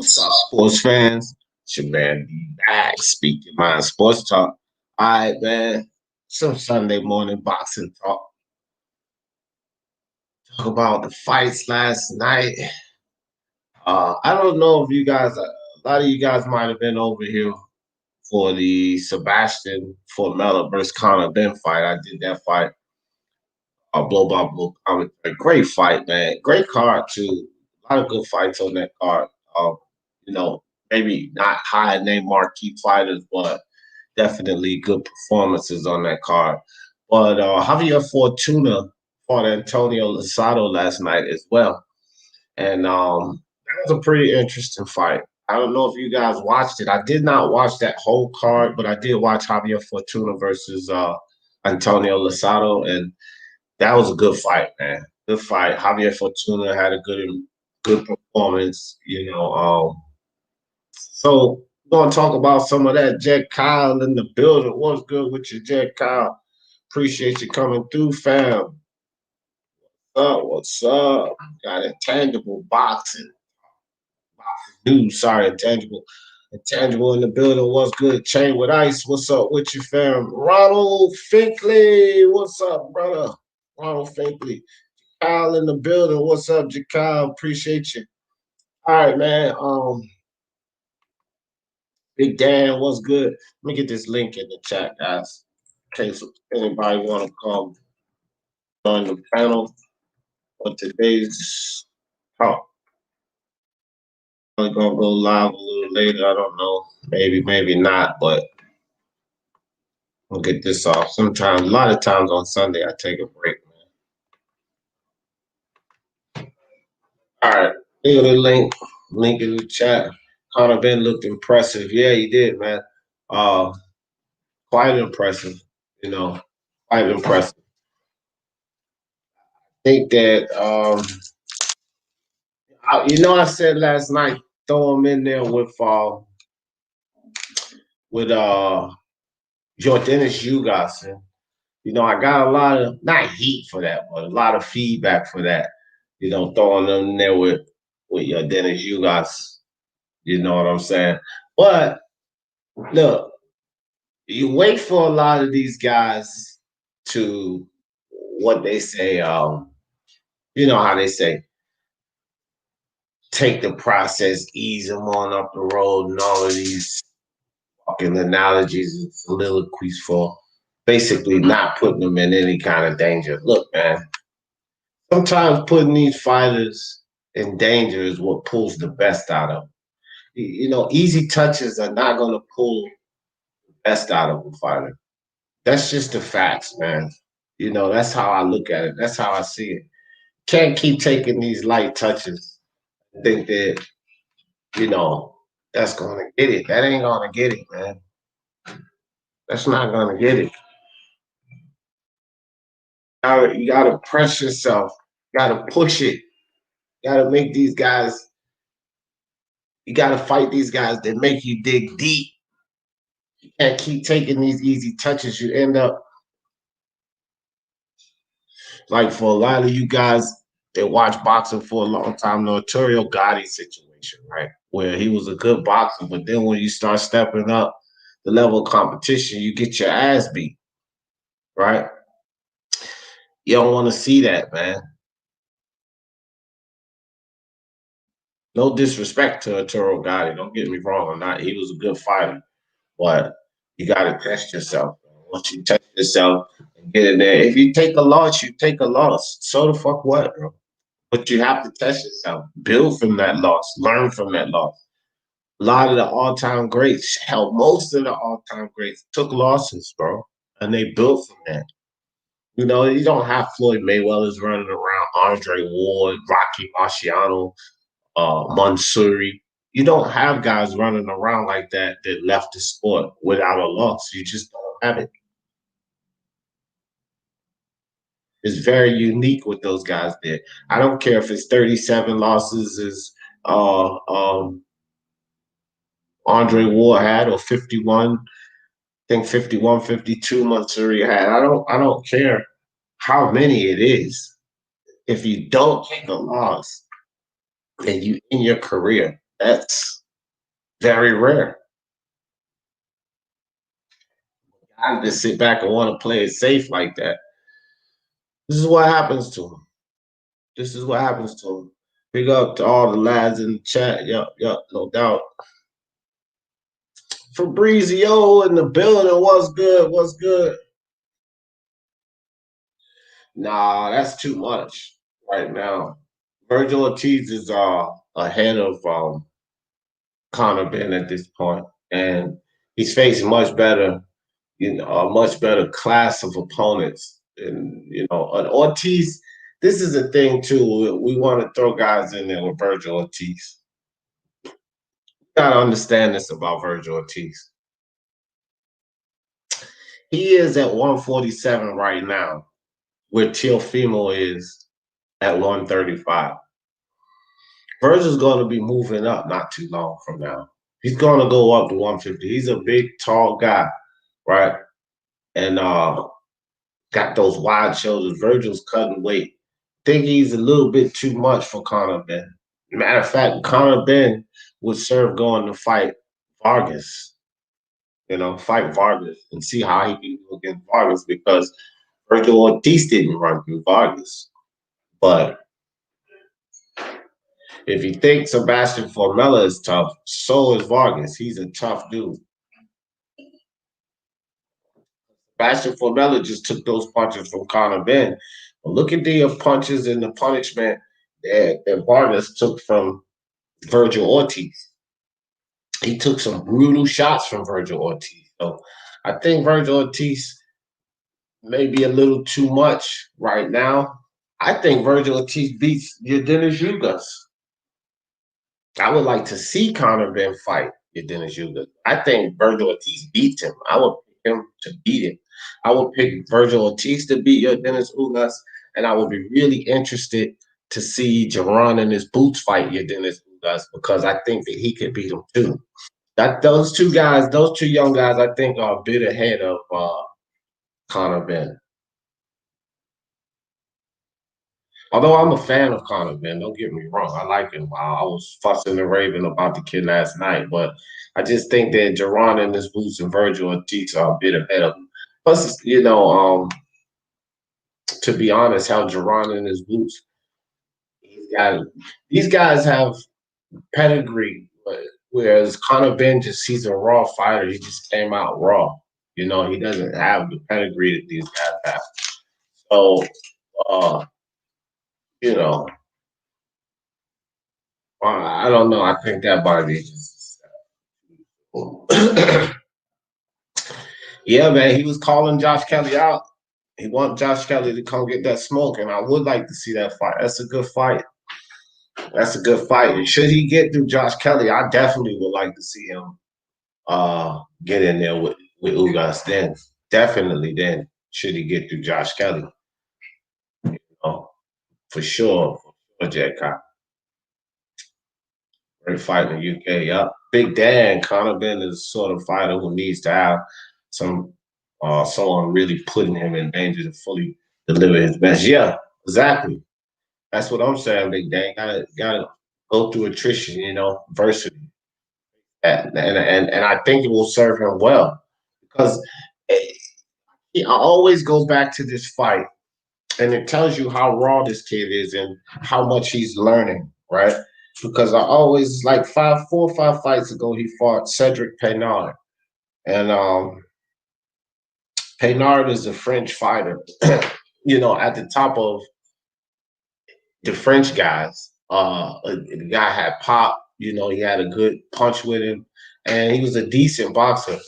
What's up, sports fans? It's your man Back, Speak Your Mind Sports Talk. All right, man. Some Sunday morning boxing talk. Talk about the fights last night. I don't know if you guys, a lot of you guys might have been over here for the Sebastian Formella versus Conor Benn fight. I did that fight, blow by blow. A great fight, man. Great card too. A lot of good fights on that card. You know, maybe not high name marquee fighters, but definitely good performances on that card. But Javier Fortuna fought Antonio Lozado last night as well, and that was a pretty interesting fight. I don't know if you guys watched it. I did not watch that whole card, but I did watch Javier Fortuna versus Antonio Lozado, and that was a good fight, man. Good fight. Javier Fortuna had a good performance. So we're gonna talk about some of that. Jack Kyle in the building. What's good with you, Jack Kyle? Appreciate you coming through, fam. What's up? Got intangible boxing. News, sorry, intangible. Intangible in the building. What's good? Chain with ice. What's up with you, fam? Ronald Finkley. What's up, brother? Ronald Finkley. Kyle in the building. What's up, Jakyle? Appreciate you. All right, man. Big Dan, what's good? Let me get this link in the chat, guys. In case anybody want to come on the panel for today's talk. Probably gonna go live a little later. I don't know. Maybe not, but we'll get this off. Sometimes, a lot of times on Sunday, I take a break, man. All right, here's the link in the chat. Conor Benn looked impressive. Yeah, he did, man. Quite impressive. Quite impressive. I think that I said last night, throw him in there with Jordanis Ugas. I got a lot of not heat for that, but a lot of feedback for that. Throwing them in there with Jordanis Ugas. You know what I'm saying? But look, you wait for a lot of these guys to what they say. You know how they say, take the process, ease them on up the road, and all of these fucking analogies and soliloquies for basically not putting them in any kind of danger. Look, man, sometimes putting these fighters in danger is what pulls the best out of them. Easy touches are not going to pull the best out of a fighter. That's just the facts, man. That's how I look at it. That's how I see it. Can't keep taking these light touches. Think that, that's going to get it. That ain't going to get it, man. That's not going to get it. You gotta press yourself. You gotta push it. You gotta make these guys. You gotta fight these guys that make you dig deep. You can't keep taking these easy touches. You end up like for a lot of you guys that watch boxing for a long time, the Arturo Gotti situation, right? Where he was a good boxer, but then when you start stepping up the level of competition, you get your ass beat, right? You don't want to see that, man. No disrespect to Arturo Gotti. Don't get me wrong. He was a good fighter, but you got to test yourself. Once you test yourself and get in there, if you take a loss, you take a loss. So the fuck what, bro? But you have to test yourself. Build from that loss. Learn from that loss. A lot of the all-time greats, hell, most of the all-time greats took losses, bro, and they built from that. You don't have Floyd Mayweather's running around, Andre Ward, Rocky Marciano, Mansouri. You don't have guys running around like that left the sport without a loss. You just don't have it. It's very unique what those guys did. I don't care if it's 37 losses as Andre Ward had or 51. I think 51, 52 Mansouri had. I don't care how many it is. If you don't take a loss and you in your career, That's very rare. I just sit back and want to play it safe like that. This is what happens to him. This is what happens to him. Big up to all the lads in the chat. Yup, yup, no doubt. Fabrizio in the building. What's good? What's good? Nah, that's too much right now. Virgil Ortiz is ahead of Conor Benn at this point, and he's facing much better, a much better class of opponents. And an Ortiz. This is a thing too. We want to throw guys in there with Virgil Ortiz. You gotta understand this about Virgil Ortiz. He is at 147 right now, where Teofimo is at 135. Virgil's going to be moving up not too long from now. He's going to go up to 150. He's a big, tall guy, right? And got those wide shoulders. Virgil's cutting weight. Think he's a little bit too much for Conor Benn. Matter of fact, Conor Benn would serve going to fight Vargas. Fight Vargas and see how he can do against Vargas, because Virgil Ortiz didn't run through Vargas. But if you think Sebastian Formella is tough, so is Vargas. He's a tough dude. Sebastian Formella just took those punches from Conor Benn. But look at the punches and the punishment that Vargas took from Virgil Ortiz. He took some brutal shots from Virgil Ortiz. So I think Virgil Ortiz may be a little too much right now. I think Virgil Ortiz beats Dennis Ugas. I would like to see Conor Benn fight Dennis Ugas. I think Virgil Ortiz beats him. I would pick him to beat him. I would pick Virgil Ortiz to beat Dennis Ugas, and I would be really interested to see Jaron and his boots fight Dennis Ugas, because I think that he could beat him too. Those two young guys, I think are a bit ahead of Conor Benn. Although I'm a fan of Conor Benn, don't get me wrong, I like him. I was fussing and raving about the kid last night, but I just think that Jaron and his boots and Virgil Ortiz are a bit ahead of him. Plus, to be honest, how Jaron and his boots, these guys have pedigree, whereas Conor Benn he's a raw fighter. He just came out raw. He doesn't have the pedigree that these guys have. So, I don't know. I think that body just. Yeah, man. He was calling Josh Kelly out. He wants Josh Kelly to come get that smoke, and I would like to see that fight. That's a good fight. That's a good fight. And should he get through Josh Kelly, I definitely would like to see him get in there with Ugas then. Definitely then, should he get through Josh Kelly. For sure. For Jet Cock. Great fight in the UK. Yep. Big Dan, Conor Benn is the sort of fighter who needs to have someone really putting him in danger to fully deliver his best. Yeah, exactly. That's what I'm saying, Big Dan. Gotta go through attrition, adversity. And I think it will serve him well, because I always go back to this fight, and it tells you how raw this kid is and how much he's learning, right? Because I always, like 4 or 5 fights ago, he fought Cedric Peynaud. And Peynaud is a French fighter, at the top of the French guys. The guy had pop, he had a good punch with him, and he was a decent boxer.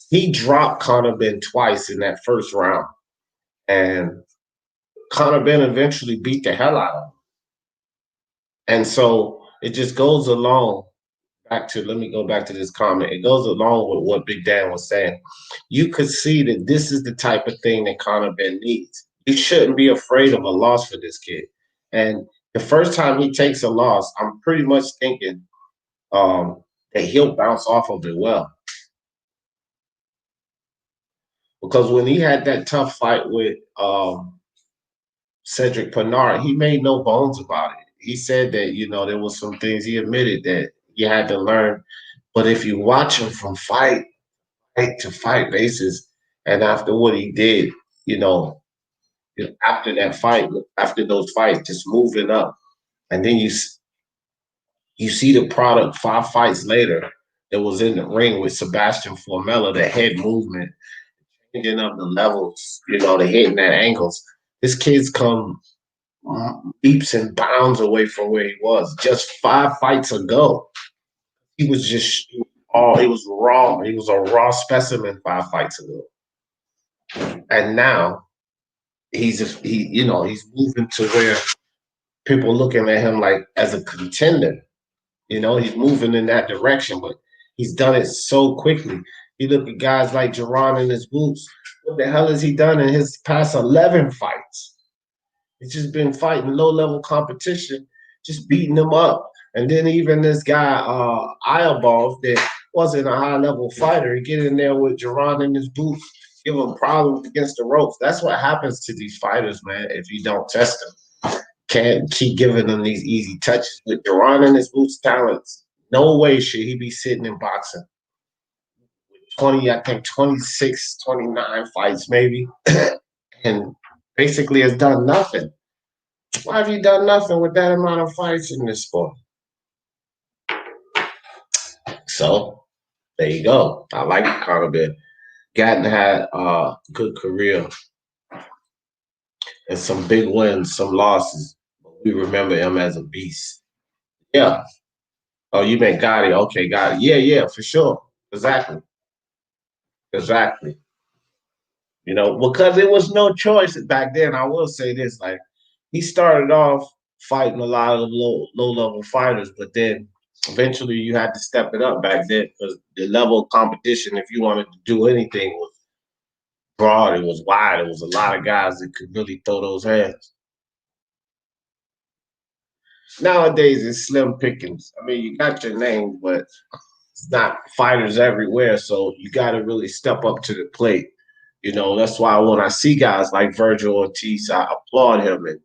He dropped Conor Benn twice in that first round, and Conor Benn eventually beat the hell out of him. And so it just goes along let me go back to this comment. It goes along with what Big Dan was saying. You could see that this is the type of thing that Conor Benn needs. You shouldn't be afraid of a loss for this kid. And the first time he takes a loss, I'm pretty much thinking that he'll bounce off of it well. Because when he had that tough fight with Cedric Peynaud, he made no bones about it. He said that, there was some things he admitted that You had to learn. But if you watch him from fight to fight basis, and after what he did, you know, after that fight, after those fights, just moving up, and then you see the product 5 fights later that was in the ring with Sebastian Formella, the head movement, changing up the levels, the hitting at angles. This kid's come leaps and bounds away from where he was just 5 fights ago. He was just he was raw. He was a raw specimen 5 fights ago, and now he's moving to where people looking at him like as a contender. He's moving in that direction, but he's done it so quickly. You look at guys like Jerron in his boots. What the hell has he done in his past 11 fights? He's just been fighting low-level competition, just beating them up. And then even this guy, Iobov, that wasn't a high-level fighter, he get in there with Jerron in his boots, give him problems against the ropes. That's what happens to these fighters, man, if you don't test them. Can't keep giving them these easy touches. With Jerron and his boots talents, no way should he be sitting in boxing. 26, 29 fights maybe, and basically has done nothing. Why have you done nothing with that amount of fights in this sport? So there you go. I like Conor Benn. Gatton had a good career and some big wins, some losses. But we remember him as a beast. Yeah. Oh, you meant Gotti. Okay, got it. Yeah, for sure. Exactly. Because it was no choice back then. I will say this: like, he started off fighting a lot of low level fighters, but then eventually you had to step it up back then because the level of competition, if you wanted to do anything, was broad. It was wide. It was a lot of guys that could really throw those hands. Nowadays, it's slim pickings. I mean, you got your name, but it's not fighters everywhere. So you got to really step up to the plate. That's why when I see guys like Virgil Ortiz, I applaud him, and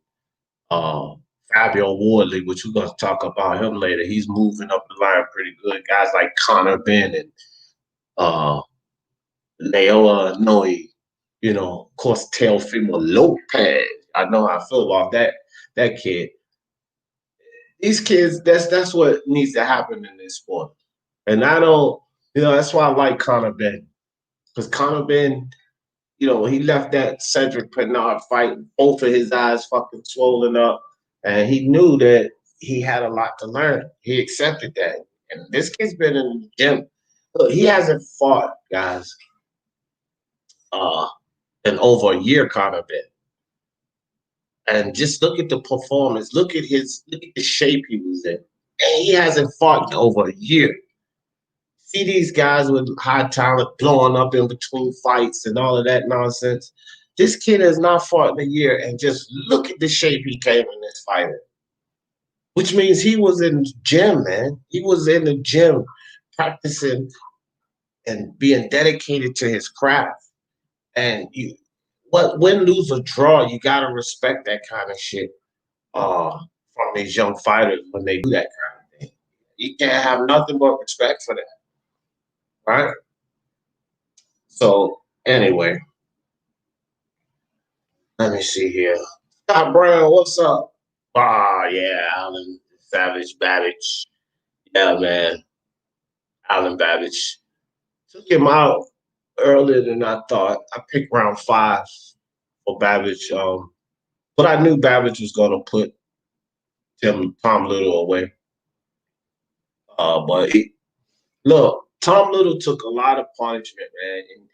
Fabio Wardley, which we're going to talk about him later. He's moving up the line pretty good. Guys like Conor Benn and Leoa Noi, of course, Teofimo Lopez. I know how I feel about that kid. These kids, that's what needs to happen in this sport. And I don't, that's why I like Conor Benn. Because Conor Benn, he left that Cedric Pennard fight, both of his eyes fucking swollen up. And he knew that he had a lot to learn. He accepted that. And this kid's been in the gym. Look, he hasn't fought, guys, in over a year, Conor Benn. And just look at the performance. Look at the shape he was in. And he hasn't fought in over a year. See these guys with high talent blowing up in between fights and all of that nonsense. This kid has not fought in a year, and just look at the shape he came in this fight in. Which means he was in the gym, man. He was in the gym practicing and being dedicated to his craft. And win, lose, or draw, you gotta respect that kind of shit from these young fighters when they do that kind of thing. You can't have nothing but respect for that. Right? So anyway, let me see here. Scott Brown, what's up? Yeah, Alan Savage Babic. Yeah, man. Alan Babic. Took him out earlier than I thought. I picked round 5 for Babic. But I knew Babic was gonna put Tom Little away. Look, Tom Little took a lot of punishment, man. And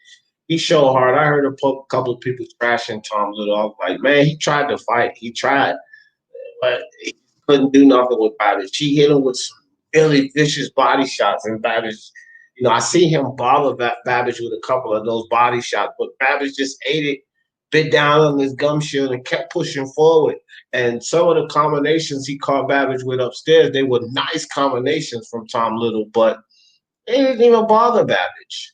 he showed hard. I heard a couple of people trashing Tom Little. I was like, man, he tried to fight. He tried, but he couldn't do nothing with Babic. He hit him with some really vicious body shots, and Babic, I see him bother Babic with a couple of those body shots, but Babic just ate it, bit down on his gum shield, and kept pushing forward. And some of the combinations he caught Babic with upstairs, they were nice combinations from Tom Little, but it didn't even bother Babic.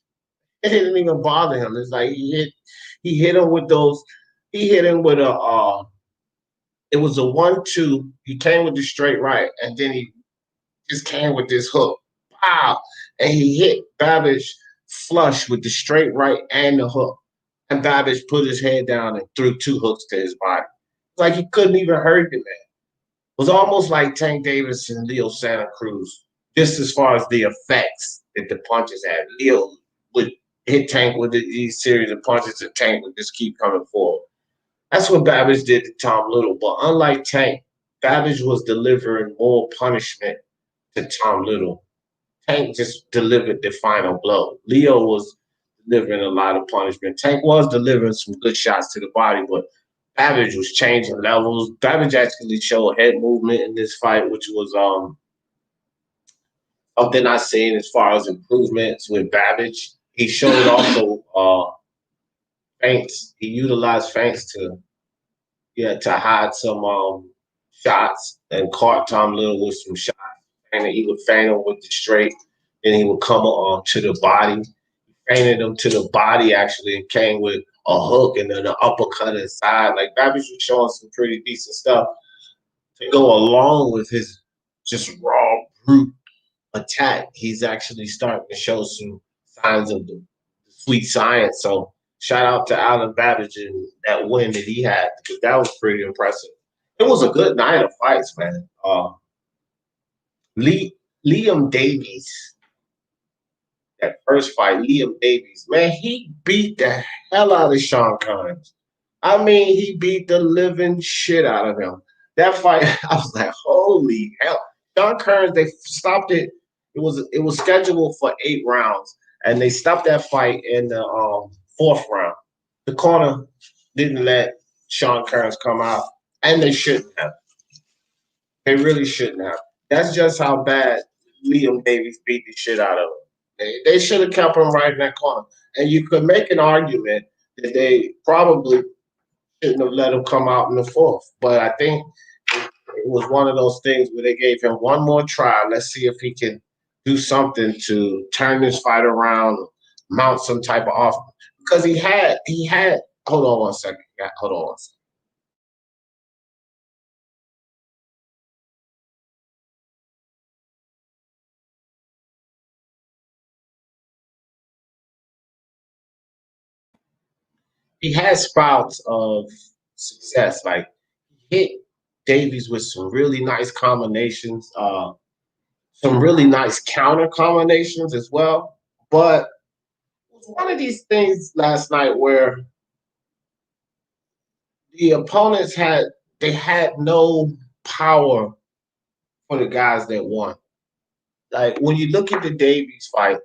It didn't even bother him. It's like he hit him with those. He hit him with it was a 1-2. He came with the straight right, and then he just came with this hook. Wow. And he hit Babic flush with the straight right and the hook. And Babic put his head down and threw 2 hooks to his body. Like he couldn't even hurt the man. It was almost like Tank Davis and Leo Santa Cruz, just as far as the effects that the punches had. Leo would hit Tank with these series of punches, and Tank would just keep coming forward. That's what Babic did to Tom Little. But unlike Tank, Babic was delivering more punishment to Tom Little. Tank just delivered the final blow. Leo was delivering a lot of punishment. Tank was delivering some good shots to the body, but Babic was changing levels. Babic actually showed head movement in this fight, which was something I've seen as far as improvements with Babic. He showed also feints. He utilized feints to hide some shots and caught Tom Little with some shots. And he would feint him with the straight, and he would come on to the body. He feinted him to the body actually and came with a hook and then an uppercut inside. Like Babic was showing some pretty decent stuff to go along with his just raw brute attack. He's actually starting to show some signs of the sweet science. So shout out to Alan Babic and that win that he had, because that was pretty impressive. It was a good night of fights, man. Liam Davies, that first fight, Liam Davies, man, he beat the hell out of Sean Kearns. I mean, he beat the living shit out of him. That fight, I was like, holy hell. Sean Kearns, they stopped it. It was scheduled for 8 rounds, and they stopped that fight in the 4th round. The corner didn't let Sean Kearns come out, and they shouldn't have. They really shouldn't have. That's just how bad Liam Davies beat the shit out of him. They should have kept him right in that corner. And you could make an argument that they probably shouldn't have let him come out in the 4th. But I think it was one of those things where they gave him one more try. Let's see if he can do something to turn this fight around, mount some type of offer. Because he had, hold on one second. Hold on one second. He had spouts of success. Like he hit Davies with some really nice combinations, some really nice counter combinations as well. But it was one of these things last night where the opponents had no power for the guys that won. Like when you look at the Davies fight,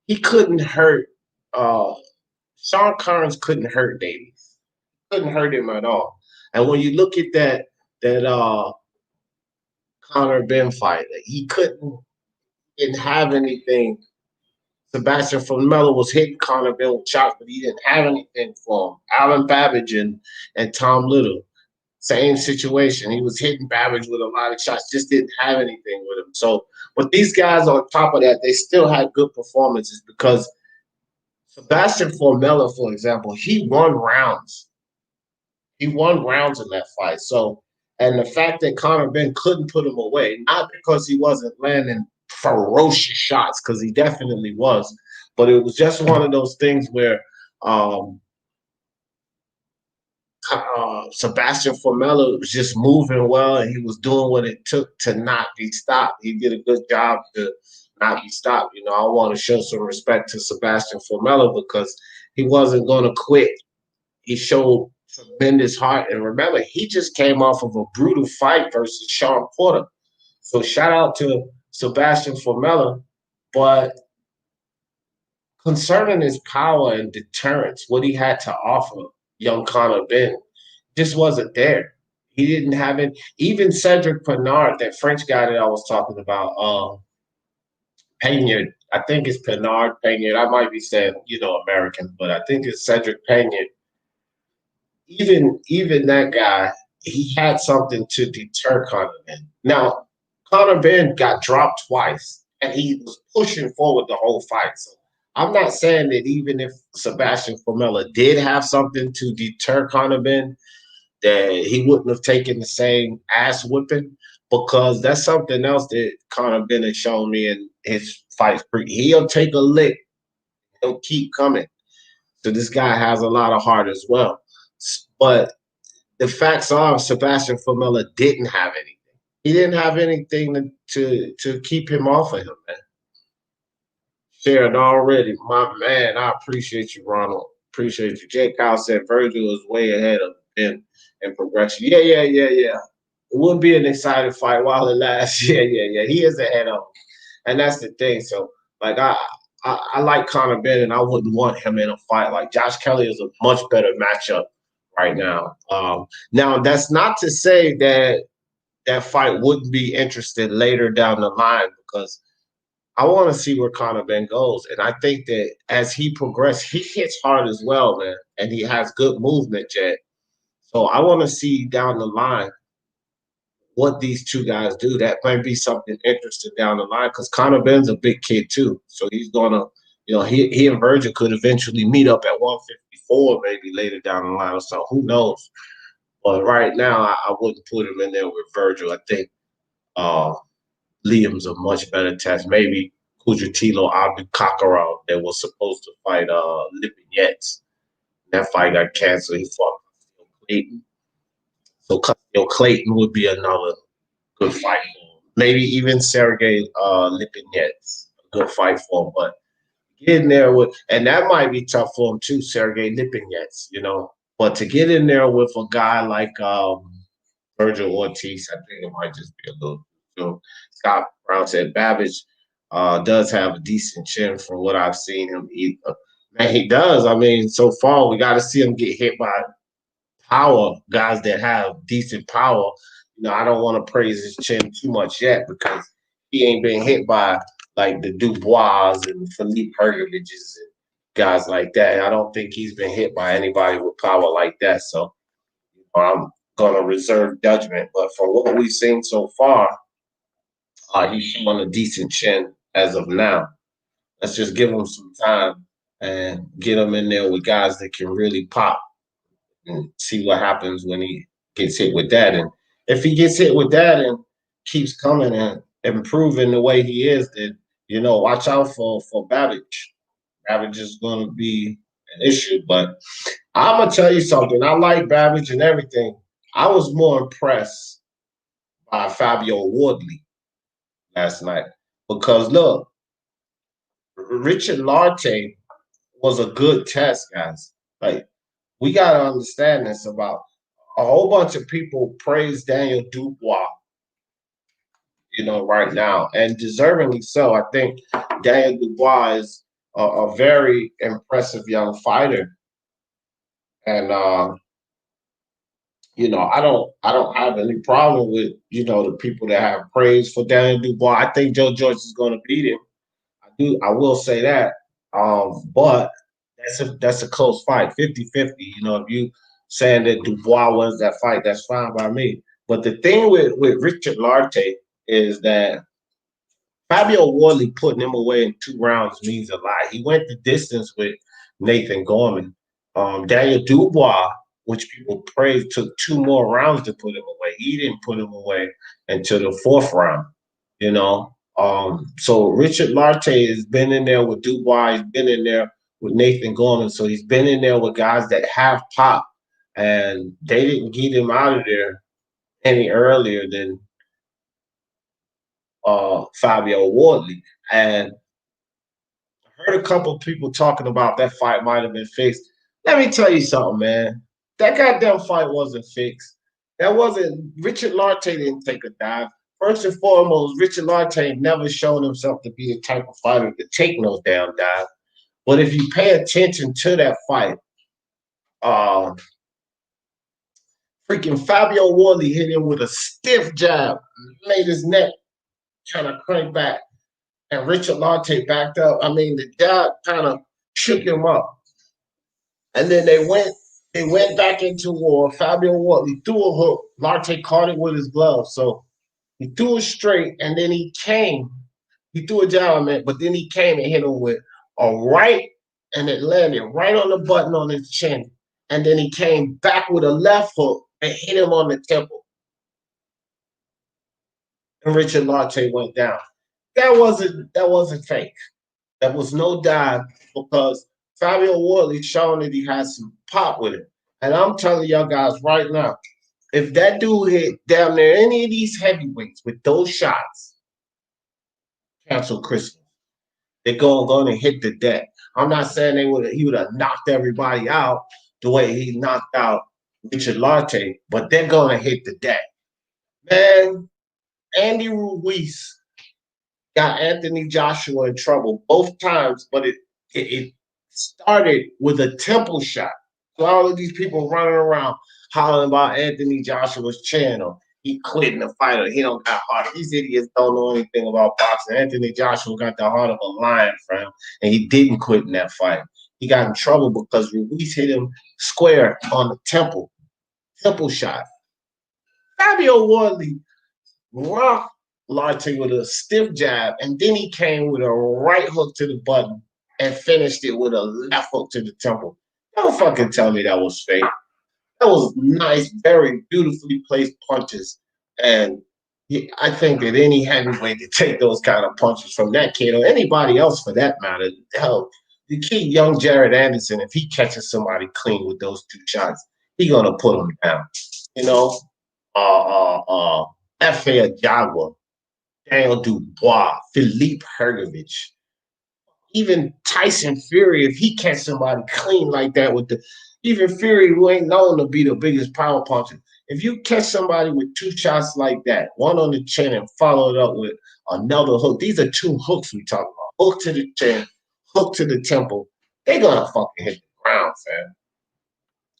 he couldn't hurt. Sean Kearns couldn't hurt Davies. Couldn't hurt him at all. And when you look at that Conor Benn fight, he didn't have anything. Sebastian Formella was hitting Conor Benn with shots, but he didn't have anything for him. Alan Babic and Tom Little, same situation. He was hitting Babic with a lot of shots, just didn't have anything with him. So, but these guys on top of that, they still had good performances because Sebastian Formella, for example, he won rounds. He won rounds in that fight. So, and the fact that Conor Benn couldn't put him away, not because he wasn't landing ferocious shots, because he definitely was, but it was just one of those things where Sebastian Formella was just moving well, and he was doing what it took to not be stopped. He did a good job to not be stopped. You know, I want to show some respect to Sebastian Formella because he wasn't going to quit. He showed tremendous heart. And remember, he just came off of a brutal fight versus Sean Porter. So shout out to Sebastian Formella. But concerning his power and deterrence, what he had to offer young Conor Benn just wasn't there. He didn't have it. Even Cedric Pernard, that French guy that I was talking about, Payard, I think it's Pernard Payard. I might be saying, American, but I think it's Cedric Payard. Even that guy, he had something to deter Conor Benn. Now, Conor Benn got dropped twice, and he was pushing forward the whole fight. So I'm not saying that even if Sebastian Formella did have something to deter Conor Benn, that he wouldn't have taken the same ass whipping. because that's something else that Conor Benn has shown me in his fights. He'll take a lick, he'll keep coming. So this guy has a lot of heart as well. But the facts are, Sebastian Formella didn't have anything. He didn't have anything to keep him off of him, man. Shared already, my man. I appreciate you, Ronald. Appreciate you. Jay Kyle said Virgil is way ahead of him in progression. Yeah. It would be an exciting fight while it lasts. Yeah. He is ahead of him, and that's the thing. So, like, I like Conor Benn, and I wouldn't want him in a fight. Like, Josh Kelly is a much better matchup right now. Now, that's not to say that that fight wouldn't be interested later down the line, because I want to see where Conor Benn goes. And I think that as he progresses, he hits hard as well, man. And he has good movement, Jed. So I want to see down the line what these two guys do. That might be something interesting down the line, because Conor Benn's a big kid too. So he's gonna, he and Virgil could eventually meet up at 154, maybe later down the line or so. Who knows? But right now, I wouldn't put him in there with Virgil. I think Liam's a much better test. Maybe Kujatilo Abdul that was supposed to fight Lipinets. That fight got canceled. He fought Clayton. So Clayton would be another good fight for him. Maybe even Sergey Lipinets, a good fight for him. But get in there with, and that might be tough for him too, Sergey Lipinets, But to get in there with a guy like Virgil Ortiz, I think it might just be a little. Scott Brown said Babic does have a decent chin from what I've seen him eat. Man, he does. I mean, so far we got to see him get hit by power, guys that have decent power. I don't want to praise his chin too much yet, because he ain't been hit by like the Dubois and Philippe Hergoviches and guys like that. I don't think he's been hit by anybody with power like that. So I'm gonna reserve judgment. But from what we've seen so far, he's showing a decent chin as of now. Let's just give him some time and get him in there with guys that can really pop, and see what happens when he gets hit with that. And if he gets hit with that and keeps coming and improving the way he is, then, watch out for Babic. Babic is going to be an issue. But I'm going to tell you something. I like Babic and everything. I was more impressed by Fabio Wardley last night, because, look, Richard Lartey was a good test, guys. Like, we got to understand this about a whole bunch of people praise Daniel Dubois, right now, and deservingly so. I think Daniel Dubois is a very impressive young fighter, and I don't have any problem with the people that have praise for Daniel Dubois. I think Joe Joyce is going to beat him. I will say that, but that's a close fight, 50-50. If you saying that Dubois wins that fight, that's fine by me. But the thing with Richard Lartey is that Fabio Wardley putting him away in 2 rounds means a lot. He went the distance with Nathan Gorman. Daniel Dubois, which people praised, took 2 more rounds to put him away. He didn't put him away until the 4th round, So Richard Lartey has been in there with Dubois. He's been in there with Nathan Gorman. So he's been in there with guys that have pop, and they didn't get him out of there any earlier than Fabio Wardley. And I heard a couple of people talking about that fight might have been fixed. Let me tell you something, man. That goddamn fight wasn't fixed. That wasn't. Richard Lartey didn't take a dive. First and foremost, Richard Lartey never shown himself to be the type of fighter to take no damn dive. But if you pay attention to that fight, freaking Fabio Wardley hit him with a stiff jab, made his neck kind of crank back, and Richard Lartey backed up. I mean, the jab kind of shook him up. And then they went back into war. Fabio Wardley threw a hook. Lartey caught it with his glove. So he threw it straight, and then he threw a jab, man, but then he came and hit him with a right, and it landed right on the button on his chin. And then he came back with a left hook and hit him on the temple. and Richard Lartey went down. That wasn't fake. That was no dive because Fabio Wardley showing that he has some pop with it. And I'm telling y'all guys right now, if that dude hit down there any of these heavyweights with those shots, cancel Christmas. They're going to hit the deck. I'm not saying he would have knocked everybody out the way he knocked out Richard Lartey, but they're going to hit the deck. Man, Andy Ruiz got Anthony Joshua in trouble both times, but it started with a temple shot. So all of these people running around hollering about Anthony Joshua's channel. He quitting the fight or he don't got heart. These idiots don't know anything about boxing. Anthony Joshua got the heart of a lion, fam, and he didn't quit in that fight. He got in trouble because Ruiz hit him square on the temple shot. Fabio Wardley rocked Lartey with a stiff jab, and then he came with a right hook to the button and finished it with a left hook to the temple. Don't fucking tell me that was fake. That was nice, very beautifully placed punches. And I think that any heavyweight to take those kind of punches from that kid or anybody else for that matter, hell, the kid, young Jared Anderson, if he catches somebody clean with those two shots, he's going to put him down. You know, F.A. Jaguar, Daniel Dubois, Philippe Hergovich, even Tyson Fury, if he catch somebody clean like that with the even Fury, who ain't known to be the biggest power puncher, if you catch somebody with two shots like that, one on the chin and follow it up with another hook, these are two hooks we talk about. Hook to the chin, hook to the temple. They're gonna fucking hit the ground, fam.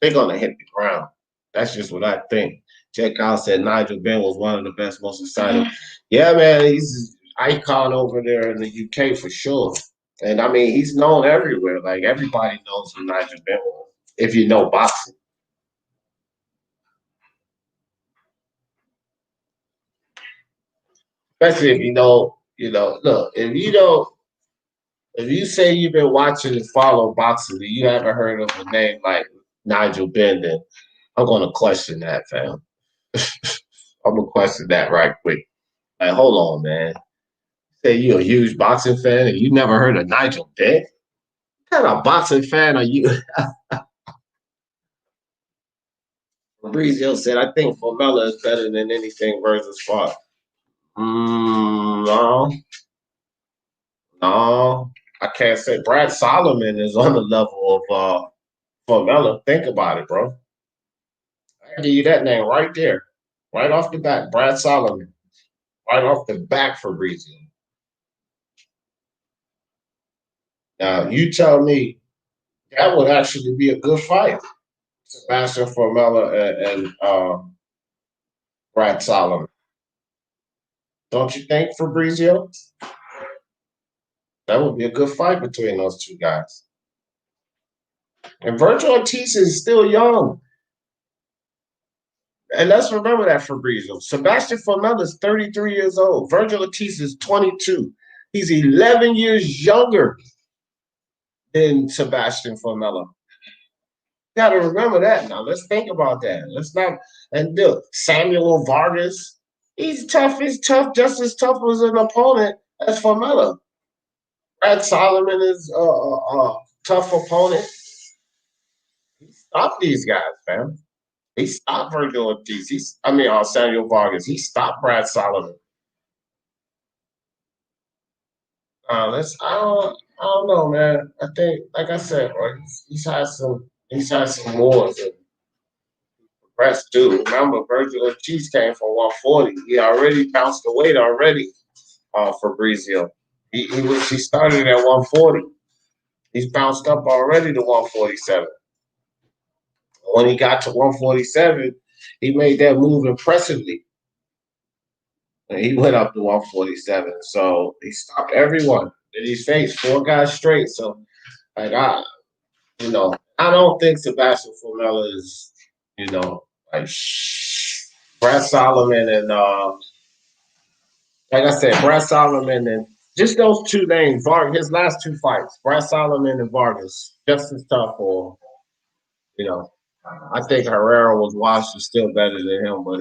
They're gonna hit the ground. That's just what I think. Check out said Nigel Benn was one of the best, most exciting. Yeah, man, he's an icon over there in the UK for sure. And I mean, he's known everywhere. Like everybody knows who Nigel Benn was, if you know boxing. Especially if look, if you say you've been watching and follow boxing and you haven't heard of a name like Nigel Benn, then I'm gonna question that, fam. I'm gonna question that right quick. Like, hold on, man. Say you're a huge boxing fan and you never heard of Nigel Benn? What kind of boxing fan are you? Fabrizio said, I think Formella is better than anything versus Fox. No, no. I can't say Brad Solomon is on the level of Formella. Think about it, bro. I can give you that name right there. Right off the bat, Brad Solomon. Right off the back, Fabrizio. Now, you tell me that would actually be a good fight. Sebastian Formella and Brad Solomon. Don't you think, Fabrizio? That would be a good fight between those two guys. And Virgil Ortiz is still young. And let's remember that, Fabrizio. Sebastian Formella is 33 years old. Virgil Ortiz is 22. He's 11 years younger than Sebastian Formella. Got to remember that now. Let's think about that. Let's not. And look, Samuel Vargas, he's tough. He's tough, just as tough as an opponent as Formella. Brad Solomon is a tough opponent. He stopped these guys, man. He stopped Virgil Ortiz. Samuel Vargas. He stopped Brad Solomon. I don't know, man. I think, like I said, bro, he's had some wars and progressed too. Remember, Virgil Ortiz came from 140. He already bounced the weight already. Fabrizio. He started at 140. He's bounced up already to 147. When he got to 147, he made that move impressively. And he went up to 147. So he stopped everyone that he faced, four guys straight. So, like, I don't think Sebastian Formella is, like Brad Solomon and, like I said, Brad Solomon and just those two names, his last two fights, Brad Solomon and Vargas, just as tough for, I think Herrera was washed is still better than him, but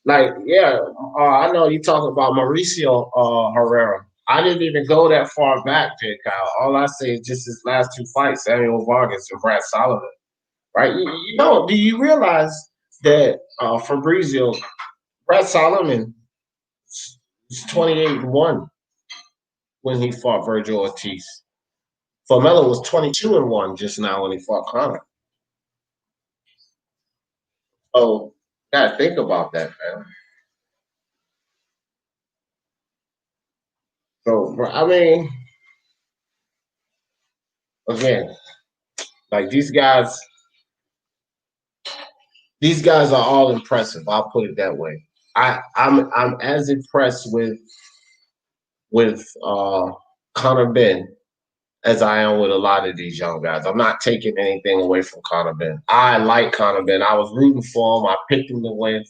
Like, yeah, I know you talking about Mauricio Herrera. I didn't even go that far back, J. Kyle. All I say is just his last two fights, Samuel Vargas and Brad Solomon. Right? You know, do you realize that Fabrizio, Brad Solomon was 28-1 when he fought Virgil Ortiz. Formella was 22-1 just now when he fought Conor. So, gotta think about that, man. So, I mean, again, like these guys are all impressive. I'll put it that way. I'm as impressed with Conor Benn as I am with a lot of these young guys. I'm not taking anything away from Conor Benn. I like Conor Benn. I was rooting for him. I picked him to win.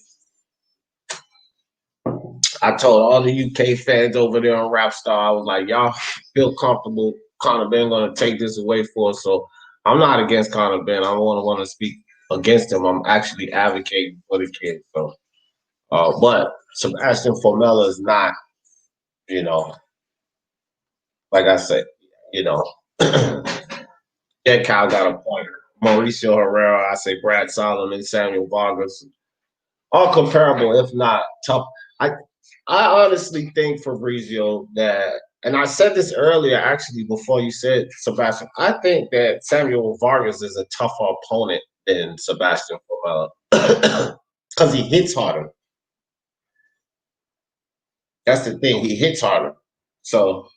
I told all the UK fans over there on Rapstar, I was like, y'all feel comfortable. Conor Benn going to take this away for us. So I'm not against Conor Benn. I don't want to speak against him. I'm actually advocating for the kid. So, but Sebastian Formella is not, you know, like I said, you know, Ed Kyle got a pointer. Mauricio Herrera, I say Brad Solomon, Samuel Vargas, all comparable, if not tough. I I honestly think Fabrizio that, and I said this earlier actually before you said Sebastian. I think that Samuel Vargas is a tougher opponent than Sebastian Formella because he hits harder. That's the thing. He hits harder. So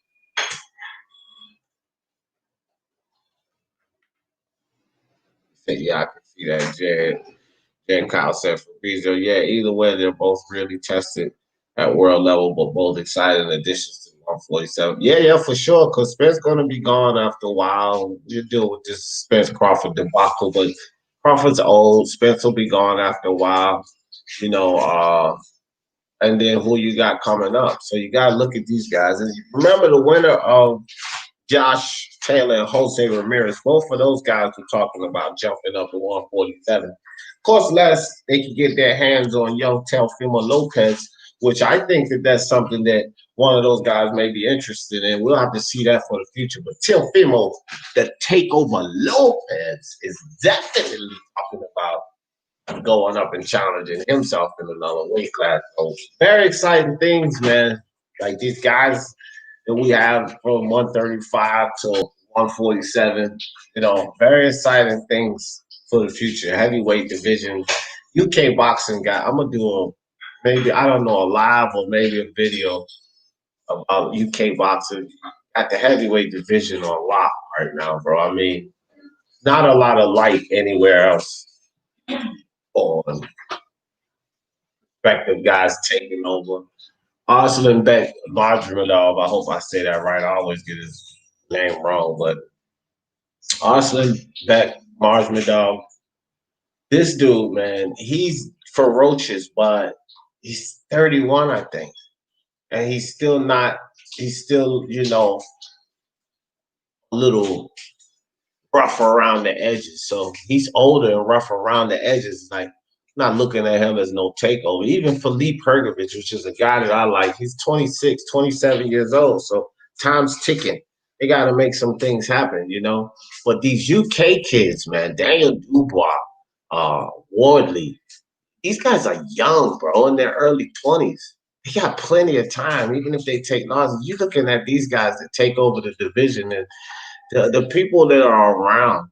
yeah, I can see that. Jen Kyle said Fabrizio. Yeah, either way, they're both really tested at world level, but both exciting additions to 147. Yeah, for sure. Because Spence going to be gone after a while. You deal with this Spence Crawford debacle, but Crawford's old. Spence will be gone after a while. You know, and then who you got coming up? So you got to look at these guys. And remember the winner of Josh Taylor and Jose Ramirez. Both of those guys were talking about jumping up to 147. Of course, less they can get their hands on young Teofimo Lopez, which I think that that's something that one of those guys may be interested in. We'll have to see that for the future. But Teofimo, the takeover Lopez, is definitely talking about going up and challenging himself in another weight class. So very exciting things, man. Like these guys that we have from 135 to 147. You know, very exciting things for the future. Heavyweight division, UK boxing guy. I'm gonna do maybe I don't know a live or maybe a video about UK boxing at the heavyweight division on lock right now, bro. I mean, not a lot of light anywhere else on respective guys taking over. Arslan Beck Marjmadov, I hope I say that right. I always get his name wrong, but Arslan Beck Marjmadov, this dude, man, he's ferocious, but he's 31, I think. And he's still, you know, a little rough around the edges. So he's older and rough around the edges. Like, not looking at him as no takeover. Even Philippe Hergovich, which is a guy that I like, he's 26, 27 years old. So time's ticking. They got to make some things happen, you know. But these UK kids, man, Daniel Dubois, Wardley, these guys are young, bro, in their early 20s. They got plenty of time, even if they take losses. You're looking at these guys that take over the division and the people that are around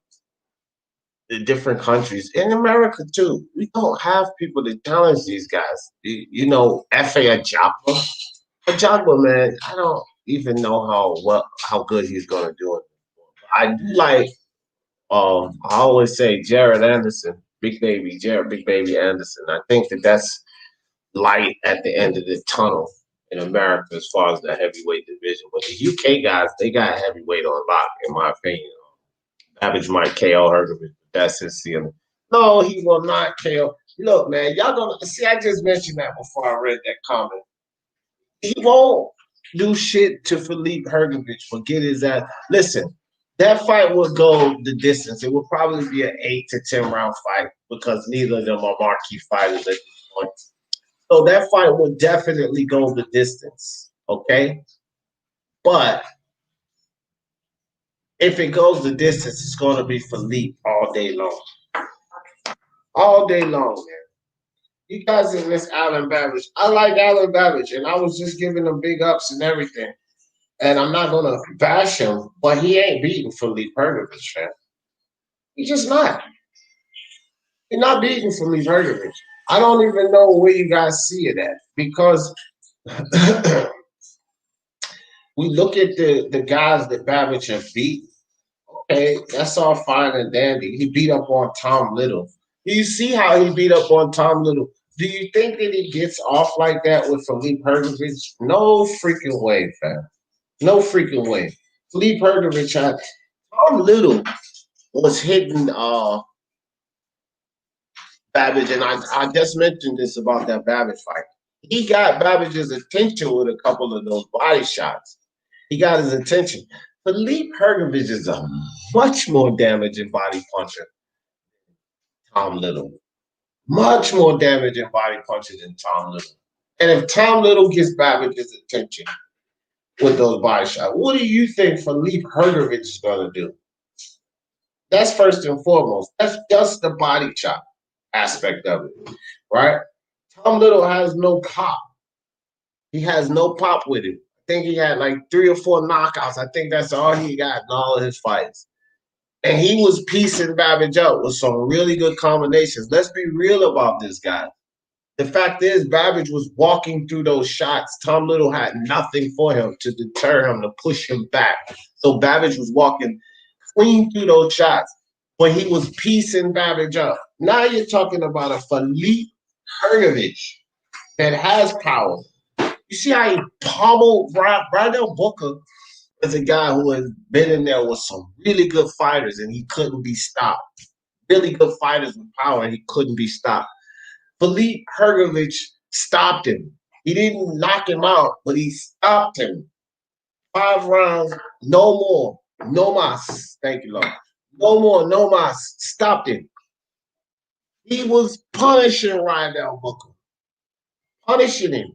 the different countries in America too. We don't have people to challenge these guys. You know, F.A. Ajagba, man, I don't even know how good he's gonna do it. I do like I always say Jared Anderson, Big Baby Anderson. I think that that's light at the end of the tunnel in America as far as the heavyweight division. But the UK guys, they got heavyweight on lock, in my opinion. Babic might KO Hergovich. That's his ceiling. No, he will not KO. Look, man, y'all gonna see. I just mentioned that before I read that comment. He won't do shit to Philippe Hergovich. Forget his ass. Listen, that fight would go the distance. It would probably be an 8 to 10 round fight because neither of them are marquee fighters at this point. So that fight would definitely go the distance. Okay. But if it goes the distance, it's going to be Philippe all day long. All day long, man. You guys in this Alan Babic. I like Alan Babic, and I was just giving him big ups and everything. And I'm not going to bash him, but he ain't beating Philippe Hergovich, fam. He's just not. He's not beating Philippe Hergovich. I don't even know where you guys see it at because we look at the guys that Babic have beat. Okay, that's all fine and dandy. He beat up on Tom Little. Do you see how he beat up on Tom Little? Do you think that he gets off like that with Philippe Hergovich? No freaking way, fam. No freaking way. Philippe Hergovich had Tom Little was hitting Babic, and I just mentioned this about that Babic fight. He got Babic's attention with a couple of those body shots. He got his attention. Philippe Hergovich is a much more damaging body puncher than Tom Little. Much more damaging body puncher than Tom Little. And if Tom Little gets Babic's attention with those body shots, what do you think Philippe Hergovich is going to do? That's first and foremost. That's just the body shot aspect of it, right? Tom Little has no pop. He has no pop with him. I think he had like 3 or 4 knockouts. I think that's all he got in all of his fights. And he was piecing Babic up with some really good combinations. Let's be real about this guy. The fact is, Babic was walking through those shots. Tom Little had nothing for him to deter him, to push him back. So Babic was walking clean through those shots, but he was piecing Babic up. Now you're talking about a Philippe Hergovich that has power. You see how he pummeled Brandel Booker is a guy who has been in there with some really good fighters and he couldn't be stopped. Really good fighters with power and he couldn't be stopped. Philippe Hergovich stopped him. He didn't knock him out, but he stopped him. 5 rounds, no more. No mas. Thank you, Lord. No more, no mas. Stopped him. He was punishing Rydell Booker. Punishing him.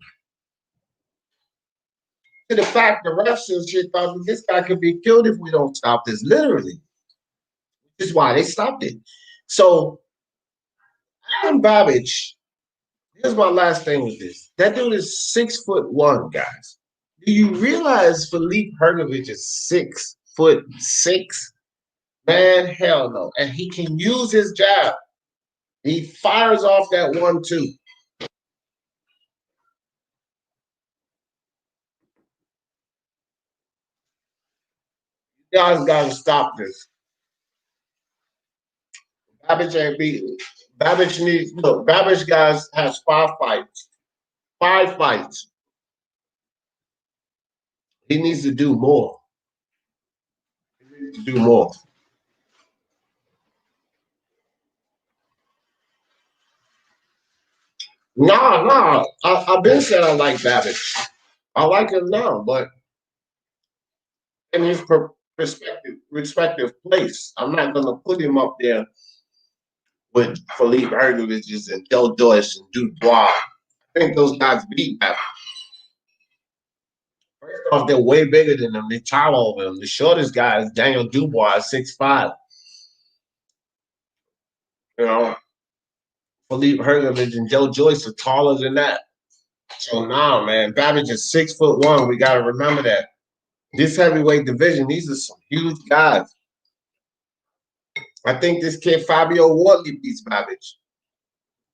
To the fact the refs and shit thought this guy could be killed if we don't stop this, literally. This is why they stopped it. So, Alan Babic, here's my last thing with this. That dude is 6'1", guys. Do you realize Philippe Hergovich is 6'6"? Man, hell no. And he can use his jab. He fires off that 1-2. You guys got to stop this. Babic ain't beating. Babic needs, look, Babic guys has 5 fights. 5 fights. He needs to do more. He needs to do more. Nah. I've been saying I like Babic. I like him now, but in his respective place, I'm not going to put him up there with Philippe Hergovich and Del Joyce and Dubois. I think those guys beat Babic. First off, they're way bigger than him. They tower over him. The shortest guy is Daniel Dubois, 6'5". You know, Philippe Hergovich and Joe Joyce are taller than that. So now, man, Babic is 6'1". We got to remember that. This heavyweight division, these are some huge guys. I think this kid Fabio Wardley beats Babic.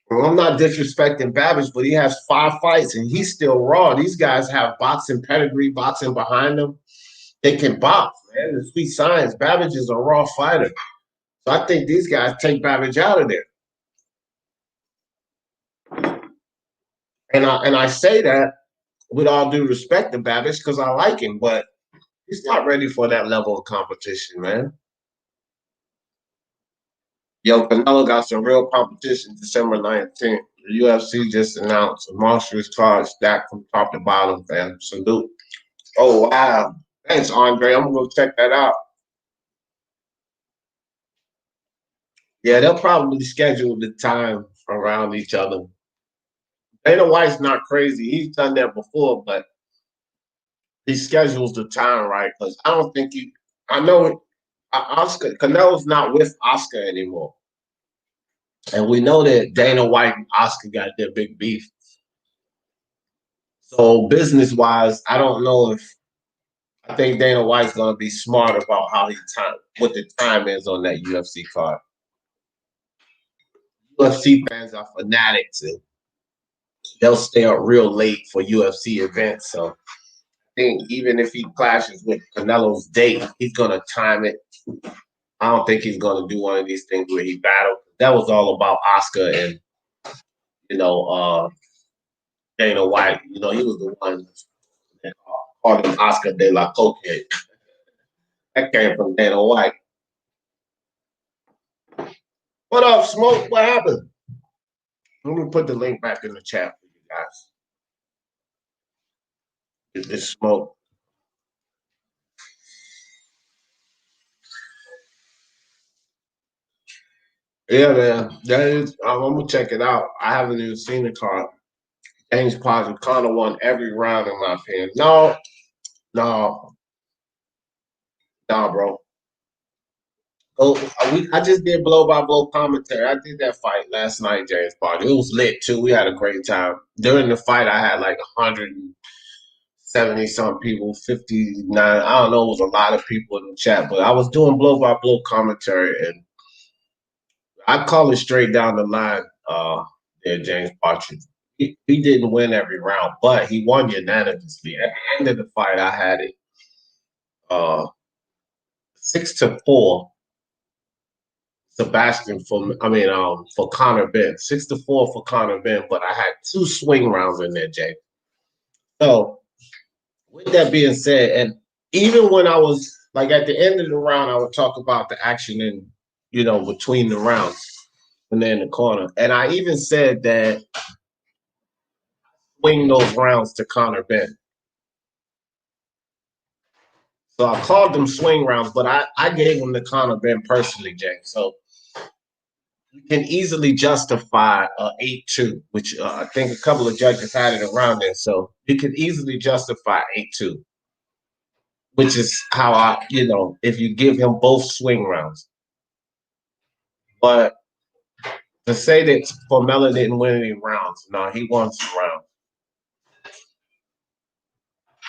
Well, I'm not disrespecting Babic, but he has 5 fights and he's still raw. These guys have boxing pedigree, boxing behind them. They can box, man. The sweet science. Babic is a raw fighter. So I think these guys take Babic out of there. And I say that with all due respect to Babic because I like him, but he's not ready for that level of competition, man. Yo, Canelo got some real competition December 19th. The UFC just announced a monstrous card stacked from top to bottom, fam. Salute. Oh, wow. Thanks, Andre. I'm going to go check that out. Yeah, they'll probably schedule the time around each other. Dana White's not crazy. He's done that before, but he schedules the time right because I don't think he. I know Oscar Canelo's not with Oscar anymore, and we know that Dana White and Oscar got their big beef. So business wise, I don't know if I think Dana White's gonna be smart about how he time what the time is on that UFC card. UFC fans are fanatics and they'll stay up real late for UFC events. So I think even if he clashes with Canelo's date, he's gonna time it. I don't think he's gonna do one of these things where he battled. That was all about Oscar and you know Dana White. You know he was the one that called him Oscar de la Coquette. That came from Dana White. What up, Smoke? What happened? Let me put the link back in the chat for you guys. It's Smoke. Yeah, man. That is. I'm gonna check it out. I haven't even seen the card. James Potter, Conor won every round in my opinion. No, no, no, bro. Oh, I just did blow by blow commentary. I did that fight last night, James Potter. It was lit too. We had a great time. During the fight, I had like 170 some people, 59. I don't know. It was a lot of people in the chat, but I was doing blow by blow commentary, and I call it straight down the line. There, James Partridge. He didn't win every round, but he won unanimously. At the end of the fight, I had it 6-4. Sebastian for Conor Benn. 6-4 for Conor Benn, but I had 2 swing rounds in there, Jay. So with that being said, and even when I was like at the end of the round, I would talk about the action in, between the rounds when they're in the corner. And I even said that swing those rounds to Conor Benn. So I called them swing rounds, but I gave them to Conor Benn personally, Jay. So you can easily justify 8-2, which I think a couple of judges had it around there. So you can easily justify 8-2, which is how if you give him both swing rounds. But to say that Formella didn't win any rounds, no, he won some rounds.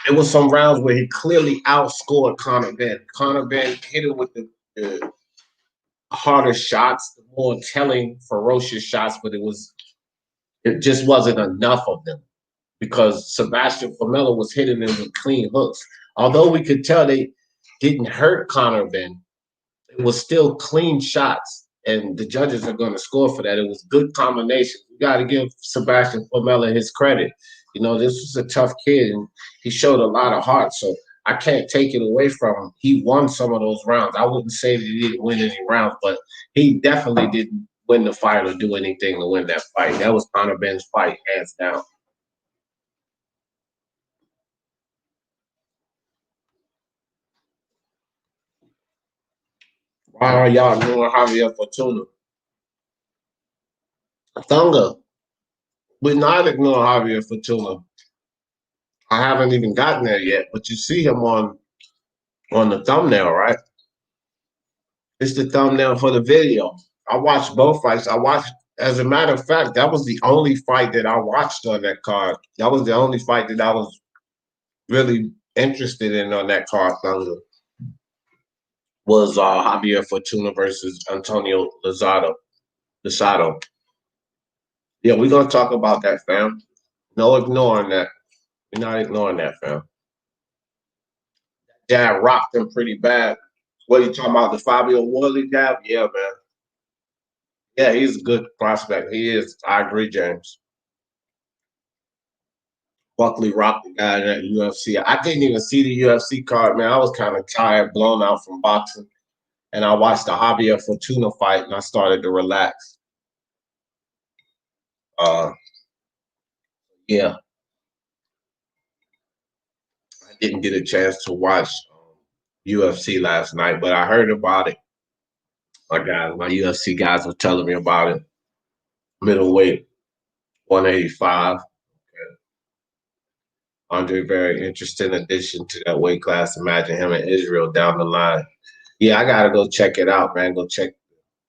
It was some rounds where he clearly outscored Conor Benn. Conor Benn hit him with the harder shots, the more telling, ferocious shots, but it just wasn't enough of them because Sebastian Formella was hitting them with clean hooks. Although we could tell they didn't hurt Conor Benn, it was still clean shots, and the judges are going to score for that. It was good combination. You got to give Sebastian Formella his credit. This was a tough kid, and he showed a lot of heart. So I can't take it away from him. He won some of those rounds. I wouldn't say that he didn't win any rounds, but he definitely didn't win the fight or do anything to win that fight. That was Conor Benn's fight, hands down. Why are y'all doing Javier Fortuna? Thunga. We're not ignoring Javier Fortuna. I haven't even gotten there yet, but you see him on the thumbnail, right? It's the thumbnail for the video. I watched both fights. As a matter of fact, that was the only fight that I watched on that card. That was the only fight that I was really interested in on that card. Thunder was Javier Fortuna versus Antonio Lozado. Yeah, we're gonna talk about that, fam. No ignoring that. We're not ignoring that, fam. Jab rocked him pretty bad. What are you talking about? The Fabio Wardley jab? Yeah, man. Yeah, he's a good prospect. He is. I agree, James. Buckley rocked the guy in that UFC. I didn't even see the UFC card, man. I was kind of tired, blown out from boxing. And I watched the Javier Fortuna fight, and I started to relax. Yeah, I didn't get a chance to watch UFC last night, but I heard about it. My UFC guys were telling me about it. Middleweight 185. Andre, very interesting addition to that weight class. Imagine him in Israel down the line. Yeah, I gotta go check it out, man. Go check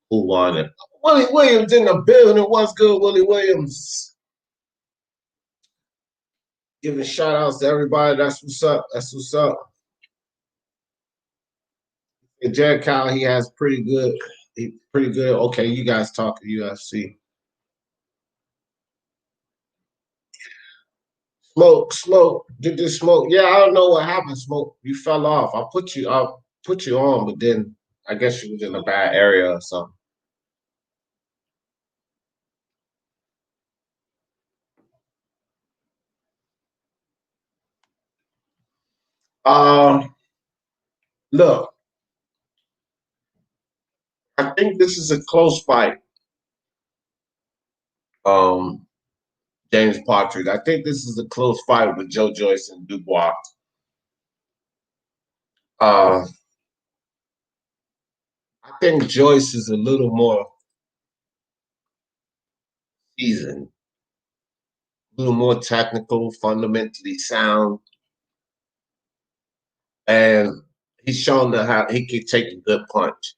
who won it. Willie Williams in the building. What's good, Willie Williams? Giving shout outs to everybody. That's what's up. That's what's up. And Jared Kyle, he has pretty good. He pretty good. Okay, you guys talk to UFC. Smoke. Did this smoke? Yeah, I don't know what happened. Smoke, you fell off. I'll put you on, but then I guess you was in a bad area or something. Look, I think this is a close fight. James Partridge. I think this is a close fight with Joe Joyce and Dubois. I think Joyce is a little more seasoned, a little more technical, fundamentally sound, and he's shown that how he can take a good punch.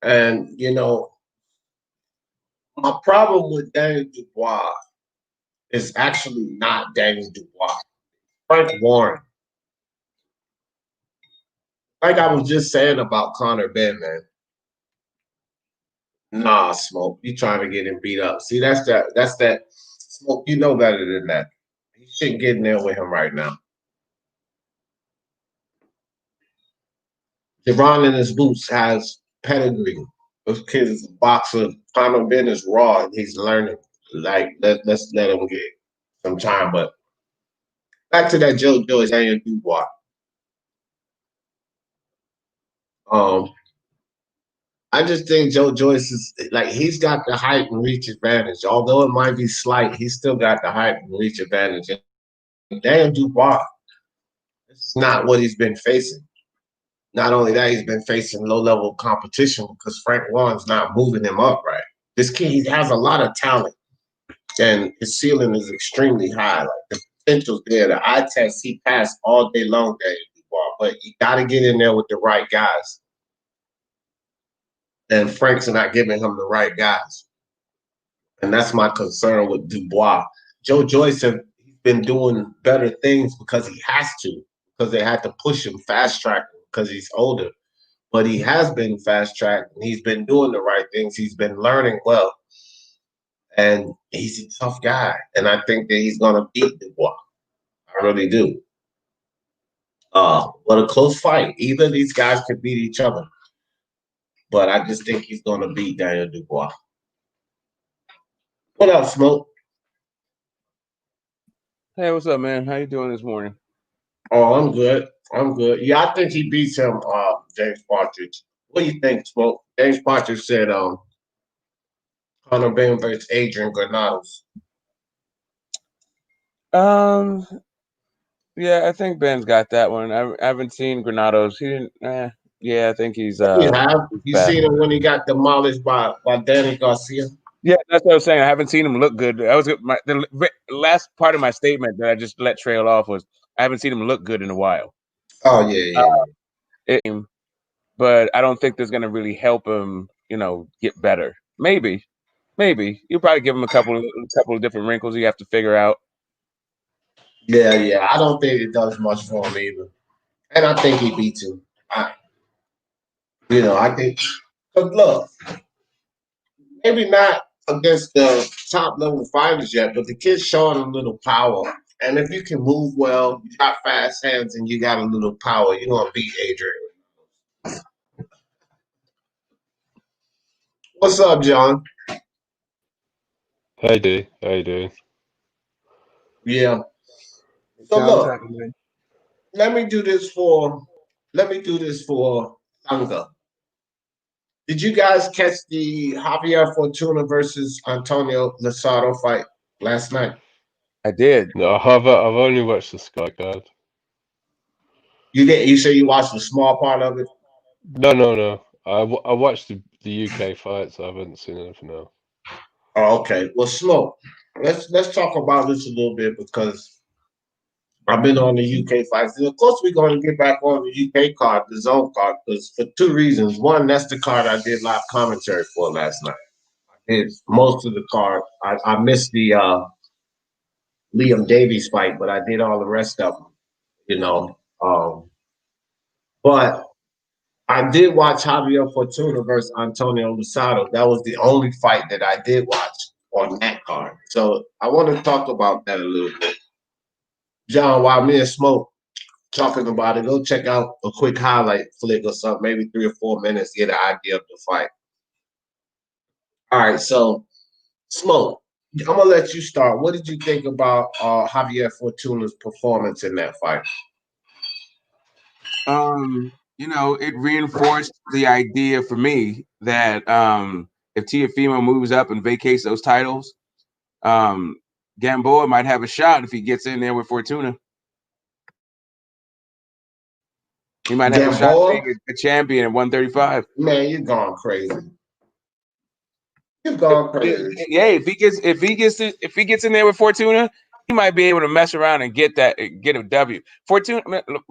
And you know, my problem with Daniel Dubois is actually not Daniel Dubois. Frank Warren. Like I was just saying about Conor Benn, man. Nah, Smoke. You trying to get him beat up. See, that's that Smoke, you know better than that. You shouldn't get in there with him right now. Javon in his boots has pedigree. This kid is a boxer. Conor Benn is raw and he's learning. Like, let's let him get some time. But back to that Joe Joyce and Dubois. I just think Joe Joyce is like he's got the height and reach advantage. Although it might be slight, he's still got the height and reach advantage. And Daniel Dubois, this is not what he's been facing. Not only that, he's been facing low-level competition because Frank Warren's not moving him up right. This kid, he has a lot of talent, and his ceiling is extremely high. Like the potential's there. The eye test, he passed all day long, Daniel Dubois. But you got to get in there with the right guys. And Frank's not giving him the right guys. And that's my concern with Dubois. Joe Joyce has been doing better things because he has to, because they had to push him fast track because he's older. But he has been fast tracked and he's been doing the right things. He's been learning well. And he's a tough guy. And I think that he's going to beat Dubois. I really do. But a close fight. Either of these guys could beat each other. But I just think he's going to beat Daniel Dubois. What up, Smoke? Hey, what's up, man? How you doing this morning? Oh, I'm good. Yeah, I think he beats him, James Partridge. What do you think, Smoke? James Partridge said Conor Benn versus Adrian Granados. Yeah, I think Ben's got that one. I haven't seen Granados. He didn't. Yeah, I think he's. You have? You seen him when he got demolished by Danny Garcia? Yeah, that's what I was saying. I haven't seen him look good. That was the last part of my statement that I just let trail off was I haven't seen him look good in a while. Oh yeah. But I don't think that's going to really help him, get better. Maybe. You probably give him a couple of different wrinkles you have to figure out. Yeah. I don't think it does much for him either, and I think he beats him. I think. But look, maybe not against the top level fighters yet, but the kid's showing a little power. And if you can move well, you got fast hands, and you got a little power, you're gonna beat Adrian. What's up, John? Hey, D. How you doing? Yeah. So look, let me do this for Thanga. Did you guys catch the Javier Fortuna versus Antonio Lozado fight last night? I did. No, I've only watched the Sky card. You did. You say you watched a small part of it? No. I watched the UK fights. I haven't seen anything else. Oh, okay. Well, Smoke, let's talk about this a little bit because I've been on the UK fights. And of course, we're going to get back on the UK card, the zone card, because for two reasons. One, that's the card I did live commentary for last night. It's most of the card. I missed the Liam Davies fight, but I did all the rest of them, you know. But I did watch Javier Fortuna versus Antonio Losado. That was the only fight that I did watch on that card. So I want to talk about that a little bit. John, while me and Smoke talking about it, go check out a quick highlight flick or something, maybe 3 or 4 minutes, get an idea of the fight. All right, so Smoke, I'm gonna let you start. What did you think about Javier Fortuna's performance in that fight? It reinforced the idea for me that if Teofimo moves up and vacates those titles, Gamboa might have a shot if he gets in there with Fortuna. He might have a shot at being a champion at 135. Man, you're going crazy. You're going crazy. Yeah, if he gets in there with Fortuna, he might be able to mess around and get a W. Fortuna,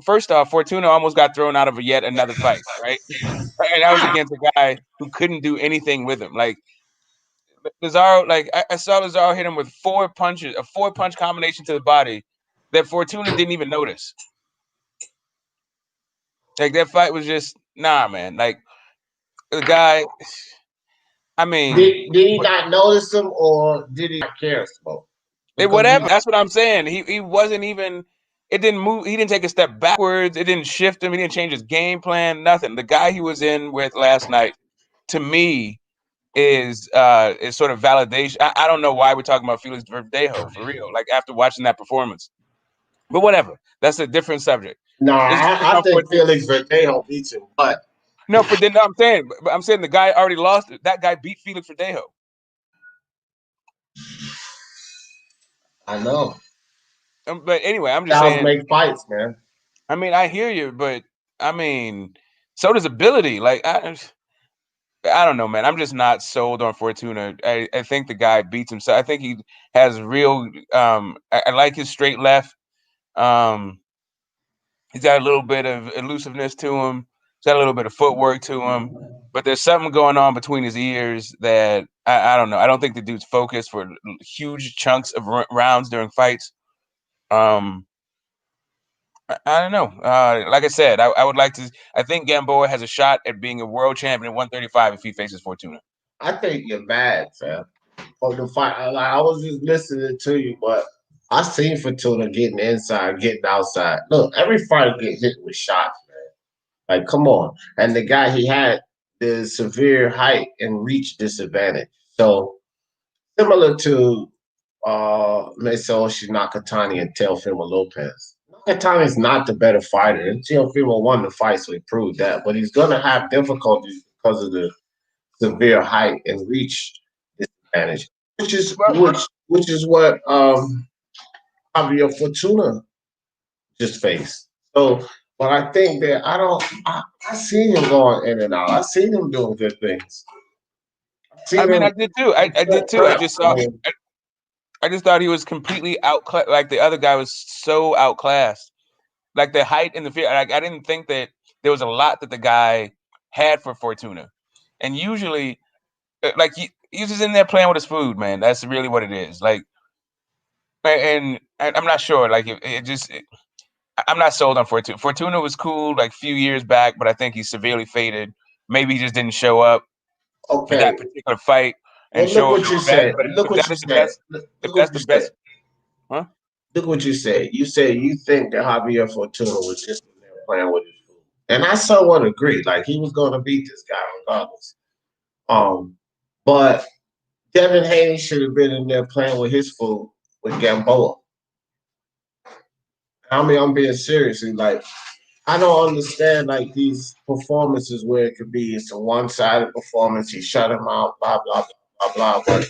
first off, Fortuna almost got thrown out of yet another fight, right? And that was against a guy who couldn't do anything with him. Like Lazaro, I saw Lazaro hit him with 4 punches, a 4-punch combination to the body that Fortuna didn't even notice. Like that fight was just man. Like the guy. I mean, did he not notice him, or did he not care, Smoke? Whatever. That's what I'm saying. He wasn't even. It didn't move. He didn't take a step backwards. It didn't shift him. He didn't change his game plan. Nothing. The guy he was in with last night, to me, is sort of validation. I don't know why we're talking about Felix Verdejo for real. Like after watching that performance, but whatever. That's a different subject. No, I think Felix Verdejo beats him, but no. I'm saying the guy already lost. That guy beat Felix Verdejo. I know. But anyway, I'm just saying. Make fights, man. I mean, I hear you, but I mean, so does ability. Like I don't know, man. I'm just not sold on Fortuna. I think the guy beats himself. I think he has real. I like his straight left. He's got a little bit of elusiveness to him. He's got a little bit of footwork to him. But there's something going on between his ears that I don't know. I don't think the dude's focused for huge chunks of rounds during fights. I don't know. Like I said, I would like to. I think Gamboa has a shot at being a world champion at 135 if he faces Fortuna. I think you're mad, fam. On the fight, I was just listening to you, but I seen Fortuna getting inside, getting outside. Look, every fighter get hit with shots, man. Like, come on. And the guy, he had the severe height and reach disadvantage. So similar to Messi Nakatani and Teofimo Lopez. Nakatani's not the better fighter, and Teofimo won the fight, so he proved that. But he's gonna have difficulties because of the severe height and reach disadvantage, which is what Javier Fortuna just faced. So, but I think that I seen him going in and out. I seen him doing good things. I did too. I did too. I just saw. I just thought he was completely outclassed. Like the other guy was so outclassed. Like the height and the fear. Like I didn't think that there was a lot that the guy had for Fortuna. And usually, like he's just in there playing with his food, man. That's really what it is. Like, and I'm not sure. Like I'm not sold on Fortuna. Fortuna was cool like a few years back, but I think he's severely faded. Maybe he just didn't show up for that particular fight. And look what you said. Look what you said. That's the best. Huh? Look what you said. You said you think that Javier Fortuna was just in there playing with his food. And I somewhat agree. Like he was going to beat this guy regardless. But Devin Haney should have been in there playing with his food with Gamboa. I mean, I'm being seriously like I don't understand like these performances where it could be it's a one-sided performance. He shut him out, blah blah blah blah blah. But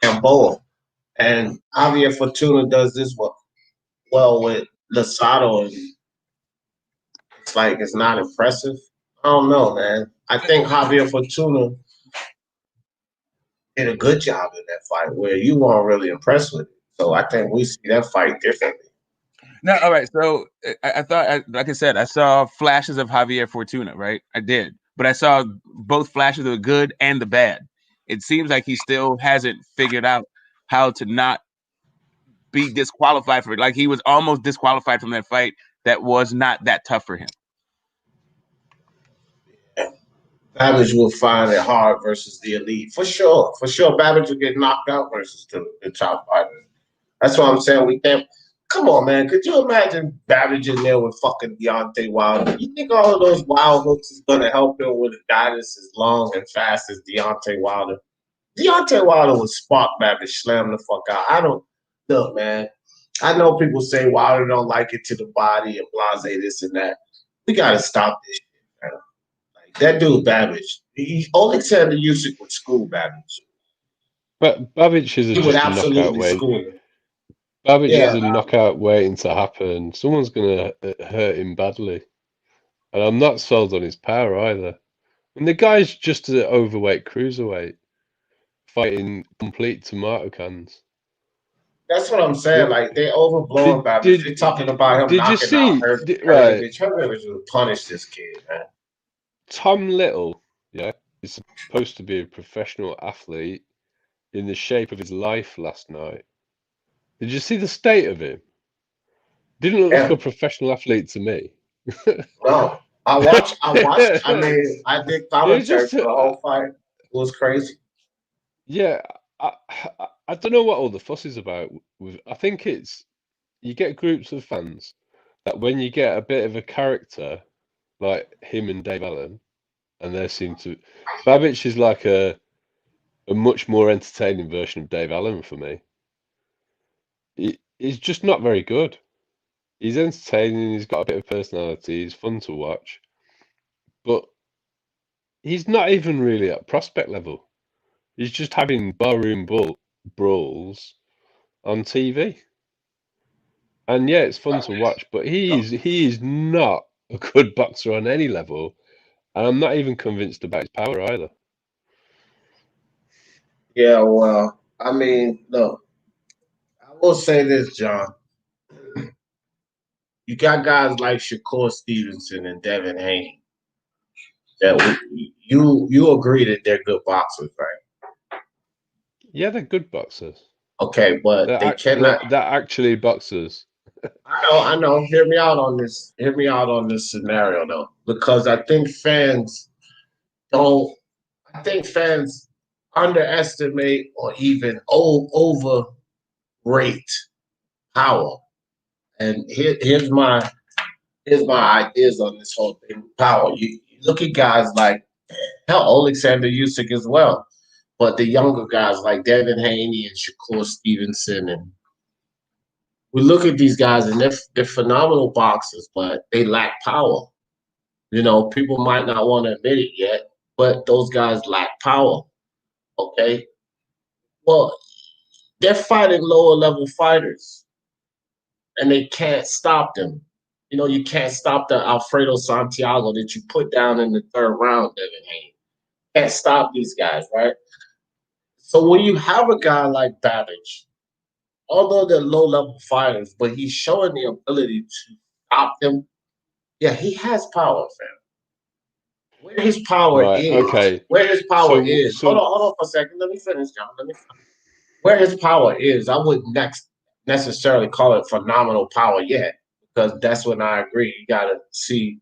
Gamboa and Javier Fortuna does this well with Losado, and it's like it's not impressive. I don't know, man. I think Javier Fortuna did a good job in that fight where you weren't really impressed with it. So I think we see that fight differently. No, all right. So I thought, like I said, I saw flashes of Javier Fortuna, right? I did. But I saw both flashes of the good and the bad. It seems like he still hasn't figured out how to not be disqualified for it. Like he was almost disqualified from that fight that was not that tough for him. Babic will find it hard versus the elite. For sure. For sure. Babic will get knocked out versus the top fighters. That's what I'm saying. We can't. Come on, man. Could you imagine Babic in there with fucking Deontay Wilder? You think all of those wild hooks is going to help him with a guy that's as long and fast as Deontay Wilder? Deontay Wilder would spark Babic, slam the fuck out. I don't. Look, man. I know people say Wilder don't like it to the body and blase this and that. We got to stop this shit, man. That dude Babic, Alexander Usyk would school Babic. But Babic is just a knockout wait. Babic is a knockout waiting to happen. Someone's going to hurt him badly. And I'm not sold on his power either. And the guy's just an overweight cruiserweight fighting complete tomato cans. That's what I'm saying. Like, they overblowing Babic. They're talking about him knocking out Hurtovich. Hurtovich would punish this kid, man. Tom Little, yeah, is supposed to be a professional athlete in the shape of his life last night. Did you see the state of him? Didn't look like a professional athlete to me. No, I watched. I mean, I did commentary for the whole fight. It was crazy. Yeah, I don't know what all the fuss is about. I think it's you get groups of fans that when you get a bit of a character like him and Dave Allen, and they seem to. Babic is like a much more entertaining version of Dave Allen for me. He's just not very good. He's entertaining. He's got a bit of personality. He's fun to watch, but he's not even really at prospect level. He's just having barroom brawls on TV, and yeah, it's fun to watch. But he is not a good boxer on any level, and I'm not even convinced about his power either. Yeah, well, I mean, look, I will say this, John. You got guys like Shakur Stevenson and Devin Haney that you agree that they're good boxers, right? Yeah, they're good boxers. Okay, but they cannot. They're actually boxers. I know. Hear me out on this. Hear me out on this scenario, though, because I think fans don't. I think fans underestimate or even overrate power. And here's my ideas on this whole thing. Power. You look at guys like Alexander Usyk as well, but the younger guys like Devin Haney and Shakur Stevenson, and we look at these guys and they're phenomenal boxers, but they lack power. You know, people might not want to admit it yet, but those guys lack power. Okay, well, they're fighting lower level fighters, and they can't stop them. You know, you can't stop the Alfredo Santiago that you put down in the third round, Devin Haney. Can't stop these guys, right? So when you have a guy like Babic, although they're low-level fighters, but he's showing the ability to stop them, yeah, he has power, fam. Where his power is, where his power is. Hold on for a second. Let me finish, John. Where his power is, I wouldn't necessarily call it phenomenal power yet, because that's when I agree. You got to see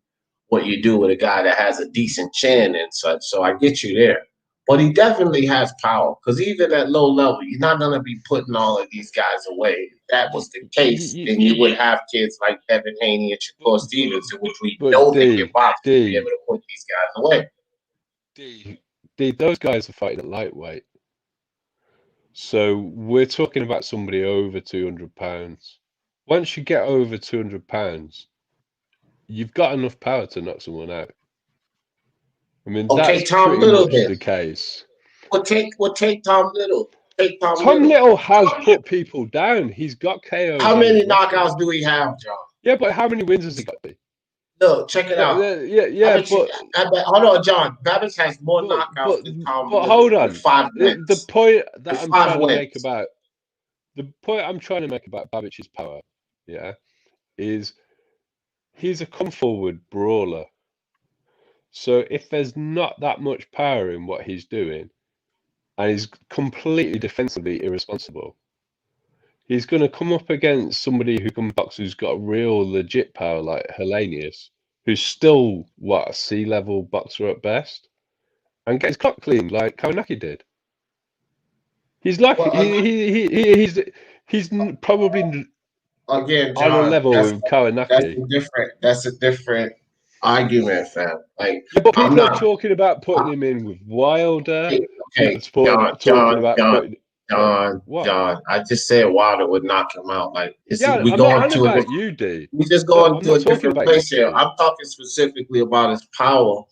what you do with a guy that has a decent chin and such. So I get you there. But he definitely has power, because even at low level, you're not going to be putting all of these guys away. If that was the case, then you would have kids like Devin Haney and Shakur Stevenson, which we know they can box to be able to put these guys away. Those guys are fighting at lightweight. So we're talking about somebody over 200 pounds. Once you get over 200 pounds, you've got enough power to knock someone out. I mean, that's pretty much the case. Well, take Tom Little. Tom Little has put people down. He's got KOs. How many knockouts do we have, John? Yeah, but how many wins has he got? Look, check it out. Yeah, but hold on, John. Babic has more knockouts than Tom. But hold on. With 5 wins. The point that I'm trying to wins. make about Babic's power, yeah, is he's a come forward brawler. So if there's not that much power in what he's doing, and he's completely defensively irresponsible, he's going to come up against somebody who can box, who's got real legit power, like Hellenius, who's still a C-level boxer at best, and get his clock clean like Kawanaki did. He's like he's probably again, on John, a level with Kawanaki. That's a different argument, fam. Like, but people are talking about putting him in with Wilder. Okay, John, I just said Wilder would knock him out. Like, I'm not talking about you, D. We just going to a different place here. I'm talking specifically about his power.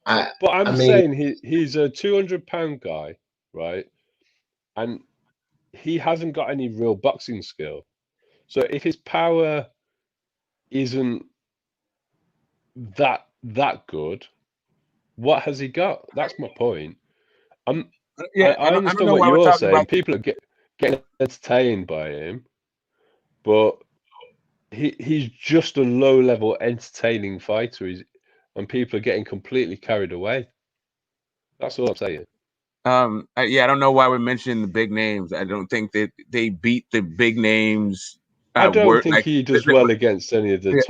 I'm saying he's a 200-pound guy, right? And he hasn't got any real boxing skill. So if his power isn't that good, what has he got? That's my point. I understand what you're saying. People are getting entertained by him, but he's just a low-level entertaining fighter, and people are getting completely carried away. That's all I'm saying. I don't know why we're mentioning the big names. I don't think that they beat the big names. I don't think he does well against any of the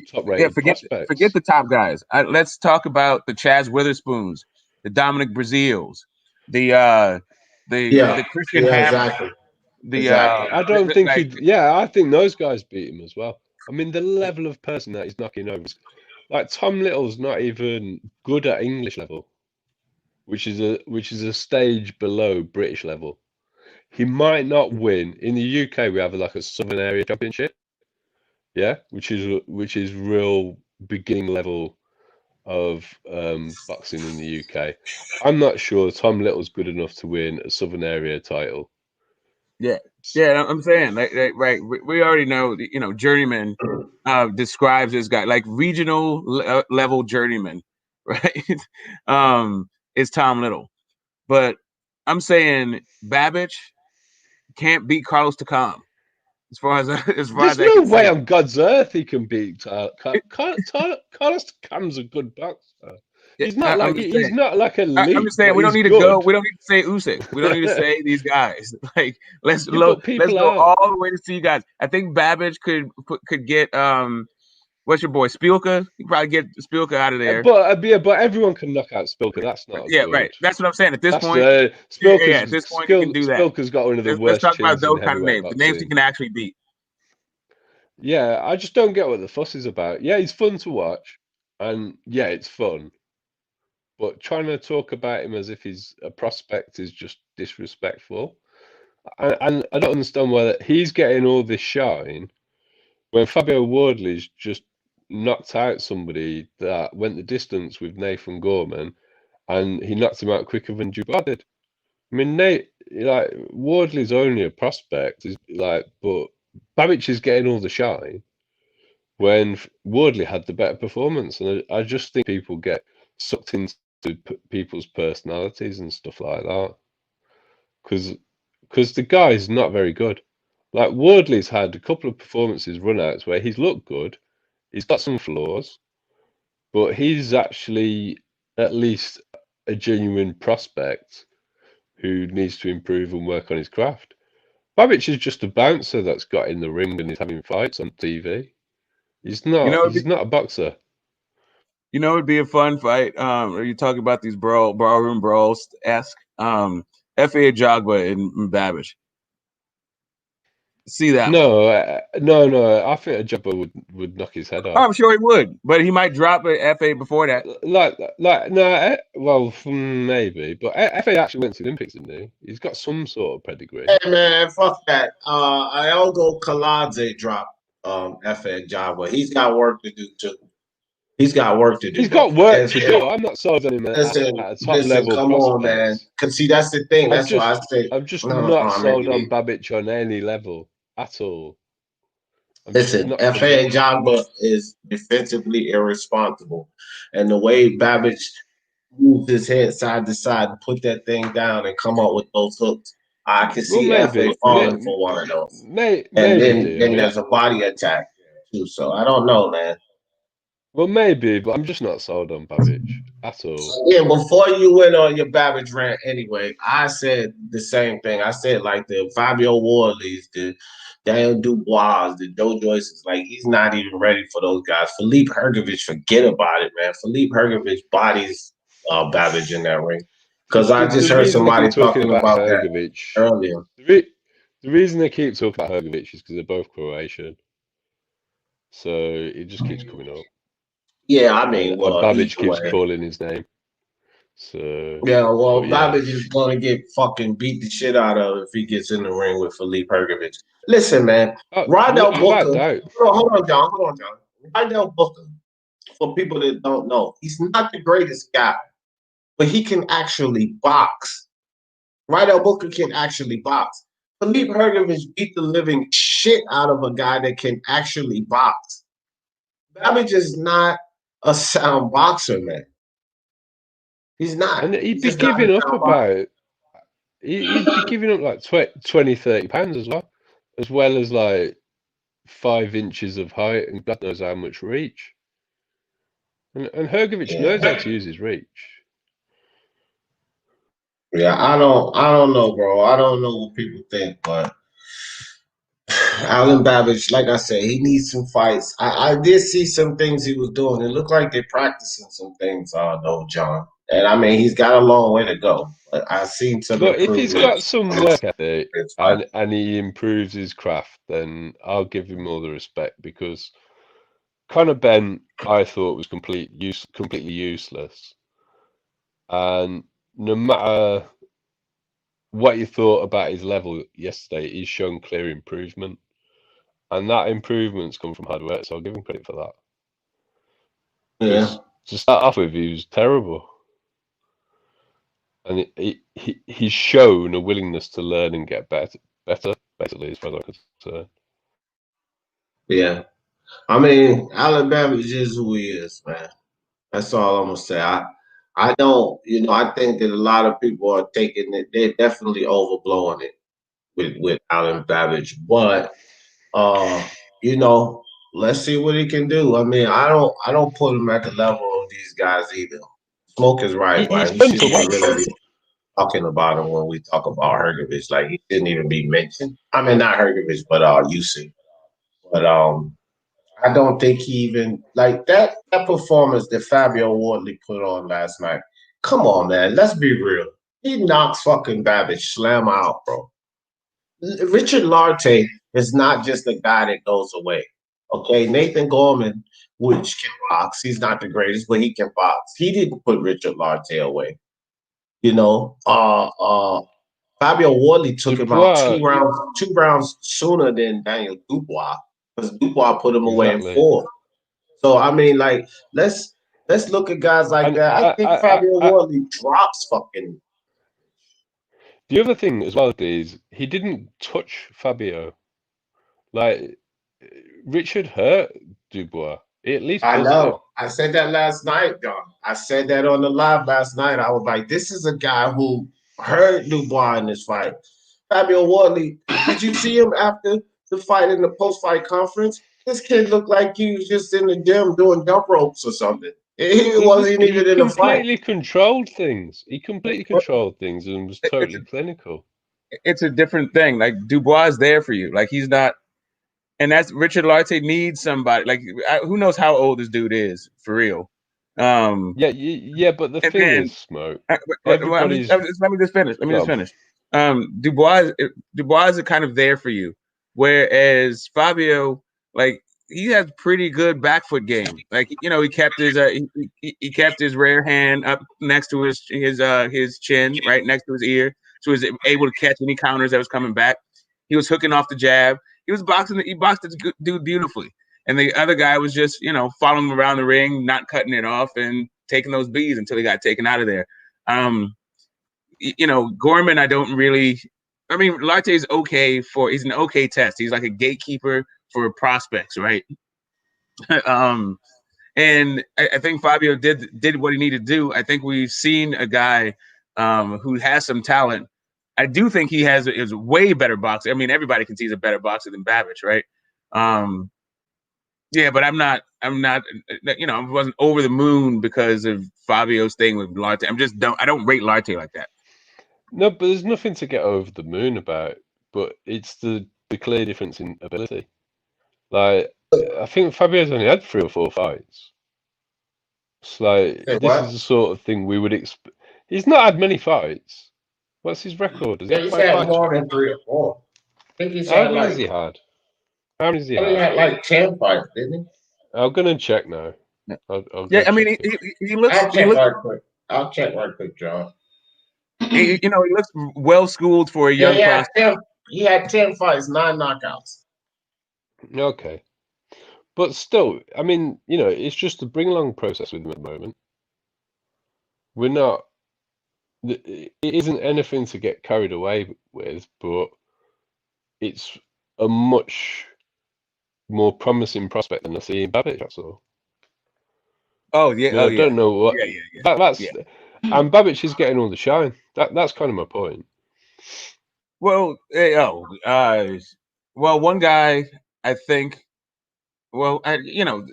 top-rated prospects. Forget the top guys. Let's talk about the Chaz Witherspoons, the Dominic Brazils, the Christian Hammer. Exactly. I don't think I think those guys beat him as well. I mean, the level of person that he's knocking over, like Tom Little's not even good at English level, which is a stage below British level. He might not win. In the UK, we have like a Southern Area Championship, yeah, which is real beginning level of boxing in the UK. I'm not sure Tom Little's good enough to win a Southern Area title. Yeah, I'm saying right. We already know, journeyman describes this guy like regional level journeyman, right? Is Tom Little, but I'm saying Babic can't beat Carlos Takam. As far as there's no way on God's earth he can beat Carlos Takam's a good boxer. He's not like a elite. I'm just saying we don't need to go. We don't need to say Usyk. We don't need to say these guys. Like let's go all the way to see you guys. I think Babic could get what's your boy Spielka? He probably get Spielka out of there. But everyone can knock out Spielka. That's not good. Right. That's what I'm saying. At this point, at this point, you can do that. Spielka's got one of the worst. Let's talk about those kind of names. The names he can actually beat. Yeah, I just don't get what the fuss is about. Yeah, he's fun to watch, and yeah, it's fun. But trying to talk about him as if he's a prospect is just disrespectful. And I don't understand why he's getting all this shine when Fabio Wardley's just knocked out somebody that went the distance with Nathan Gorman, and he knocked him out quicker than Dubois did. I mean, Wardley's only a prospect, but Babic is getting all the shine when Wardley had the better performance, and I just think people get sucked into people's personalities and stuff like that because the guy's not very good. Like Wardley's had a couple of performances runouts where he's looked good, he's got some flaws, but he's actually at least a genuine prospect who needs to improve and work on his craft. Babic is just a bouncer that's got in the ring and is having fights on TV. He's not. He's not a boxer. It'd be a fun fight. Are you talking about these ballroom brawls-esque? F.A. Jogba and Babic. See that? No. I think Jogba would knock his head off. I'm sure he would, but he might drop an F.A. before that. Maybe. But F.A. actually went to the Olympics, didn't he? He's got some sort of pedigree. Hey man, fuck that. Iogo Kaladze dropped F.A. Jogba. He's got work to do too. He's got work to do. He's got work to do. I'm not sold on him at a top level. Come on, man. Because see, that's the thing. That's why I say I'm just not sold on Babic on any level at all. Listen, F.A. Jogba is defensively irresponsible. And the way Babic moves his head side to side and put that thing down and come up with those hooks, I can see F.A. falling for one of those. And then there's a body attack too. So I don't know, man. Well, maybe, but I'm just not sold on Babic at all. Yeah, before you went on your Babic rant anyway, I said the same thing. I said like the Fabio Wardleys, the Daniel Dubois, the Joe Joyces, like he's not even ready for those guys. Philippe Hrgović, forget about it, man. Philippe Hrgović bodies Babic in that ring. Because I just heard somebody talking about Hrgović that earlier. The reason they keep talking about Hrgović is because they're both Croatian. So it just keeps coming up. Yeah, I mean, well, Babic keeps calling his name. So yeah, well, Babic is going to get fucking beat the shit out of if he gets in the ring with Philippe Hrgović. Listen, man, Rydell Booker. Hold on, John. Rydell Booker, for people that don't know, he's not the greatest guy, but he can actually box. Rydell Booker can actually box. Philippe Hrgović beat the living shit out of a guy that can actually box. Babic is not a sound boxer, man. He's not. And he'd be giving up about he'd be giving up like 20, 30 pounds as well as like 5 inches of height and God knows how much reach. And Hrgović knows how to use his reach. Yeah, I don't know, bro. I don't know what people think, but Alen Babic, like I said, he needs some fights. I did see some things he was doing. It looked like they're practicing some things, though, John. And I mean, he's got a long way to go. But I've seen some. But if he's got some work ethic and he improves his craft, then I'll give him all the respect, because Conor Benn, I thought, was completely useless. And no matter what you thought about his level yesterday, he's shown clear improvement. And that improvement's come from hard work, so I'll give him credit for that. Yeah. To start off with, he was terrible. And he's shown a willingness to learn and get better, basically, as far as I'm concerned. Yeah. I mean, Alen Babic is who he is, man. That's all I'm going to say. I don't, I think that a lot of people are taking it. They're definitely overblowing it with Alen Babic. But, let's see what he can do. I mean, I don't put him at the level of these guys either. Smoke is right? He's We should really be talking about him when we talk about Hrgović. Like, he didn't even be mentioned. I mean, not Hrgović, but Usyk. But I don't think he even like that performance that Fabio Wardley put on last night. Come on, man. Let's be real. He knocks fucking Babic slam out, bro. Richard Lartey is not just a guy that goes away. Okay, Nathan Gorman, which can box. He's not the greatest, but he can box. He didn't put Richard Lartey away. Fabio Wardley took him out 2 rounds sooner than Daniel Dubois, because Dubois put him away in 4. So I mean, like, let's look at guys like that. I think Fabio Wardley drops fucking. The other thing as well is he didn't touch Fabio. Like, Richard hurt Dubois. He at least I know. I said that last night, John. I said that on the live last night. I was like, this is a guy who hurt Dubois in this fight. Fabio Wardley, did you see him after the fight in the post-fight conference? This kid looked like he was just in the gym doing jump ropes or something. He wasn't even in the fight. He controlled things. He completely controlled things and was totally clinical. It's a different thing. Like, Dubois is there for you. Like, he's not. And that's Richard Lartey needs somebody. Like, who knows how old this dude is, for real. Yeah, but the thing is, Smoke. Let me just finish. Dubois is kind of there for you, whereas Fabio, like, he has pretty good back foot game. Like, he kept his he kept his rear hand up next to his chin, right next to his ear, so he was able to catch any counters that was coming back. He was hooking off the jab. He boxed this dude beautifully. And the other guy was just, following him around the ring, not cutting it off and taking those bees until he got taken out of there. Gorman, Lartey's okay he's an okay test. He's like a gatekeeper for prospects, right? And I think Fabio did what he needed to do. I think we've seen a guy who has some talent. I do think he is a way better boxer. I mean, everybody can see he's a better boxer than Babic, right? Yeah, but I'm not. I wasn't over the moon because of Fabio's thing with Lartey. I don't rate Lartey like that. No, but there's nothing to get over the moon about. But it's the clear difference in ability. Like, I think Fabio's only had 3 or 4 fights. It's like, this is the sort of thing we would expect. He's not had many fights. What's his record? Has he He's had more than 3 or 4. I think he's had How many has he had? How many has he had? He had like 10 fights, didn't he? I'm gonna check now. I'll I mean, he looks. I'll check right quick, John. He looks well schooled for a young prospect. He had 10 fights, 9 knockouts. Okay, but still, I mean, it's just a bring along process with him at the moment. We're not. It isn't anything to get carried away with, but it's a much more promising prospect than I see in Babic. That's all. Oh yeah, I don't know what. That's and Babic is getting all the shine. That's kind of my point. Well, one guy I think. Well,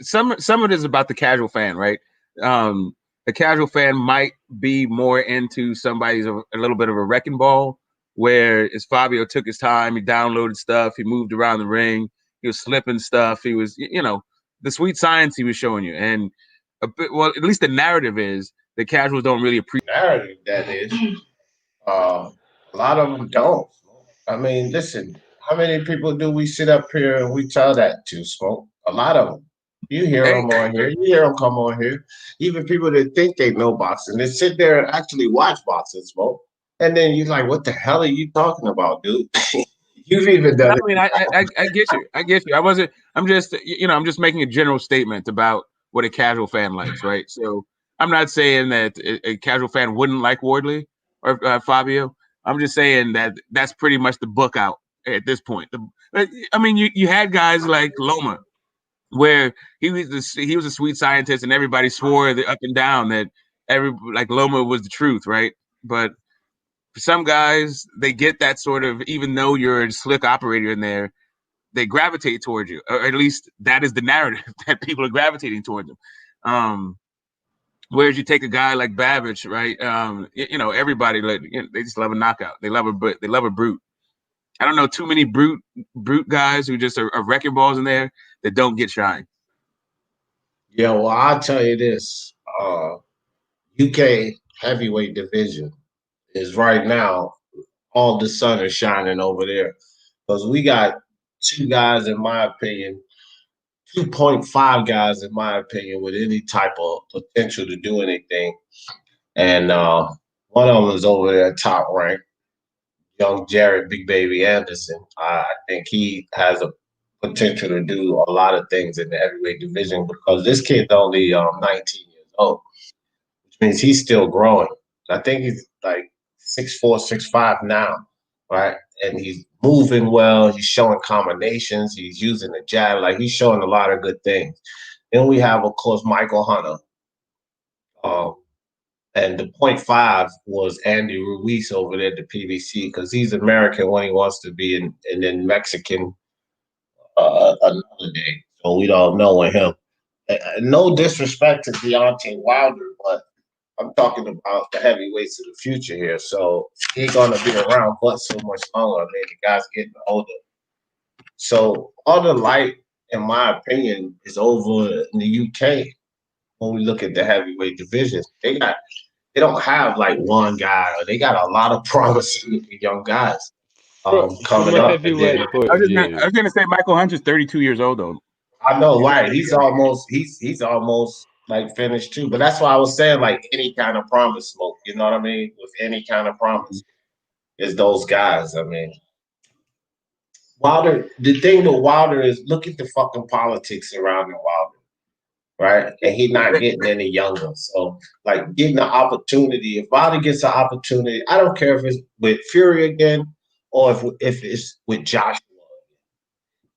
some of it is about the casual fan, right? The casual fan might be more into somebody's a little bit of a wrecking ball, whereas Fabio took his time, he downloaded stuff, he moved around the ring, he was slipping stuff, he was, the sweet science he was showing you, and at least the narrative is the casuals don't really appreciate narrative. That is, a lot of them don't. I mean, listen, how many people do we sit up here and we tell that to, Smoke? A lot of them. You hear them on here. You hear them come on here. Even people that think they know boxing, they sit there and actually watch boxing, Smoke. And then you're like, what the hell are you talking about, dude? You've even done it. I mean, I get you. I get you. I'm just making a general statement about what a casual fan likes, right? So I'm not saying that a casual fan wouldn't like Wardley or Fabio. I'm just saying that that's pretty much the book out at this point. I mean, you had guys like Loma, where he was a sweet scientist, and everybody swore up and down that Loma was the truth, right? But for some guys, they get that sort of, even though you're a slick operator in there, they gravitate towards you, or at least that is the narrative that people are gravitating towards them. Whereas you take a guy like Babic, right? Everybody they just love a knockout. They love a brute. I don't know too many brute guys who just are wrecking balls in there that don't get shine. Yeah, well, I'll tell you this. UK heavyweight division is right now, all the sun is shining over there. Because we got 2 guys, in my opinion, 2.5 guys, in my opinion, with any type of potential to do anything. And one of them is over there top ranked, young Jared Big Baby Anderson. I think he has a potential to do a lot of things in the heavyweight division because this kid's only 19 years old, which means he's still growing. I think he's like 6'4", 6'5" now, right? And he's moving well. He's showing combinations. He's using the jab. Like, he's showing a lot of good things. Then we have, of course, Michael Hunter. And the 0.5 was Andy Ruiz over there at the PBC because he's American when he wants to be, and then Mexican another day. So we don't know with him. No disrespect to Deontay Wilder, but I'm talking about the heavyweights of the future here. So he ain't going to be around but so much longer. I mean, the guy's getting older. So all the light, in my opinion, is over in the UK when we look at the heavyweight division. They don't have like one guy. They got a lot of promising young guys coming up. I was going to say Michael Hunter's 32 years old, though. I know, right? He's almost like finished too. But that's why I was saying, like, any kind of promise, Smoke. You know what I mean? With any kind of promise, is those guys. I mean, Wilder. The thing with Wilder is, look at the fucking politics surrounding Wilder, right? And he's not getting any younger. So, like, getting the opportunity. If Wilder gets an opportunity, I don't care if it's with Fury again or if it's with Joshua.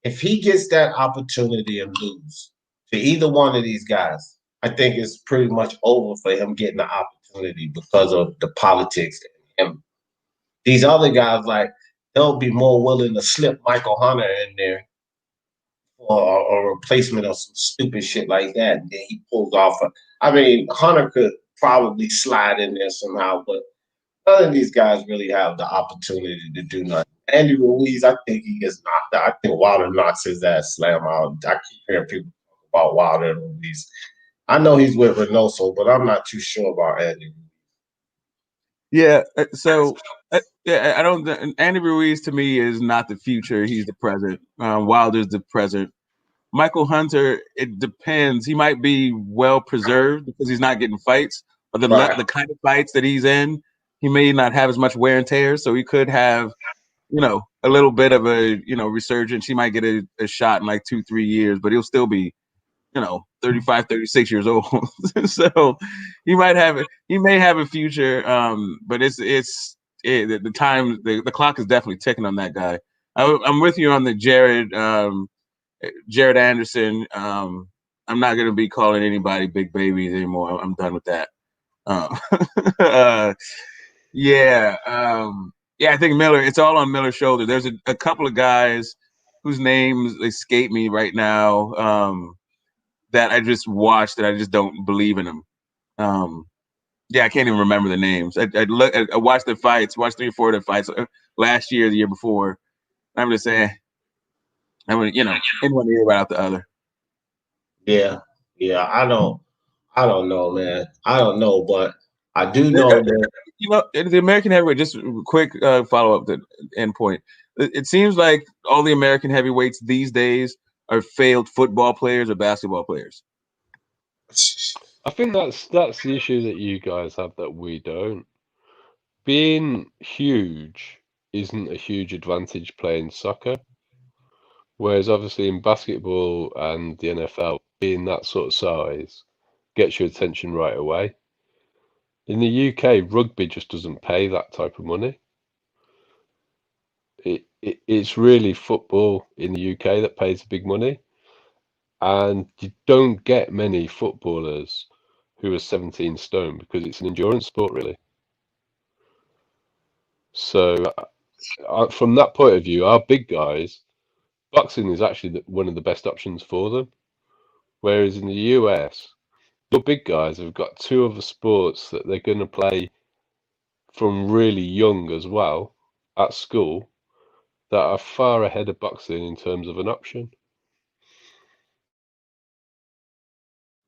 if he gets that opportunity and lose to either one of these guys, I think it's pretty much over for him getting the opportunity because of the politics and him. These other guys, like, they'll be more willing to slip Michael Hunter in there or a replacement or some stupid shit like that. And then he pulls off. I mean, Hunter could probably slide in there somehow, but none of these guys really have the opportunity to do nothing. Andy Ruiz, I think he gets knocked out. I think Wilder knocks his ass slam out. I keep hearing people talk about Wilder and Ruiz. I know he's with Reynoso, but I'm not too sure about Andy Ruiz. Yeah, so yeah, I don't. Andy Ruiz to me is not the future; he's the present. Wilder's the present. Michael Hunter, it depends. He might be well preserved because he's not getting fights, but the kind of fights that he's in, he may not have as much wear and tear, so he could have, a little bit of a resurgence. He might get a shot in like 2-3 years, but he'll still be 35, 36 years old. So he may have a future. But the time, the clock is definitely ticking on that guy. I'm with you on the Jared Anderson. I'm not going to be calling anybody big babies anymore. I'm done with that. Yeah. I think Miller, it's all on Miller's shoulder. There's a couple of guys whose names escape me right now. That I just watched that I just don't believe in them. I can't even remember the names. I watched the fights, watched 3 or 4 of the fights last year, the year before. I'm just saying, in one ear right out the other. Yeah, I don't know, man. I don't know, but I do know that the American heavyweight. Just a quick follow up, the end point. It seems like all the American heavyweights these days are failed football players or basketball players. I think that's the issue that you guys have that we don't. Being huge isn't a huge advantage playing soccer. Whereas obviously in basketball and the NFL, being that sort of size gets your attention right away. In the UK, rugby just doesn't pay that type of money. It's really football in the UK that pays the big money. And you don't get many footballers who are 17 stone because it's an endurance sport, really. So from that point of view, our big guys, boxing is actually one of the best options for them. Whereas in the US, your big guys have got 2 other sports that they're going to play from really young as well at school that are far ahead of boxing in terms of an option.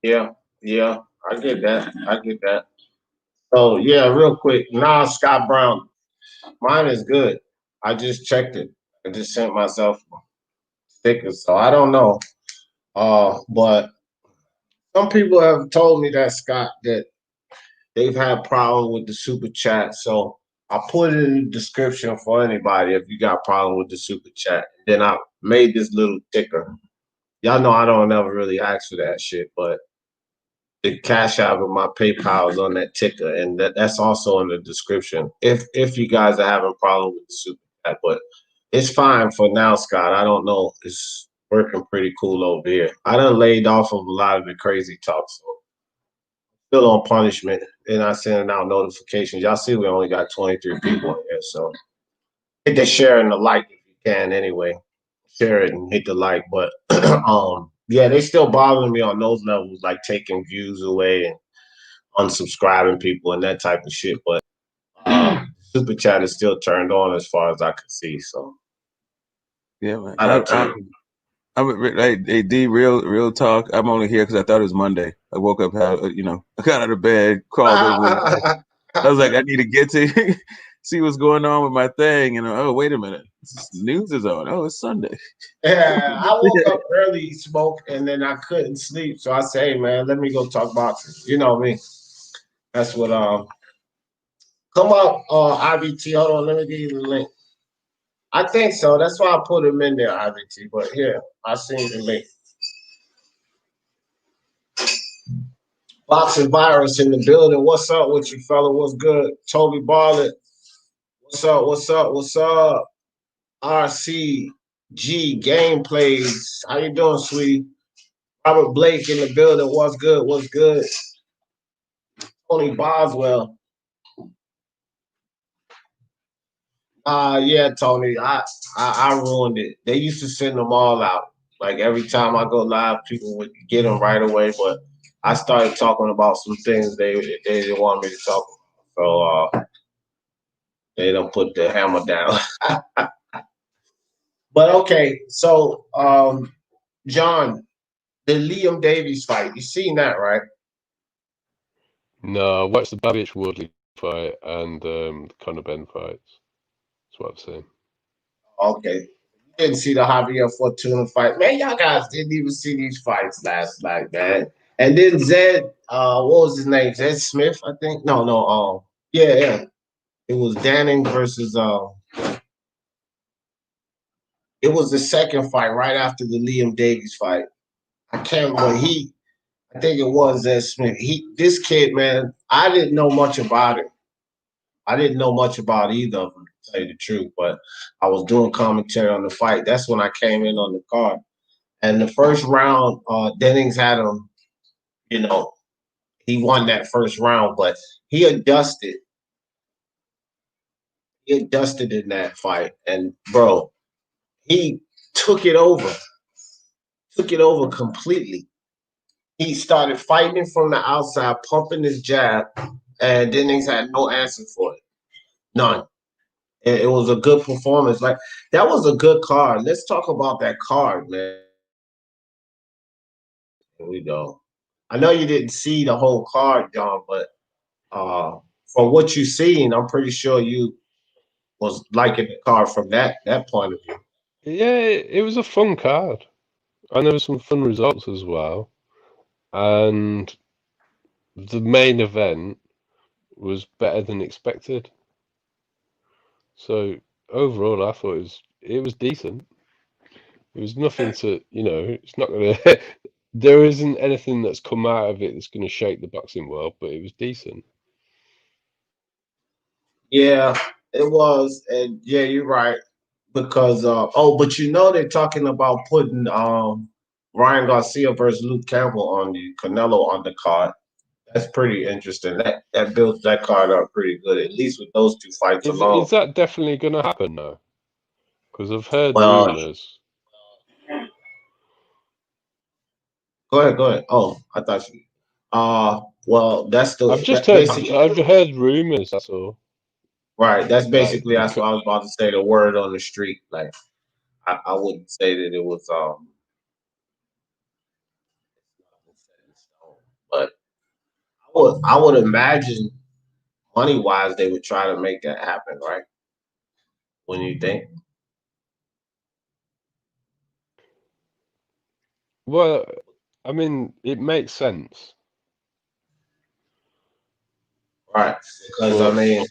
Yeah, I get that. So yeah, real quick. Scott Brown. Mine is good. I just checked it. I just sent myself stickers. So I don't know. But some people have told me that, Scott, that they've had problems with the super chat. So I'll put it in the description for anybody if you got problem with the super chat. Then I made this little ticker. Y'all know I don't ever really ask for that shit, but the Cash App of my PayPal is on that ticker, and that's also in the description. If you guys are having problems with the super chat, but it's fine for now, Scott. I don't know. It's working pretty cool over here. I done laid off of a lot of the crazy talk, so still on punishment, and I sending out notifications. Y'all see we only got 23 people in here, so hit the share and the like if you can anyway. Share it and hit the like, but yeah, they still bothering me on those levels, like taking views away and unsubscribing people and that type of shit. But super chat is still turned on as far as I can see. So yeah, man. Hey, D, real talk. I'm only here because I thought it was Monday. I woke up, I got out of bed, crawled over. I was like, I need to get to see what's going on with my thing. Oh, wait a minute. News is on. Oh, it's Sunday. Yeah, I woke up early, smoked, and then I couldn't sleep. So I say, hey, man, let me go talk boxing. You know me. That's what come up, IBT. Hold on, let me give you the link. I think so. That's why I put him in there, IBT. But here, I seen the link. Boxing Virus in the building. What's up with you, fella? What's good? Toby Barlett. What's up? RC G Gameplays. How you doing, sweetie? Robert Blake in the building. What's good? What's good? Tony Boswell. Yeah, Tony. I ruined it. They used to send them all out. Like every time I go live, people would get them right away. But I started talking about some things they didn't want me to talk about. So they don't put the hammer down. But okay, so John, the Liam Davies fight. You seen that, right? No, I watched the Babic Wardley fight and Conor Benn fights. That's what I've seen. Okay. You didn't see the Javier Fortuna fight. Man, y'all guys didn't even see these fights last night, man. And then Zed, what was his name? Zed Smith, I think. No. Yeah. It was Danning versus it was the second fight right after the Liam Davies fight. I can't remember. I think it was Zed Smith. This kid, man, I didn't know much about him. I didn't know much about either of them, to tell you the truth, but I was doing commentary on the fight. That's when I came in on the card. And the first round, Dennings had him, he won that first round, but he adjusted. He adjusted in that fight. And, bro, he took it over. Took it over completely. He started fighting from the outside, pumping his jab, and Dennings had no answer for it. None. It was a good performance. Like, that was a good card. Let's talk about that card, man. Here we go. I know you didn't see the whole card, John, but from what you seen, I'm pretty sure you was liking the card from that point of view. Yeah, it was a fun card, and there were some fun results as well. And the main event was better than expected. So overall, I thought it was decent. It was nothing to, it's not gonna. There isn't anything that's come out of it that's gonna shake the boxing world, but it was decent. Yeah, it was, and yeah, you're right. Because but they're talking about putting Ryan Garcia versus Luke Campbell on the Canelo undercard. That's pretty interesting. That builds that card up pretty good, at least with those two fights alone. Is that definitely gonna happen now? Because I've heard Well, rumors. go ahead. Oh, I thought you. Well, that's basically I've heard rumors. That's all. right. Like That's what I was about to say. The word on the street. Like I wouldn't say that it was set in stone, but I would imagine money wise they would try to make that happen, right? When you think, Well, I mean, it makes sense. right? Because I But mean,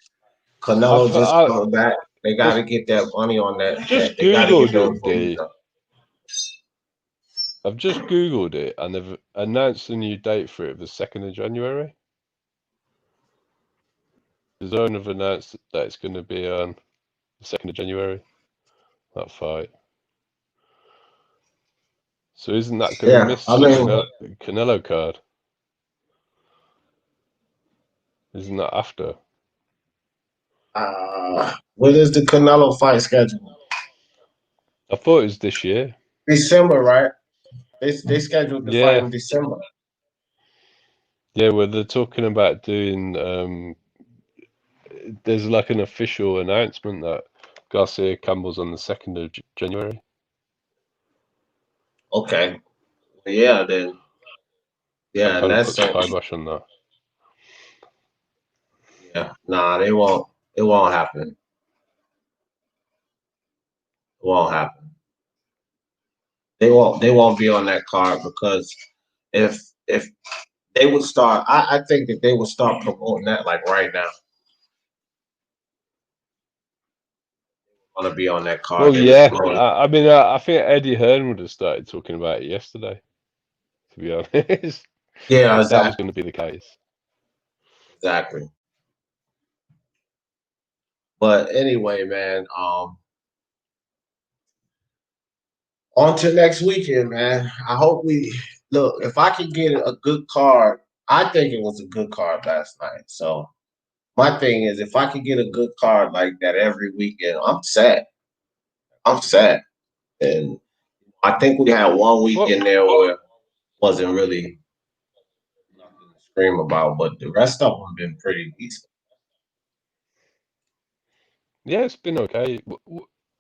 Canelo just coming back. They got to get that money on that. Just They got to get Googled those it, movies D. up. I've just Googled it, and they've announced a new date for it, the 2nd of January. The Zone have announced that it's going to be on the 2nd of January, that fight. So isn't that going to Yeah, miss I the mean, Canelo card? Isn't that after? when is the Canelo fight scheduled? I thought it was this year. December, right? They scheduled the fight Yeah, in December. yeah. Where they're talking about doing. There's like an official announcement that Garcia Campbell's on the 2nd of January. Okay. Yeah, then. That Yeah, in kind of that puts the sense. kibosh on that. Yeah. Nah, they won't. It won't happen. It won't happen. They won't be on that card because if they would start, I think that they would start promoting that like right now. Want to be on that card? Well, They would yeah. promote it. I mean, I think Eddie Hearn would have started talking about it yesterday, to be honest, Yeah, if that was exactly. going to be the case. Exactly. But anyway, man, On to next weekend, man. I hope we look. If I can get a good card, I think it was a good card last night. So my thing is, if I could get a good card like that every weekend, I'm set. I'm set. And I think we had one What? weekend there where it wasn't really nothing to scream about, but the rest of them been pretty decent. Yeah, it's been okay.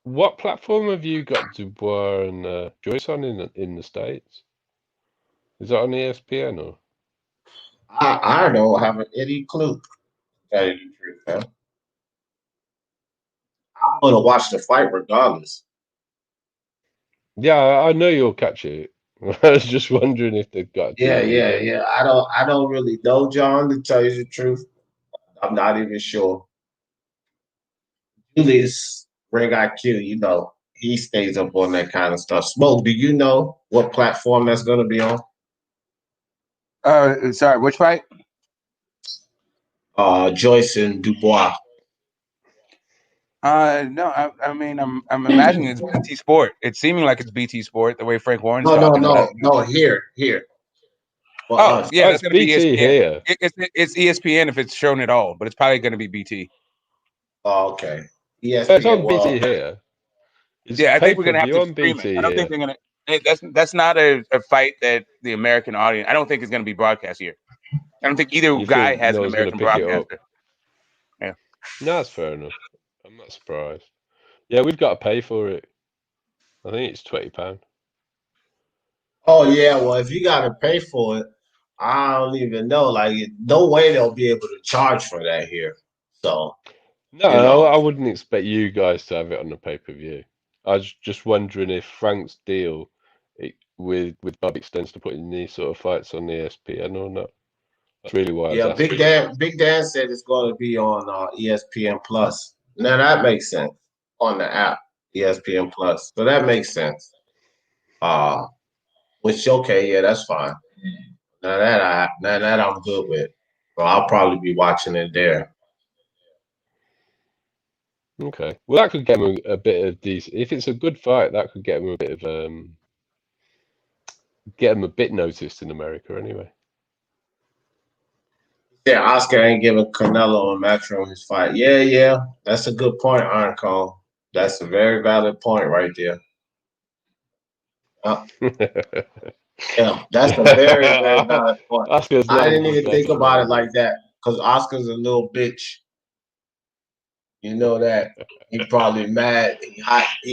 What platform have you got Dubois and Joyce on in the States? Is that on ESPN or? I don't have any clue. To tell you the truth, man. I'm gonna watch the fight regardless. Yeah, I know you'll catch it. I was just wondering if they've got TV there. Yeah. I don't really know, John, to tell you the truth. I'm not even sure. Julius Ring IQ, he stays up on that kind of stuff. Smoke, do you know what platform that's gonna be on? Sorry, which fight? Joyce and Dubois. No, I mean, I'm imagining it's BT Sport. It's seeming like it's BT Sport the way Frank Warren's No, talking about it. no. Here. For Oh, us. yeah, that's it's going to be BT ESPN. here. It's ESPN if it's shown at all, but it's probably going to be BT. Oh, okay. It's ESPN. on BT here. It's Yeah, I think we're going to have pay-per-view to on stream it. BT I don't here. think they're going to. That's not a fight that the American audience. I don't think is going to be broadcast here. I don't think either guy has an American broadcaster. Yeah. No, that's fair enough. I'm not surprised. Yeah, we've got to pay for it. I think it's £20. Oh yeah, well if you gotta pay for it, I don't even know. Like no way they'll be able to charge for that here. So No, I wouldn't expect you guys to have it on the pay-per-view. I was just wondering if Frank's deal with Babic extends to putting these sort of fights on ESPN or not. That's really why I was asking. Big Dan said it's gonna be on ESPN Plus. Now that makes sense on the app, ESPN Plus. So that makes sense. Which okay, yeah, that's fine. Now that I'm good with. So I'll probably be watching it there. Okay. Well, that could get him a bit of decent. If it's a good fight, that could get him a bit of get him a bit noticed in America anyway. Yeah, Oscar ain't giving Canelo and Matchroom his fight. Yeah, that's a good point, Iron Cone. That's a very valid point right there. Yeah, that's a very, very valid point. Oscar's I not didn't even even think better about it than like that because Oscar's a little bitch. You know that. He probably mad. He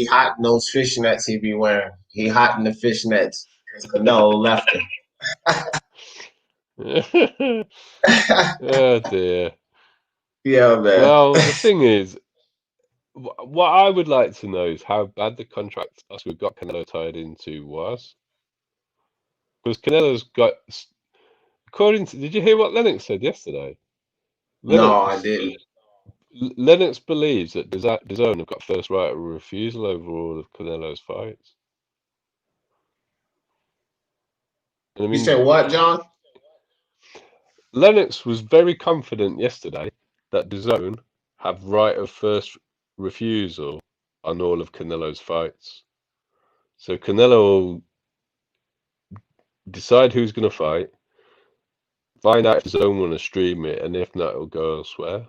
hot in those fishnets he be wearing. He hot in the fishnets because Canelo left him. Oh dear. Yeah, man. Well, the thing is, what I would like to know is how bad the contract Oscar got Canelo tied into was. Because Canelo's got, according to, did you hear what Lennox said yesterday? No, I didn't. Lennox believes that DAZN have got first right of refusal over all of Canelo's fights. And I mean, You said what, John? Lennox was very confident yesterday that DAZN have right of first refusal on all of Canelo's fights. So Canelo will decide who's going to fight, find out if DAZN want to stream it, and if not, it'll go elsewhere.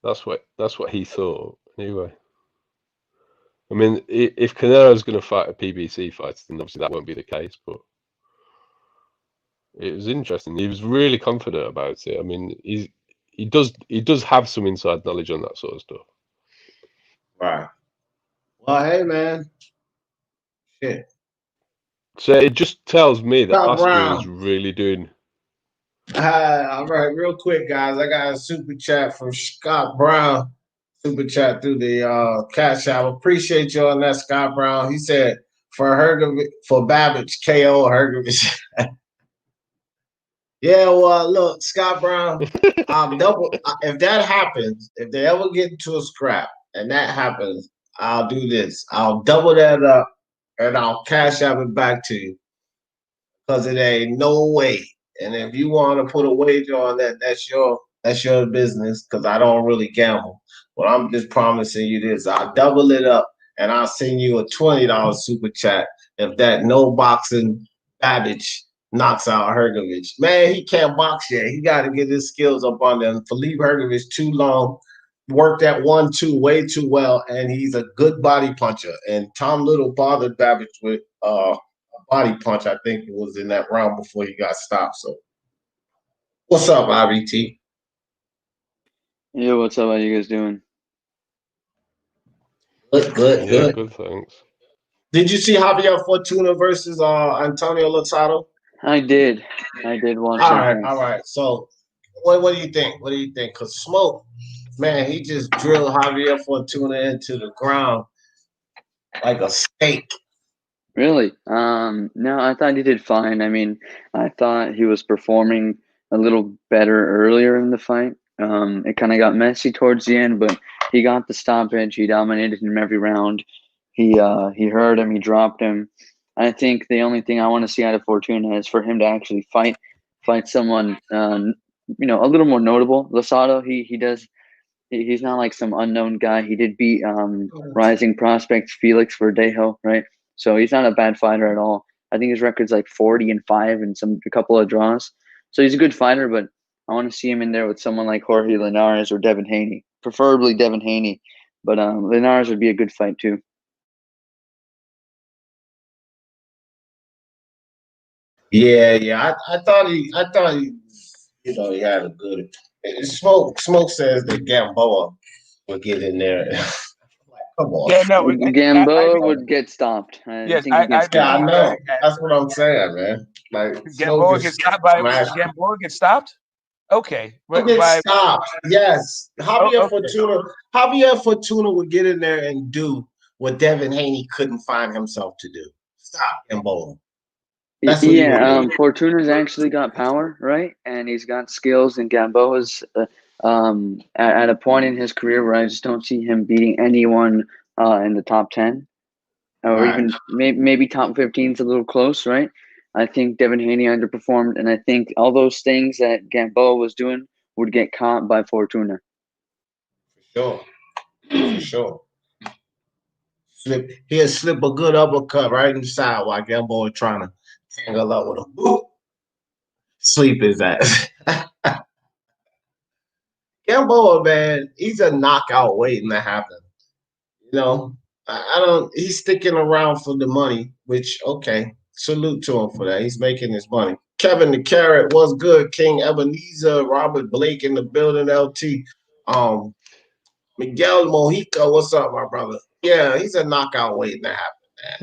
That's what he thought anyway. I mean, if Canelo's going to fight a PBC fighter, then obviously that won't be the case. But it was interesting. He was really confident about it. I mean, he does have some inside knowledge on that sort of stuff. Right. Well, hey, man. Shit. So it just tells me that Scott Oscar Brown. is really doing. All right, real quick, guys. I got a super chat from Scott Brown. Super chat through the Cash App. Appreciate you on that, Scott Brown. He said for Babic, KO Hergovich. Yeah, well, look, Scott Brown, if that happens, if they ever get into a scrap and that happens, I'll do this. I'll double that up and I'll cash out it back to you. Because it ain't no way. And if you want to put a wager on that, that's your business. Because I don't really gamble. But I'm just promising you this: I'll double it up and I'll send you a $20 super chat if that no boxing Babic knocks out Hergovich. Man, he can't box yet. He got to get his skills up on them. Philippe Hergovich too long, worked that 1-2 way too well, and he's a good body puncher. And Tom Little bothered Babic with a body punch. I think it was in that round before he got stopped. So, what's up, IBT? Yeah, what's up? How you guys doing? Good. Yeah, good, thanks. Did you see Javier Fortuna versus Antonio Lozado? I did watch that. All right. So, what do you think? What do you think? Because Smoke, man, he just drilled Javier Fortuna into the ground like a steak. Really? No, I thought he did fine. I mean, I thought he was performing a little better earlier in the fight. It kind of got messy towards the end, but he got the stoppage. He dominated him every round. He hurt him. He dropped him. I think the only thing I want to see out of Fortuna is for him to actually fight someone, a little more notable. Lozado, he does. He's not like some unknown guy. He did beat rising prospect Felix Verdejo, right? So he's not a bad fighter at all. I think his record's like 40-5 and a couple of draws. So he's a good fighter, but I want to see him in there with someone like Jorge Linares or Devin Haney, preferably Devin Haney. But Linares would be a good fight too. Yeah. I thought he, he had a good. Smoke says that Gamboa would get in there. Come on. Yeah, no. Gamboa would get stopped. I know. That's what I'm saying, man. Like Gamboa gets stopped Gamboa gets stopped? Okay. Stopped. Yes. Javier Fortuna would get in there and do what Devin Haney couldn't find himself to do. Stop Gamboa. Fortuna's actually got power, right? And he's got skills, and Gamboa's at a point in his career where I just don't see him beating anyone in the top 10 or even maybe top 15 is a little close, right? I think Devin Haney underperformed, and I think all those things that Gamboa was doing would get caught by Fortuna. For sure. He'll slip a good uppercut right inside while Gamboa trying to tangle up with him. Boop. Sleep his ass. Gamboa, man, he's a knockout waiting to happen. He's sticking around for the money, which, okay, salute to him for that. He's making his money. Kevin the Carrot, what's good? King Ebenezer, Robert Blake in the building, LT. Miguel Mojica, what's up, my brother? Yeah, he's a knockout waiting to happen, man.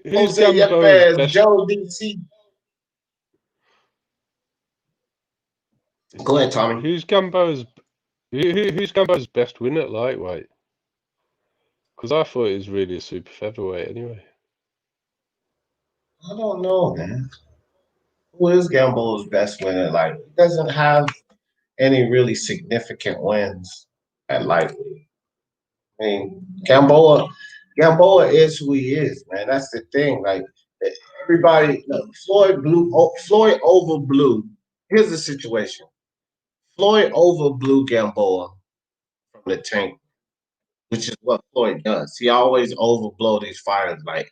Who's Gamboa's best? Joe DC. Go ahead, Tommy. Who's Gamboa's best win at lightweight? Because I thought he was really a super featherweight anyway. I don't know, man. Who is Gamboa's best win at lightweight? He doesn't have any really significant wins at lightweight. I mean, Gamboa is who he is, man. That's the thing. Like everybody, Floyd over blew. Here's the situation. Floyd overblew Gamboa from the tank, which is what Floyd does. He always overblow these fighters. Like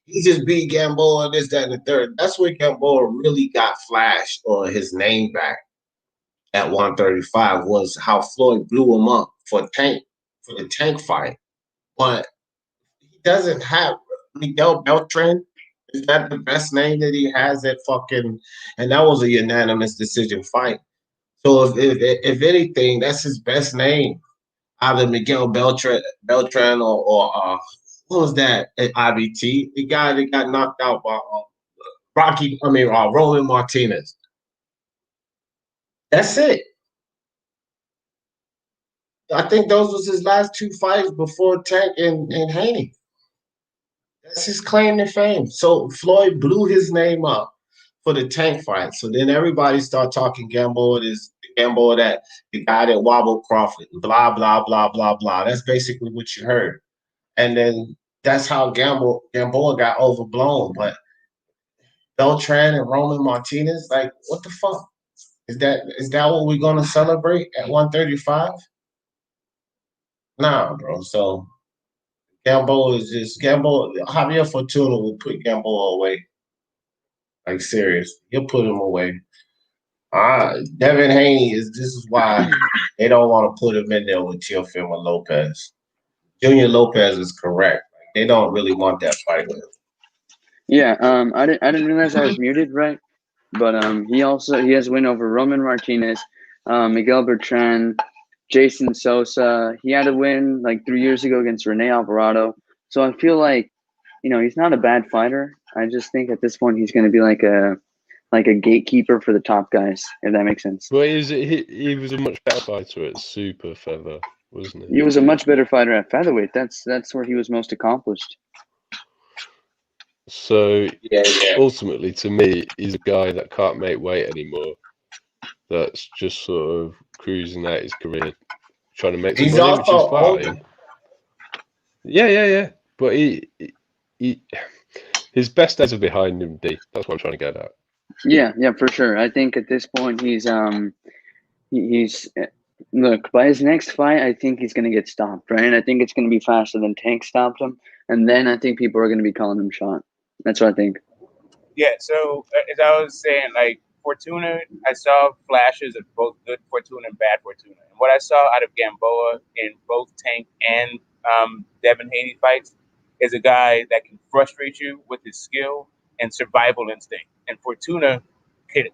he just beat Gamboa, this, that, and the third. That's where Gamboa really got flashed or his name back at 135 was how Floyd blew him up for the tank fight. But he doesn't have Miguel Beltran. Is that the best name that he has at fucking? And that was a unanimous decision fight. So if anything, that's his best name. Either Miguel Beltran or what was that at IBT? The guy that got knocked out by Roman Martinez. That's it. I think those was his last two fights before Tank and Haney. That's his claim to fame. So Floyd blew his name up for the Tank fight. So then everybody start talking Gamboa, that the guy that wobbled Crawford, blah, blah, blah, blah, blah. That's basically what you heard. And then that's how Gamboa got overblown. But Beltran and Roman Martinez, like, what the fuck? Is that what we're gonna celebrate at 135? Nah, bro. So Gamboa is just Gamboa. Javier Fortuna will put Gamboa away. Like serious, he'll put him away. Devin Haney this is why they don't want to put him in there with Teofimo Lopez. Junior Lopez is correct. Like, they don't really want that fight with him. Yeah, I didn't realize I was muted, right? But he has a win over Roman Martinez, Miguel Bertrand, Jason Sosa. He had a win like 3 years ago against Rene Alvarado. So I feel like, he's not a bad fighter. I just think at this point he's going to be like a gatekeeper for the top guys, if that makes sense. Well, he was a much better fighter at super feather, wasn't he? He was a much better fighter at featherweight. That's where he was most accomplished. So ultimately, to me, he's a guy that can't make weight anymore. That's just sort of cruising out his career, trying to make some money, which is fine. Yeah. But he his best days are behind him, D. That's what I'm trying to get at. Yeah, for sure. I think at this point he's look, by his next fight, I think he's going to get stopped, right? I think it's going to be faster than Tank stopped him, and then I think people are going to be calling him shot. That's what I think. Yeah, so as I was saying, like Fortuna, I saw flashes of both good Fortuna and bad Fortuna. And what I saw out of Gamboa in both Tank and Devin Haney fights is a guy that can frustrate you with his skill and survival instinct. And Fortuna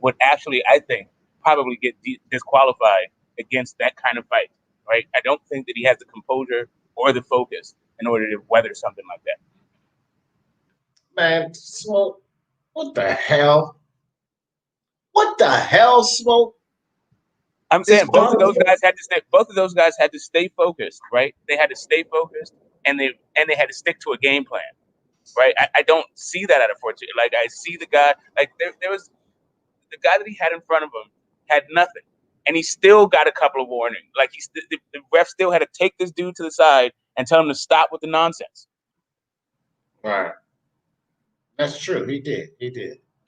would actually, I think, probably get disqualified against that kind of fight, right? I don't think that he has the composure or the focus in order to weather something like that. Man, Smoke, what the hell? What the hell, Smoke? I'm saying both of those guys had to stay focused, right? They had to stay focused, and they had to stick to a game plan, right? I don't see that out of Fortuna. Like I see the guy, like there was the guy that he had in front of him had nothing, and he still got a couple of warnings. Like the ref still had to take this dude to the side and tell him to stop with the nonsense. Right. That's true. He did.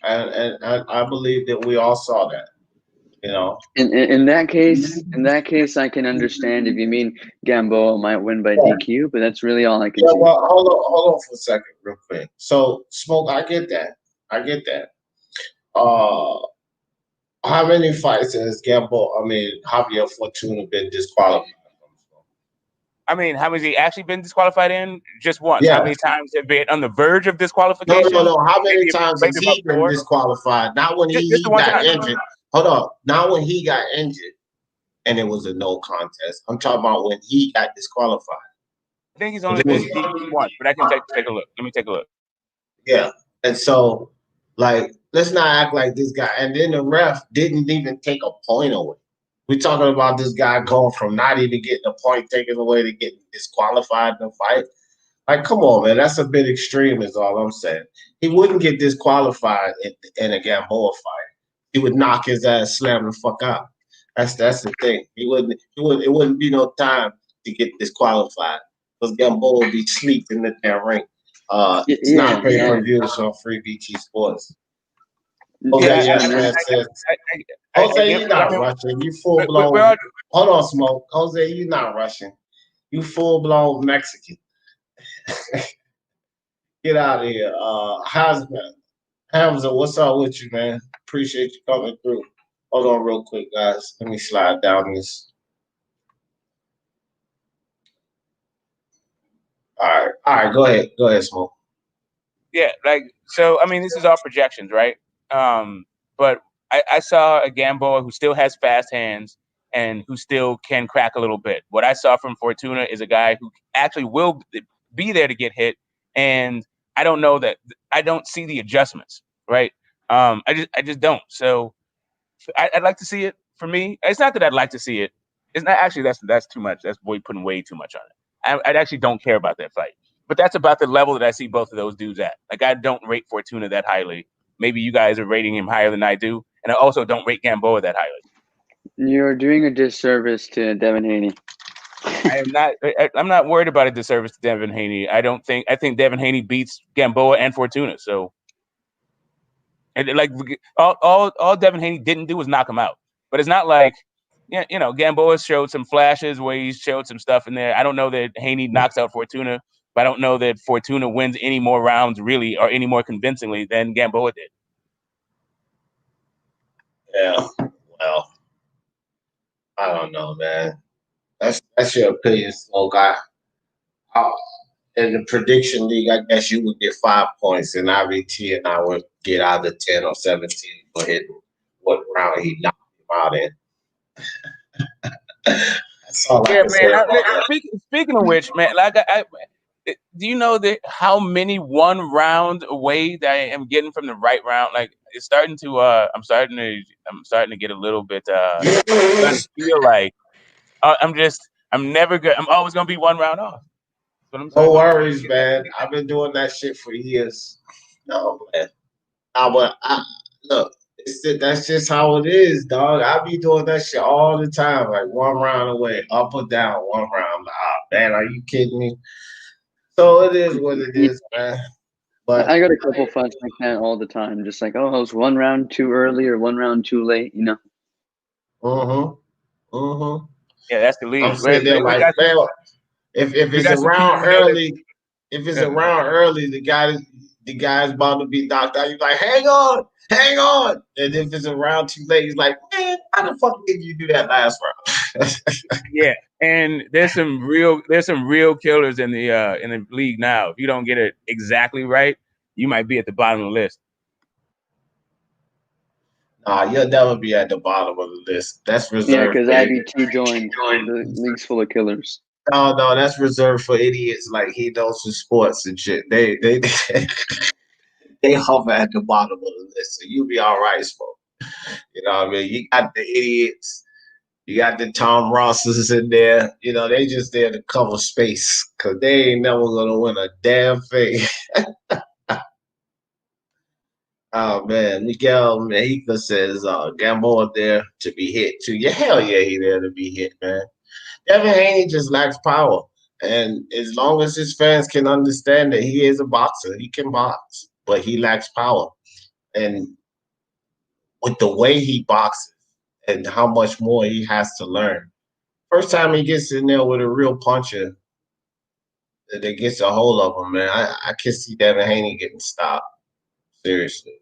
And I believe that we all saw that. In that case, I can understand if you mean Gamboa might win by DQ, but that's really all I can see. Well, hold on for a second, real quick. So, Smoke, I get that. How many fights has Javier Fortuna been disqualified? I mean, how many has he actually been disqualified in? Just once. Yeah. How many times have been on the verge of disqualification? No. How many times has he been disqualified? Not when he got injured. Hold on. Not when he got injured and it was a no contest. I'm talking about when he got disqualified. I think he's only been DQ'd once, but I can take a look. Let me take a look. Yeah. And so, like, let's not act like this guy. And then the ref didn't even take a point away. We're talking about this guy going from not even getting a point taken away to getting disqualified in the fight. Like, come on, man. That's a bit extreme is all I'm saying. He wouldn't get disqualified in a Gamboa fight. He would knock his ass, slam the fuck out. That's the thing. It wouldn't be no time to get disqualified. Because Gamboa would be sleep in the damn ring. It's not pay-per-view, so free BT Sports. Jose, Jose, you're not rushing. You full blown. Hold on, Smoke. Jose, you're not rushing. You full blown Mexican. Get out of here. Hamza, what's up with you, man? Appreciate you coming through. Hold on real quick, guys. Let me slide down this. All right. Go ahead, Smoke. Yeah, so I mean, this is all projections, right? But I saw a Gamboa who still has fast hands and who still can crack a little bit. What I saw from Fortuna is a guy who actually will be there to get hit, and I don't know that I don't see the adjustments, right? I just don't. So I'd like to see it. For me, it's not that I'd like to see it. It's not actually that's too much. That's putting way too much on it. I actually don't care about that fight. But that's about the level that I see both of those dudes at. Like, I don't rate Fortuna that highly. Maybe you guys are rating him higher than I do. And I also don't rate Gamboa that highly. You're doing a disservice to Devin Haney. I'm not worried about a disservice to Devin Haney. I think Devin Haney beats Gamboa and Fortuna. So, and like all Devin Haney didn't do was knock him out. But it's not like, Gamboa showed some flashes where he showed some stuff in there. I don't know that Haney knocks out Fortuna But I don't know that Fortuna wins any more rounds really or any more convincingly than Gamboa did. Yeah, well, I don't know, man. That's your opinion, so guy. In the prediction league, I guess you would get 5 points, and IVT and I would get either 10 or 17 for hitting what round he knocked him out in. That's all I can say about that. Speaking of which, man, like do you know that how many 1 round away that I am getting from the right round? Like it's starting to I'm starting to get a little bit starting to feel like I'm never good. I'm always gonna be 1 round off. No worries, man. I've been doing that shit for years. No, man. Look, that's just how it is, dog. I be doing that shit all the time, like 1 round away, up or down, 1 round. Man, are you kidding me? So it is what it is, man. But I got a couple fights like that all the time. Just like, oh, I was 1 round too early or 1 round too late, you know. Yeah, that's the league. I'm sitting there like, man, if it's around early, the guy's about to be knocked out. He's like, hang on. And if it's around too late, he's like, man, how the fuck did you do that last round? Yeah, and there's some real killers in the league now. If you don't get it exactly right, you might be at the bottom of the list. Nah, you'll never be at the bottom of the list. That's reserved. Yeah, because IBT joined the league's full of killers. No, that's reserved for idiots like he knows for sports and shit. They they hover at the bottom of the list, so you'll be all right, smoke. You know what I mean? You got the idiots, you got the Tom Rosses in there. You know, they just there to cover space because they ain't never gonna win a damn thing. Oh man, Miguel Mexico says Gamboa there to be hit too. Yeah, hell yeah, he there to be hit, man. Devin Haney just lacks power. And as long as his fans can understand that he is a boxer, he can box, but he lacks power. And with the way he boxes and how much more he has to learn, first time he gets in there with a real puncher that gets a hold of him, man, I can see Devin Haney getting stopped. Seriously.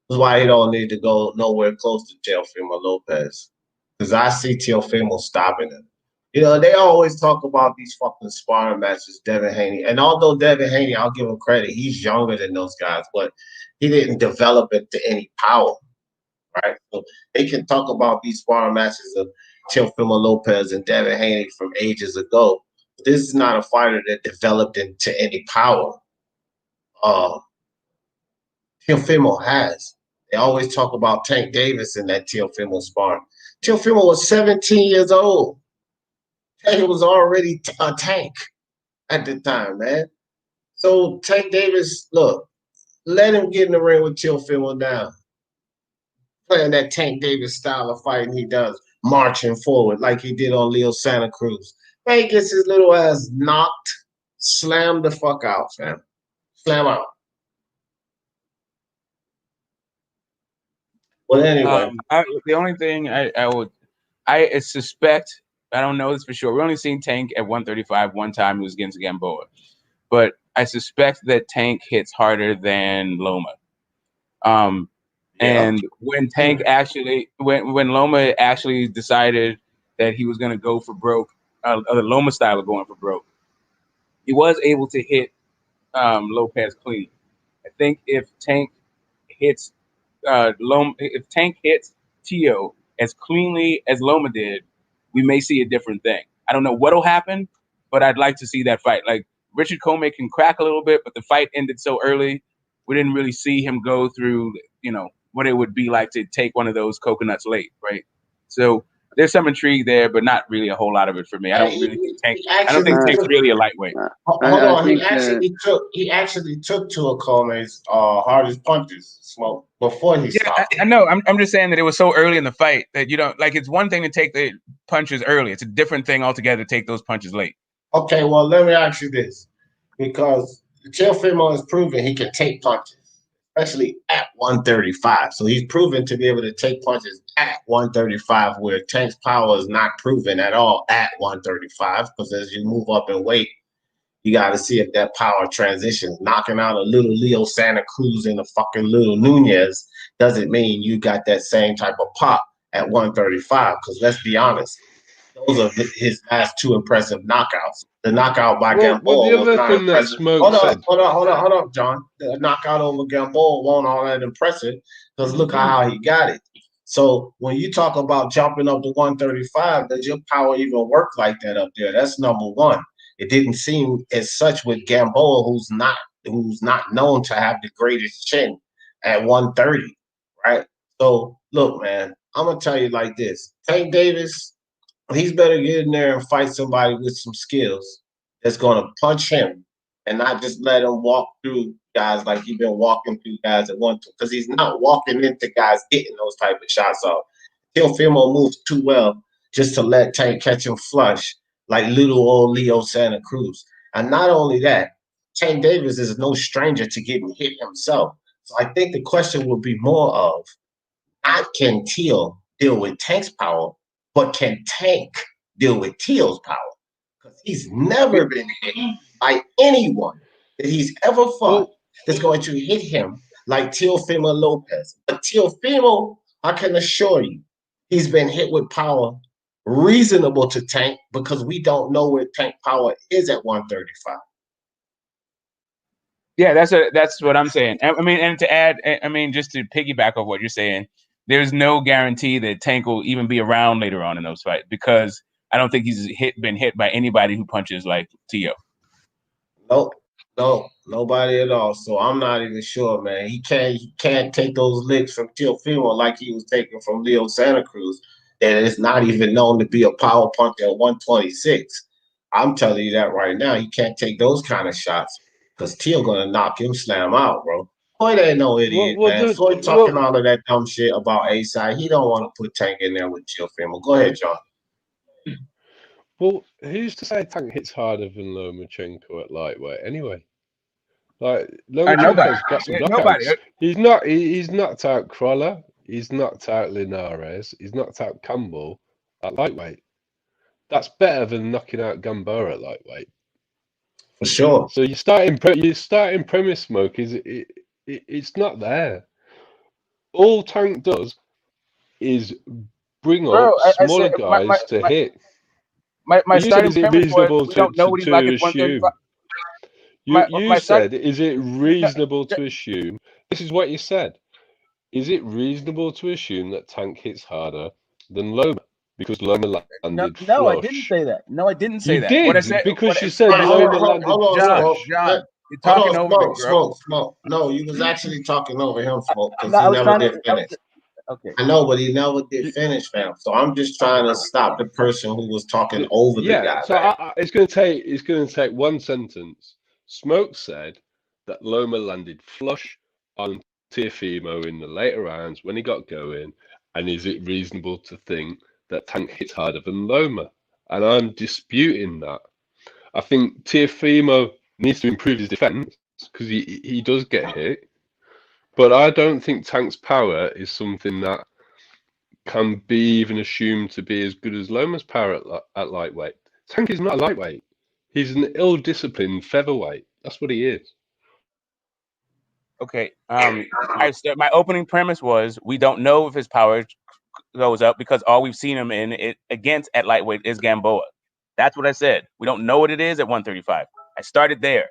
That's why he don't need to go nowhere close to Teofimo Lopez. Because I see Teofimo stopping him. You know, they always talk about these fucking sparring matches, Devin Haney. And although Devin Haney, I'll give him credit, he's younger than those guys, but he didn't develop into any power, right? So they can talk about these sparring matches of Teofimo Lopez and Devin Haney from ages ago. But this is not a fighter that developed into any power. Teofimo has. They always talk about Tank Davis in that Teofimo sparring. Teofimo was 17 years old. He was already a tank at the time, man. So Tank Davis, look, let him get in the ring with Teofimo now. Playing that Tank Davis style of fighting he does, marching forward like he did on Leo Santa Cruz. Man, he gets his little ass knocked, slammed the fuck out, fam. Slam out. Well, anyway. The only thing I suspect, I don't know this for sure. We've only seen Tank at 135 one time. He was against Gamboa. But I suspect that Tank hits harder than Loma. And when Tank actually, when Loma actually decided that he was going to go for broke, the Loma style of going for broke, he was able to hit Lopez clean. I think if Tank hits if Tank hits Tio as cleanly as Loma did, we may see a different thing. I don't know what'll happen, but I'd like to see that fight. Like Richard Comey can crack a little bit, but the fight ended so early, we didn't really see him go through, what it would be like to take one of those coconuts late, right? So there's some intrigue there, but not really a whole lot of it for me. I don't really think Tank. I don't think Tank's really a lightweight. Hold on, he actually took two of Comey's hardest punches, Smoke, before he stopped. I know. I'm just saying that it was so early in the fight that you don't like. It's one thing to take the punches early. It's a different thing altogether to take those punches late. Okay, well, let me ask you this, because Teofimo has proven he can take punches, especially at 135. So he's proven to be able to take punches at 135, where Tank's power is not proven at all at 135, because as you move up in weight, You got to see if that power transition, knocking out a little Leo Santa Cruz and a fucking little Nunez, doesn't mean you got that same type of pop at 135. Because let's be honest, those are his last two impressive knockouts. The knockout by Gamboa the other was not thing that impressive. Smoke said. Hold on, John. The knockout over Gamboa wasn't all that impressive because look at how he got it. So when you talk about jumping up to 135, does your power even work like that up there? That's number one. It didn't seem as such with Gamboa, who's not known to have the greatest chin at 130, right? So look, man, I'm gonna tell you like this: Tank Davis, he's better get in there and fight somebody with some skills that's gonna punch him and not just let him walk through guys like he's been walking through guys at one, because he's not walking into guys getting those type of shots off. Teofimo moves too well just to let Tank catch him flush like little old Leo Santa Cruz. And not only that, Tank Davis is no stranger to getting hit himself. So I think the question would be more of, not can Teal deal with Tank's power, but can Tank deal with Teal's power? Because he's never been hit by anyone that he's ever fought that's going to hit him like Teofimo Lopez. But Teofimo, I can assure you, he's been hit with power reasonable to Tank, because we don't know where Tank power is at 135. Yeah, that's what I'm saying. I mean, and to add, I mean, just to piggyback off what you're saying, there's no guarantee that Tank will even be around later on in those fights, because I don't think he's been hit by anybody who punches like Tio. Nope. No, nobody at all. So I'm not even sure, man. He can't take those licks from Teofimo like he was taking from Leo Santa Cruz, that is not even known to be a power puncher at 126. I'm telling you that right now. He can't take those kind of shots because Teo gonna knock him slam out, bro. Floyd ain't no idiot, man. Floyd talking all of that dumb shit about A-side. He don't want to put Tank in there with Teofimo. Go ahead, John. Well, who's to say Tank hits harder than Lomachenko at lightweight anyway? Like, Lomachenko's got some knockouts. He's knocked out Crawler. He's knocked out Linares. He's knocked out Campbell at lightweight. That's better than knocking out Gamboa at lightweight. For sure. So your starting premise, Smoke, is it's not there. All Tank does is bring up smaller guys to hit. My starting premise was, we don't know what he's like at 135. You said, is it reasonable to assume? This is what you said. Is it reasonable to assume that Tank hits harder than Loma? Because Loma landed flush. No, I didn't say that. No, I didn't say that. You did, what I said, because you said Loma landed flush. John, you're talking over me, bro. Smoke. No, you was actually talking over him, Smoke, because he never did finish. Okay. I know, but he never did finish, fam. So I'm just trying to stop the person who was talking over the guy. So it's going to take one sentence. Smoke said that Loma landed flush on Teofimo in the later rounds when he got going, and is it reasonable to think that Tank hits harder than Loma? And I'm disputing that. I think Teofimo needs to improve his defense because he does get hit. But I don't think Tank's power is something that can be even assumed to be as good as Loma's power at lightweight. Tank is not a lightweight. He's an ill-disciplined featherweight. That's what he is. Okay. My opening premise was, we don't know if his power goes up because all we've seen him in against at lightweight is Gamboa. That's what I said. We don't know what it is at 135. I started there.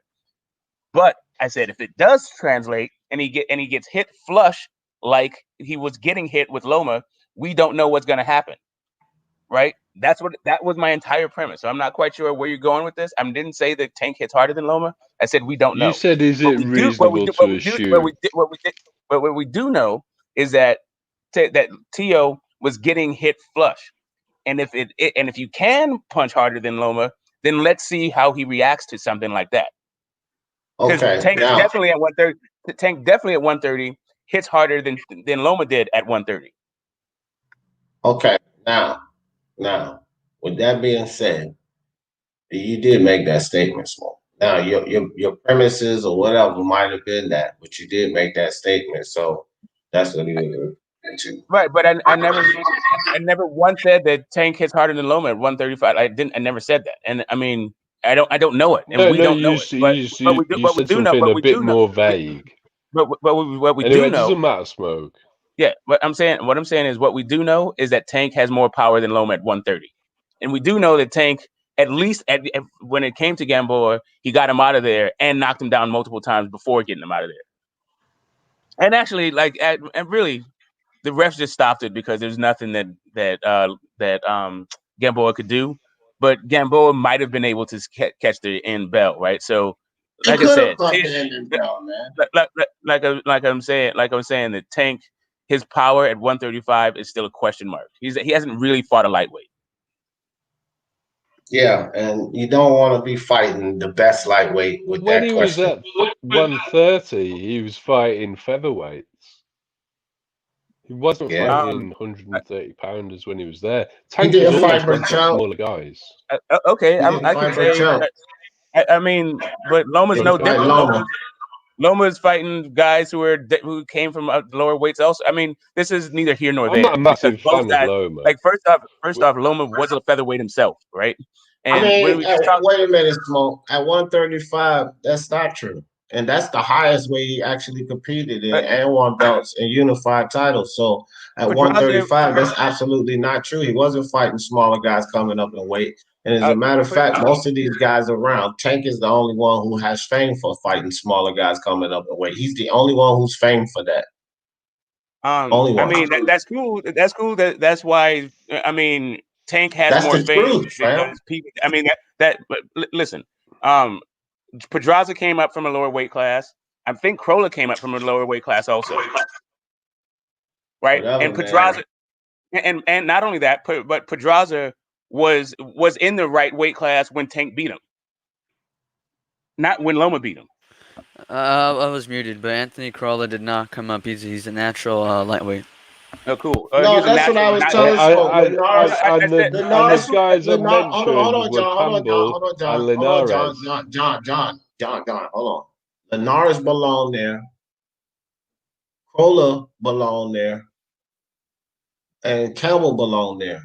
But I said, if it does translate and he gets hit flush like he was getting hit with Loma, we don't know what's going to happen, right? That was my entire premise. So I'm not quite sure where you're going with this. I didn't say that Tank hits harder than Loma. I said we don't know. You said, is it reasonable to assume? What we do know is that Tio was getting hit flush, and if you can punch harder than Loma, then let's see how he reacts to something like that. Okay, Tank definitely at 130. Tank definitely at 130 hits harder than Loma did at 130. Okay, now, with that being said, you did make that statement, Smoke. Now, your premises or whatever might have been that, but you did make that statement, so that's what you into. Right, but I never once said that Tank hits harder than Loma at 135. I never said that, and I mean, I don't know it, and we don't know it. But you said something a bit more vague. But what we Anyway, do it know, doesn't matter, Smoke. Yeah, what I'm saying is what we do know is that Tank has more power than Loma at 130, and we do know that Tank, at least when it came to Gamboa, he got him out of there and knocked him down multiple times before getting him out of there. And actually, and really, the refs just stopped it because there's nothing that Gamboa could do. But Gamboa might have been able to catch the end bell, right? So, like I said, like I'm saying that Tank, his power at 135 is still a question mark. He hasn't really fought a lightweight. Yeah, and you don't want to be fighting the best lightweight with when that he question. was at 130, he was fighting featherweights. He wasn't fighting 130 pounders when he was there. Tank was always fighting smaller guys. Okay, I can say. I mean, but Loma's no different. Loma is fighting guys who came from lower weights. Also, I mean, this is neither here nor there. I'm not a massive fan of Loma. Like first off, Loma was a featherweight himself, right? And wait a minute, Smoke. At 135, that's not true, and that's the highest weight he actually competed in and won belts and unified titles. So at 135, that's absolutely not true. He wasn't fighting smaller guys coming up in weight. And as a matter of fact, most of these guys around, Tank is the only one who has fame for fighting smaller guys coming up in weight. He's the only one who's famed for that. Only one. I mean, that's cool. That's cool. That's why. I mean, Tank has more fame because people. I mean, but listen. Pedraza came up from a lower weight class. I think Krola came up from a lower weight class also. Right, and Pedraza, and not only that, but Pedraza was in the right weight class when Tank beat him, not when Loma beat him. I was muted, but Anthony Krola did not come up. He's a natural lightweight. Oh, cool. No, that's what I was telling you. The guys I mentioned were Campbell and Linares. John, hold on. Linares belong there. Krola belong there. And Campbell belong there.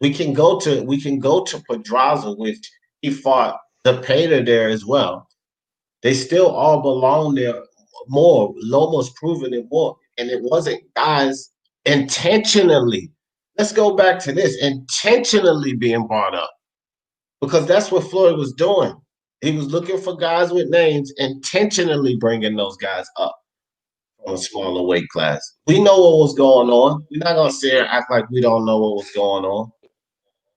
We can go to Pedraza, which he fought the Pater there as well. They still all belong there more. Loma's proven it more. And it wasn't guys intentionally. Let's go back to this. Intentionally being brought up. Because that's what Floyd was doing. He was looking for guys with names, intentionally bringing those guys up from a smaller weight class. We know what was going on. We're not going to sit here and act like we don't know what was going on.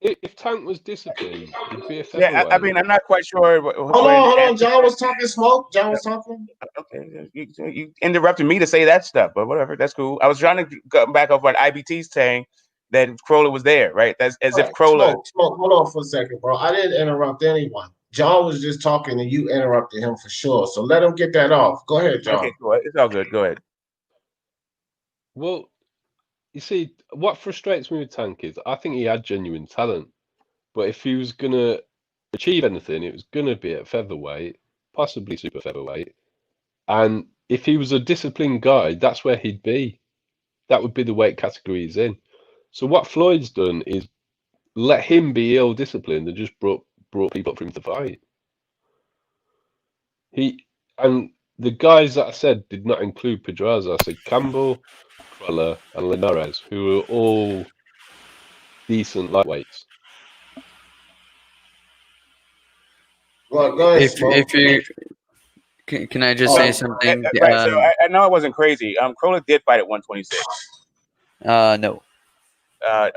If Tank was disciplined, he'd be a featherweight. Yeah, I mean, I'm not quite sure. Hold on. John was talking smoke. John was talking. Okay, you interrupted me to say that stuff, but whatever. That's cool. I was trying to go back off what IBT's saying that Krola was there, right? That's as if Krola. Smoke. Hold on for a second, bro. I didn't interrupt anyone. John was just talking, and you interrupted him for sure. So let him get that off. Go ahead, John. Okay, cool. It's all good. Go ahead. Well, you see, what frustrates me with Tank is I think he had genuine talent, but if he was going to achieve anything, it was going to be at featherweight, possibly super featherweight. And if he was a disciplined guy, that's where he'd be. That would be the weight category he's in. So what Floyd's done is let him be ill-disciplined and just brought people up for him to fight. And the guys that I said did not include Pedraza. I said Campbell, Krola, and Linares, who were all decent lightweights. Well, go ahead, if you can I just say something? Right, so I know I wasn't crazy. Krola did fight at 126. No.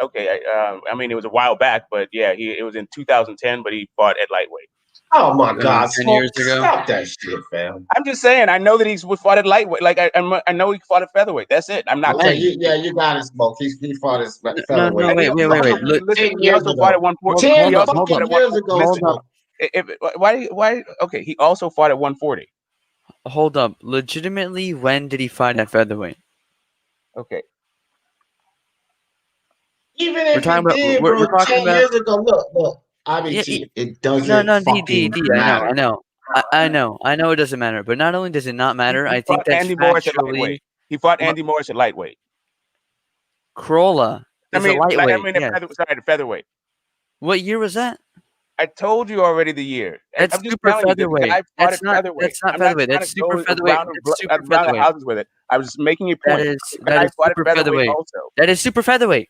Okay. I mean, it was a while back, but yeah, it was in 2010, but he fought at lightweight. Oh my God! 10 years ago. Stop that shit, fam. I'm just saying. I know that he fought at lightweight. Like I know he fought at featherweight. That's it. I'm not crazy. You got it, Smoke. He fought at featherweight. No, wait. Listen, he also fought at 140. 10 years ago. Why? Okay, he also fought at 140. Hold up. Legitimately, when did he fight at featherweight? Okay. Even if we're talking 10 years ago. Look. IBT, it doesn't. I know it doesn't matter. But not only does it not matter, I think that's factually. He fought Andy Morris at lightweight. Krola is a lightweight. Sorry, featherweight. What year was that? I told you already the year. That's I'm just super telling you, featherweight. the guy fought That's at not. featherweight. That's not I'm not featherweight. trying That's to go super featherweight. around That's super the featherweight. houses with it. I was just making a point. That is Fought super at featherweight featherweight. also. That is super featherweight.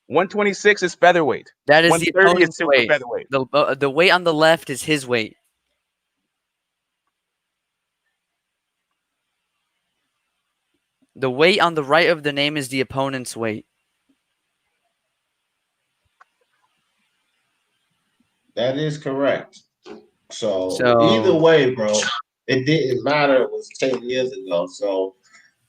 126 is featherweight. That is the 130 is opponent's super weight. featherweight. The weight on the left is his weight. The weight on the right of the name is the opponent's weight. That is correct. So either way, bro, it didn't matter. It was 10 years ago. So,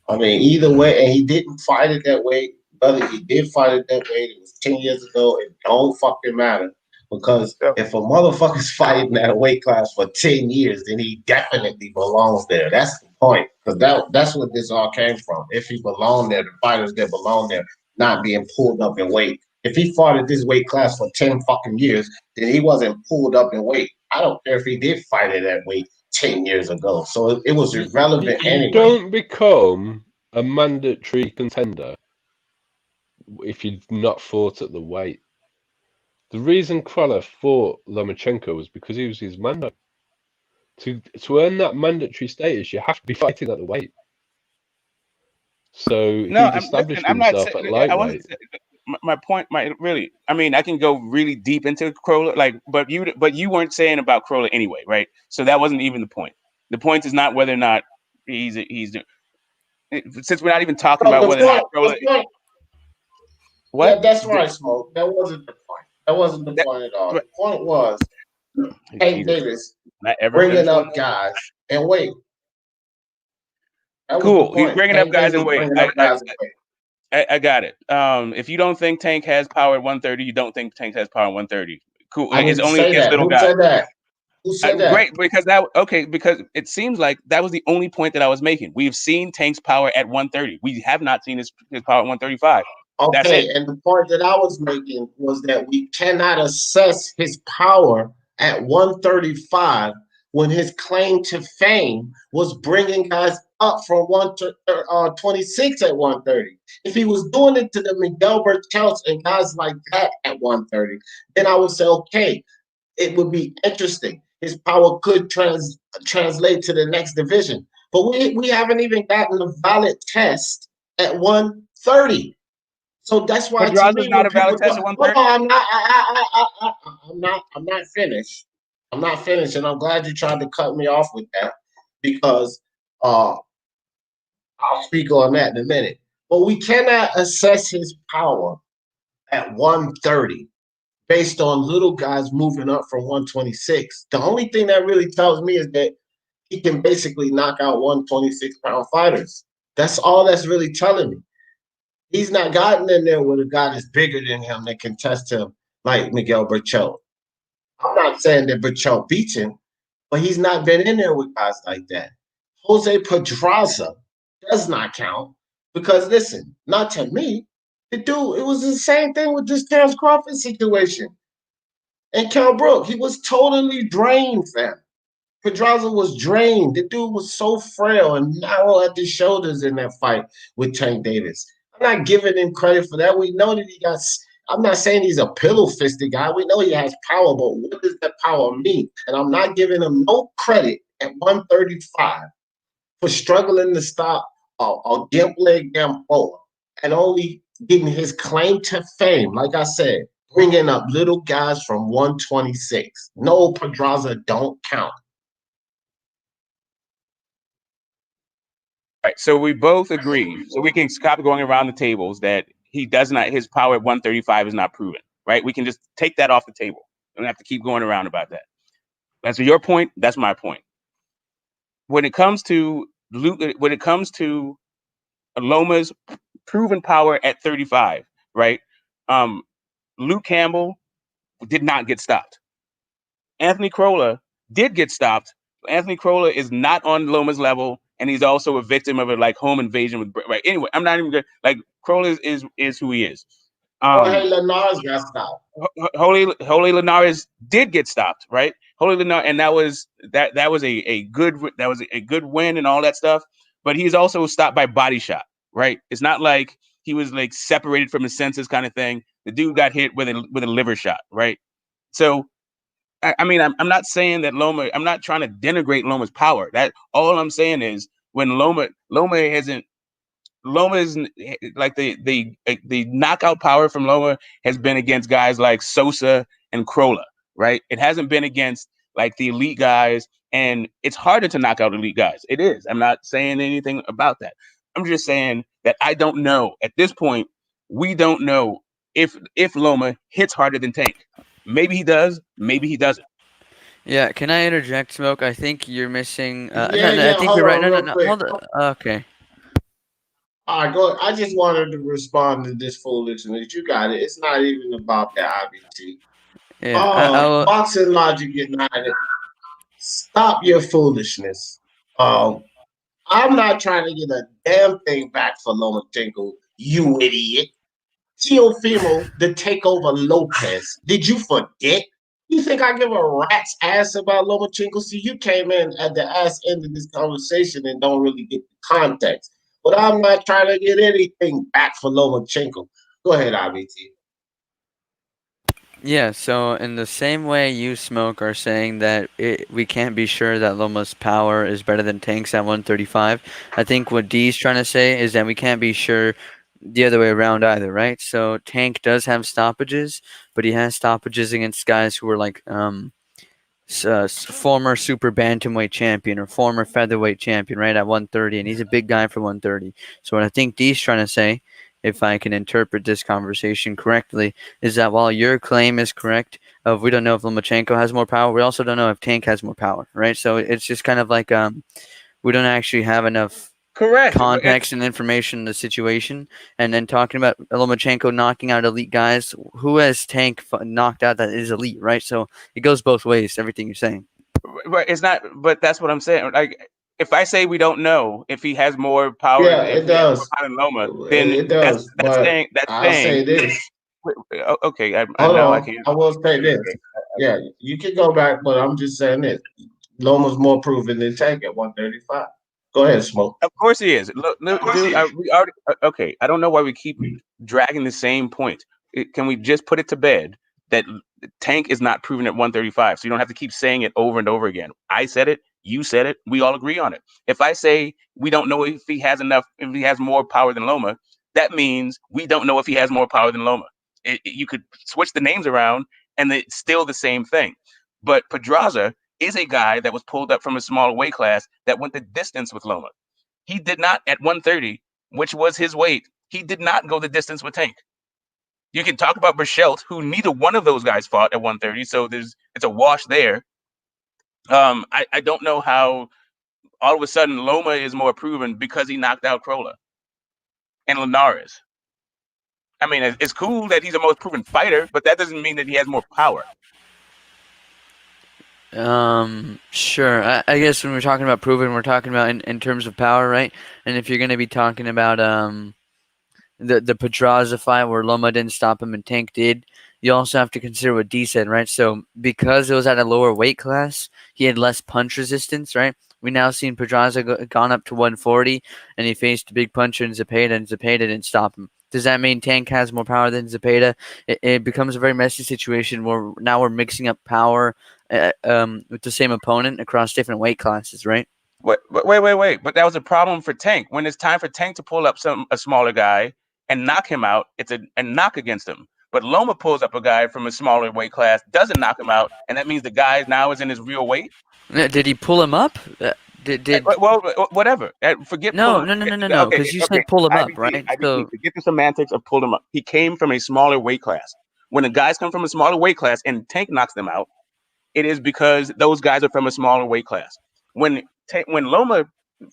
I mean, either way, and he didn't fight it that way. Brother, he did fight it that way. It was 10 years ago. It don't fucking matter. Because if a motherfucker's fighting that weight class for 10 years, then he definitely belongs there. That's the point. Because that's what this all came from. If he belonged there, the fighters that belong there, not being pulled up in weight. If he fought at this weight class for 10 fucking years, then he wasn't pulled up in weight. I don't care if he did fight at that weight 10 years ago. So it was irrelevant anyway. You don't become a mandatory contender if you've not fought at the weight. The reason Crolla fought Lomachenko was because he was his mando. To earn that mandatory status, you have to be fighting at the weight. So he established himself at lightweight. My point might really, I mean, I can go really deep into Crolla, but you weren't saying about Crolla anyway, right? So that wasn't even the point. The point is not whether or not he's since we're not even talking about whether or not Crolla. What? Yeah, that's right, Smoke. That wasn't the point. That wasn't the point at all. The point was Tank Davis bringing up guys and weight. Cool. He's bringing up guys and weight. I got it. If you don't think Tank has power at 130, you don't think Tank has power at 130. Cool. It's only against little guys. Who said that? Great, because because it seems like that was the only point that I was making. We've seen Tank's power at 130. We have not seen his power at 135. Okay, and the point that I was making was that we cannot assess his power at 135 when his claim to fame was bringing guys up from 126 at 130. If he was doing it to the Miguel Berchelt and guys like that at 130, then I would say, okay, it would be interesting. His power could translate to the next division. But we haven't even gotten a valid test at 130. So that's why Pedraza's not a valid test at 130. I'm not finished. I'm not finished, and I'm glad you tried to cut me off with that because I'll speak on that in a minute. But we cannot assess his power at 130 based on little guys moving up from 126. The only thing that really tells me is that he can basically knock out 126-pound fighters. That's all that's really telling me. He's not gotten in there with a guy that's bigger than him that can test him like Miguel Berchelt. I'm not saying that Berchelt beats him, but he's not been in there with guys like that. Jose Pedraza does not count because, listen, not to me. The dude, it was the same thing with this Terrence Crawford situation. And Kell Brook, he was totally drained, fam. Pedraza was drained. The dude was so frail and narrow at the shoulders in that fight with Tank Davis. I'm not giving him credit for that. We know that he got. I'm not saying he's a pillow-fisted guy. We know he has power, but what does that power mean? And I'm not giving him no credit at 135 for struggling to stop a gimp-leg Gamboa and only getting his claim to fame, like I said, bringing up little guys from 126. No, Pedraza don't count. Right, so we both agree. So we can stop going around the tables that he does not. His power at 135 is not proven. Right, we can just take that off the table. We don't have to keep going around about that. That's your point. That's my point. When it comes to Loma's proven power at 35, right? Luke Campbell did not get stopped. Anthony Crolla did get stopped. Anthony Crolla is not on Loma's level, and he's also a victim of a home invasion with right. Anyway, I'm not even good. Crolla is who he is. Jorge Linares got stopped. Jorge Linares did get stopped, right? Jorge Linares, and that was a good win and all that stuff. But he's also stopped by body shot, right? It's not like he was separated from his senses kind of thing. The dude got hit with a liver shot, right? So I mean, I'm not saying that Loma. I'm not trying to denigrate Loma's power. That all I'm saying is when Loma hasn't. Loma is like the knockout power from Loma has been against guys like Sosa and Krola, right? It hasn't been against like the elite guys, and it's harder to knock out elite guys. It is. I'm not saying anything about that. I'm just saying that I don't know at this point. We don't know if Loma hits harder than Tank. Maybe he does. Maybe he doesn't. Yeah, can I interject, Smoke? I think you're missing. Yeah, I think hold you're right. on, real No. quick. Hold on. Okay. All right, go. I just wanted to respond to this foolishness. You got it. It's not even about the IBT. Yeah. Boxing Logic United. Stop your foolishness. I'm not trying to get a damn thing back for Lomachenko, you idiot. Teofimo to take over Lopez. Did you forget? You think I give a rat's ass about Lomachenko? See, you came in at the ass end of this conversation and don't really get the context. But I'm not trying to get anything back for Lomachenko. Go ahead, IBT. Yeah, so in the same way you, Smoke, are saying that we can't be sure that Loma's power is better than Tank's at 135, I think what D's trying to say is that we can't be sure the other way around either, right? So Tank does have stoppages, but he has stoppages against guys who are like former super bantamweight champion or former featherweight champion, right, at 130, and he's a big guy for 130. So what I think D's trying to say, if I can interpret this conversation correctly, is that while your claim is correct of we don't know if Lomachenko has more power, we also don't know if Tank has more power, right? So it's just kind of like we don't actually have enough context and information in the situation. And then talking about Lomachenko knocking out elite guys, who has Tank knocked out that is elite, right? So it goes both ways, everything you're saying. But it's not. But that's what I'm saying. Like, if I say we don't know if he has more power, yeah, it does. Than Loma, then it does. That's but saying. I'll say this. Okay, I Hold know on. I can't. I will say this. Yeah, you can go back, but I'm just saying this. Loma's more proven than Tank at 135. Go ahead, Smoke. Of course he is. Look, dude, we already. Okay, I don't know why we keep dragging the same point. Can we just put it to bed that Tank is not proven at 135? So you don't have to keep saying it over and over again. I said it. You said it. We all agree on it. If I say we don't know if he has enough, if he has more power than Loma, that means we don't know if he has more power than Loma. You could switch the names around, and it's still the same thing. But Pedraza is a guy that was pulled up from a smaller weight class that went the distance with Loma. He did not at 130, which was his weight. He did not go the distance with Tank. You can talk about Burchelt, who neither one of those guys fought at 130, so it's a wash there. I don't know how all of a sudden Loma is more proven because he knocked out Krola and Linares. I mean, it's cool that he's the most proven fighter, but that doesn't mean that he has more power. Sure. I guess when we're talking about proven, we're talking about in terms of power, right? And if you're going to be talking about the Pedraza fight where Loma didn't stop him and Tank did, you also have to consider what D said, right? So because it was at a lower weight class, he had less punch resistance, right? We now seen Pedraza gone up to 140, and he faced a big puncher in Zepeda, and Zepeda didn't stop him. Does that mean Tank has more power than Zepeda? It becomes a very messy situation where now we're mixing up power with the same opponent across different weight classes, right? Wait! But that was a problem for Tank. When it's time for Tank to pull up a smaller guy and knock him out, it's a knock against him. But Loma pulls up a guy from a smaller weight class, doesn't knock him out, and that means the guy now is in his real weight. Did he pull him up? Well, whatever. Forget. No. Because you said pull him up, right? So forget the semantics of pull him up. He came from a smaller weight class. When the guys come from a smaller weight class and Tank knocks them out, it is because those guys are from a smaller weight class. When Loma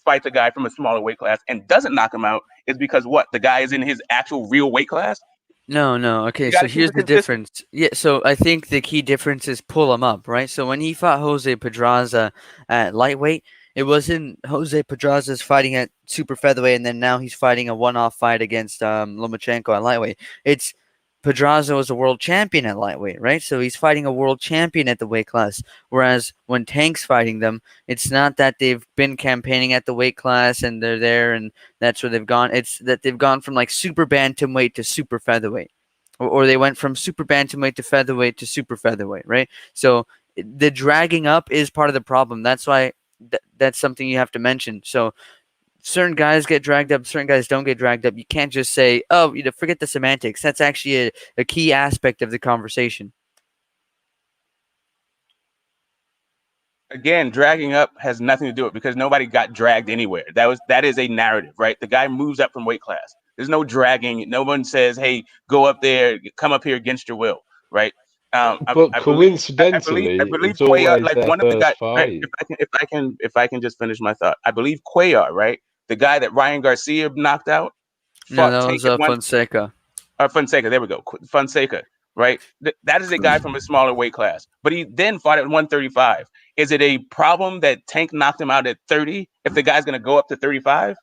fights a guy from a smaller weight class and doesn't knock him out, is because what? The guy is in his actual real weight class? No. Okay, so here's the difference. Yeah, so I think the key difference is pull him up, right? So when he fought Jose Pedraza at lightweight, it wasn't Jose Pedraza's fighting at super featherweight, and then now he's fighting a one-off fight against Lomachenko at lightweight. It's Pedraza was a world champion at lightweight, right? So he's fighting a world champion at the weight class. Whereas when Tank's fighting them, it's not that they've been campaigning at the weight class and they're there and that's where they've gone. It's that they've gone from like super bantamweight to super featherweight. or they went from super bantamweight to featherweight to super featherweight, right? So the dragging up is part of the problem. That's why that's something you have to mention. So certain guys get dragged up, certain guys don't get dragged up. You can't just say, oh, forget the semantics. That's actually a key aspect of the conversation. Again, dragging up has nothing to do with it because nobody got dragged anywhere. That is a narrative, right? The guy moves up from weight class. There's no dragging. No one says, "Hey, go up there, come up here against your will," right? But coincidentally, I believe it's always Cuellar, like their one of the guys. first fight. If I can just finish my thought, I believe Cuellar, right, the guy that Ryan Garcia knocked out, No, that was Fonseca. Fonseca, there we go. Fonseca, right? That is a guy from a smaller weight class, but he then fought at 135. Is it a problem that Tank knocked him out at 30 if the guy's going to go up to 35?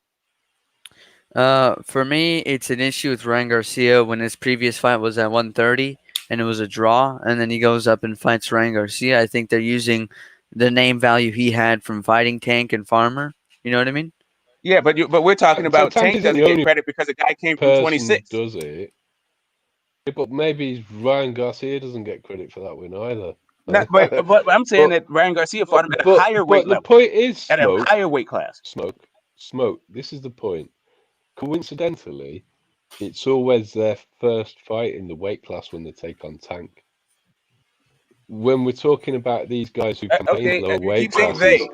For me, it's an issue with Ryan Garcia when his previous fight was at 130 and it was a draw, and then he goes up and fights Ryan Garcia. I think they're using the name value he had from fighting Tank and Farmer. You know what I mean? Yeah, but we're talking about Tank doesn't get credit because the guy came from 26. Does it? Yeah, but maybe Ryan Garcia doesn't get credit for that win either. But I'm saying that Ryan Garcia fought him at a higher weight level. The point is, at a higher weight class. Smoke. This is the point. Coincidentally, it's always their first fight in the weight class when they take on Tank. When we're talking about these guys who campaign at lower weight classes,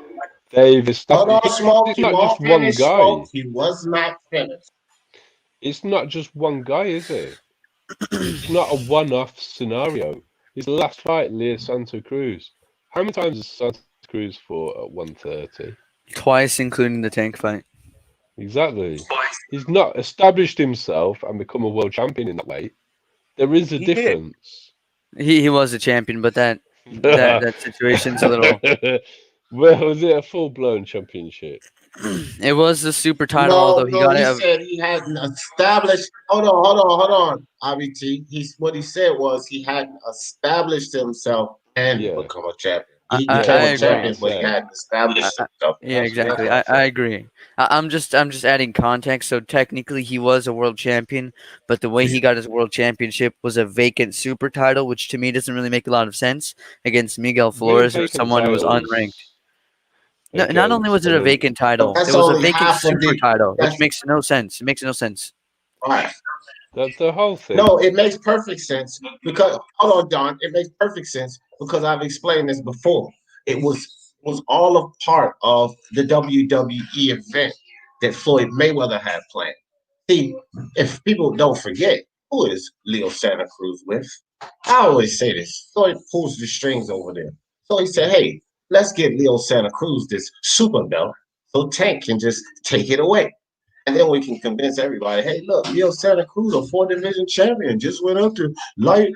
they've established. It's not just one guy. He was not finished. It's not just one guy, is it? It's not a one-off scenario. His last fight, Leo Santa Cruz. How many times has Santa Cruz fought at 130? Twice, including the Tank fight. Exactly. He's not established himself and become a world champion in that weight. There is a difference. He was a champion, but that situation's a little. Well, was it a full-blown championship? It was the super title, although he got it. He said he hadn't established. Hold on, RBT. What he said was he hadn't established himself and become a champion. He became a champion, but he hadn't established himself. Yeah, exactly. I agree. I'm just adding context. So technically, he was a world champion, but the way he got his world championship was a vacant super title, which to me doesn't really make a lot of sense against Miguel Flores, or someone who was unranked. No, not only was it a vacant title, it was a vacant super title, which makes no sense. It makes no sense. All right. That's the whole thing. No, it makes perfect sense because hold on, Don. It makes perfect sense because I've explained this before. It was all a part of the WWE event that Floyd Mayweather had planned. See, if people don't forget, who is Leo Santa Cruz with? I always say this. Floyd pulls the strings over there. So he said, hey, let's give Leo Santa Cruz this super belt so Tank can just take it away. And then we can convince everybody, hey, look, Leo Santa Cruz, a 4-division champion, just went up to light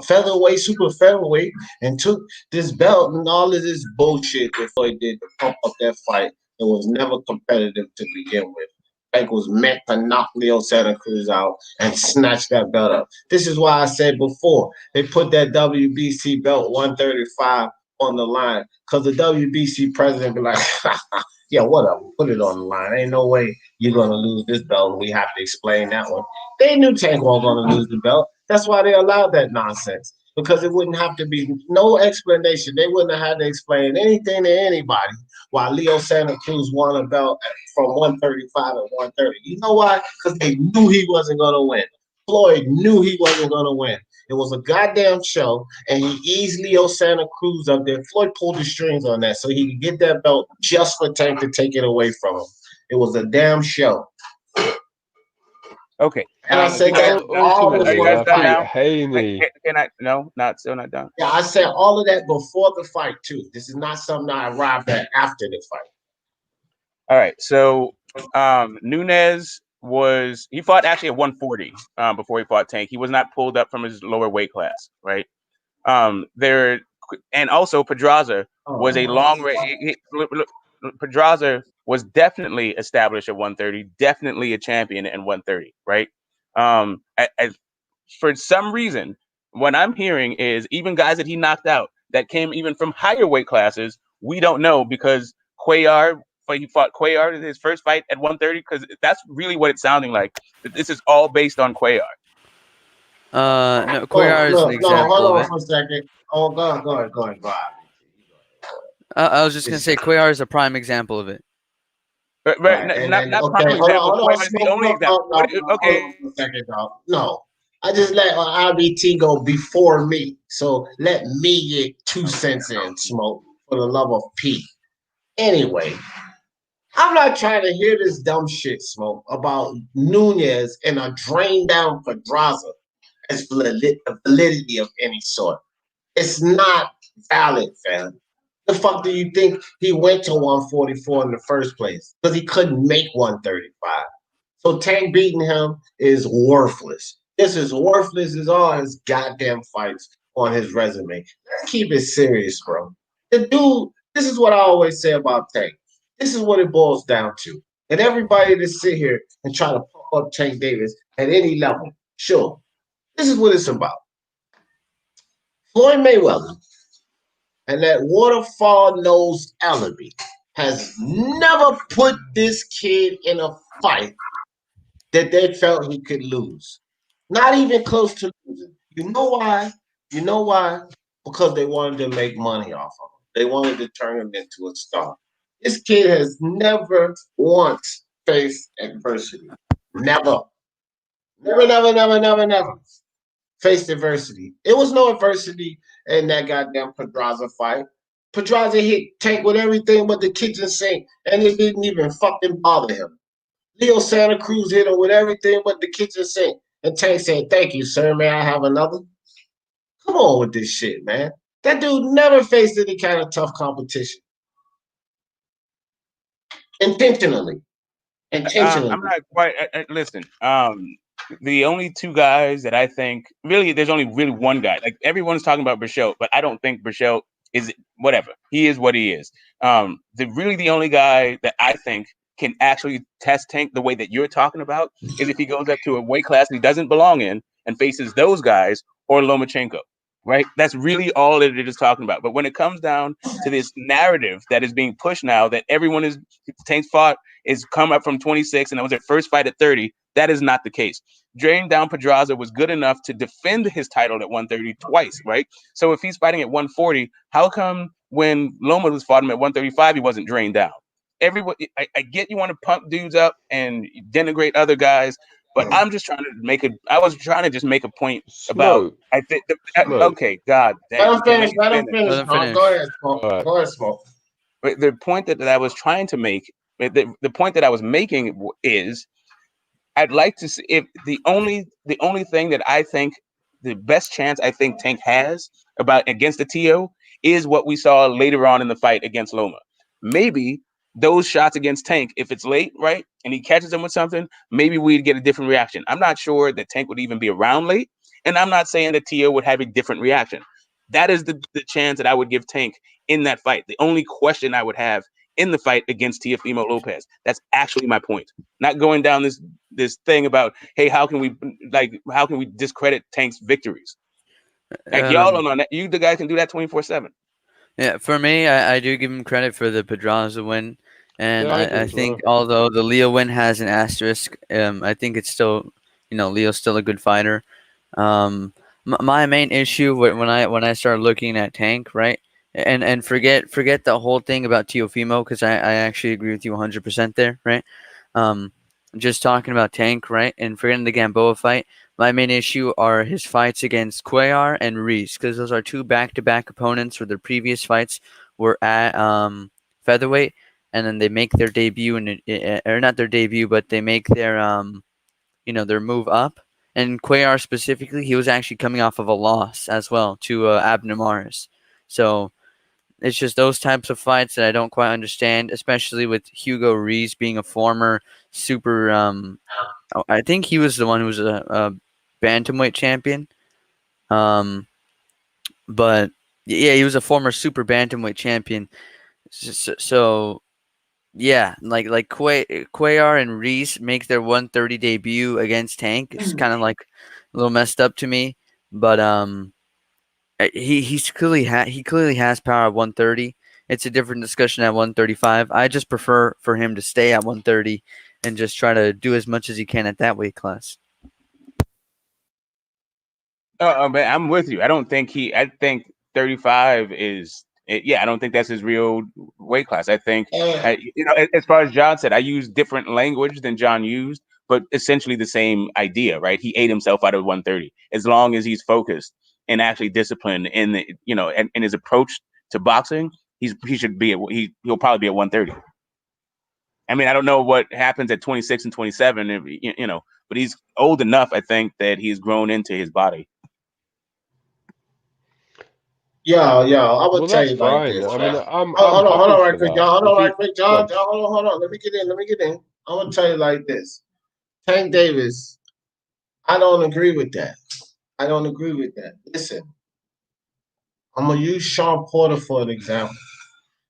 featherweight, super featherweight, and took this belt and all of this bullshit that Floyd did to pump up that fight. It was never competitive to begin with. Tank was meant to knock Leo Santa Cruz out and snatch that belt up. This is why I said before, they put that WBC belt 135 on the line because the WBC president be like, yeah, whatever, put it on the line. Ain't no way you're going to lose this belt. We have to explain that one. They knew Tank wasn't going to lose the belt. That's why they allowed that nonsense, because it wouldn't have to be no explanation. They wouldn't have had to explain anything to anybody why Leo Santa Cruz won a belt from 135 and 130. You know why? Because they knew he wasn't going to win. Floyd knew he wasn't going to win. It was a goddamn show, and he eased Leo Santa Cruz up there. Floyd pulled the strings on that so he could get that belt just for Tank to take it away from him. It was a damn show. Okay. And I said that all of that. Still not done. Yeah, I said all of that before the fight too. This is not something I arrived at after the fight. All right. So Nunes he fought actually at 140 before he fought Tank. He was not pulled up from his lower weight class, right? And also Pedraza was a long range. Pedraza was definitely established at 130, definitely a champion at 130, right? For some reason, what I'm hearing is even guys that he knocked out that came even from higher weight classes, we don't know because he fought Cuellar in his first fight at 130, because that's really what it's sounding like. This is all based on Cuellar. No, Cuellar is an No, example hold of on it. for a second. Oh, go ahead. I was just gonna say Cuellar is a prime example of it. But Right, and then not okay, prime example. hold on, Cuellar is the only example. hold Okay, on for a second, dog. No, I just let IBT go before me, so let me get 2 cents in, Smoke, for the love of P. Anyway, I'm not trying to hear this dumb shit, Smoke, about Nunez and a drain down Pedraza as validity of any sort. It's not valid, fam. The fuck do you think he went to 144 in the first place? Because he couldn't make 135. So Tank beating him is worthless. This is worthless as all his goddamn fights on his resume. Let's keep it serious, bro. The dude, this is what I always say about Tank. This is what it boils down to. And everybody that sit here and try to pump up Tank Davis at any level, sure. This is what it's about. Floyd Mayweather and that waterfall nose Ellaby has never put this kid in a fight that they felt he could lose. Not even close to losing. You know why? You know why? Because they wanted to make money off of him. They wanted to turn him into a star. This kid has never once faced adversity. Never. Never faced adversity. It was no adversity in that goddamn Pedraza fight. Pedraza hit Tank with everything but the kitchen sink, and it didn't even fucking bother him. Leo Santa Cruz hit him with everything but the kitchen sink, and Tank said, "Thank you, sir. May I have another?" Come on with this shit, man. That dude never faced any kind of tough competition. Intentionally. I'm not quite. Listen, the only two guys that I think there's only really one guy. Like everyone's talking about Berchelt, but I don't think Berchelt is whatever. He is what he is. The only guy that I think can actually test Tank the way that you're talking about is if he goes up to a weight class he doesn't belong in and faces those guys or Lomachenko. Right? That's really all that it is talking about. But when it comes down to this narrative that is being pushed now that everyone is Tank's fought is come up from 26 and that was their first fight at 30, that is not the case. Draining down Pedraza was good enough to defend his title at 130 twice, right? So if he's fighting at 140, how come when Loma was fought him at 135, he wasn't drained down? Everybody, I get you want to pump dudes up and denigrate other guys, but I'm just trying to I was trying to just make a point about. I think. Okay, God, let him finish. Let him finish. Go ahead, Smoke. Right. Go ahead, Smoke. The point that I was trying to make, the point that I was making is, I'd like to see if the only thing that I think the best chance I think Tank has about against the TO is what we saw later on in the fight against Loma. Maybe those shots against Tank, if it's late, right, and he catches him with something, maybe we'd get a different reaction. I'm not sure that Tank would even be around late, and I'm not saying that TO would have a different reaction. That is the chance that I would give Tank in that fight. The only question I would have in the fight against Teofimo Lopez. That's actually my point. Not going down this thing about, hey, how can we discredit Tank's victories? Like y'all don't know that. You the guy can do that 24/7. Yeah, for me, I do give him credit for the Pedraza win, and Yeah, I think although the Leo win has an asterisk, I think it's still, Leo's still a good fighter. My main issue when I started looking at Tank, right, and forget the whole thing about Teofimo, because I actually agree with you 100% there, right. Just talking about Tank, right, and forgetting the Gamboa fight. My main issue are his fights against Cuellar and Reese, because those are two back-to-back opponents where their previous fights were at featherweight, and then they make their debut or not their debut, but they make their their move up. And Cuellar specifically, he was actually coming off of a loss as well to Abner Maris. So it's just those types of fights that I don't quite understand, especially with Hugo Reese being a former super. I think he was the one who was a bantamweight champion. But yeah, he was a former super bantamweight champion. So yeah, like Cuellar and Reese make their 130 debut against Tank. It's kind of like a little messed up to me, but he clearly has power at 130. It's a different discussion at 135. I just prefer for him to stay at 130 and just try to do as much as he can at that weight class. But I'm with you. I don't think I think 35 is. I don't think that's his real weight class. I think, as far as John said, I use different language than John used, but essentially the same idea, right? He ate himself out of 130. As long as he's focused and actually disciplined in the, in his approach to boxing, he should be he'll probably be at 130. I mean, I don't know what happens at 26 and 27, but he's old enough, I think, that he's grown into his body. Yeah, I'm gonna tell you like fine. this. I mean, I'm hold on, right for quick, that. y'all. Hold on, If right quick, John. Hold on. Let me get in. I'm gonna tell you like this. Tank Davis, I don't agree with that. Listen, I'm gonna use Sean Porter for an example.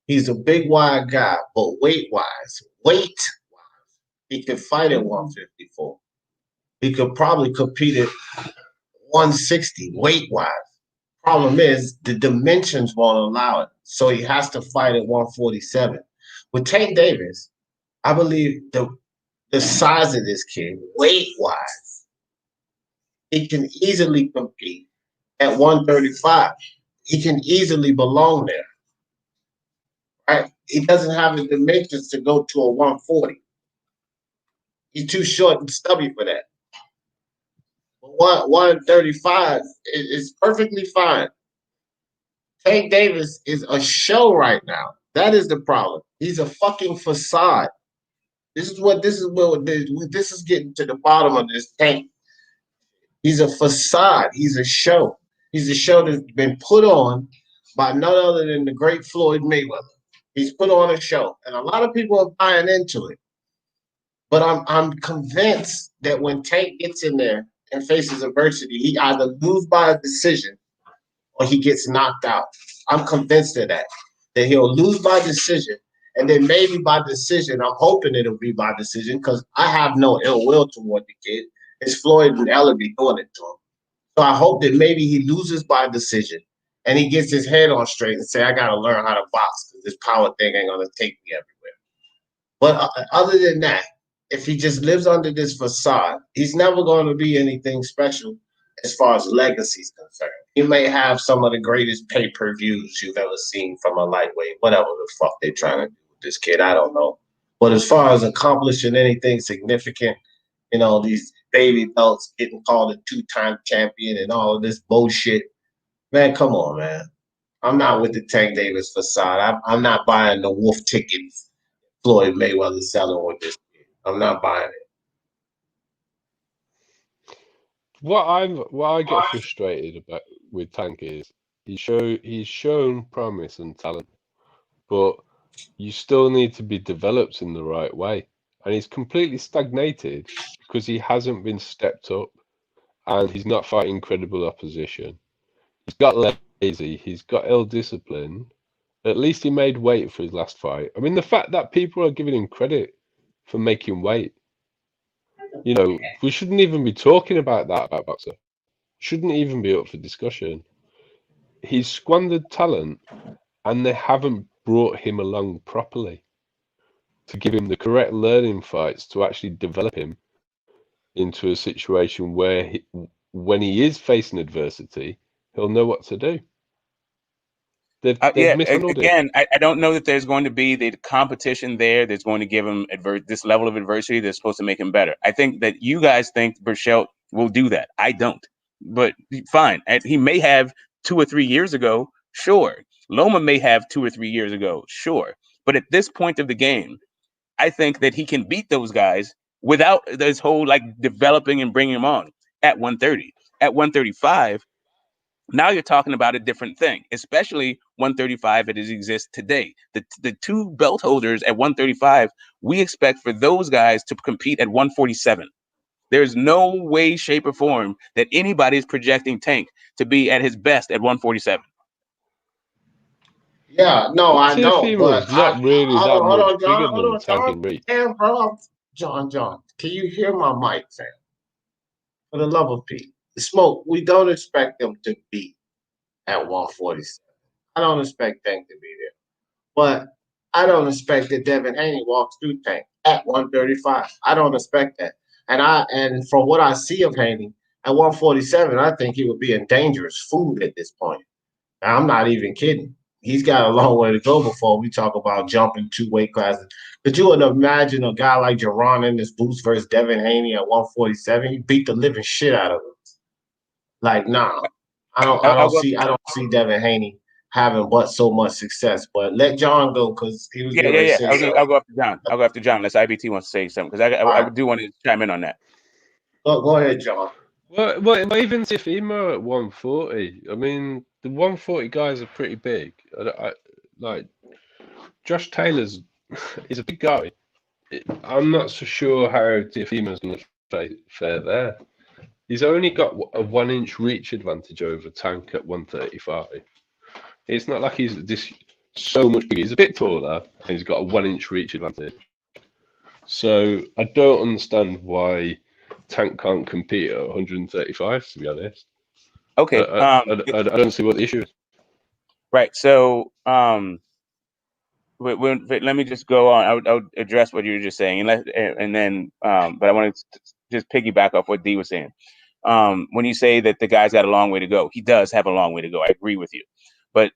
He's a big, wide guy, but weight-wise, he could fight at 154. He could probably compete at 160, weight-wise. Problem is, the dimensions won't allow it. So he has to fight at 147. With Tank Davis, I believe the size of this kid, weight-wise, he can easily compete at 135. He can easily belong there. Right? He doesn't have the dimensions to go to a 140. He's too short and stubby for that. But 135 is perfectly fine. Tank Davis is a show right now. That is the problem. He's a fucking facade. This is getting to the bottom of this Tank. He's a facade. He's a show. He's a show that's been put on by none other than the great Floyd Mayweather. He's put on a show, and a lot of people are buying into it. But I'm convinced that when Tank gets in there and faces adversity, he either loses by a decision or he gets knocked out. I'm convinced of that he'll lose by decision, and then maybe by decision. I'm hoping it'll be by decision because I have no ill will toward the kid. It's Floyd and Ellaby doing it to him. So I hope that maybe he loses by decision and he gets his head on straight and say, I got to learn how to box because this power thing ain't going to take me everywhere. But other than that, if he just lives under this facade, he's never going to be anything special as far as legacy is concerned. He may have some of the greatest pay-per-views you've ever seen from a lightweight, whatever the fuck they're trying to do with this kid, I don't know. But as far as accomplishing anything significant, these baby belts, getting called a two-time champion and all of this bullshit, man, come on, man. I'm not with the Tank Davis facade. I'm not buying the wolf tickets Floyd Mayweather selling with this kid. I'm not buying it. What I get frustrated about with Tank is he's shown promise and talent, but you still need to be developed in the right way. And he's completely stagnated because he hasn't been stepped up and he's not fighting credible opposition. He's got lazy, he's got ill-discipline. At least he made weight for his last fight. I mean, the fact that people are giving him credit for making weight, we shouldn't even be talking about that about boxer. Shouldn't even be up for discussion. He's squandered talent and they haven't brought him along properly to give him the correct learning fights to actually develop him into a situation where when he is facing adversity, he'll know what to do. They've again, I don't know that there's going to be the competition there that's going to give him this level of adversity that's supposed to make him better. I think that you guys think Burchell will do that. I don't. But fine. He may have 2 or 3 years ago. Sure. Loma may have 2 or 3 years ago. Sure. But at this point of the game, I think that he can beat those guys without this whole developing and bringing them on at 130. At 135, now you're talking about a different thing, especially 135 as it exists today. The two belt holders at 135, we expect for those guys to compete at 147. There's no way, shape, or form that anybody's projecting Tank to be at his best at 147. Yeah, no, I don't. Tiafoe's not really that much bigger than Tank in reach. Damn, bro. John, can you hear my mic, fam? For the love of Pete. Smoke, we don't expect them to be at 147. I don't expect Tank to be there. But I don't expect that Devin Haney walks through Tank at 135. I don't expect that. And from what I see of Haney, at 147, I think he would be in dangerous food at this point. Now, I'm not even kidding. He's got a long way to go before we talk about jumping 2 weight classes. Could you imagine a guy like Jerron in this boost versus Devin Haney at 147? He beat the living shit out of him. Like, nah, I don't see Devin Haney having but so much success. But let John go because he was getting ready to say something. I'll go after John. I'll go after John unless IBT wants to say something because I do want to chime in on that. Go ahead, John. Well, even Tifimo at 140. I mean, the 140 guys are pretty big. Like Josh Taylor's he's a big guy. I'm not so sure how Tifimo's going to fare there. He's only got a 1 inch reach advantage over Tank at 135. It's not like he's this so much bigger. He's a bit taller and he's got a 1 inch reach advantage. So I don't understand why Tank can't compete at 135, to be honest. Okay. I don't see what the issue is. Right. So let me just go on. I'll address what you were just saying, and then but I want to just piggyback off what D was saying. When you say that the guy's got a long way to go, he does have a long way to go. I agree with you. But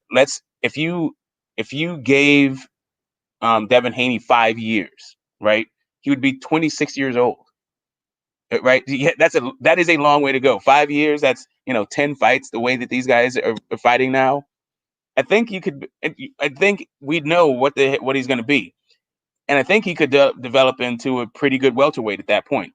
if you gave Devin Haney 5 years, right, he would be 26 years old. Right? Yeah, that is a long way to go. 5 years, that's 10 fights. The way that these guys are fighting now, I think we'd know what he's going to be, and I think he could develop into a pretty good welterweight at that point.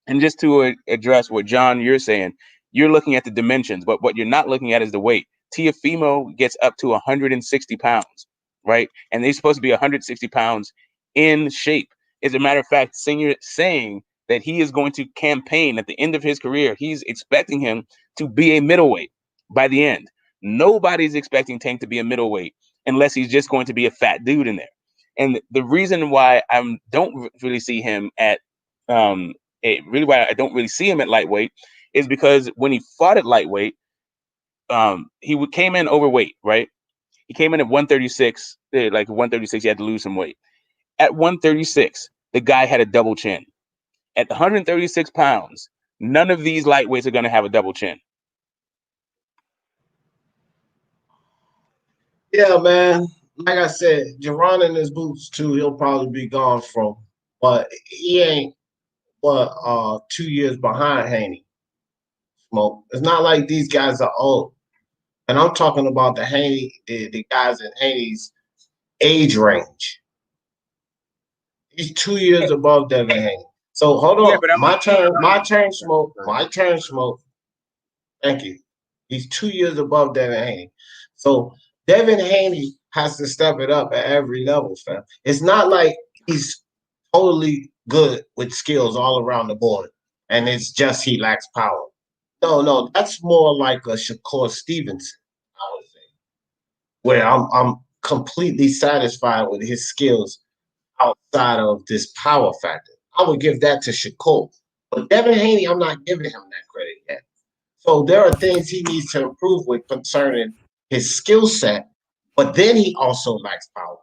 And just to address what John you're saying, you're looking at the dimensions, but what you're not looking at is the weight. Teofimo gets up to 160 pounds, right? And they're supposed to be 160 pounds in shape. As a matter of fact, Senior saying that he is going to campaign at the end of his career. He's expecting him to be a middleweight by the end. Nobody's expecting Tank to be a middleweight unless he's just going to be a fat dude in there. And the reason why I don't really see him at why I don't really see him at lightweight is because when he fought at lightweight, he came in overweight, right? He came in at 136, like 136, he had to lose some weight. At 136, the guy had a double chin. At 136 pounds, none of these lightweights are going to have a double chin. Yeah, man. Like I said, Jerron in his boots too. He'll probably be gone from, but he ain't 2 years behind Haney. Smoke. It's not like these guys are old, and I'm talking about the guys in Haney's age range. He's 2 years above Devin Haney. So hold on, my turn, Smoke. Thank you. He's 2 years above Devin Haney. So Devin Haney has to step it up at every level, fam. It's not like he's totally good with skills all around the board, and it's just he lacks power. No, that's more like a Shakur Stevenson, I would say, where I'm completely satisfied with his skills outside of this power factor. I would give that to Shakur. But Devin Haney, I'm not giving him that credit yet. So there are things he needs to improve with concerning his skill set, but then he also lacks power.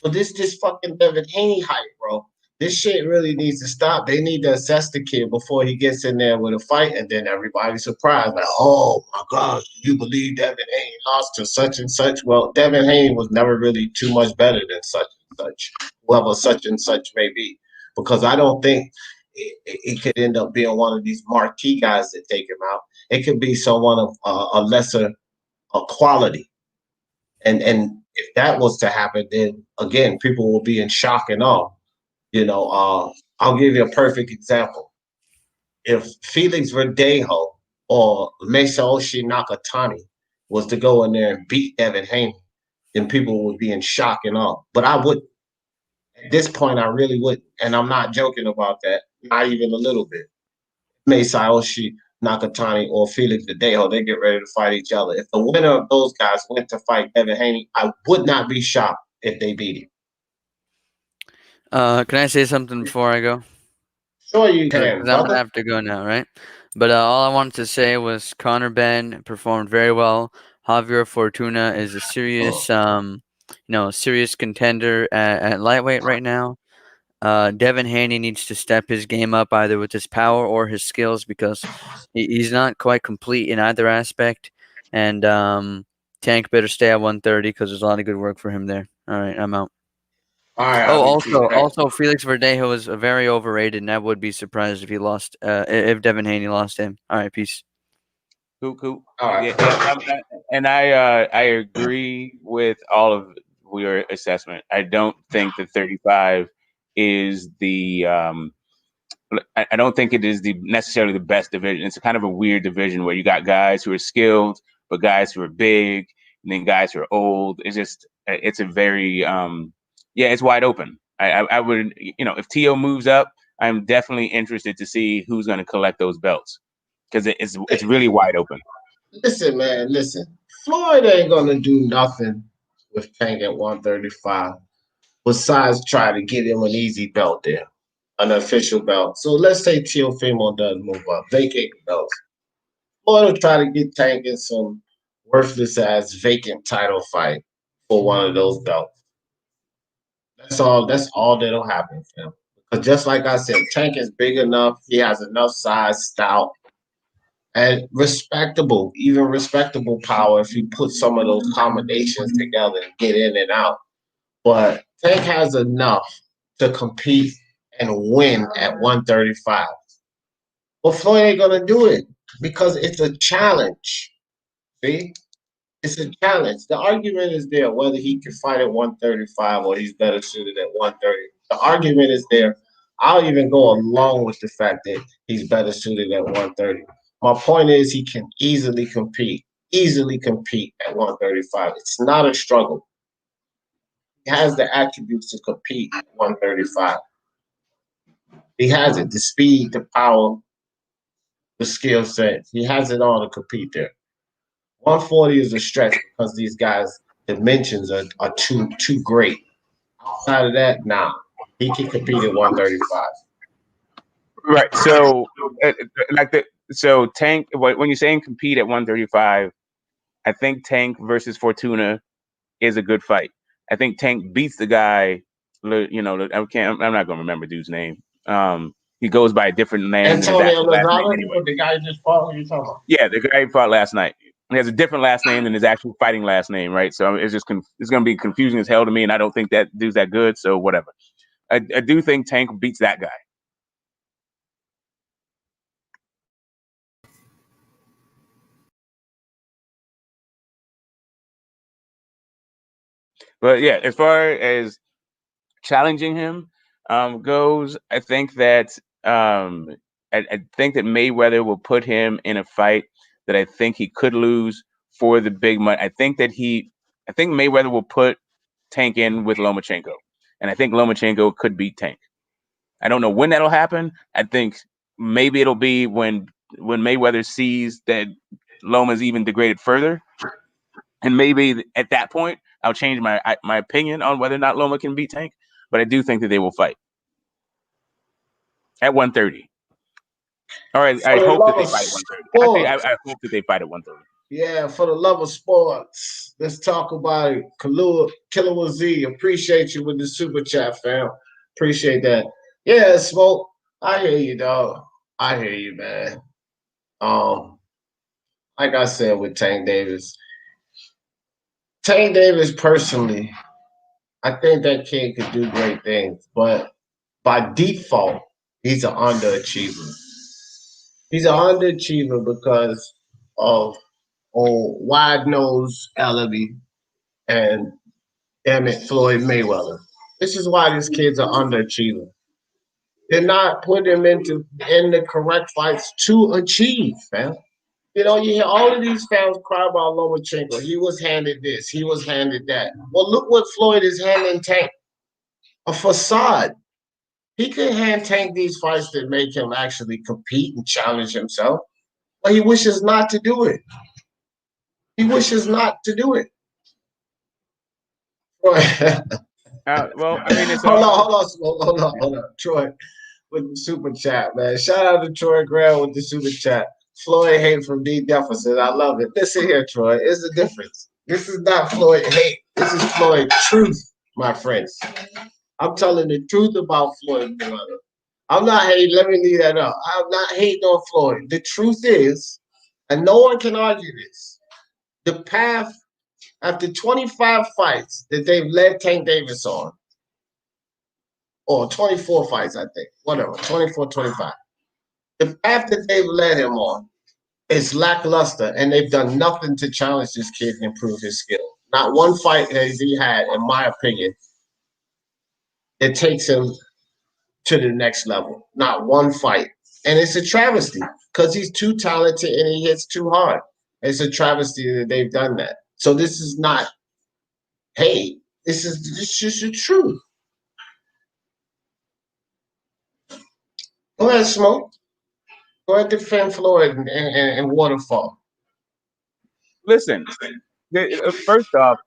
So this fucking Devin Haney hype, bro. This shit really needs to stop. They need to assess the kid before he gets in there with a fight, and then everybody's surprised. Like, oh my God, do you believe Devin Haney lost to such and such? Well, Devin Haney was never really too much better than such and such, whoever such and such may be. Because I don't think it could end up being one of these marquee guys that take him out. It could be someone of a lesser quality. And if that was to happen, then again, people will be in shock and awe. I'll give you a perfect example. If Felix Verdejo or Masaoshi Nakatani was to go in there and beat Devin Haney, then people would be in shock and awe. But I would, at this point, I really wouldn't. And I'm not joking about that, not even a little bit. Masaoshi Nakatani or Felix Verdejo, they get ready to fight each other. If the winner of those guys went to fight Devin Haney, I would not be shocked if they beat him. Can I say something before I go? Sure you can, because I'm gonna have to go now, right? But all I wanted to say was Conor Benn performed very well. Javier Fortuna is a serious, serious contender at lightweight right now. Devin Haney needs to step his game up either with his power or his skills because he's not quite complete in either aspect. And Tank better stay at 130 because there's a lot of good work for him there. All right, I'm out. All right. Oh, also, Felix Verdejo is very overrated, and I would be surprised if he lost. If Devin Haney lost him. All right, peace. Cool. All right. Yeah, and I agree with all of your assessment. I don't think that 35 is the I don't think it is necessarily the best division. It's kind of a weird division where you got guys who are skilled, but guys who are big, and then guys who are old. It's a very it's wide open. I would, if T.O. moves up, I'm definitely interested to see who's going to collect those belts because it's really wide open. Listen, man, Floyd ain't gonna do nothing with Tank at 135 besides try to get him an easy belt there, an official belt. So let's say Teofimo does move up, vacate the belts. Floyd will try to get Tank in some worthless ass vacant title fight for one of those belts. That's all that'll happen, fam. Because just like I said, Tank is big enough. He has enough size, stout, and even respectable power if you put some of those combinations together and get in and out. But Tank has enough to compete and win at 135. But Floyd ain't gonna do it because it's a challenge. See? It's a challenge. The argument is there whether he can fight at 135 or he's better suited at 130. The argument is there. I'll even go along with the fact that he's better suited at 130. My point is he can easily compete at 135. It's not a struggle. He has the attributes to compete at 135. He has it, the speed, the power, the skill set. He has it all to compete there. 140 is a stretch because these guys' dimensions are too great. Outside of that, nah. He can compete at 135. Right. So Tank, when you're saying compete at 135, I think Tank versus Fortuna is a good fight. I think Tank beats the guy. I'm not gonna remember dude's name. He goes by a different name. Antonio Lozano, anyway. The guy just fought. What are you talking about? Yeah, the guy he fought last night. He has a different last name than his actual fighting last name, right? So it's just it's gonna be confusing as hell to me, and I don't think that dude's that good. So whatever. I do think Tank beats that guy. But yeah, as far as challenging him goes, I think that I think that Mayweather will put him in a fight that I think he could lose for the big money. I think Mayweather will put Tank in with Lomachenko, and I think Lomachenko could beat Tank. I don't know when that'll happen. I think maybe it'll be when Mayweather sees that Loma's even degraded further, and maybe at that point I'll change my opinion on whether or not Loma can beat Tank. But I do think that they will fight at 130. All right, I hope that they fight at 130. I hope that they fight at 130. Yeah, for the love of sports, let's talk about it. Killer Z, appreciate you with the super chat, fam. Appreciate that. Yeah, Smoke, I hear you, dog. I hear you, man. Like I said with Tank Davis personally, I think that kid could do great things, but by default, he's an underachiever. He's an underachiever because of wide-nosed Ellaby and, damn it, Floyd Mayweather. This is why these kids are underachieving. They're not putting him in the correct fights to achieve, man. You hear all of these fans cry about Lomachenko. He was handed this. He was handed that. Well, look what Floyd is handing Tank. A facade. He could hand Tank these fights that make him actually compete and challenge himself. But he wishes not to do it. Well, I mean, it's hold on, Troy, with the super chat, man. Shout out to Troy Graham with the super chat. Floyd hate from D Jefferson. I love it. Listen here, Troy. It's the difference. This is not Floyd hate. This is Floyd truth, my friends. I'm telling the truth about Floyd Mayweather. I'm not hating. Let me leave that up. I'm not hating on Floyd. The truth is, and no one can argue this, the path after 25 fights that they've led Tank Davis on, or 24 fights, I think, whatever, 24, 25. The path that they've led him on is lackluster, and they've done nothing to challenge this kid and improve his skill. Not one fight has he had, in my opinion, that takes him to the next level. Not one fight. And it's a travesty because he's too talented and he hits too hard. It's a travesty that they've done that. So this is not hate. This is just the truth. Go ahead, Smoke. Go ahead, defend Floyd and Waterfall. Listen, first off,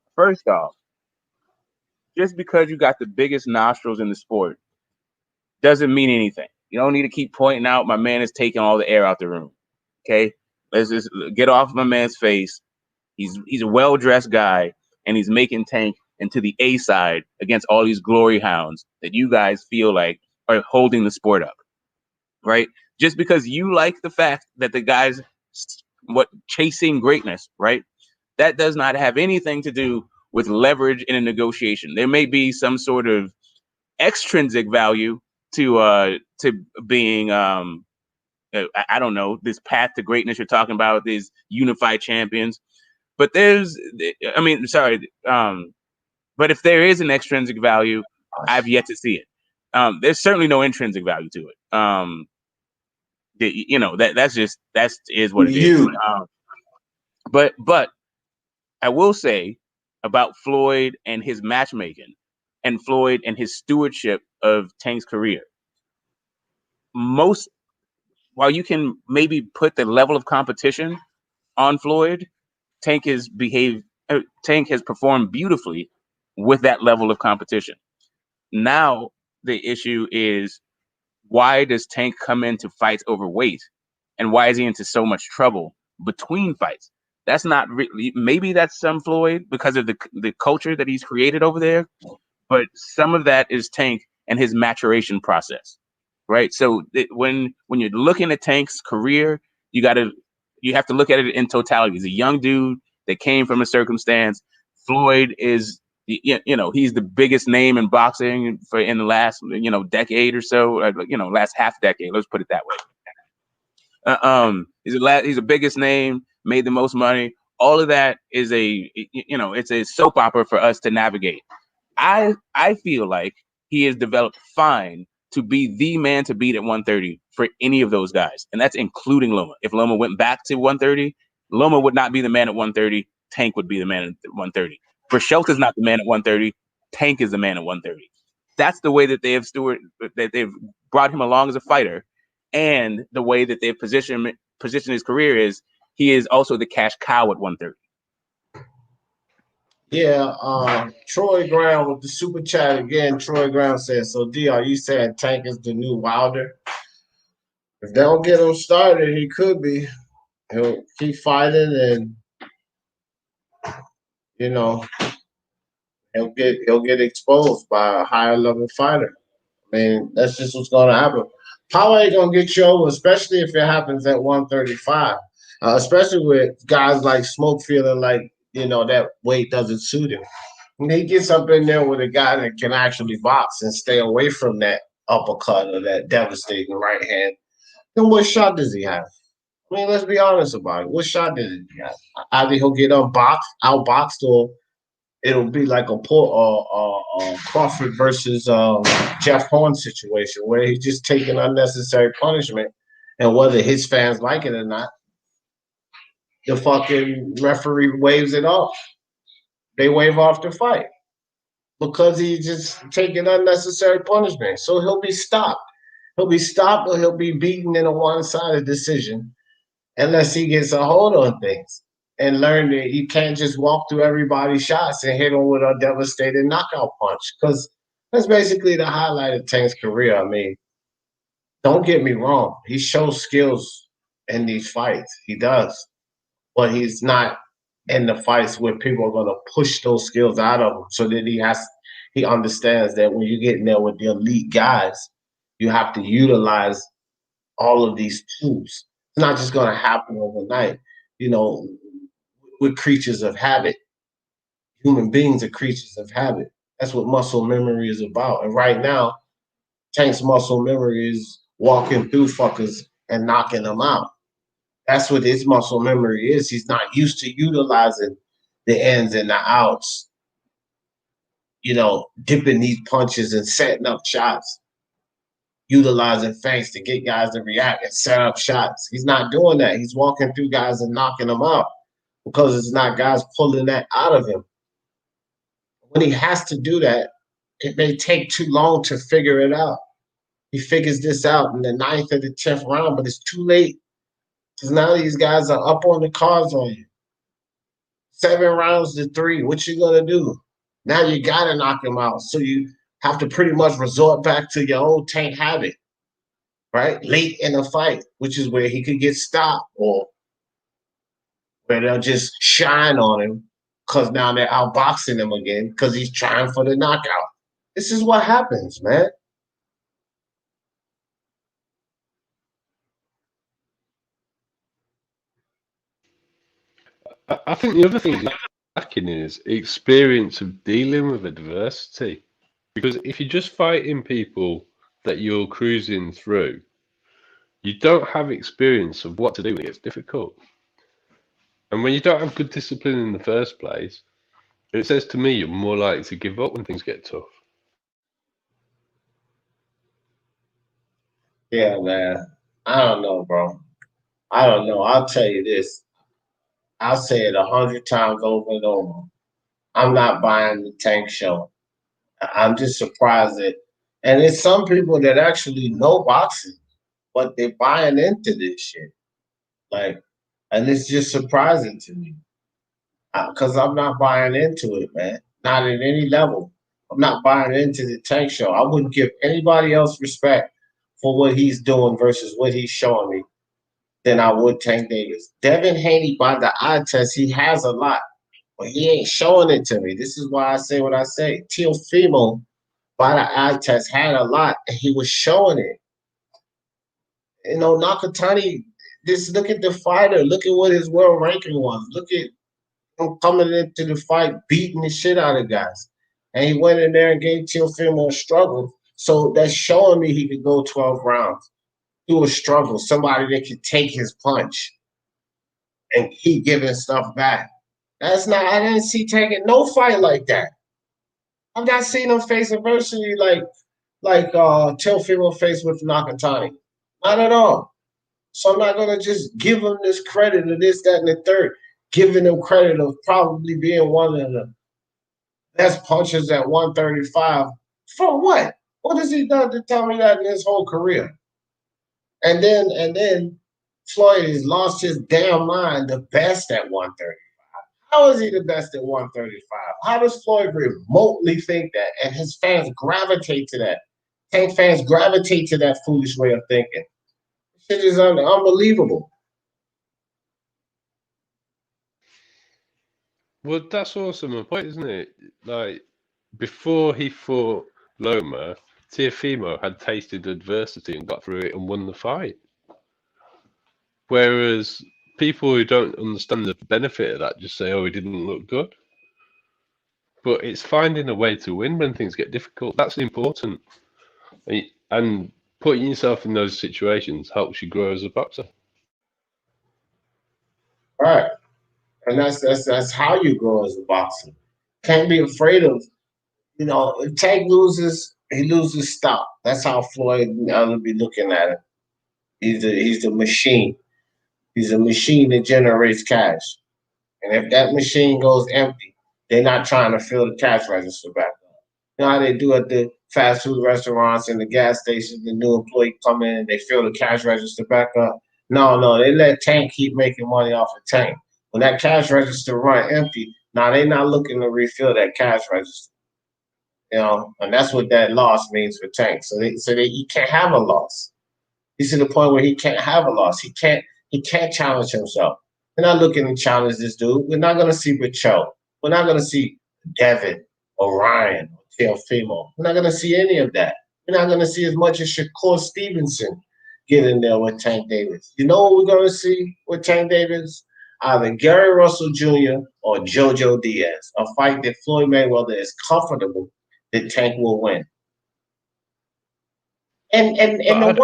just because you got the biggest nostrils in the sport doesn't mean anything. You don't need to keep pointing out my man is taking all the air out the room. Okay? Let's just get off my man's face. He's a well-dressed guy, and he's making Tank into the A side against all these glory hounds that you guys feel like are holding the sport up. Right? Just because you like the fact that the guy's chasing greatness, right? That does not have anything to do with leverage in a negotiation. There may be some sort of extrinsic value to being I don't know, this path to greatness you're talking about, these unified champions. But but if there is an extrinsic value, I've yet to see it. There's certainly no intrinsic value to it. That is what it is. But I will say about Floyd and his matchmaking and Floyd and his stewardship of Tank's career. While you can maybe put the level of competition on Floyd, Tank has performed beautifully with that level of competition. Now the issue is, why does Tank come into fights overweight, and why is he into so much trouble between fights? That's not really, maybe that's some Floyd because of the culture that he's created over there, but some of that is Tank and his maturation process, right? So when you're looking at Tank's career, you have to look at it in totality. He's a young dude that came from a circumstance. Floyd is, he's the biggest name in boxing in the last, decade or so, last half decade. Let's put it that way. He's the biggest name, made the most money. All of that is it's a soap opera for us to navigate. I feel like he has developed fine to be the man to beat at 130 for any of those guys, and that's including Loma. If Loma went back to 130, Loma would not be the man at 130. Tank would be the man at 130. For Shelton's not the man at 130. Tank is the man at 130. That's the way that they've brought him along as a fighter, and the way that they've positioned his career is he is also the cash cow at 130. Yeah, Troy Brown with the super chat again. Troy Brown says, so D, are you saying Tank is the new Wilder? If they don't get him started, he could be. He'll keep fighting, and he'll get exposed by a higher level fighter. I mean, that's just what's gonna happen. Power ain't gonna get you over, especially if it happens at 135. Especially with guys like Smoke feeling like, that weight doesn't suit him. When he gets up in there with a guy that can actually box and stay away from that uppercut or that devastating right hand, then what shot does he have? I mean, let's be honest about it. What shot does he have? Either he'll get outboxed, or it'll be like a Crawford versus Jeff Hearn situation where he's just taking unnecessary punishment, and whether his fans like it or not, the fucking referee waves it off. They wave off the fight because he's just taking unnecessary punishment. So he'll be stopped. He'll be stopped, or he'll be beaten in a one-sided decision unless he gets a hold on things and learn that you can't just walk through everybody's shots and hit them with a devastating knockout punch, because that's basically the highlight of Tank's career. I mean, don't get me wrong. He shows skills in these fights. He does. But he's not in the fights where people are going to push those skills out of him so that he understands that when you get in there with the elite guys, you have to utilize all of these tools. It's not just going to happen overnight. You know, we're creatures of habit. Human beings are creatures of habit. That's what muscle memory is about. And right now, Tank's muscle memory is walking through fuckers and knocking them out. That's what his muscle memory is. He's not used to utilizing the ins and the outs, you know, dipping these punches and setting up shots, utilizing feints to get guys to react and set up shots. He's not doing that. He's walking through guys and knocking them out because it's not guys pulling that out of him. When he has to do that, it may take too long to figure it out. He figures this out in the 9th or the 10th round, but it's too late because now these guys are up on the cards on you. 7 rounds to 3. What you gonna do? Now you gotta knock him out. So you have to pretty much resort back to your old Tank habit, right? Late in the fight, which is where he could get stopped or where they'll just shine on him because now they're outboxing him again because he's trying for the knockout. This is what happens, man. I think the other thing lacking is experience of dealing with adversity. Because if you're just fighting people that you're cruising through, you don't have experience of what to do when it gets difficult. And when you don't have good discipline in the first place, it says to me you're more likely to give up when things get tough. Yeah, man. I don't know, bro. I don't know. I'll tell you this. I'll say it 100 times over and over. I'm not buying the Tank show. I'm just surprised that, and it's some people that actually know boxing, but they're buying into this shit. Like, and it's just surprising to me because I'm not buying into it, man. Not at any level. I'm not buying into the Tank show. I wouldn't give anybody else respect for what he's doing versus what he's showing me than I would Tank Davis. Devin Haney, by the eye test, he has a lot, but he ain't showing it to me. This is why I say what I say. Teofimo, by the eye test, had a lot, and he was showing it. You know, Nakatani, just look at the fighter. Look at what his world ranking was. Look at him coming into the fight, beating the shit out of guys. And he went in there and gave Teofimo a struggle. So that's showing me he could go 12 rounds through a struggle. Somebody that could take his punch and keep giving stuff back. That's not, I didn't see taking no fight like that. I've not seen him face adversity like Teofimo faced with Nakatani. Not at all. So I'm not going to just give him this credit of this, that, and the third, giving him credit of probably being one of the best punchers at 135. For what? What has he done to tell me that in his whole career? And then Floyd has lost his damn mind, the best at 135. How is he the best at 135? How does Floyd remotely think that? And his fans gravitate to that. Tank fans gravitate to that foolish way of thinking. Shit is unbelievable. Well, that's also my point, isn't it? Like, before he fought Loma, Teofimo had tasted adversity and got through it and won the fight. Whereas people who don't understand the benefit of that just say, oh, he didn't look good. But it's finding a way to win when things get difficult. That's important. And putting yourself in those situations helps you grow as a boxer. Right. And that's how you grow as a boxer. Can't be afraid of, you know, if Tank loses, he loses stop. That's how Floyd will be looking at it. He's the machine. He's a machine that generates cash. And if that machine goes empty, they're not trying to fill the cash register back up. You know how they do at the fast food restaurants and the gas stations, the new employee come in and they fill the cash register back up. No, they let Tank keep making money off of Tank. When that cash register run empty, now they're not looking to refill that cash register. You know, and that's what that loss means for Tank. So he can't have a loss. He's to the point where he can't have a loss. He can't challenge himself. We're not looking to challenge this dude. We're not going to see Richo. We're not going to see Devin or Ryan or Teofimo. We're not going to see any of that. We're not going to see as much as Shakur Stevenson get in there with Tank Davis. You know what we're going to see with Tank Davis? Either Gary Russell Jr. or Jojo Diaz, a fight that Floyd Mayweather is comfortable that Tank will win. And the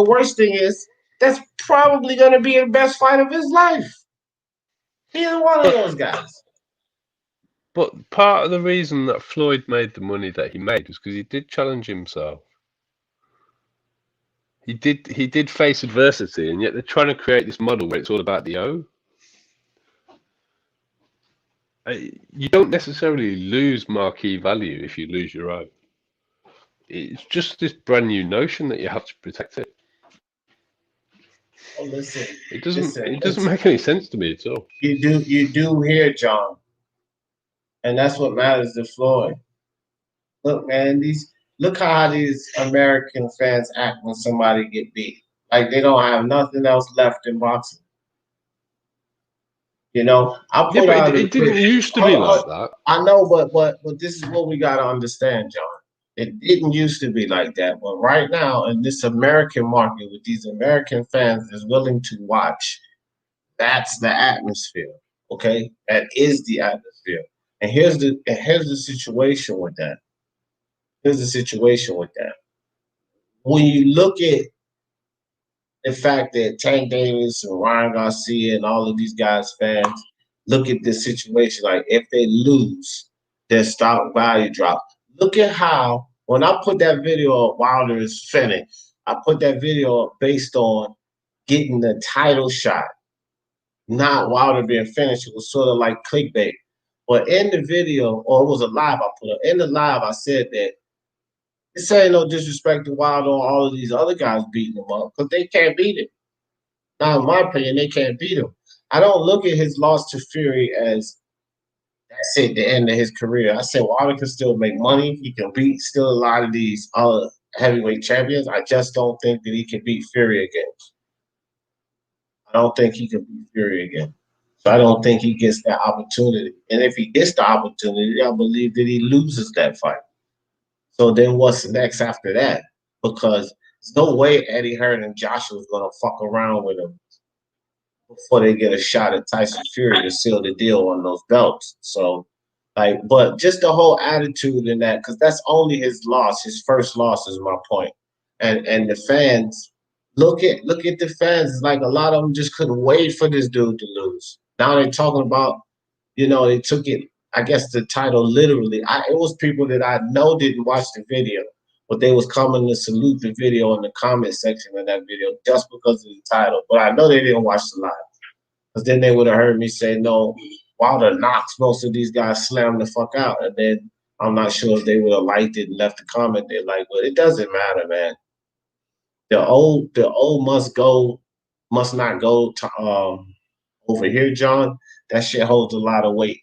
worst thing is, that's probably going to be the best fight of his life. Either one of those guys. But part of the reason that Floyd made the money that he made was because he did challenge himself. He did face adversity, and yet they're trying to create this model where it's all about the O. You don't necessarily lose marquee value if you lose your O. It's just this brand new notion that you have to protect it. Oh, listen. It doesn't make any sense to me at all. You do hear, John. And that's what matters to Floyd. Look, man, look how these American fans act when somebody get beat. Like they don't have nothing else left in boxing. You know, it didn't used to be like that. I know, but this is what we gotta understand, John. It didn't used to be like that, but right now in this American market with these American fans that's willing to watch, that's the atmosphere. Okay, that is the atmosphere. And here's the situation with that. Here's the situation with that. When you look at the fact that Tank Davis and Ryan Garcia and all of these guys' fans look at this situation like if they lose, their stock value drop. Look at how when I put that video of Wilder is finished, I put that video up based on getting the title shot, not Wilder being finished. It was sort of like clickbait. But in the video, or it was a live I put up, in the live I said that this ain't no disrespect to Wilder or all of these other guys beating him up because they can't beat him. Now, in my opinion, they can't beat him. I don't look at his loss to Fury as that's it, the end of his career. I said Wilder can still make money. He can beat still a lot of these other heavyweight champions. I just don't think that he can beat Fury again. I don't think he can beat Fury again. So I don't think he gets that opportunity. And if he gets the opportunity, I believe that he loses that fight. So then what's next after that? Because there's no way Eddie Hearn and Joshua's going to fuck around with him before they get a shot at Tyson Fury to seal the deal on those belts. So, but just the whole attitude in that, because that's only his loss. His first loss is my point. And the fans, look at the fans. It's like a lot of them just couldn't wait for this dude to lose. Now they're talking about, they took it, I guess the title literally. It was people that I know didn't watch the video, but they was coming to salute the video in the comment section of that video just because of the title. But I know they didn't watch the live, because then they would have heard me say, no, Wilder knocks most of these guys slam the fuck out. And then I'm not sure if they would have liked it and left a comment. They're like, well, it doesn't matter, man. The old must not go to over here, John. That shit holds a lot of weight,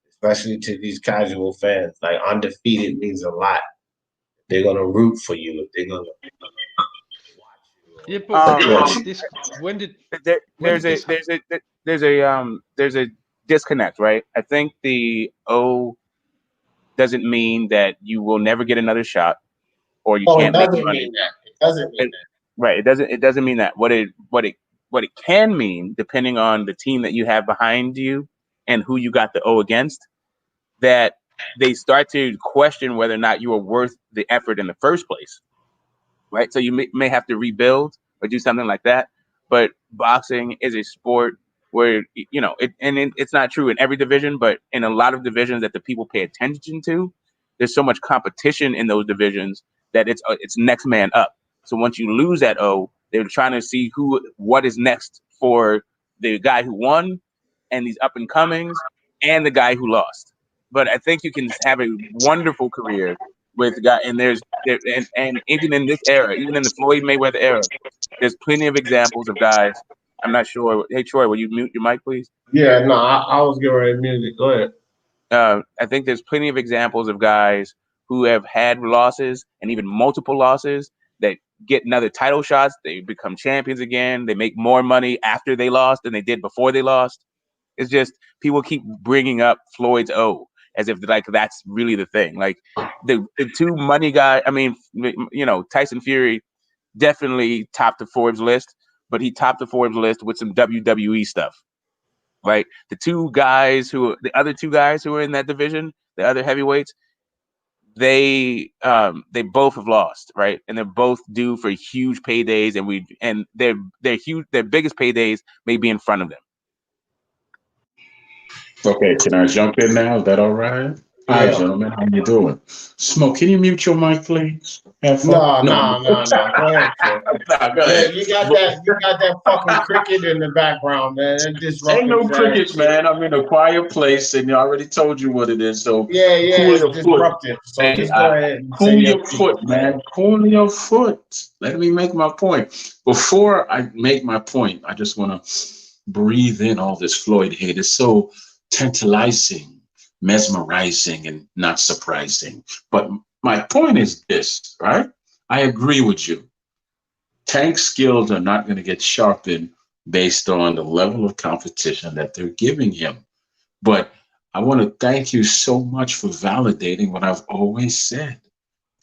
especially to these casual fans. Like undefeated means a lot. They're gonna root for you. They're gonna watch you. Yeah, but there's a disconnect, right? I think the O doesn't mean that you will never get another shot, or you can't make money. It doesn't mean that. Right. It doesn't mean that. What it can mean, depending on the team that you have behind you and who you got the O against, that they start to question whether or not you are worth the effort in the first place. Right. So you may have to rebuild or do something like that. But boxing is a sport where, it's not true in every division, but in a lot of divisions that the people pay attention to, there's so much competition in those divisions that it's next man up. So once you lose that O, they're trying to see what is next for the guy who won and these up and comings and the guy who lost. But I think you can have a wonderful career with the guy, and and even in this era, even in the Floyd Mayweather era, there's plenty of examples of guys. I'm not sure. Hey Troy, will you mute your mic, please? Yeah, no, I was getting ready to mute it. Go ahead. I think there's plenty of examples of guys who have had losses and even multiple losses that get another title shots. They become champions again. They make more money after they lost than they did before they lost. It's just people keep bringing up Floyd's O. as if like that's really the thing. Like the two money guy. I mean, you know, Tyson Fury definitely topped the Forbes list, but he topped the Forbes list with some WWE stuff. Right, the other two guys who are in that division, the other heavyweights, they both have lost, right, and they're both due for huge paydays, and they're huge. Their biggest paydays may be in front of them. Okay, can I jump in now? Is that all right? Hi, gentlemen. How you doing? Smoke, can you mute your mic, please? No. Go ahead, Troy. Go ahead. You got that fucking cricket in the background, man. Ain't no cricket, man. I'm in a quiet place, and I already told you what it is. So cool it's disruptive. So hey, just go ahead and cool your foot, man. Cool your foot. Let me make my point. Before I make my point, I just want to breathe in all this Floyd hate. It's so tantalizing, mesmerizing, and not surprising. But my point is this, right? I agree with you. Tank's skills are not going to get sharpened based on the level of competition that they're giving him. But I want to thank you so much for validating what I've always said.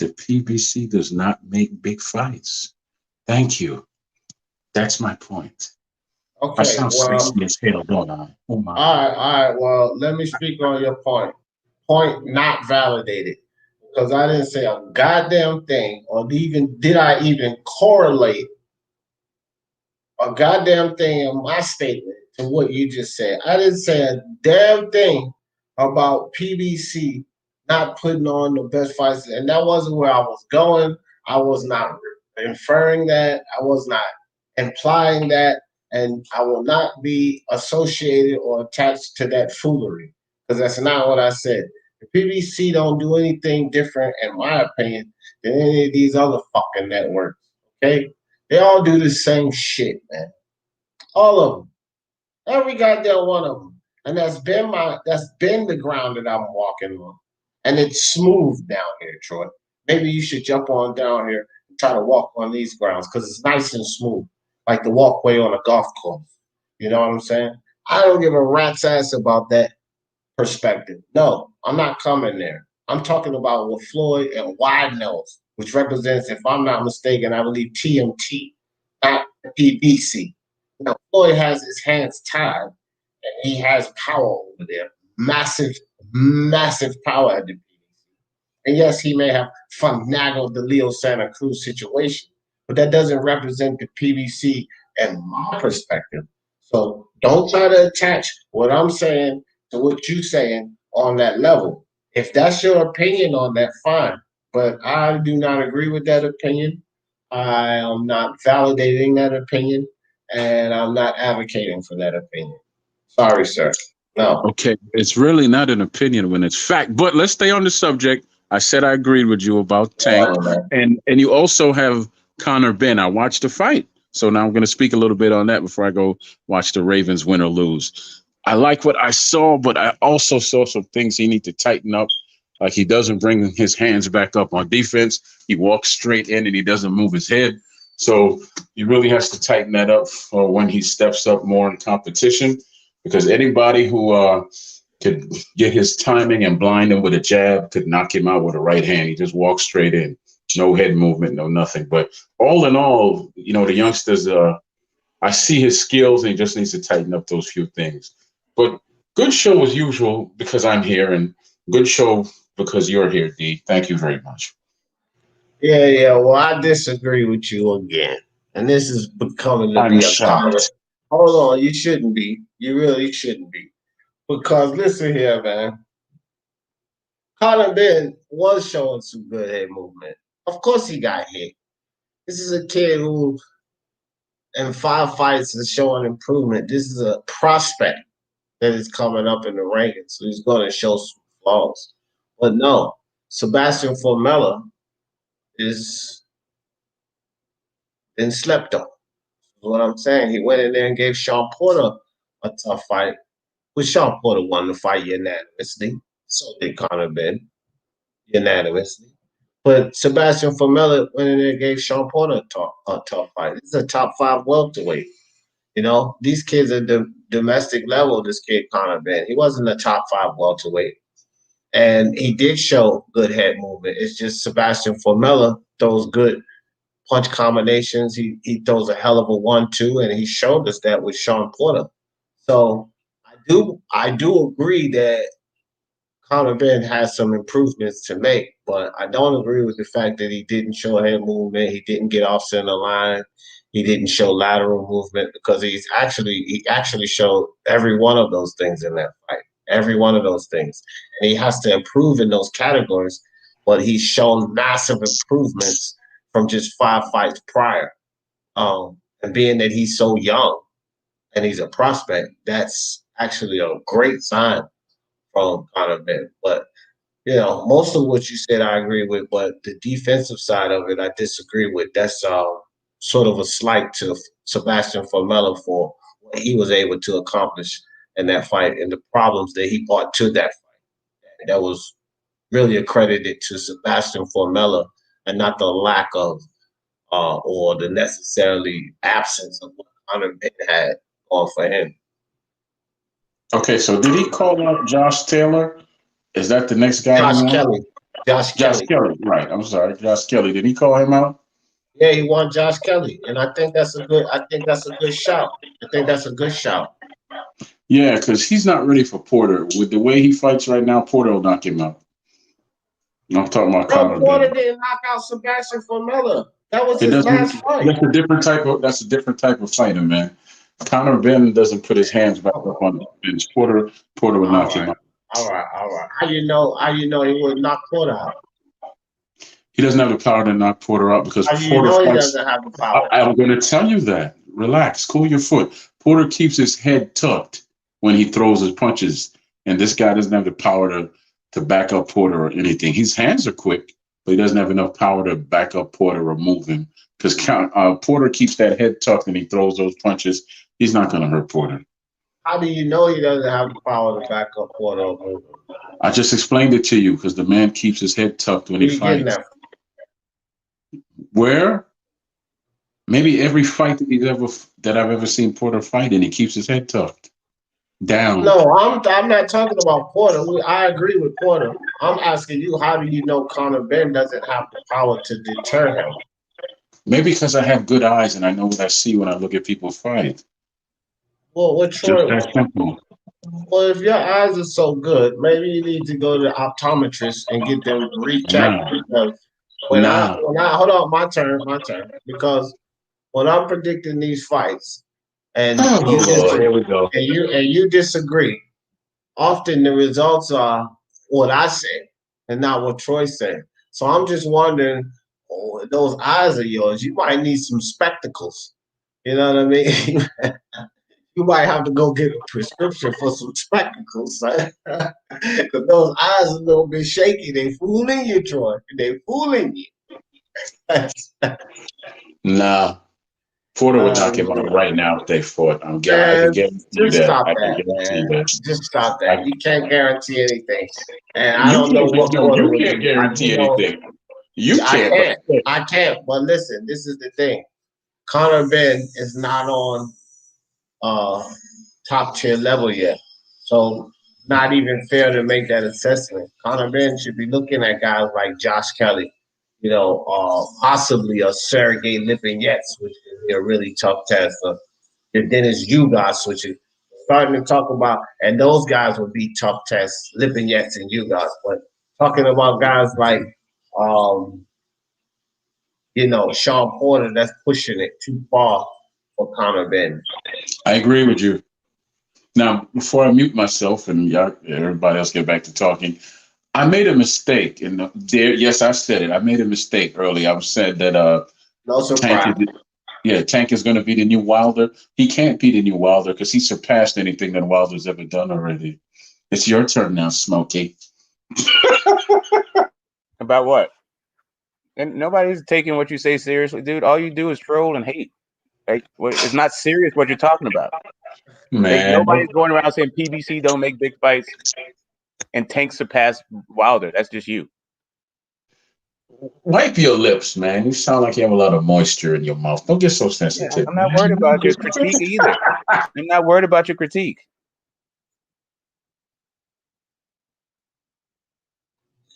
The PBC does not make big fights. Thank you. That's my point. Okay, I sound sexy as hell, don't I? Oh my. All right. Well, let me speak on your point. Point not validated, because I didn't say a goddamn thing, or did I even correlate a goddamn thing in my statement to what you just said. I didn't say a damn thing about PBC not putting on the best fights, and that wasn't where I was going. I was not inferring that. I was not implying that. And I will not be associated or attached to that foolery, because that's not what I said. The PBC don't do anything different, in my opinion, than any of these other fucking networks. Okay, they all do the same shit, man. All of them, every goddamn one of them, and that's been the ground that I'm walking on, and it's smooth down here, Troy. Maybe you should jump on down here and try to walk on these grounds, because it's nice and smooth, like the walkway on a golf course. You know what I'm saying? I don't give a rat's ass about that perspective. No, I'm not coming there. I'm talking about what Floyd and Wide knows, which represents, if I'm not mistaken, I believe TMT, not PBC. Now, Floyd has his hands tied, and he has power over there. Massive, massive power at the PBC. And yes, he may have finagled the Leo Santa Cruz situation, but that doesn't represent the PBC and my perspective. So don't try to attach what I'm saying to what you're saying on that level. If that's your opinion on that, fine. But I do not agree with that opinion. I am not validating that opinion, and I'm not advocating for that opinion. Sorry, sir. No. Okay, it's really not an opinion when it's fact. But let's stay on the subject. I said I agreed with you about Tank, and you also have Conor Benn. I watched the fight, so now I'm going to speak a little bit on that before I go watch the Ravens win or lose. I like what I saw, but I also saw some things he needs to tighten up. Like he doesn't bring his hands back up on defense. He walks straight in and he doesn't move his head. So he really has to tighten that up for when he steps up more in competition, because anybody who could get his timing and blind him with a jab could knock him out with a right hand. He just walks straight in. No head movement, no nothing. But all in all, you know, the youngsters, I see his skills and he just needs to tighten up those few things. But good show as usual, because I'm here, and good show because you're here, D. Thank you very much. Yeah. Well, I disagree with you again. And this is becoming to be a topic. Hold on, you shouldn't be. You really shouldn't be. Because listen here, man. Conor Benn was showing some good head movement. Of course he got hit. This is a kid who, in 5 fights, is showing improvement. This is a prospect that is coming up in the rankings, so he's going to show some flaws. But no, Sebastian Formella is been slept on. That's what I'm saying. He went in there and gave Sean Porter a tough fight. But Sean Porter won the fight unanimously. So did Conor Benn unanimously. But Sebastian Formella went in there and gave Sean Porter a tough fight. This is a top 5 welterweight. You know, these kids are the domestic level. This kid Conor Benn, he wasn't a top 5 welterweight. And he did show good head movement. It's just Sebastian Formella throws good punch combinations. He throws a hell of a 1-2, and he showed us that with Sean Porter. So I do agree that Conor Benn has some improvements to make, but I don't agree with the fact that he didn't show head movement. He didn't get off center line. He didn't show lateral movement, because he actually showed every one of those things in that fight. Every one of those things. And he has to improve in those categories, but he's shown massive improvements from just 5 fights prior. And being that he's so young and he's a prospect, that's actually a great sign from Conor Benn. But, most of what you said I agree with, but the defensive side of it I disagree with. That's sort of a slight to Sebastian Formella for what he was able to accomplish in that fight and the problems that he brought to that fight. That was really accredited to Sebastian Formella and not the lack of or the necessarily absence of what Conor Benn had on for him. Okay, so did he call out Josh Taylor? Is that the next guy? Josh Kelly. Josh Kelly, right. I'm sorry. Josh Kelly. Did he call him out? Yeah, he won Josh Kelly. And I think that's a good shout. I think that's a good shout. Yeah, because he's not ready for Porter. With the way he fights right now, Porter will knock him out. I'm talking about Conor Benn. Porter didn't knock out Sebastian Formella. That was his last fight. That's a different type of fighter, man. Conor Benn doesn't put his hands back up on the bench. Porter would knock him out. All right. How you know he would knock Porter out? He doesn't have the power to knock Porter out because How do you Porter know he fights. doesn't have the power? I'm going to tell you that. Relax, cool your foot. Porter keeps his head tucked when he throws his punches, and this guy doesn't have the power to back up Porter or anything. His hands are quick, but he doesn't have enough power to back up Porter or move him because Porter keeps that head tucked and he throws those punches. He's not going to hurt Porter. How do you know he doesn't have the power to back up Porter or move him? I just explained it to you because the man keeps his head tucked when he fights. Where? Maybe every fight that I've ever seen Porter fight in, he keeps his head tucked down. No, I'm not talking about Porter. I agree with Porter. I'm asking you, how do you know Conor Benn doesn't have the power to deter him? Maybe because I have good eyes and I know what I see when I look at people fight. Well, Just that simple. Well, if your eyes are so good, maybe you need to go to the optometrist and get them rechecked. Because hold on, my turn. Because when I'm predicting these fights, and here we go. And you disagree, often the results are what I say and not what Troy said. So I'm just wondering, those eyes of yours, you might need some spectacles. You know what I mean? You might have to go get a prescription for some spectacles, son. Because those eyes are a little bit shaky. They fooling you, Troy. They fooling you. Nah. Porter would knock him out right now if they fought. I can guarantee you that. Just stop that. You can't guarantee anything. And I don't know what Porter would do. You can't guarantee anything. I can't. But listen, this is the thing. Conor Benn is not on top tier level yet. So not even fair to make that assessment. Conor Benn should be looking at guys like Josh Kelly, possibly a Sergey Lipinets, which would be a really tough test. And Dennis Ugas, which is starting to talk about, and those guys would be tough tests, Lipinets and Ugas. But talking about guys like, Sean Porter, that's pushing it too far for Conor Benn. I agree with you. Now, before I mute myself and everybody else get back to talking, I made a mistake. Yes, I said it. I made a mistake earlier. I said that no surprise. Tank is going to be the new Wilder. He can't be the new Wilder because he surpassed anything that Wilder's ever done already. It's your turn now, Smokey. About what? And nobody's taking what you say seriously, dude. All you do is troll and hate. Like, it's not serious what you're talking about. Man, nobody's going around saying PBC don't make big fights and Tank surpassed Wilder. That's just you. Wipe your lips, man. You sound like you have a lot of moisture in your mouth. Don't get so sensitive. Yeah, I'm not worried about your critique either. I'm not worried about your critique.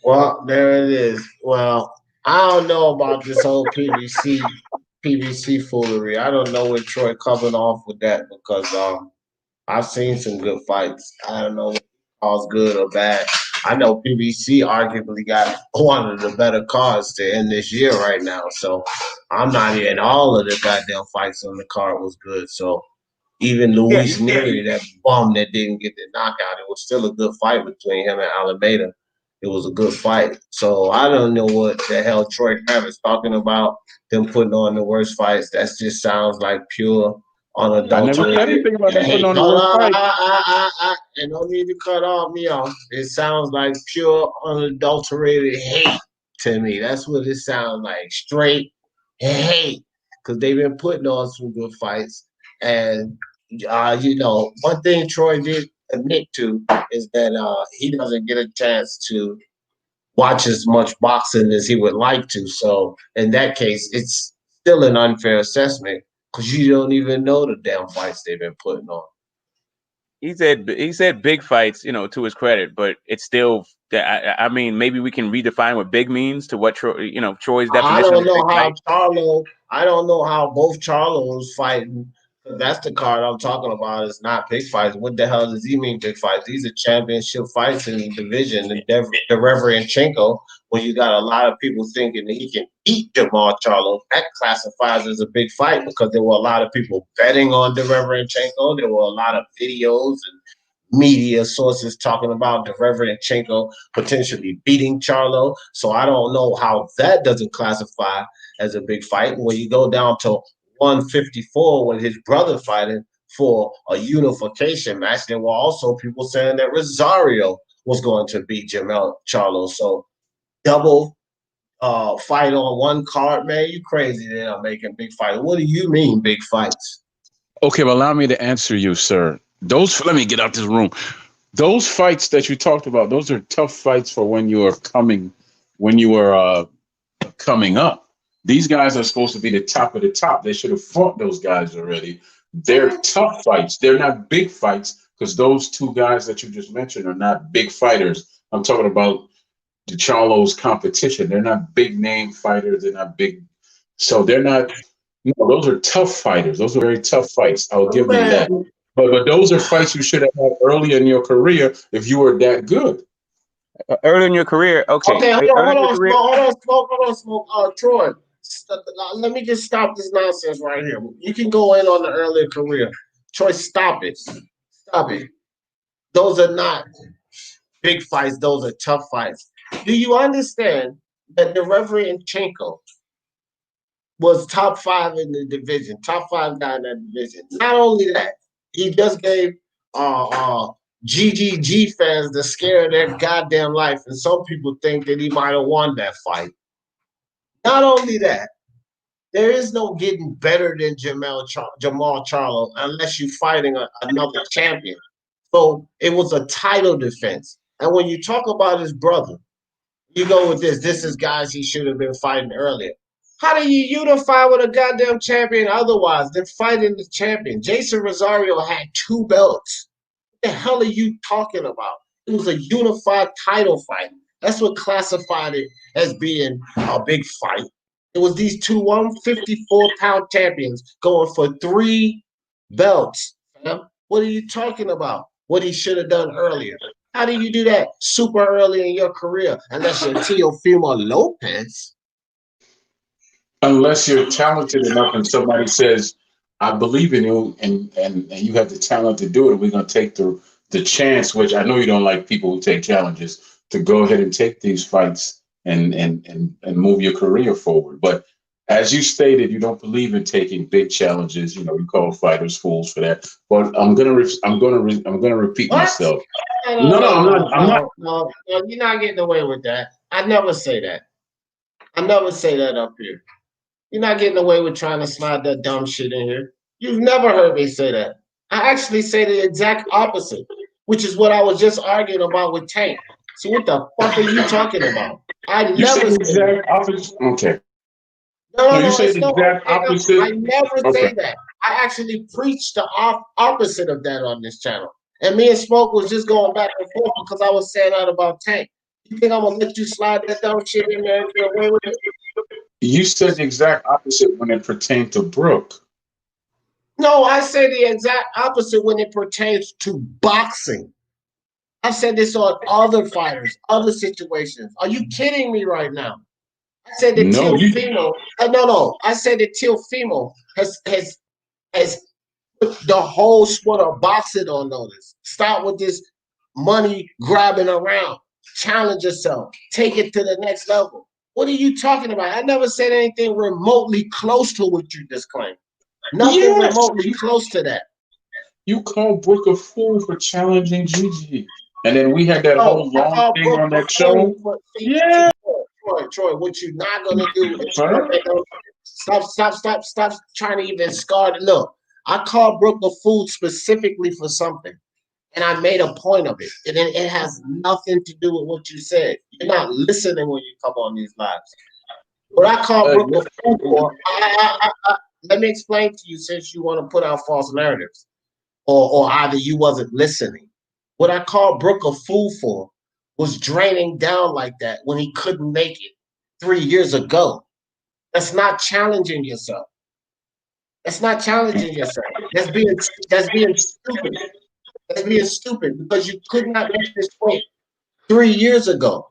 Well, there it is. Well, I don't know about this whole PVC foolery. I don't know where Troy coming off with that because I've seen some good fights. I don't know if all's good or bad. I know PVC arguably got one of the better cards to end this year right now. So I'm not hearing all of the goddamn fights on the card was good. So even Luis Nery, that bum that didn't get the knockout, it was still a good fight between him and Alameda. It was a good fight. So I don't know what the hell Troy Kravitz talking about, them putting on the worst fights. That just sounds like pure unadulterated. I never said anything about them putting on the worst fight. And don't need to cut off me off. It sounds like pure unadulterated hate to me. That's what it sounds like. Straight hate. Because they've been putting on some good fights. And, one thing Troy did admit to is that he doesn't get a chance to watch as much boxing as he would like to. So in that case, it's still an unfair assessment because you don't even know the damn fights they've been putting on. He said big fights, to his credit, but it's still. I mean, maybe we can redefine what big means to what Troy's definition. I don't know how both Charlos fighting. That's the card I'm talking about. It's not big fights. What the hell does he mean big fights? These are championship fights in the division. And Derevryanchenko, when you got a lot of people thinking that he can beat Jamal Charlo, that classifies as a big fight because there were a lot of people betting on Derevryanchenko. There were a lot of videos and media sources talking about Derevryanchenko potentially beating Charlo. So I don't know how that doesn't classify as a big fight. And when you go down to 154 with his brother fighting for a unification match, there were also people saying that Rosario was going to beat Jamel Charlo. So double fight on one card, man. You crazy that I'm making big fights. What do you mean big fights? Okay, well, allow me to answer you, sir. Let me get out this room. Those fights that you talked about, those are tough fights for when you are coming up. These guys are supposed to be the top of the top. They should have fought those guys already. They're tough fights. They're not big fights because those two guys that you just mentioned are not big fighters. I'm talking about the Charlo's competition. They're not big name fighters. They're not big. So they're not. No, those are tough fighters. Those are very tough fights. I'll give them that. But those are fights you should have had early in your career if you were that good. Early in your career, okay. Okay, hold on, Smoke. Troy. Let me just stop this nonsense right here. You can go in on the earlier career. Troy, stop it. Stop it. Those are not big fights. Those are tough fights. Do you understand that Derevryanchenko was top 5 in the division, top 5 guy in that division? Not only that, he just gave GGG fans the scare of their goddamn life, and some people think that he might have won that fight. Not only that, there is no getting better than Jamal Charlo unless you're fighting another champion. So it was a title defense. And when you talk about his brother, you go with this. This is guys he should have been fighting earlier. How do you unify with a goddamn champion otherwise than fighting the champion? Jason Rosario had 2 belts. What the hell are you talking about? It was a unified title fight. That's what classified it as being a big fight. It was these 2 154-pound champions going for 3 belts. What are you talking about? What he should have done earlier. How do you do that super early in your career unless you're Teofimo Lopez? Unless you're talented enough and somebody says, I believe in you and you have the talent to do it, we're going to take the chance, which I know you don't like people who take challenges, to go ahead and take these fights and move your career forward. But as you stated, you don't believe in taking big challenges. You call fighters fools for that. But I'm gonna repeat myself. No, you're not getting away with that. I never say that. I never say that up here. You're not getting away with trying to slide that dumb shit in here. You've never heard me say that. I actually say the exact opposite, which is what I was just arguing about with Tank. So what the fuck are you talking about? I never say the exact opposite. Okay. No, you say the exact opposite. I never say that. I actually preach the opposite of that on this channel. And me and Smoke was just going back and forth because I was saying that about Tank. You think I'm gonna let you slide that dumb shit in there and get away with it? You said the exact opposite when it pertained to Brooke. No, I say the exact opposite when it pertains to boxing. I've said this on other fighters, other situations. Are you kidding me right now? I said that Teofimo. No. I said that Teofimo has put the whole sport of boxing on notice. Stop with this money grabbing around. Challenge yourself. Take it to the next level. What are you talking about? I never said anything remotely close to what you just claimed. Nothing remotely close to that. You called Brooke a fool for challenging Gigi. And then we had that whole long thing on that show. Yeah. Troy, what you're not gonna do is stop trying to even scar it. Look, I called Brooke a fool specifically for something. And I made a point of it. And it has nothing to do with what you said. You're not listening when you come on these lives. What I call Brooke a fool for, let me explain to you, since you want to put out false narratives. Or either you wasn't listening. What I called Brooke a fool for was draining down like that when he couldn't make it 3 years ago. That's not challenging yourself. That's not challenging yourself. That's being stupid. That's being stupid because you could not make this point 3 years ago.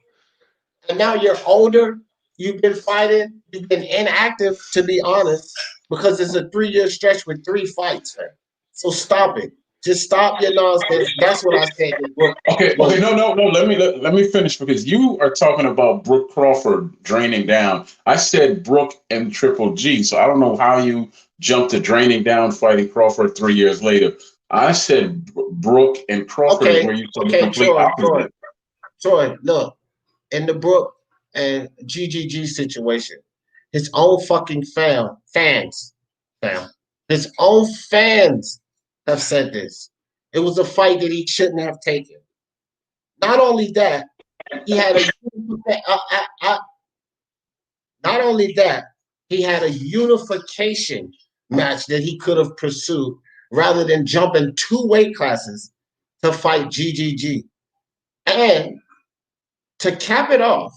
And now you're older, you've been fighting, you've been inactive, to be honest, because it's a 3-year stretch with 3 fights, man. So stop it. Just stop your nonsense. That's what I said. Okay. No. Let me finish, because you are talking about Brooke Crawford draining down. I said Brooke and Triple G, so I don't know how you jumped to draining down fighting Crawford 3 years later. I said Brooke and Crawford is where you said the complete opposite. Troy, look, in the Brooke and GGG situation, his own fucking fans, his own fans have said this. It was a fight that he shouldn't have taken. Not only that, he had a unification match that he could have pursued rather than jumping 2 weight classes to fight GGG. And to cap it off,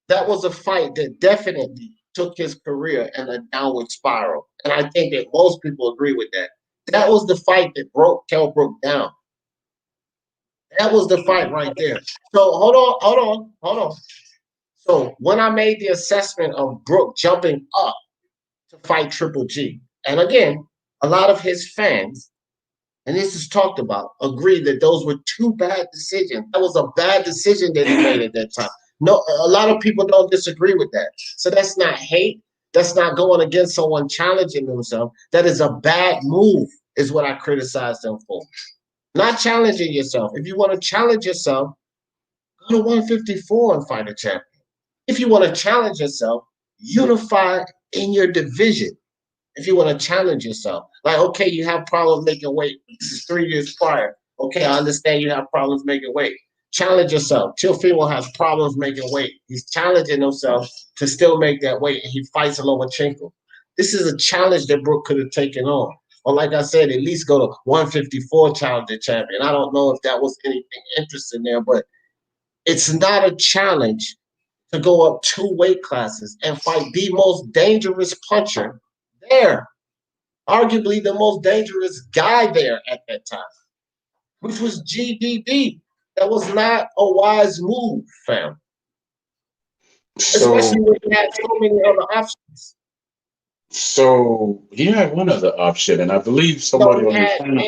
that was a fight that definitely took his career in a downward spiral. And I think that most people agree with that. That was the fight that broke Kell Brook down. That was the fight right there. So hold on. So when I made the assessment of Brook jumping up to fight Triple G, and again, a lot of his fans, and this is talked about, agree that those were 2 bad decisions. That was a bad decision that he made at that time. No, a lot of people don't disagree with that. So that's not hate. That's not going against someone challenging themselves. That is a bad move, is what I criticize them for. Not challenging yourself. If you want to challenge yourself, go to 154 and fight a champion. If you want to challenge yourself, unify in your division. If you want to challenge yourself, like, okay, you have problems making weight. This is 3 years prior. Okay, I understand you have problems making weight. Challenge yourself. Teofimo has problems making weight. He's challenging himself to still make that weight, and he fights Lomachenko. This is a challenge that Brooke could have taken on. Or like I said, at least go to 154 challenger champion. I don't know if that was anything interesting there, but it's not a challenge to go up 2 weight classes and fight the most dangerous puncher there. Arguably the most dangerous guy there at that time, which was GDD. That was not a wise move, fam. Especially when you had so many other options. So he had one other option, and I believe somebody on the panel.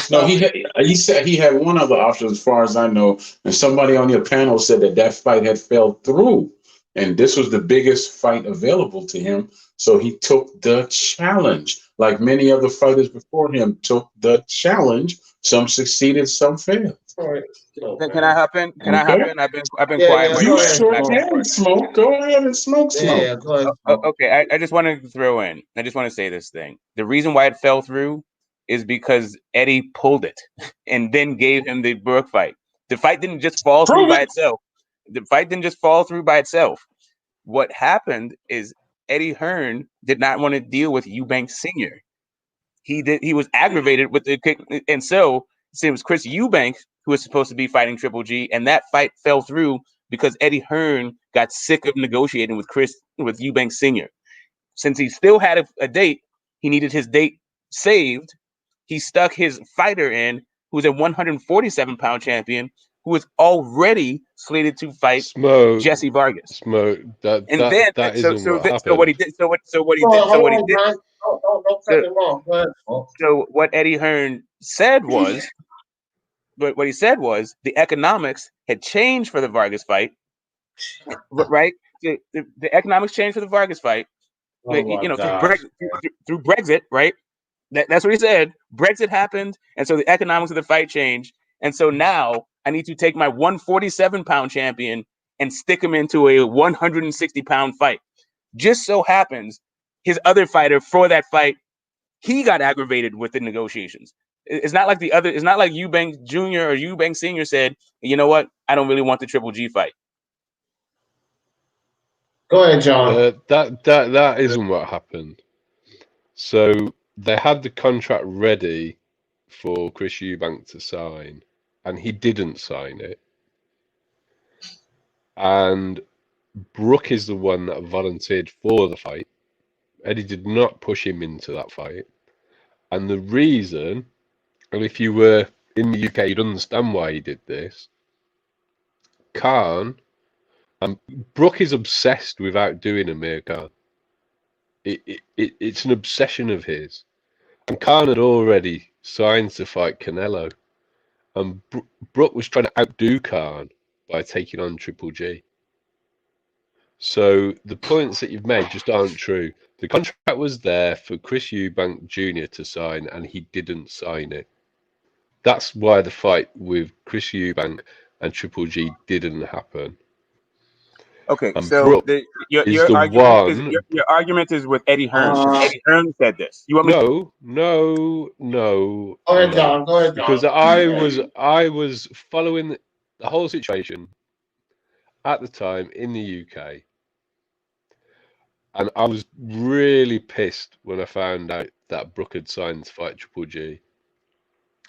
No, he said he had one other option, as far as I know, and somebody on your panel said that fight had fell through, and this was the biggest fight available to him. So he took the challenge, like many other fighters before him took the challenge. Some succeeded, some failed. Can I hop in? Can I hop in? I've been quiet. You sure can, Smoke. Go ahead and smoke. Yeah, go ahead. Okay, I just wanted to throw in. I just want to say this thing. The reason why it fell through is because Eddie pulled it and then gave him the Brooke fight. The fight didn't just fall through by itself. The fight didn't just fall through by itself. What happened is Eddie Hearn did not want to deal with Eubanks Sr. He was aggravated with the kick, and so it was Chris Eubank who was supposed to be fighting Triple G, and that fight fell through because Eddie Hearn got sick of negotiating with Eubank Sr. Since he still had a date, he needed his date saved. He stuck his fighter in, who was a 147-pound champion, who was already slated to fight Jesse Vargas. Isn't what happened. So what he did. So what Eddie Hearn said was, but what he said was the economics had changed for the Vargas fight, right? The economics changed for the Vargas fight. Through Brexit, right? That's what he said. Brexit happened, and so the economics of the fight changed. And so now I need to take my 147-pound champion and stick him into a 160-pound fight. Just so happens his other fighter for that fight, he got aggravated with the negotiations. It's not like it's not like Eubank Jr. or Eubank Sr. said, you know what? I don't really want the Triple G fight. Go ahead, John. That isn't what happened. So they had the contract ready for Chris Eubank to sign, and he didn't sign it. And Brooke is the one that volunteered for the fight. Eddie did not push him into that fight. And the reason, and if you were in the UK, you'd understand why he did this. Khan, Brooke is obsessed with outdoing Amir Khan. It's an obsession of his. And Khan had already signed to fight Canelo. And Brooke was trying to outdo Khan by taking on Triple G. So the points that you've made just aren't true. The contract was there for Chris Eubank Jr. to sign, and he didn't sign it. That's why the fight with Chris Eubank and Triple G didn't happen. Okay, and so your argument is with Eddie Hearn. Eddie Hearn said this. You want me? No. Go ahead, John. Go ahead, John. Because I was following the whole situation at the time in the UK, and I was really pissed when I found out that Brooke had signed to fight Triple G,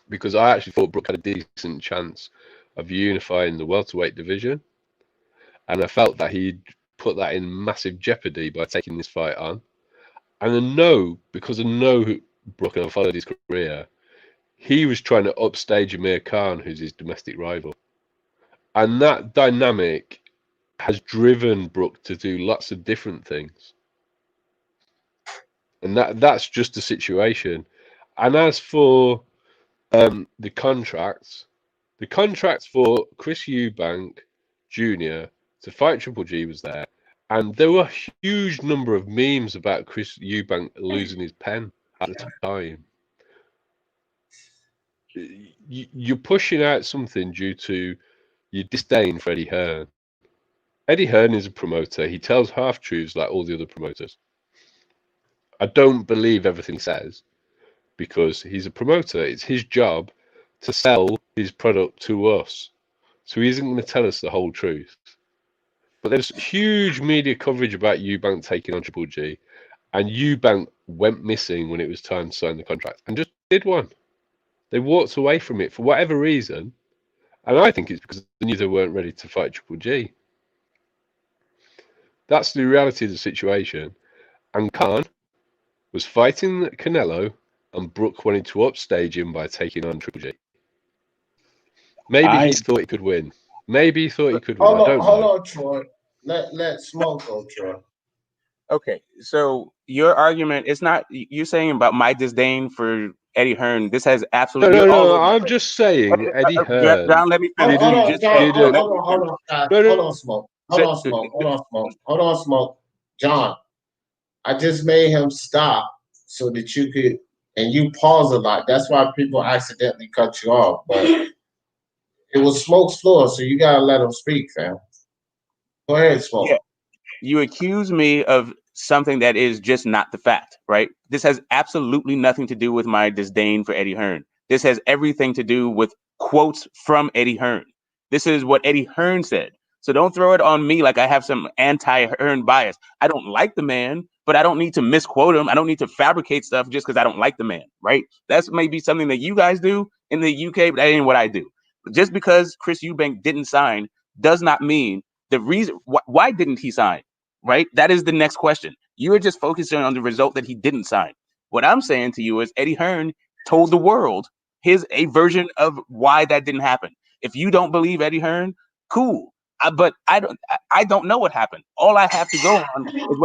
because I actually thought Brooke had a decent chance of unifying the welterweight division. And I felt that he'd put that in massive jeopardy by taking this fight on. And because I know Brooke and I followed his career, he was trying to upstage Amir Khan, who's his domestic rival. And that dynamic has driven Brooke to do lots of different things. And that's just the situation. And as for the contracts for Chris Eubank Jr. to fight Triple G was there, and there were a huge number of memes about Chris Eubank losing his pen at the time. You're pushing out something due to your disdain for Eddie Hearn. Eddie Hearn is a promoter. He tells half-truths like all the other promoters. I don't believe everything he says because he's a promoter. It's his job to sell his product to us. So he isn't going to tell us the whole truth. But there's huge media coverage about Eubank taking on Triple G, and Eubank went missing when it was time to sign the contract and just did one. They walked away from it for whatever reason, and I think it's because they knew they weren't ready to fight Triple G. That's the reality of the situation. And Khan was fighting Canelo, and Brooke wanted to upstage him by taking on Triple G. Maybe he thought he could win. Maybe he thought he could win. I don't know. Hold on, Troy. Let Smoke go, Troy. Okay, so your argument is not you're saying about my disdain for Eddie Hearn. This has absolutely no. I'm just saying Eddie Hearn. John, let me finish. Hold on, Smoke. Hold on, Smoke. John, I just made him stop so that you could, and you pause a lot. That's why people accidentally cut you off. But it was Smoke's floor, so you gotta let him speak, fam. Go ahead, Smoke. Yeah. You accuse me of something that is just not the fact, right? This has absolutely nothing to do with my disdain for Eddie Hearn. This has everything to do with quotes from Eddie Hearn. This is what Eddie Hearn said. So don't throw it on me like I have some anti-Hearn bias. I don't like the man, but I don't need to misquote him. I don't need to fabricate stuff just because I don't like the man, right? That's maybe something that you guys do in the UK, but that ain't what I do. But just because Chris Eubank didn't sign does not mean the reason why didn't he sign, right? That is the next question. You are just focusing on the result that he didn't sign. What I'm saying to you is Eddie Hearn told the world a version of why that didn't happen. If you don't believe Eddie Hearn, cool. But I don't know what happened. All I have to go on is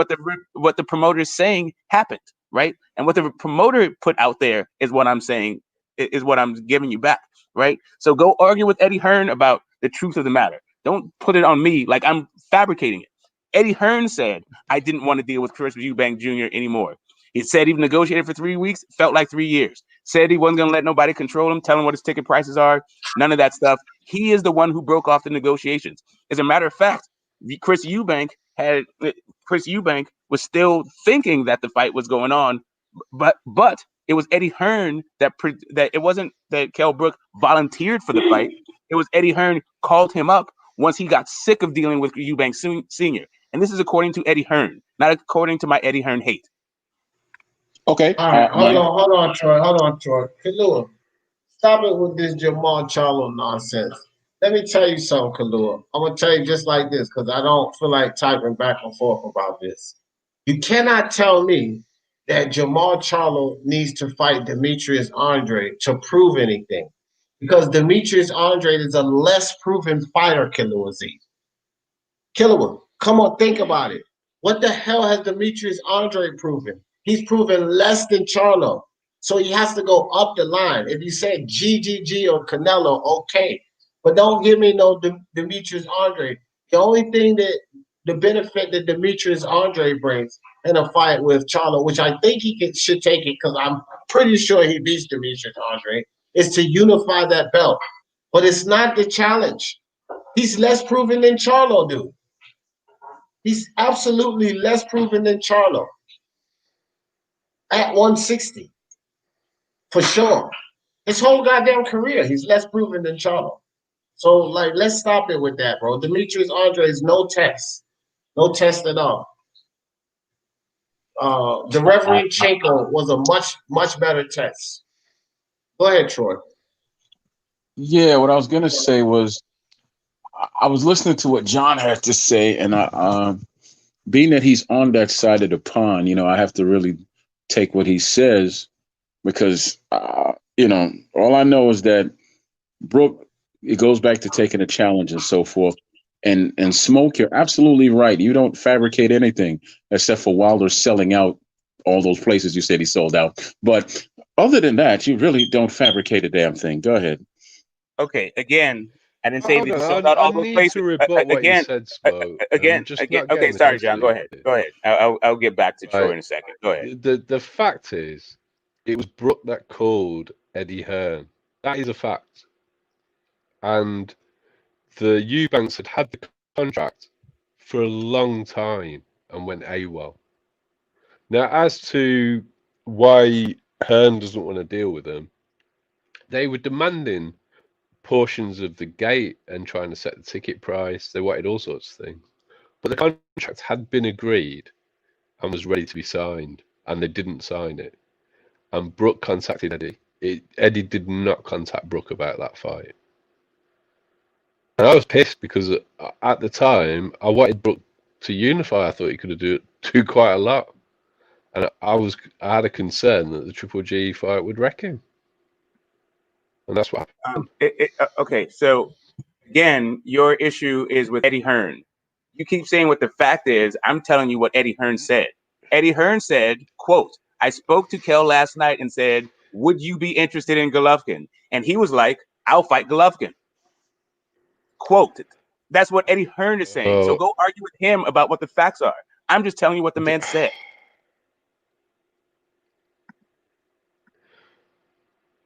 what the promoter is saying happened, right? And what the promoter put out there is what I'm saying, is what I'm giving you back, right? So go argue with Eddie Hearn about the truth of the matter. Don't put it on me like I'm fabricating it. Eddie Hearn said, I didn't want to deal with Chris Eubank Jr. anymore. He said he negotiated for 3 weeks, felt like 3 years. Said he wasn't going to let nobody control him, tell him what his ticket prices are, none of that stuff. He is the one who broke off the negotiations. As a matter of fact, Chris Eubank was still thinking that the fight was going on, but it was Eddie Hearn that it wasn't that Kell Brook volunteered for the fight. It was Eddie Hearn called him up once he got sick of dealing with Eubank Sr. And this is according to Eddie Hearn, not according to my Eddie Hearn hate. Okay. All right, hold on, Troy. Kalua, stop it with this Jamal Charlo nonsense. Let me tell you something, Kalua. I'm gonna tell you just like this because I don't feel like typing back and forth about this. You cannot tell me that Jamal Charlo needs to fight Demetrius Andre to prove anything, because Demetrius Andre is a less proven fighter, Kalua Z. Kalua, come on, think about it. What the hell has Demetrius Andre proven? He's proven less than Charlo. So he has to go up the line. If you said GGG or Canelo, okay. But don't give me no Demetrius Andre. The only thing that the benefit that Demetrius Andre brings in a fight with Charlo, which I think should take it because I'm pretty sure he beats Demetrius Andre, is to unify that belt. But it's not the challenge. He's less proven than Charlo, dude. He's absolutely less proven than Charlo at 160, for sure. His whole goddamn career, he's less proven than Charlo. So, like, let's stop it with that, bro. Demetrius Andre is no test at all. The referee Chenko was a much better test. Go ahead, Troy. Yeah, what I was gonna say was I was listening to what John had to say, and being that he's on that side of the pond, I have to really take what he says because all I know is that Brook, it goes back to taking a challenge and so forth. And Smoke, you're absolutely right. You don't fabricate anything except for Wilder selling out all those places you said he sold out. But other than that, you really don't fabricate a damn thing. Go ahead. Okay, again, I didn't say he sold out all those places. To rebut what you said, Smoke. Again. Okay, sorry, John. Go ahead. I'll get back to Troy in a second. Go ahead. The fact is, it was Brook that called Eddie Hearn. That is a fact. And the Eubanks had the contract for a long time and went AWOL. Now, as to why Hearn doesn't want to deal with them, they were demanding portions of the gate and trying to set the ticket price. They wanted all sorts of things. But the contract had been agreed and was ready to be signed, and they didn't sign it. And Brook contacted Eddie. Eddie did not contact Brook about that fight. And I was pissed because at the time, I wanted Brook to unify. I thought he could do quite a lot. And I had a concern that the Triple G fight would wreck him. And that's what happened. Okay, so again, your issue is with Eddie Hearn. You keep saying what the fact is. I'm telling you what Eddie Hearn said. Eddie Hearn said, quote, I spoke to Kell last night and said, would you be interested in Golovkin? And he was like, I'll fight Golovkin. Quote. That's what Eddie Hearn is saying. So go argue with him about what the facts are. I'm just telling you what the man said.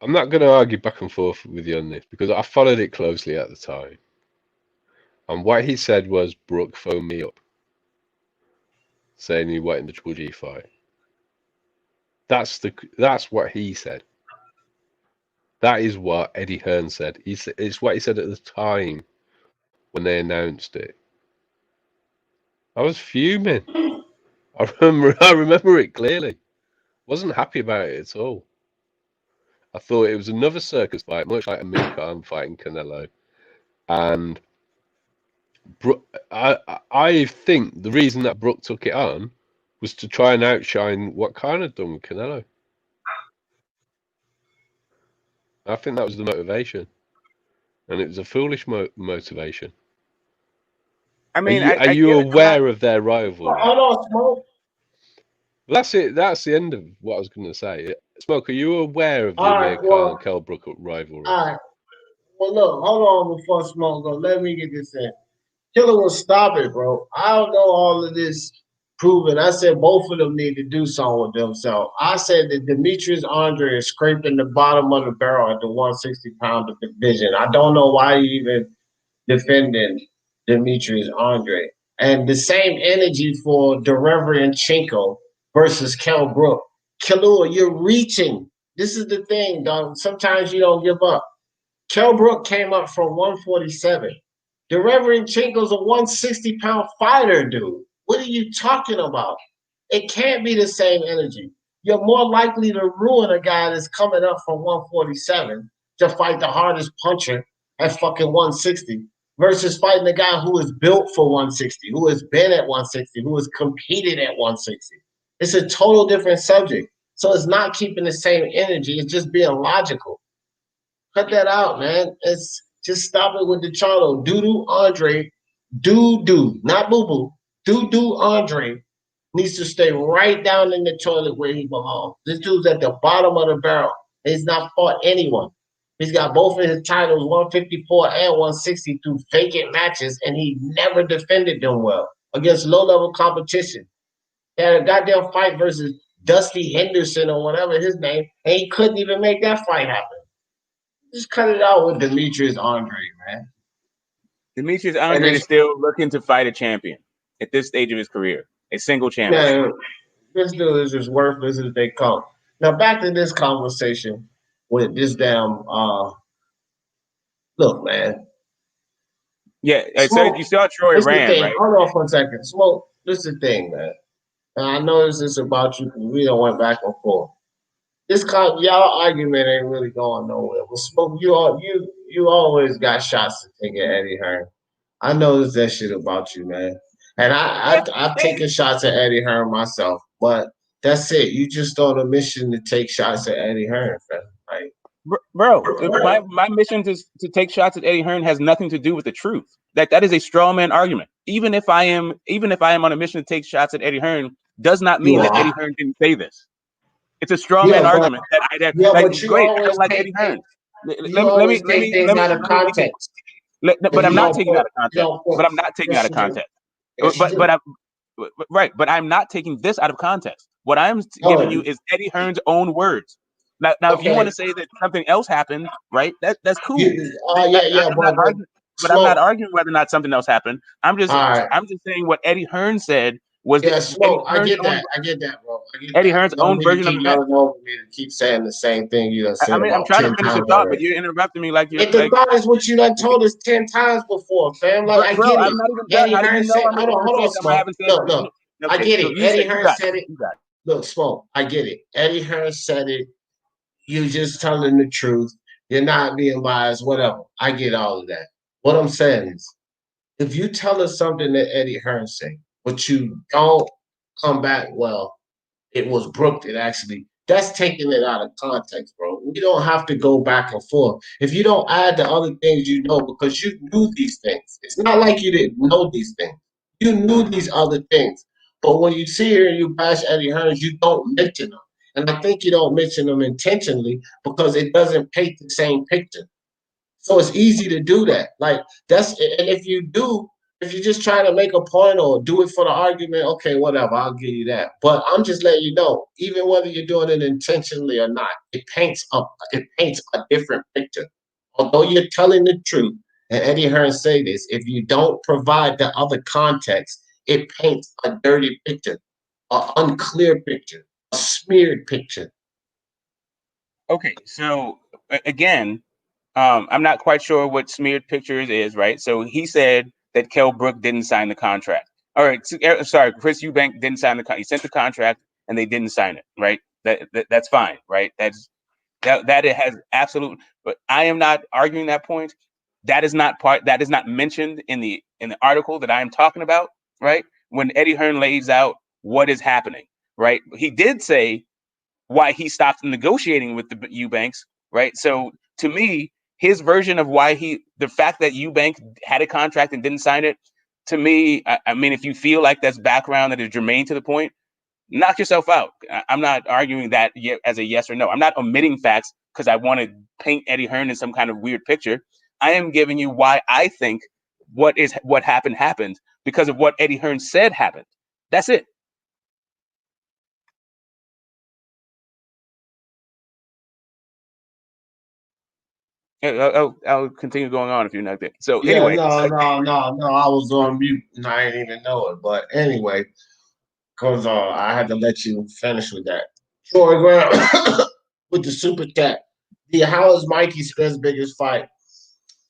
I'm not going to argue back and forth with you on this because I followed it closely at the time. And what he said was Brook phoned me up saying he wanted the Triple G fight. That's what he said. That is what Eddie Hearn said. It's what he said at the time when they announced it. I was fuming. I remember it clearly. Wasn't happy about it at all. I thought it was another circus fight, much like Amir Khan fighting Canelo. And I think the reason that Brook took it on was to try and outshine what Khan had done with Canelo. I think that was the motivation. And it was a foolish motivation. I mean, are you aware of their rivalry? Hold on, Smoke. That's it. That's the end of what I was going to say. Smoke, are you aware of the Amir Khan Kell Brook rivalry? All right. Well, look, hold on before Smoke goes. Let me get this in. Killer will stop it, bro. I don't know all of this proven. I said both of them need to do something with themselves. I said that Demetrius Andre is scraping the bottom of the barrel at the 160-pound division. I don't know why you even defending Demetrius Andre. And the same energy for Derevanchenko versus Kell Brook. Killua, you're reaching. This is the thing, dog. Sometimes you don't give up. Kell Brook came up from 147. Derevanchenko's a 160-pound fighter, dude. What are you talking about? It can't be the same energy. You're more likely to ruin a guy that's coming up from 147 to fight the hardest puncher at fucking 160 versus fighting a guy who is built for 160, who has been at 160, who has competed at 160. It's a total different subject. So it's not keeping the same energy. It's just being logical. Cut that out, man. It's just stop it with the Charlo. Doo-doo Andre, doo-doo, not boo-boo. Doo-doo Andre needs to stay right down in the toilet where he belongs. This dude's at the bottom of the barrel. He's not fought anyone. He's got both of his titles, 154 and 160, through vacant matches, and he never defended them well against low-level competition. He had a goddamn fight versus Dusty Henderson or whatever his name, and he couldn't even make that fight happen. Just cut it out with Demetrius Andre, man. Demetrius Andre is still looking to fight a champion at this stage of his career, a single champion. Man, this dude is as worthless as they come. Now back to this conversation with this damn look, man. Yeah, so you saw Troy ran, right? Hold on for a second. Smoke, this is the thing, man. And I know this is about you because we don't went back and forth. This y'all argument ain't really going nowhere. Well, Smoke, you always got shots to take at Eddie Hearn. I know that shit about you, man. And I've taken shots at Eddie Hearn myself, but that's it. You just on a mission to take shots at Eddie Hearn, man. Like, bro, my mission to take shots at Eddie Hearn has nothing to do with the truth. That is a straw man argument. Even if I am on a mission to take shots at Eddie Hearn, does not mean that Eddie Hearn didn't say this. It's a straw man argument. But you always like Eddie Hearn. Let me take things out of context. But I'm not taking it out of context. But I'm not taking it out of context. But I'm not taking this out of context. What I'm giving you is Eddie Hearn's own words. Now, if you want to say that something else happened, right? That's cool. But I'm not arguing whether or not something else happened. I'm just saying what Eddie Hearn said was I get that, bro. Eddie Hearn's own version of events. Keep saying the same thing you done said. I mean, I'm trying to finish the thought, but you're interrupting me like you're. The thought is what you done told us 10 times before, fam. Like, bro, I get it. I'm not even done. Eddie Hearn said, hold on, Smoke. No. I get it. Eddie Hearn said it. Look, Smoke, I get it. Eddie Hearn said it. You're just telling the truth. You're not being biased, whatever. I get all of that. What I'm saying is, if you tell us something that Eddie Hearn said, but you don't come back, well, it was Brook that actually, that's taking it out of context, bro. We don't have to go back and forth. If you don't add the other things you know, because you knew these things. It's not like you didn't know these things. You knew these other things. But when you see here and you bash Eddie Hearn, you don't mention them. And I think you don't mention them intentionally because it doesn't paint the same picture. So it's easy to do that. Like, and if you do, if you're just trying to make a point or do it for the argument, okay, whatever, I'll give you that. But I'm just letting you know, even whether you're doing it intentionally or not, it paints a different picture. Although you're telling the truth, and Eddie Hearn say this, if you don't provide the other context, it paints a dirty picture, an unclear picture, a smeared picture. Okay, so again, I'm not quite sure what smeared pictures is, right? So he said that Kell Brook didn't sign the contract. All right. So, sorry, Chris Eubank didn't sign the contract. He sent the contract and they didn't sign it. Right. That's fine. Right. That it has absolute. But I am not arguing that point. That is not mentioned in the article that I am talking about. Right. When Eddie Hearn lays out what is happening. Right. He did say why he stopped negotiating with the Eubanks. Right. So to me, his version of the fact that Eubank had a contract and didn't sign it, to me, I mean, if you feel like that's background that is germane to the point, knock yourself out. I'm not arguing that as a yes or no. I'm not omitting facts because I want to paint Eddie Hearn in some kind of weird picture. I am giving you why I think what happened because of what Eddie Hearn said happened. That's it. I'll continue going on if you're not there. So Yeah, anyway, no. I was on mute and I didn't even know it. But anyway, because I had to let you finish with that. Troy Graham with the super chat. How is Mikey Spence' biggest fight?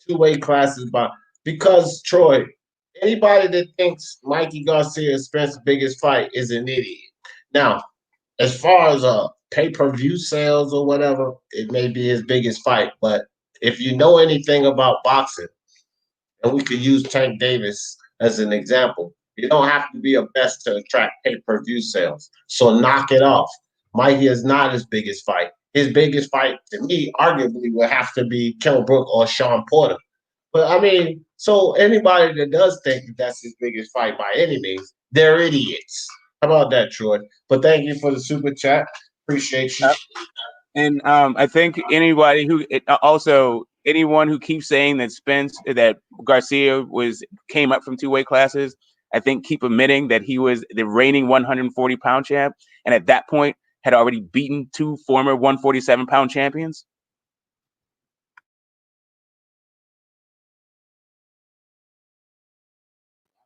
2 weight classes, but because Troy, anybody that thinks Mikey Garcia Spence's biggest fight is an idiot. Now, as far as pay-per-view sales or whatever, it may be his biggest fight. But if you know anything about boxing, and we could use Tank Davis as an example, you don't have to be a best to attract pay-per-view sales. So knock it off. Mikey is not his biggest fight. His biggest fight, to me, arguably, would have to be Kell Brook or Sean Porter. But I mean, so anybody that does think that that's his biggest fight by any means, they're idiots. How about that, Troy? But thank you for the super chat. Appreciate you. And I think anyone who keeps saying that Garcia came up from 2 weight classes, I think keep admitting that he was the reigning 140-pound champ, and at that point had already beaten 2 former 147-pound champions.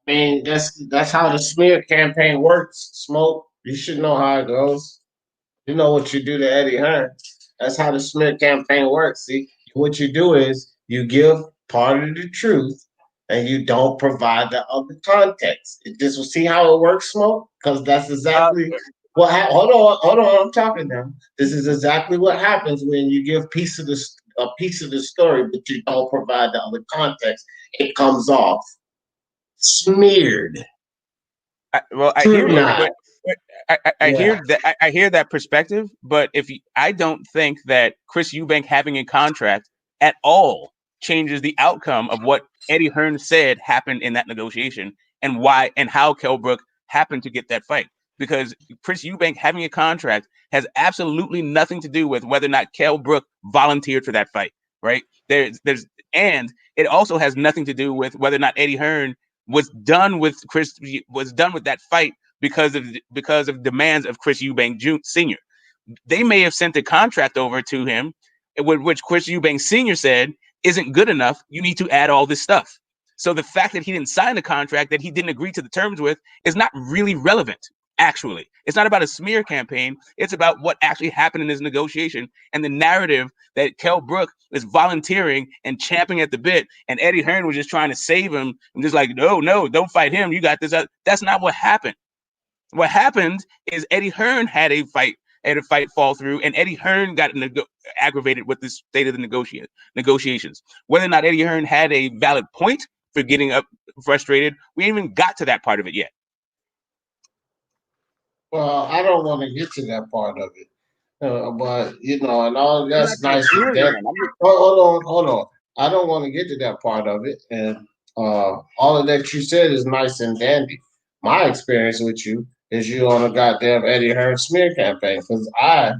I mean, that's how the smear campaign works. Smoke, you should know how it goes. You know what you do to Eddie Hearn. That's how the smear campaign works. See, what you do is you give part of the truth and you don't provide the other context. This will see how it works, Smoke, because that's exactly what. Hold on. I'm talking now. This is exactly what happens when you give a piece of the story, but you don't provide the other context. It comes off smeared. I hear that perspective, but I don't think that Chris Eubank having a contract at all changes the outcome of what Eddie Hearn said happened in that negotiation and why and how Kell Brook happened to get that fight. Because Chris Eubank having a contract has absolutely nothing to do with whether or not Kell Brook volunteered for that fight, right? And it also has nothing to do with whether or not Eddie Hearn was done with that fight because of demands of Chris Eubank Sr. They may have sent a contract over to him, which Chris Eubank Sr. said isn't good enough. You need to add all this stuff. So the fact that he didn't sign a contract that he didn't agree to the terms with is not really relevant. Actually, it's not about a smear campaign. It's about what actually happened in this negotiation and the narrative that Kell Brook is volunteering and champing at the bit, and Eddie Hearn was just trying to save him and just like, no, don't fight him. You got this. That's not what happened. What happened is Eddie Hearn had a fight fall through, and Eddie Hearn got aggravated with the state of the negotiations. Whether or not Eddie Hearn had a valid point for getting up frustrated, we ain't even got to that part of it yet. Well, I don't want to get to that part of it, but and all that's nice and dandy. Hold on. I don't want to get to that part of it, and all of that you said is nice and dandy. My experience with you is you on a goddamn Eddie Hearn smear campaign because I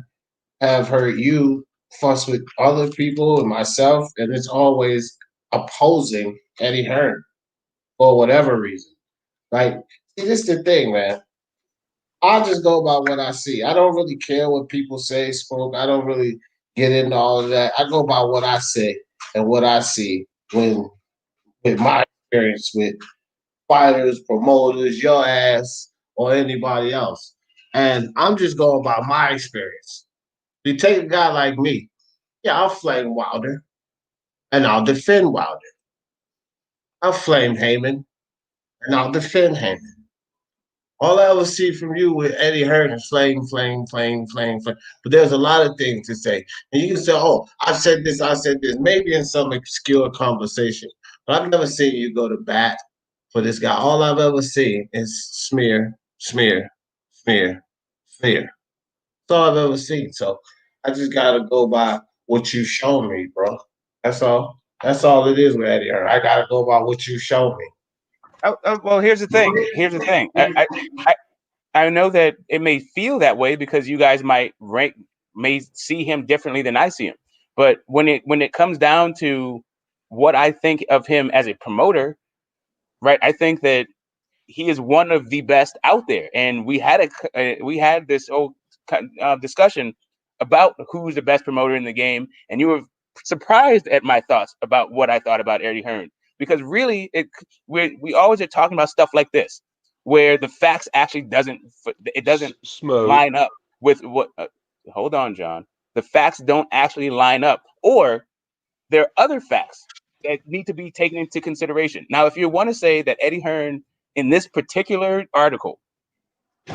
have heard you fuss with other people and myself, and it's always opposing Eddie Hearn for whatever reason. Like, see, this is the thing, man. I'll just go by what I see. I don't really care what people say, Spoke. I don't really get into all of that. I go by what I say and what I see with my experience with fighters, promoters, your ass, or anybody else. And I'm just going by my experience. You take a guy like me, yeah, I'll flame Wilder and I'll defend Wilder. I'll flame Heyman and I'll defend Heyman. All I ever see from you with Eddie Hearn is flame, flame, flame, flame, flame. But there's a lot of things to say. And you can say, oh, I said this, maybe in some obscure conversation. But I've never seen you go to bat for this guy. All I've ever seen is smear, smear, smear, smear. That's all I've ever seen. So I just got to go by what you shown me, bro. That's all. That's all it is with Eddie Hearn. I got to go by what you showed me. Well, here's the thing. I know that it may feel that way because you guys may see him differently than I see him. But when it comes down to what I think of him as a promoter, right? I think that he is one of the best out there, and we had this whole discussion about who's the best promoter in the game, and you were surprised at my thoughts about what I thought about Eddie Hearn, because really we always are talking about stuff like this where the facts actually doesn't line up with what hold on, John. The facts don't actually line up, or there are other facts that need to be taken into consideration. Now, if you want to say that Eddie Hearn in this particular article,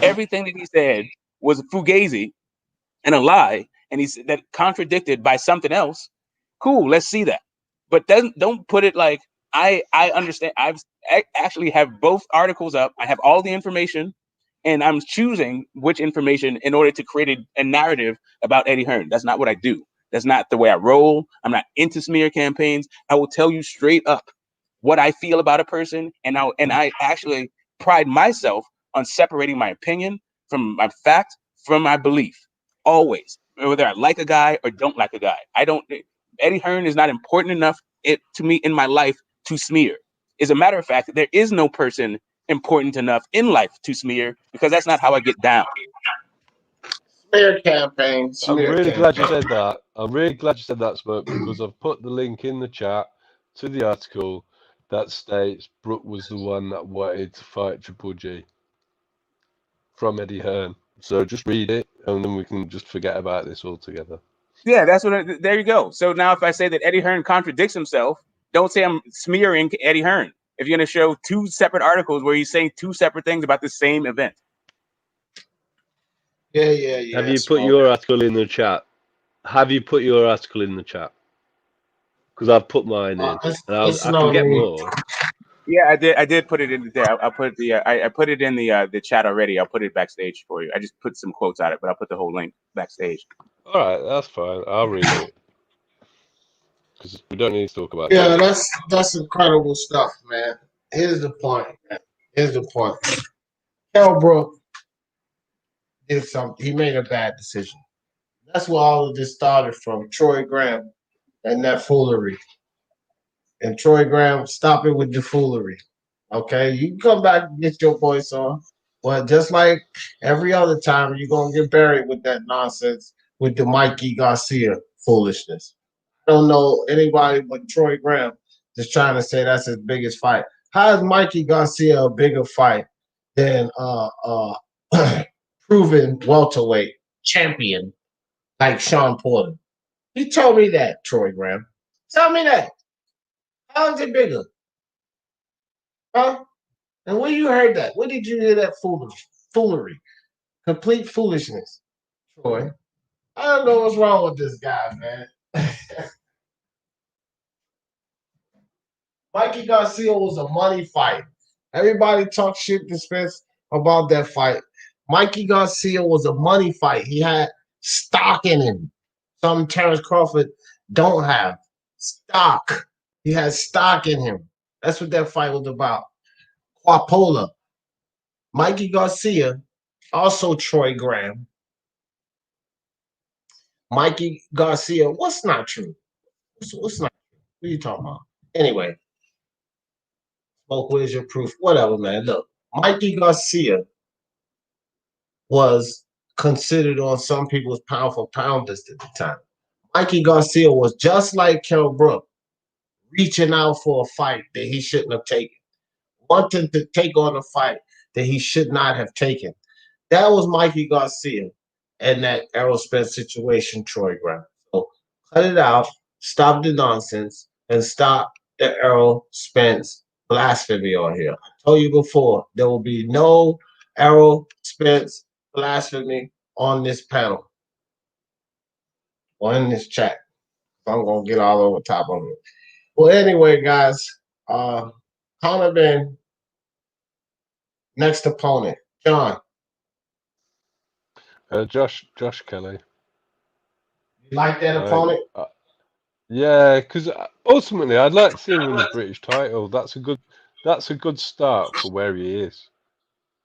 everything that he said was fugazi and a lie, and he's that contradicted by something else, cool, let's see that. But don't put it like I understand. I actually have both articles up. I have all the information, and I'm choosing which information in order to create a narrative about Eddie Hearn. That's not what I do. That's not the way I roll. I'm not into smear campaigns. I will tell you straight up what I feel about a person, and I actually pride myself on separating my opinion from my fact from my belief. Always, whether I like a guy or don't like a guy. Eddie Hearn is not important enough to me in my life to smear. As a matter of fact, there is no person important enough in life to smear, because that's not how I get down. Smear campaign. I'm really glad you said that. I'm really glad you said that, Smoke, because I've put the link in the chat to the article that states Brooke was the one that wanted to fight Triple G from Eddie Hearn. So just read it, and then we can just forget about this altogether. Yeah, that's what. There you go. So now, if I say that Eddie Hearn contradicts himself, don't say I'm smearing Eddie Hearn. If you're going to show two separate articles where he's saying two separate things about the same event. Yeah. Have you put your article in the chat? Because I've put mine in, and I can get more. Yeah, I did put it in there. I'll put I put it in the chat already. I'll put it backstage for you. I just put some quotes on it, but I'll put the whole link backstage. All right, that's fine. I'll read it because we don't need to talk about. Yeah, that's incredible stuff, man. Here's the point. Kell Brook did something. He made a bad decision. That's where all of this started from. Troy Graham and that foolery. And Troy Graham, stop it with the foolery. Okay, you can come back and get your voice on, but just like every other time, you're gonna get buried with that nonsense with the Mikey Garcia foolishness. I don't know anybody but Troy Graham just trying to say that's his biggest fight. How is Mikey Garcia a bigger fight than proven welterweight champion like Sean Porter? You told me that, Troy Graham. Tell me that. How is it bigger? Huh? And where you heard that? Where did you hear that foolery? Complete foolishness, Troy. I don't know what's wrong with this guy, man. Mikey Garcia was a money fight. Everybody talk shit to Spence about that fight. Mikey Garcia was a money fight. He had stock in him. Something Terrence Crawford don't have. Stock. He had stock in him. That's what that fight was about. Quapola. Mikey Garcia, also Troy Graham. Mikey Garcia, what's not true? What's not true? What are you talking about? Anyway. Smoke, where's your proof? Whatever, man. Look, Mikey Garcia was considered on some people's pound for pound list at the time. Mikey Garcia was just like Kell Brook, reaching out for a fight that he shouldn't have taken, wanting to take on a fight that he should not have taken. That was Mikey Garcia and that Errol Spence situation, Troy Graham. So cut it out, stop the nonsense, and stop the Errol Spence blasphemy on here. I told you before, there will be no Errol Spence Blasphemy on this panel or in this chat. I'm gonna get all over top of it. Well, anyway, guys, Conor Benn, next opponent, John. Josh Kelly. You like that opponent? Yeah, because ultimately I'd like to see him win the British title. That's a good start for where he is,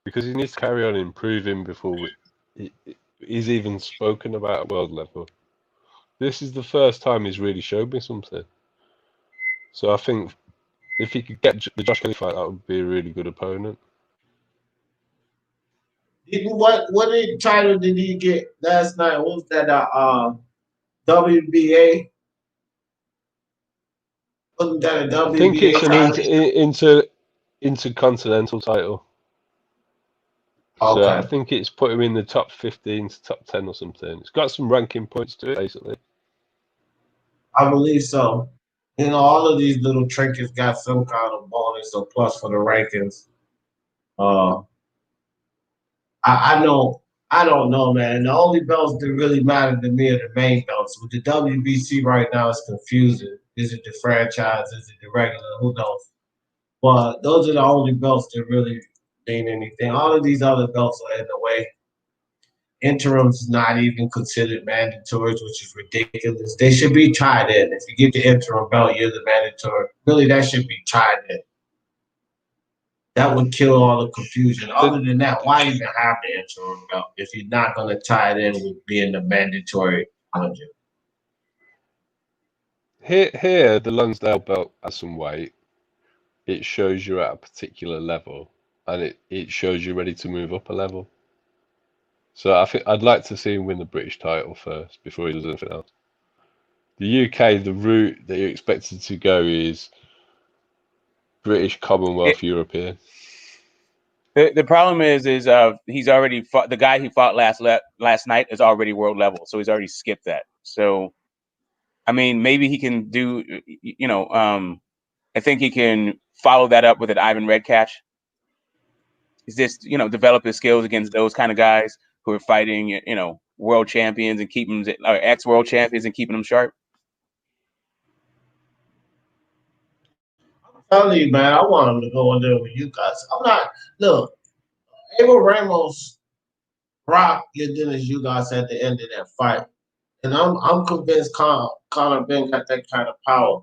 because he needs to carry on improving before he's even spoken about at world level. This is the first time he's really showed me something. So I think if he could get the Josh Kelly fight, that would be a really good opponent. What title did he get last night? What was that? WBA. Wasn't that a WBA? I think it's an intercontinental title. Okay. So I think it's put him in the top 15 to top 10 or something. It's got some ranking points to it, basically. I believe so. You know, all of these little trinkets got some kind of bonus or plus for the rankings. I don't know, man. The only belts that really matter to me are the main belts. With the WBC right now, it's confusing. Is it the franchise? Is it the regular? Who knows? But those are the only belts that really mean anything. All of these other belts are in the way. Interim's not even considered mandatory, which is ridiculous. They should be tied in. If you get the interim belt, you're the mandatory. Really, that should be tied in. That would kill all the confusion. Other than that, why even have the interim belt if you're not going to tie it in with being the mandatory challenger? Here, the Lonsdale belt has some weight. It shows you're at a particular level, and it shows you're ready to move up a level. So I think I'd like to see him win the British title first before he does anything else. The UK, the route that you're expected to go is British, Commonwealth, European. The problem is he's already fought. The guy he fought last night is already world level, so he's already skipped that. So, I mean, maybe he can do. I think he can follow that up with an Ivan Redkach. He's just develop his skills against those kind of guys who are fighting world champions and keeping or ex-world champions and keeping them sharp. I'm telling you, man, I want him to go in there with you guys. Look, Abel Ramos rocked Dennis you guys at the end of that fight. And I'm convinced Conor Benn got that kind of power.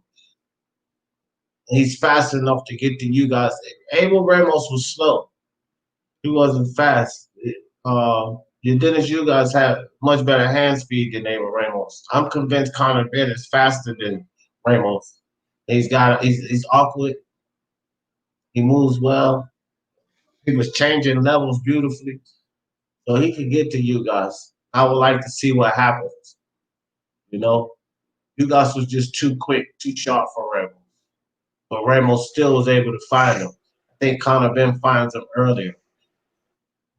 He's fast enough to get to you guys. Abel Ramos was slow. He wasn't fast. Dennis you guys have much better hand speed than Abel Ramos. I'm convinced Conor Benn is faster than Ramos. He's awkward. He moves well. He was changing levels beautifully. So he could get to you guys. I would like to see what happens. You guys was just too quick, too sharp for Ramos. But Ramos still was able to find him. I think Conor Benn finds him earlier.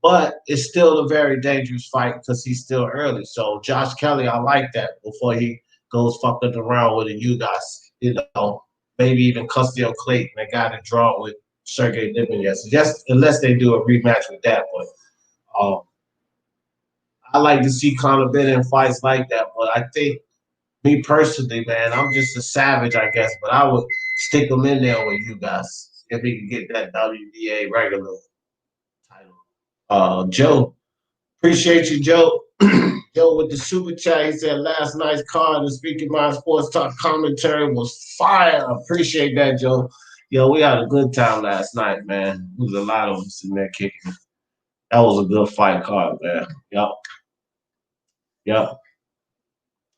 But it's still a very dangerous fight because he's still early. So Josh Kelly, I like that before he goes fucking around with you guys. Maybe even Custio Clayton, they got to draw with Sergey Libanez. Just unless they do a rematch with that. But I like to see Conor Benn in fights like that. But I think, me personally, man, I'm just a savage, I guess. But I would stick him in there with you guys if he could get that WBA regular title. Joe, appreciate you, Joe. Joe with the super chat, he said last night's card and Speaking Mind Sports Talk commentary was fire. Appreciate that, Joe. Yo, we had a good time last night, man. There was a lot of us in there kicking. That was a good fight card, man. Yep.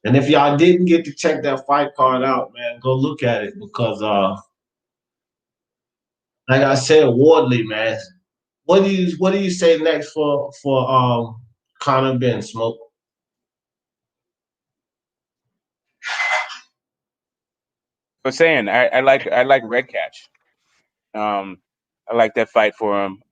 And if y'all didn't get to check that fight card out, man, go look at it because, like I said, Wardley, man. What do you say next for Conor Benn, Smoke? I'm saying I like Redkach. I like that fight for him.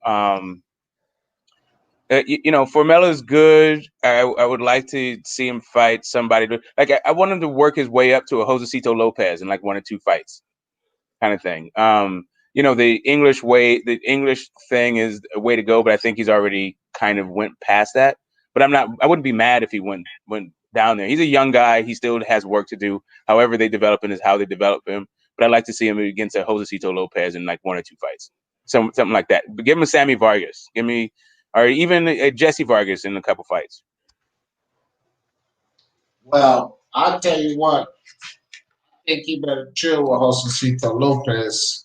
Formella's good. I would like to see him fight somebody. I want him to work his way up to a Josecito Lopez in like 1 or 2 fights, kind of thing. you know, the English way, the English thing is a way to go, but I think he's already kind of went past that. But I wouldn't be mad if he went down there. He's a young guy. He still has work to do. However they develop him is how they develop him. But I'd like to see him against a Josecito Lopez in like 1 or 2 fights. Something like that. But give him a Sammy Vargas. Or even a Jesse Vargas in a couple fights. Well, I'll tell you what. I think you better chill with Josecito Lopez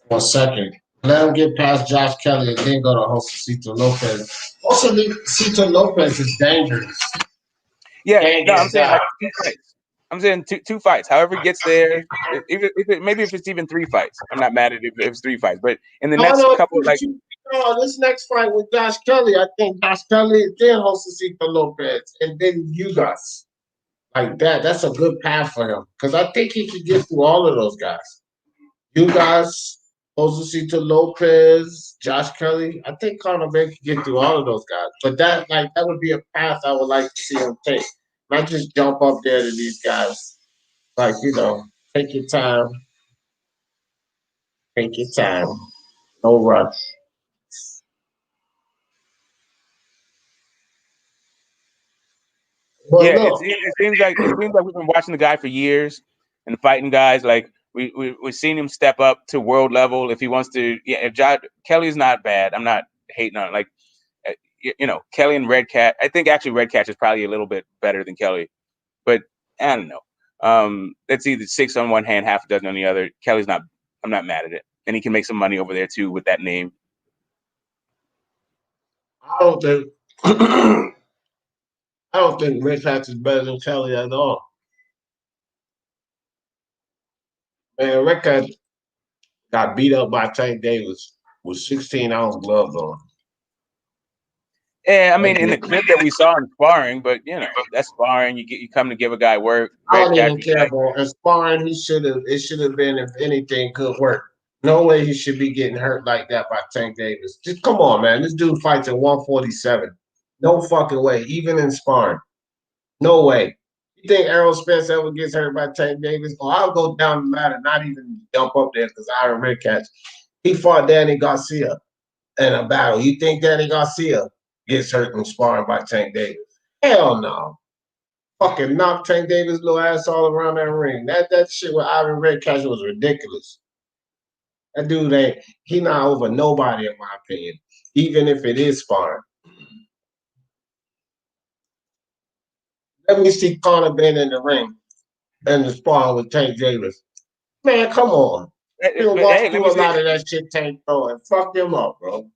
for a second. Let him get past Josh Kelly and then go to Josecito Lopez. Josecito Lopez is dangerous. Yeah, no, I'm saying like 2 fights. I'm saying two fights. However he gets there, maybe if it's even 3 fights, I'm not mad at it if it's 3 fights. But in the next couple, like this next fight with Josh Kelly, I think Josh Kelly, then Josecito Lopez, and then you guys like that. That's a good path for him because I think he could get through all of those guys. You guys, Josecito Lopez, Josh Kelly. I think Conor Benn could get through all of those guys. But that would be a path I would like to see him take. Not just jump up there to these guys. Like, you know, take your time. Take your time. No rush. Well, yeah, it seems like we've been watching the guy for years and fighting guys. Like we've seen him step up to world level if he wants to. Yeah, if Kelly's not bad, I'm not hating on it. Like you know, Kelly and Red Cat. I think actually Red Cat is probably a little bit better than Kelly, but I don't know. It's either 6 on one hand, half a dozen on the other. Kelly's not. I'm not mad at it, and he can make some money over there too with that name. I don't think Red Cat is better than Kelly at all. Man, Red Cat got beat up by Tank Davis with 16-ounce gloves on. Yeah, I mean, in the clip that we saw in sparring, but you know, that's sparring. You come to give a guy work. I don't even care, bro. In sparring, it should have been, if anything, good work. No way he should be getting hurt like that by Tank Davis. Just come on, man. This dude fights at 147. No fucking way. Even in sparring. No way. You think Errol Spence ever gets hurt by Tank Davis? Oh, I'll go down the ladder, not even jump up there because Iron Red Catch. He fought Danny Garcia in a battle. You think Danny Garcia gets hurt in sparring by Tank Davis? Hell no. Fucking knock Tank Davis' little ass all around that ring. That shit with Iron Red Catch was ridiculous. That dude he not over nobody in my opinion, even if it is sparring. Let me see Conor Benn in the ring and the sparring with Tank Davis. Man, come on. He'll walk through a lot of that shit Tank throwing. Fuck him up, bro.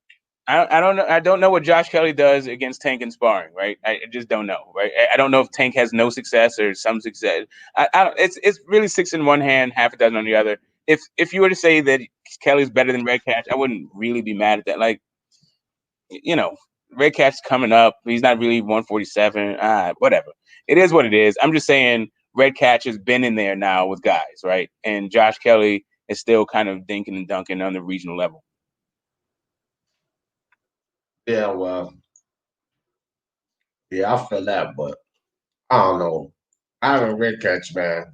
I don't know. I don't know what Josh Kelly does against Tank in sparring, right? I just don't know, right? I don't know if Tank has no success or some success. It's really 6 in one hand, half a dozen on the other. If you were to say that Kelly's better than Red Catch, I wouldn't really be mad at that. Like, you know, Red Catch's coming up. He's not really 147. Whatever. It is what it is. I'm just saying Red Catch has been in there now with guys, right? And Josh Kelly is still kind of dinking and dunking on the regional level. Yeah, well, yeah, I feel that, but I don't know. Iron Red Catch, man.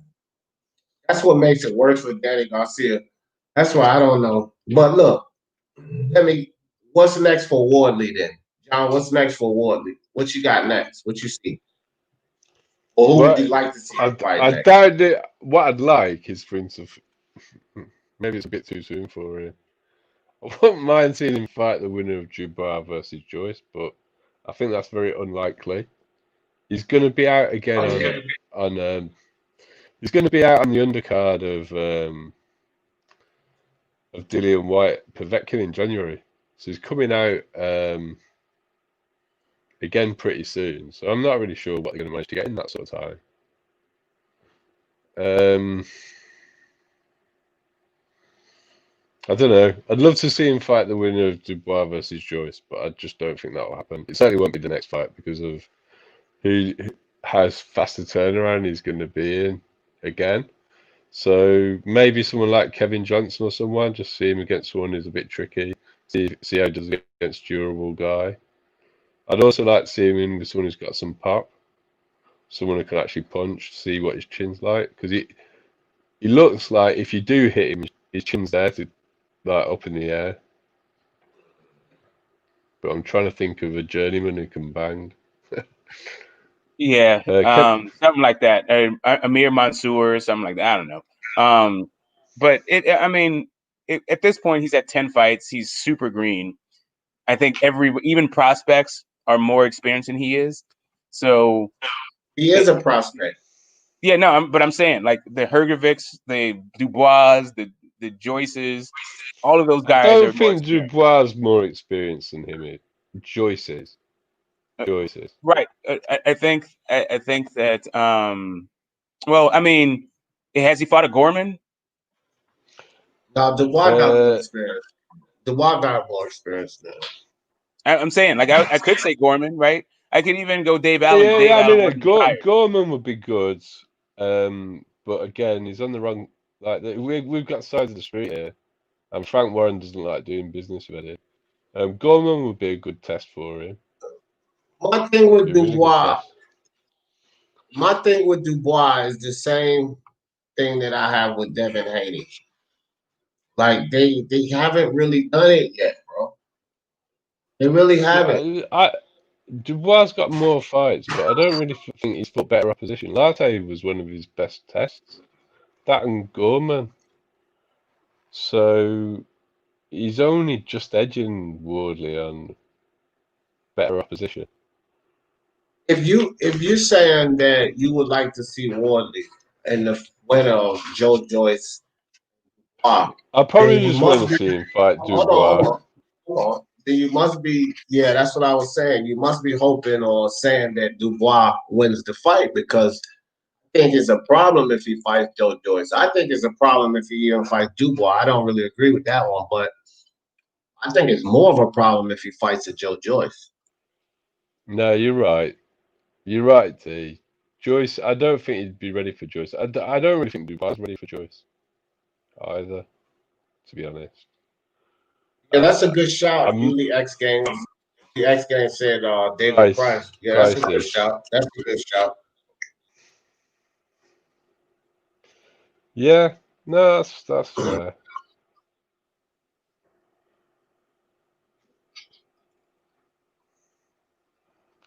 That's what makes it worse with Danny Garcia. That's why I don't know. But look, what's next for Wardley then? John, what's next for Wardley? What you got next? What you see? Or who would you like to see fight next? doubt it. What I'd like is for him to, maybe it's a bit too soon for it. I wouldn't mind seeing him fight the winner of Dubois versus Joyce, but I think that's very unlikely. He's going to be out again on he's going to be out on the undercard of Dillian White Povetkin in January. So he's coming out again pretty soon. So I'm not really sure what they're going to manage to get in that sort of time. I don't know. I'd love to see him fight the winner of Dubois versus Joyce, but I just don't think that will happen. It certainly won't be the next fight because of how fast a turnaround he's going to be in again. So maybe someone like Kevin Johnson or someone, just see him against someone who's a bit tricky, see how he does against durable guy. I'd also like to see him in with someone who's got some pop, someone who can actually punch, see what his chin's like, because he looks like if you do hit him, his chin's there to like up in the air. But I'm trying to think of a journeyman who can bang. Yeah, something like that. Amir Mansour or something like that. I don't know. But at this point, he's at 10 fights. He's super green. I think even prospects are more experienced than he is. So he is a prospect. Yeah, no, but I'm saying like the Hrgovics, the Dubois, the Joyces, all of those guys. I don't think Dubois is more experienced than him. Joyce is. Right. I think that. Well, I mean, has he fought a Gorman? No, Dubois got more experience. Dubois got more experience now. I'm saying, like, I could say Gorman, right? I could even go Dave Allen. Yeah, I mean, Gorman would be good. But again, he's on the wrong. Like, we've got sides of the street here, and Frank Warren doesn't like doing business with it. Gorman would be a good test for him. My thing with Dubois is the same thing that I have with Devin Haney. Like they haven't really done it yet, bro. They really haven't. Dubois got more fights, but I don't really think he's fought better opposition. Lartey was one of his best tests. That and Gorman. So he's only just edging Wardley on better opposition. If you're saying that you would like to see Wardley and the winner of Joe Joyce, I probably just want to see him fight Dubois. Hold on. Then you must be, that's what I was saying. You must be hoping or saying that Dubois wins the fight, because I think it's a problem if he fights Joe Joyce. I think it's a problem if he even fights Dubois. I don't really agree with that one, but I think it's more of a problem if he fights a Joe Joyce. No, you're right. You're right, T. Joyce, I don't think he'd be ready for Joyce. I don't really think Dubois is ready for Joyce either, to be honest. Yeah, that's a good shout. The X Games said David Price. Yeah, that's a good shout. That's a good shout. Yeah, no, that's fair.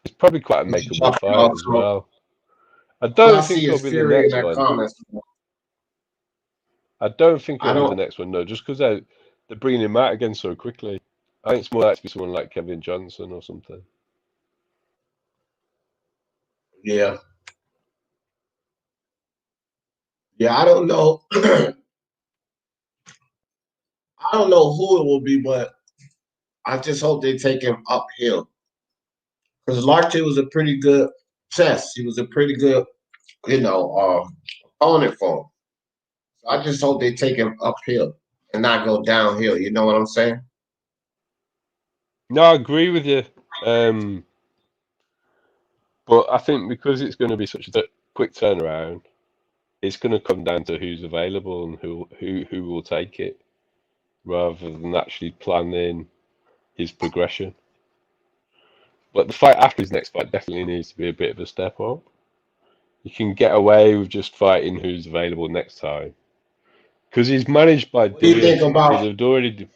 It's probably quite a makeable fight as well. I don't think he'll be the next one. I don't think he'll be the next one, no, just because they're bringing him out again so quickly. I think it's more likely to be someone like Kevin Johnson or something. Yeah. Yeah, I don't know. I don't know who it will be, but I just hope they take him uphill. Because Lartey was a pretty good test. He was a pretty good, opponent for him. So I just hope they take him uphill and not go downhill. You know what I'm saying? No, I agree with you. But I think because it's going to be such a quick turnaround, it's going to come down to who's available and who will take it, rather than actually planning his progression. But the fight after his next fight definitely needs to be a bit of a step up. You can get away with just fighting who's available next time, because he's managed by. What do you think about? They've already.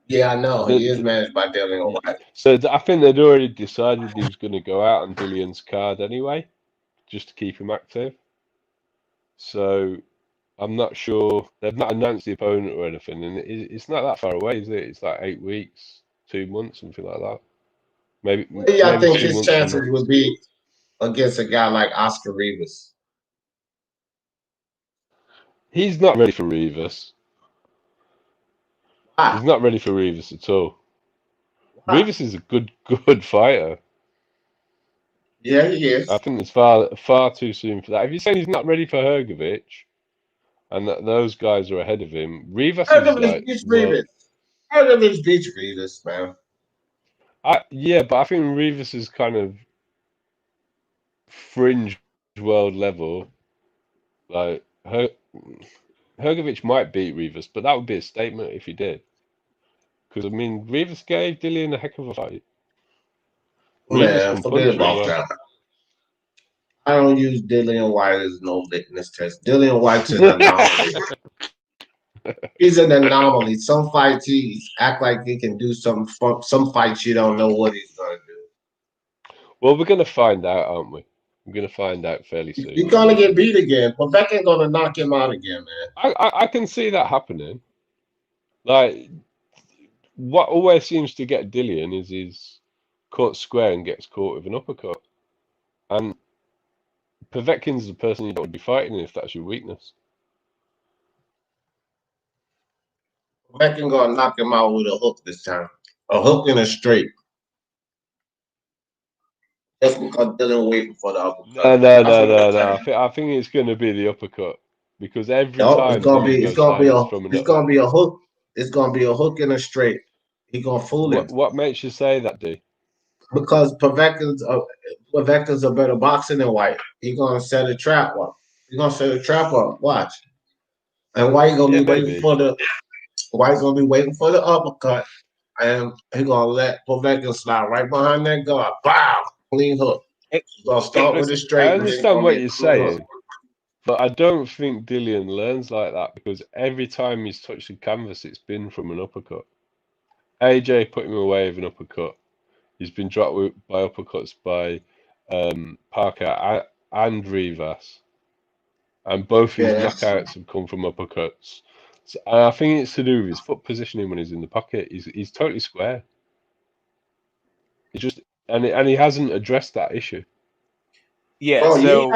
Yeah, I know he is managed by Dillian White. So I think they'd already decided he was going to go out on Dillian's card anyway, just to keep him active. So I'm not sure. They've not announced the opponent or anything, and it's not that far away, is it? It's like 8 weeks, 2 months, something like that. Maybe. I think his chances would be against a guy like Oscar Rivas. He's not ready for Rivas. Why? He's not ready for Rivas at all. Why? Rivas is a good fighter. Yeah, he is. I think it's far too soon for that. If you're saying he's not ready for Hrgovic, and that those guys are ahead of him, Rivas is like. Hrgovic beats Rivas, man. Yeah, but I think Rivas is kind of fringe world level. Like Hrgovic might beat Rivas, but that would be a statement if he did. Because I mean, Rivas gave Dillian a heck of a fight. Man, forget about that. I don't use Dillian White as no litmus test. Dillian White's an anomaly. He's an anomaly. Some fights he act like he can do some fights you don't know what he's gonna do. Well, we're gonna find out, aren't we? We're gonna find out fairly soon. He's gonna get beat again. Povetkin's gonna knock him out again, man. I can see that happening. Like, what always seems to get Dillian is he's caught square and gets caught with an uppercut. And Povetkin's the person you don't want to be fighting if that's your weakness. Povetkin gonna knock him out with a hook this time. A hook and a straight. Just because Dillian waiting for the uppercut. No. I think it's gonna be the uppercut. Because every time it's gonna be a hook. It's gonna be a hook and a straight. He gonna fool him. What makes you say that, D? Because Povetkin's a better boxer than White. He gonna set a trap up. He gonna set a trap up. Watch. And White gonna be waiting for the uppercut, and he gonna let Povetkin slide right behind that guard. Wow, clean hook. He's gonna start with a straight. I understand what you're saying, but I don't think Dillian learns like that because every time he's touched the canvas, it's been from an uppercut. AJ put him away with an uppercut. He's been dropped by uppercuts by Parker and Rivas. And both his knockouts have come from uppercuts. So I think it's to do with his foot positioning when he's in the pocket. He's totally square. He just and he hasn't addressed that issue. Yeah. So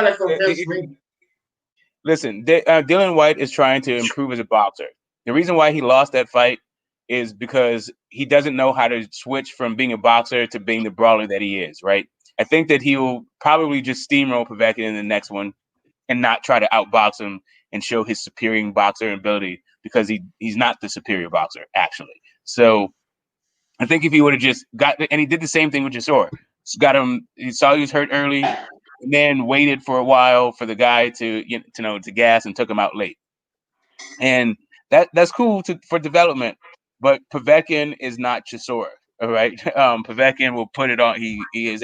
listen, Dillian White is trying to improve as a boxer. The reason why he lost that fight is because he doesn't know how to switch from being a boxer to being the brawler that he is, right? I think that he will probably just steamroll Povetkin in the next one and not try to outbox him and show his superior boxer ability because he's not the superior boxer, actually. So I think if he would have just and he did the same thing with Chisora. Got him, he saw he was hurt early and then waited for a while for the guy to gas and took him out late. And that's cool for development. But Povetkin is not Chisora, all right? Povetkin will put it on. He is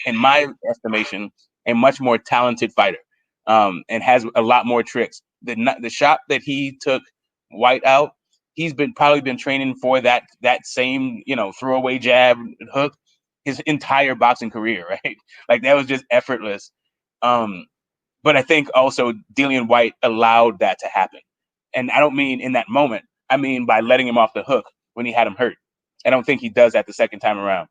in my estimation, a much more talented fighter, and has a lot more tricks. The shot that he took White out, he's probably been training for that same throwaway jab hook his entire boxing career, right? Like that was just effortless. But I think also Dillian White allowed that to happen, and I don't mean in that moment. I mean by letting him off the hook when he had him hurt. I don't think he does that the second time around.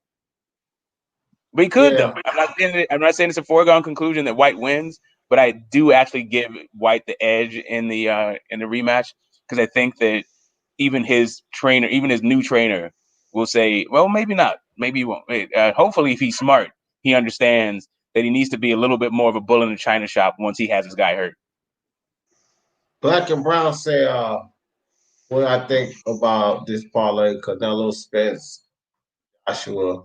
But he could though. I'm not saying it's a foregone conclusion that White wins, but I do actually give White the edge in the rematch because I think that even his new trainer will say, well, maybe not. Maybe he won't. Hopefully, if he's smart, he understands that he needs to be a little bit more of a bull in the china shop once he has his guy hurt. Black and Brown say, what I think about this parlay, Canelo Spence, Joshua.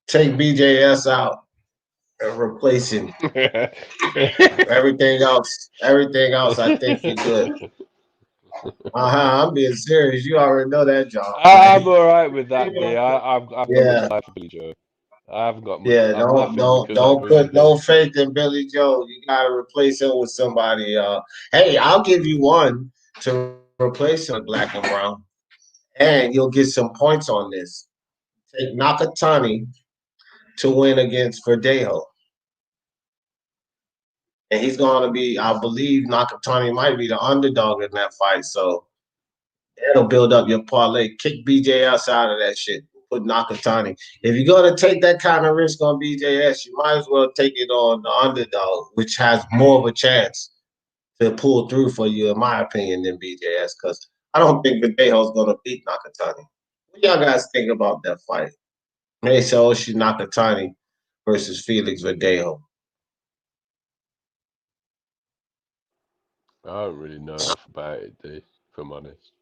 Take BJS out and replace him. Everything else, I think you're good. I'm being serious. You already know that, John. I'm all right with that, D. I've got much life for Billy Joe. I haven't got much. Yeah, don't put no faith in Billy Joe. You gotta replace him with somebody. Hey, I'll give you one to replace him with Black and Brown, and you'll get some points on this. Take Nakatani to win against Verdejo. And he's going to be, I believe Nakatani might be the underdog in that fight. So that'll build up your parlay. Kick BJS out of that shit. Put Nakatani. If you're going to take that kind of risk on BJS, you might as well take it on the underdog, which has more of a chance to pull through for you, in my opinion, than BJS. Because I don't think Verdejo's going to beat Nakatani. What y'all guys think about that fight? Mesa Oshi Nakatani versus Felix Verdejo. I don't really know enough about it, D, if I'm honest.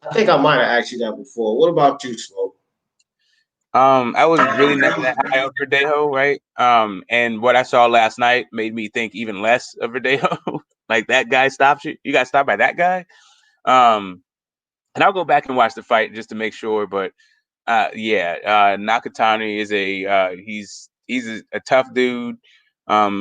I think I might have asked you that before. What about you, Smoke? I was really not that high on Verdejo, right? And what I saw last night made me think even less of Verdejo. Like that guy stopped you. You got stopped by that guy. And I'll go back and watch the fight just to make sure. But Nakatani is he's a tough dude.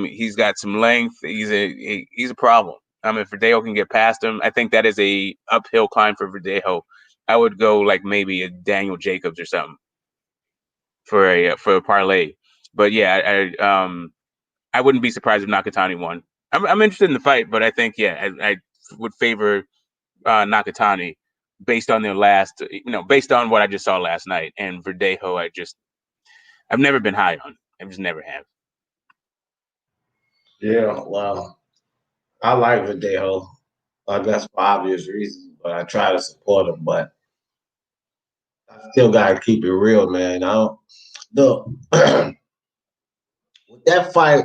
He's got some length. He's a problem. If Verdejo can get past him, I think that is a uphill climb for Verdejo. I would go like maybe a Daniel Jacobs or something for a parlay. But yeah, I wouldn't be surprised if Nakatani won. I'm interested in the fight, but I think I would favor Nakatani based on their last, based on what I just saw last night. And Verdejo, I've never been high on. I just never have. Yeah, well, I like Verdejo. I guess for obvious reasons, but I try to support him. But I still gotta keep it real, man. Look, with that fight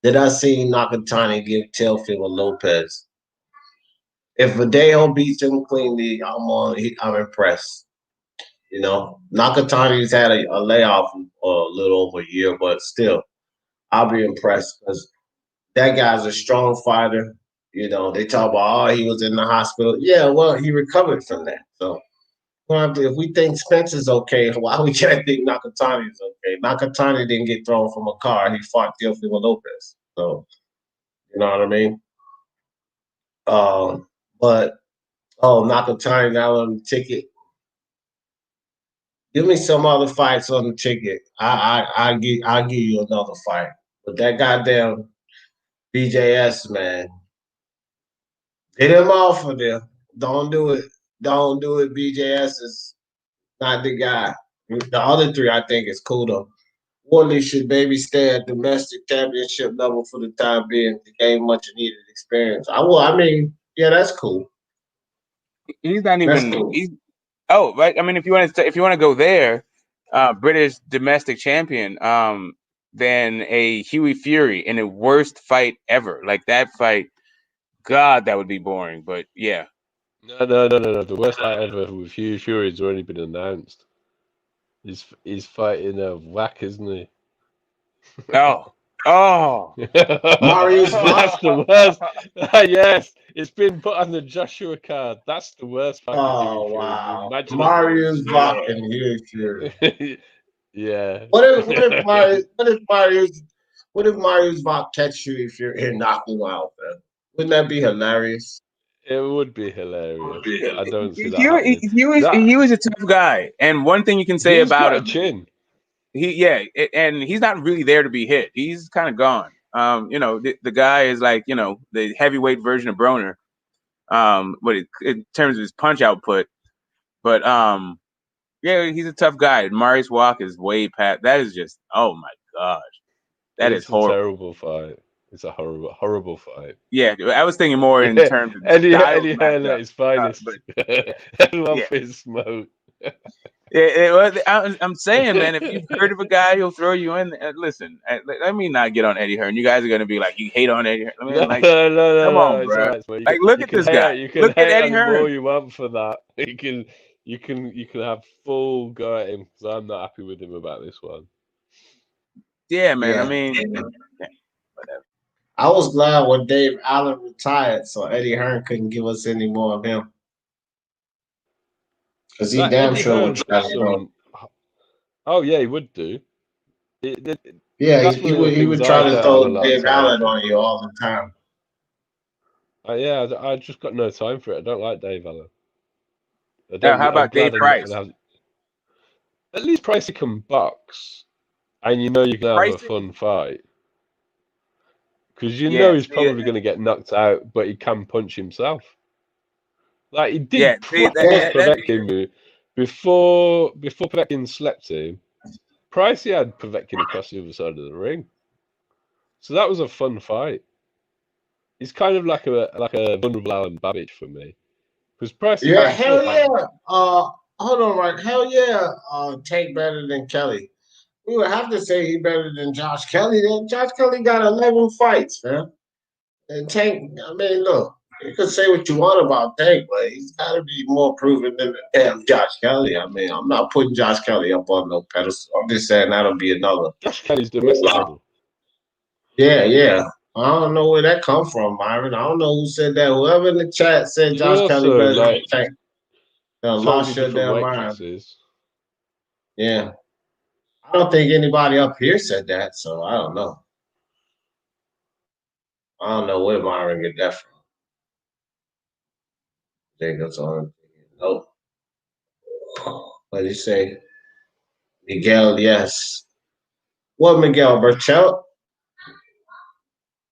that I seen Nakatani give Teofimo Lopez, if Verdejo beats him cleanly, I'm impressed. Nakatani's had a layoff a little over a year, but still, I'll be impressed because that guy's a strong fighter. They talk about, he was in the hospital. Yeah, well, he recovered from that. So if we think Spencer's okay, why we can't think Nakatani's okay? Nakatani didn't get thrown from a car. He fought Teofimo Lopez. So, you know what I mean? But Nakatani now on the ticket. Give me some other fights on the ticket. I'll give you another fight. But that goddamn BJS, man. Get him off of there. Don't do it. Don't do it. BJS is not the guy. The other three, I think, is cool though. Wardley should maybe stay at domestic championship level for the time being to gain much needed experience. Yeah, that's cool. He's not That's even. cool. Oh, right. If you want to go there, British domestic champion, then a Huey Fury in the worst fight ever. Like that fight, God, that would be boring. But yeah. No. The worst fight ever with Huey Fury has already been announced. He's fighting a whack, isn't he? Oh. Marius That's the worst. Yes, it's been put on the Joshua card. That's the worst fight for Huey Fury. Wow. Imaginable. Marius Bach and Huey Fury. Yeah. What if Marius Bach catch you if you're in knocking him out, man? Wouldn't that be hilarious? It would be hilarious. I don't see that happening. He was a tough guy, and one thing you can say about him, chin. And he's not really there to be hit. He's kind of gone. The guy is like the heavyweight version of Broner, but in terms of his punch output, but he's a tough guy. Marius Walk is way past. That is just, oh my gosh, it's horrible. A terrible fight. It's a horrible fight. Yeah, I was thinking more in terms of Eddie Hearn at his finest. Love his smoke. I'm saying, man, if you've heard of a guy who'll throw you in, listen. Let me not get on Eddie Hearn. You guys are gonna be like, you hate on Eddie Hearn. No, come on, bro. Right, look at this guy. You can look hate at Eddie on him Hearn. all you want for that. You can have full go at him because I'm not happy with him about this one. Yeah, man. Yeah. Whatever. I was glad when Dave Allen retired, so Eddie Hearn couldn't give us any more of him. Because he damn sure would try to. Oh yeah, he would do. He would try to throw Dave Allen on you all the time. I just got no time for it. I don't like Dave Allen. How about Dave Price? At least Price can box, and you can have a fun fight. Because he's probably going to get knocked out, but he can punch himself. Like he did Povetkin before Povetkin slept him. Pricey had Povetkin across the other side of the ring, so that was a fun fight. He's kind of like a vulnerable Alan Babic for me, because Pricey. Yeah, hell yeah. Hold on, right? Hell yeah. Tank better than Kelly. We would have to say he better than Josh Kelly. Then Josh Kelly got 11 fights, man. And Tank, look, you can say what you want about Tank, but he's got to be more proven than the damn Josh Kelly. I'm not putting Josh Kelly up on no pedestal. I'm just saying that'll be another. Josh Kelly's domestic. Yeah. I don't know where that come from, Myron. I don't know who said that. Whoever in the chat said Josh Kelly better than Tank. Lost your damn mind. Yeah. I don't think anybody up here said that, so I don't know. I don't know where Myron get that from. Jacobs on. Nope. What did he say? Miguel, yes. What Miguel? Burchell?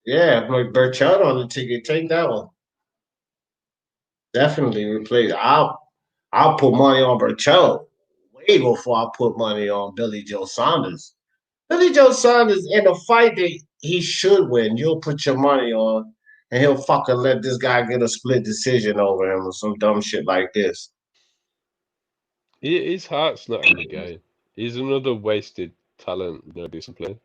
Yeah, Burchell on the ticket. Take that one. Definitely replace. I'll put money on Burchell way before I put money on Billy Joe Saunders. Billy Joe Saunders in a fight that he should win, you'll put your money on, and he'll fucking let this guy get a split decision over him or some dumb shit like this. His heart's not in the game. He's another wasted talent, no discipline.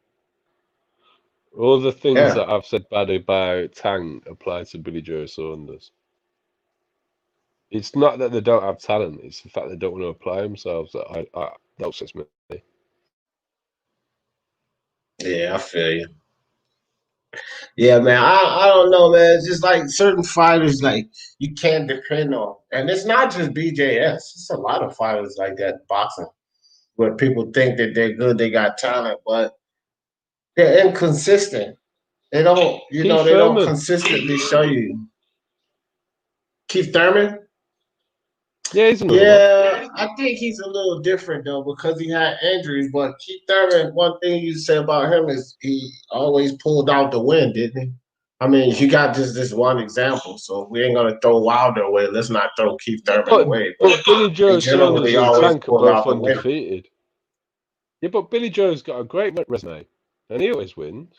All the things that I've said bad about Tang apply to Billy Joe Saunders. It's not that they don't have talent; it's the fact they don't want to apply themselves that upsets me. Yeah, I feel you. Yeah, man. I don't know, man. It's just like certain fighters, like you can't depend on, and it's not just BJS. It's a lot of fighters like that in boxing, where people think that they're good, they got talent, but they're inconsistent. They don't, they don't consistently show you. Keith Thurman? Yeah, he's another one. I think he's a little different though because he had injuries. But Keith Thurman, one thing you say about him is he always pulled out the win, didn't he? I mean, you got just this one example, so we ain't gonna throw Wilder away. Let's not throw Keith Thurman away. But Billy Joe Saunders and Tank are both undefeated. Yeah, but Billy Joe's got a great resume, and he always wins.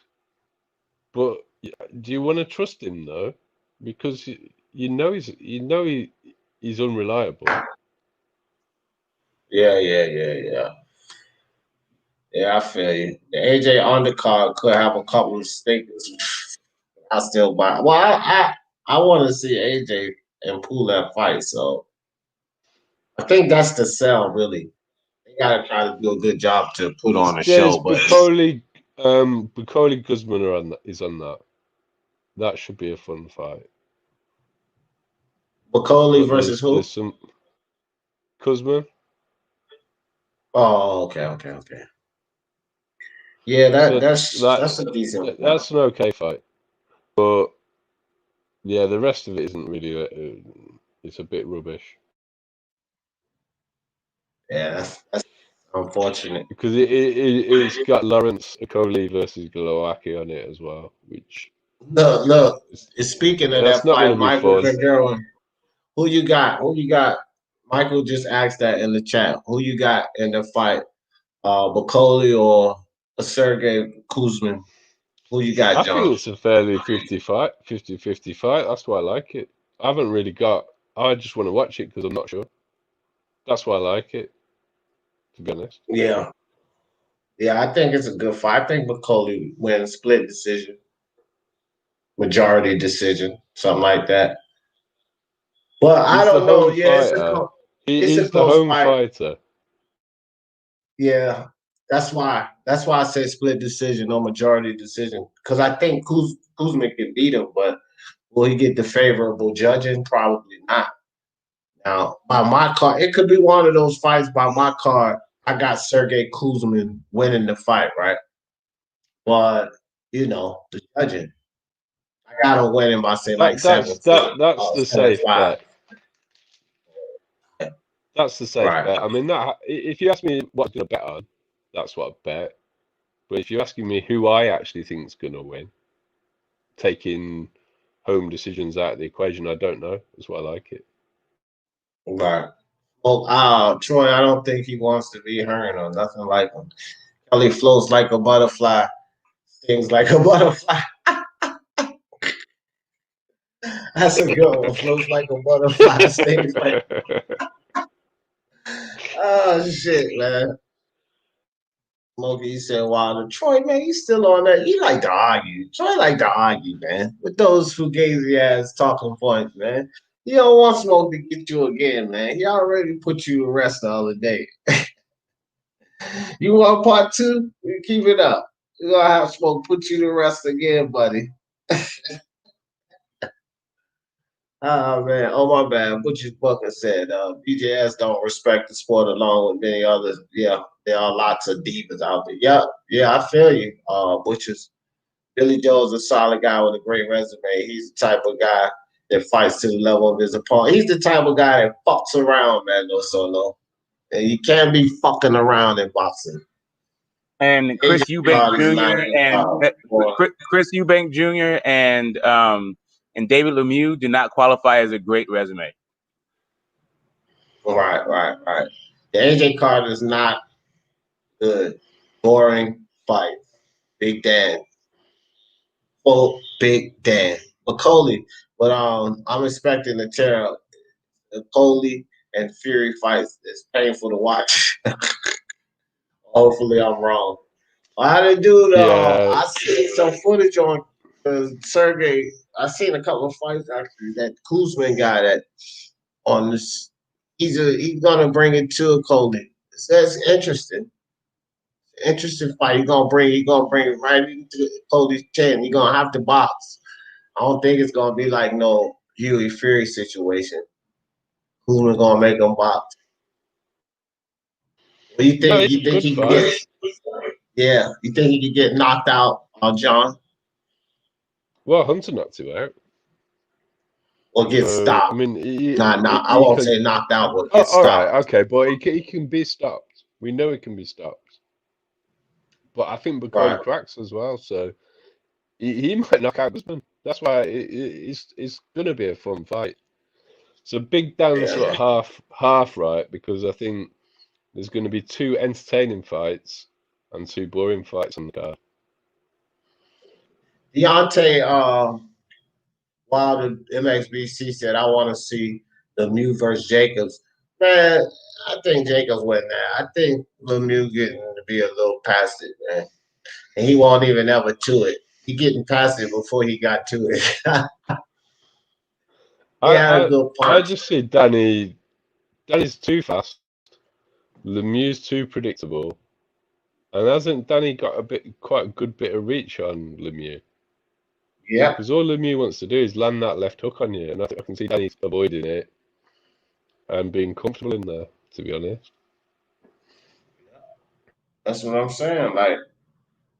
But do you want to trust him though? Because he's unreliable. Yeah, I feel you. The AJ undercard could have a couple of stinkers. I still buy. Well, I want to see AJ and Pulev fight, so I think that's the sell. Really, they gotta try to do a good job to put on a show. But Bukoli Guzman is on that. That should be a fun fight. Bukoli versus who? There's some Kuzma. Oh, okay. Yeah, that's a decent. That's an okay fight, but yeah, the rest of it isn't really. It's a bit rubbish. Yeah, that's unfortunate because it's got Lawrence Okoli versus Glowacki on it as well, which. Look. Speaking of that fight, Michael Verderon, who you got? Michael just asked that in the chat. Who you got in the fight? Bukoli or Sergey Kuzmin? Who you got, John? I think it's a fairly 50-50 fight. That's why I like it. I haven't really got. I just want to watch it because I'm not sure. That's why I like it, to be honest. Yeah, I think it's a good fight. I think Bukoli wins split decision, majority decision, something like that. But I don't know. Yeah, he's the home fighter. Yeah, that's why I say split decision or majority decision because I think Kuzma can beat him, but will he get the favorable judging? Probably not. Now, by my card, it could be one of those fights. By my card, I got Sergey Kuzmin winning the fight, right? But the judging, I gotta win him by say like 7. That's the safe bet. That's the safe bet. I mean, if you ask me what I'm going to bet on, that's what I bet. But if you're asking me who I actually think is going to win, taking home decisions out of the equation, I don't know. That's why I like it. Right. Well, Troy, I don't think he wants to be Hearn or nothing like him. Kelly floats like a butterfly, stings like a butterfly. That's a good one. Floats like a butterfly, stings like. Oh shit, man. Smokey, you said, "Wow, Troy, man, you still on that? You like to argue? Troy like to argue, man, with those fugazi ass talking points, man. You don't want Smoke to get you again, man. He already put you to rest the other day. You want part 2? You keep it up. You're gonna have Smoke put you to rest again, buddy." Oh man, my bad. Butcher's Bucket said, BJS don't respect the sport along with many others. Yeah, there are lots of divas out there. Yeah, I feel you, Butchers. Billy Joe's a solid guy with a great resume. He's the type of guy that fights to the level of his opponent. He's the type of guy that fucks around, man, no solo. And you can't be fucking around in boxing. And Chris Eubank Jr. and Chris Eubank Jr. and David Lemieux do not qualify as a great resume. Right. The AJ card is not good. Boring fight. Big Dan. Oh, Big Dan. McCauley. But I'm expecting the tear up. The Coley and Fury fights. It's painful to watch. Hopefully I'm wrong. How they do though? I seen some footage on Sergey. I seen a couple of fights actually. That Kuzman guy that on this, he's gonna bring it to a Coley. That's interesting. Interesting fight. He's gonna bring it right into Coley's chin. He's gonna have to box. I don't think it's gonna be like no Huey Fury situation. Kuzman's gonna make him box. What do you think? No, you think he can get? Yeah, you think he could get knocked out on John? Well, Hunter knocked him out. Or get stopped. I mean, I won't say knocked out, but get stopped. All right, okay, but he can be stopped. We know he can be stopped. But I think McCauley cracks as well, so he might knock out Guzman. That's why it's going to be a fun fight. So Big Dan's sort of half right, because I think there's going to be 2 entertaining fights and 2 boring fights on the card. Deontay Wilder, MXBC said, I want to see Lemieux versus Jacobs. Man, I think Jacobs win that. I think Lemieux getting to be a little past it, man. And he won't even ever to it. He getting past it before he got to it. I just see Danny's too fast. Lemieux's too predictable. And hasn't Danny got quite a good bit of reach on Lemieux? Yeah. Because all Lemieux wants to do is land that left hook on you. And I can see Danny avoiding it and being comfortable in there, to be honest. That's what I'm saying. Like,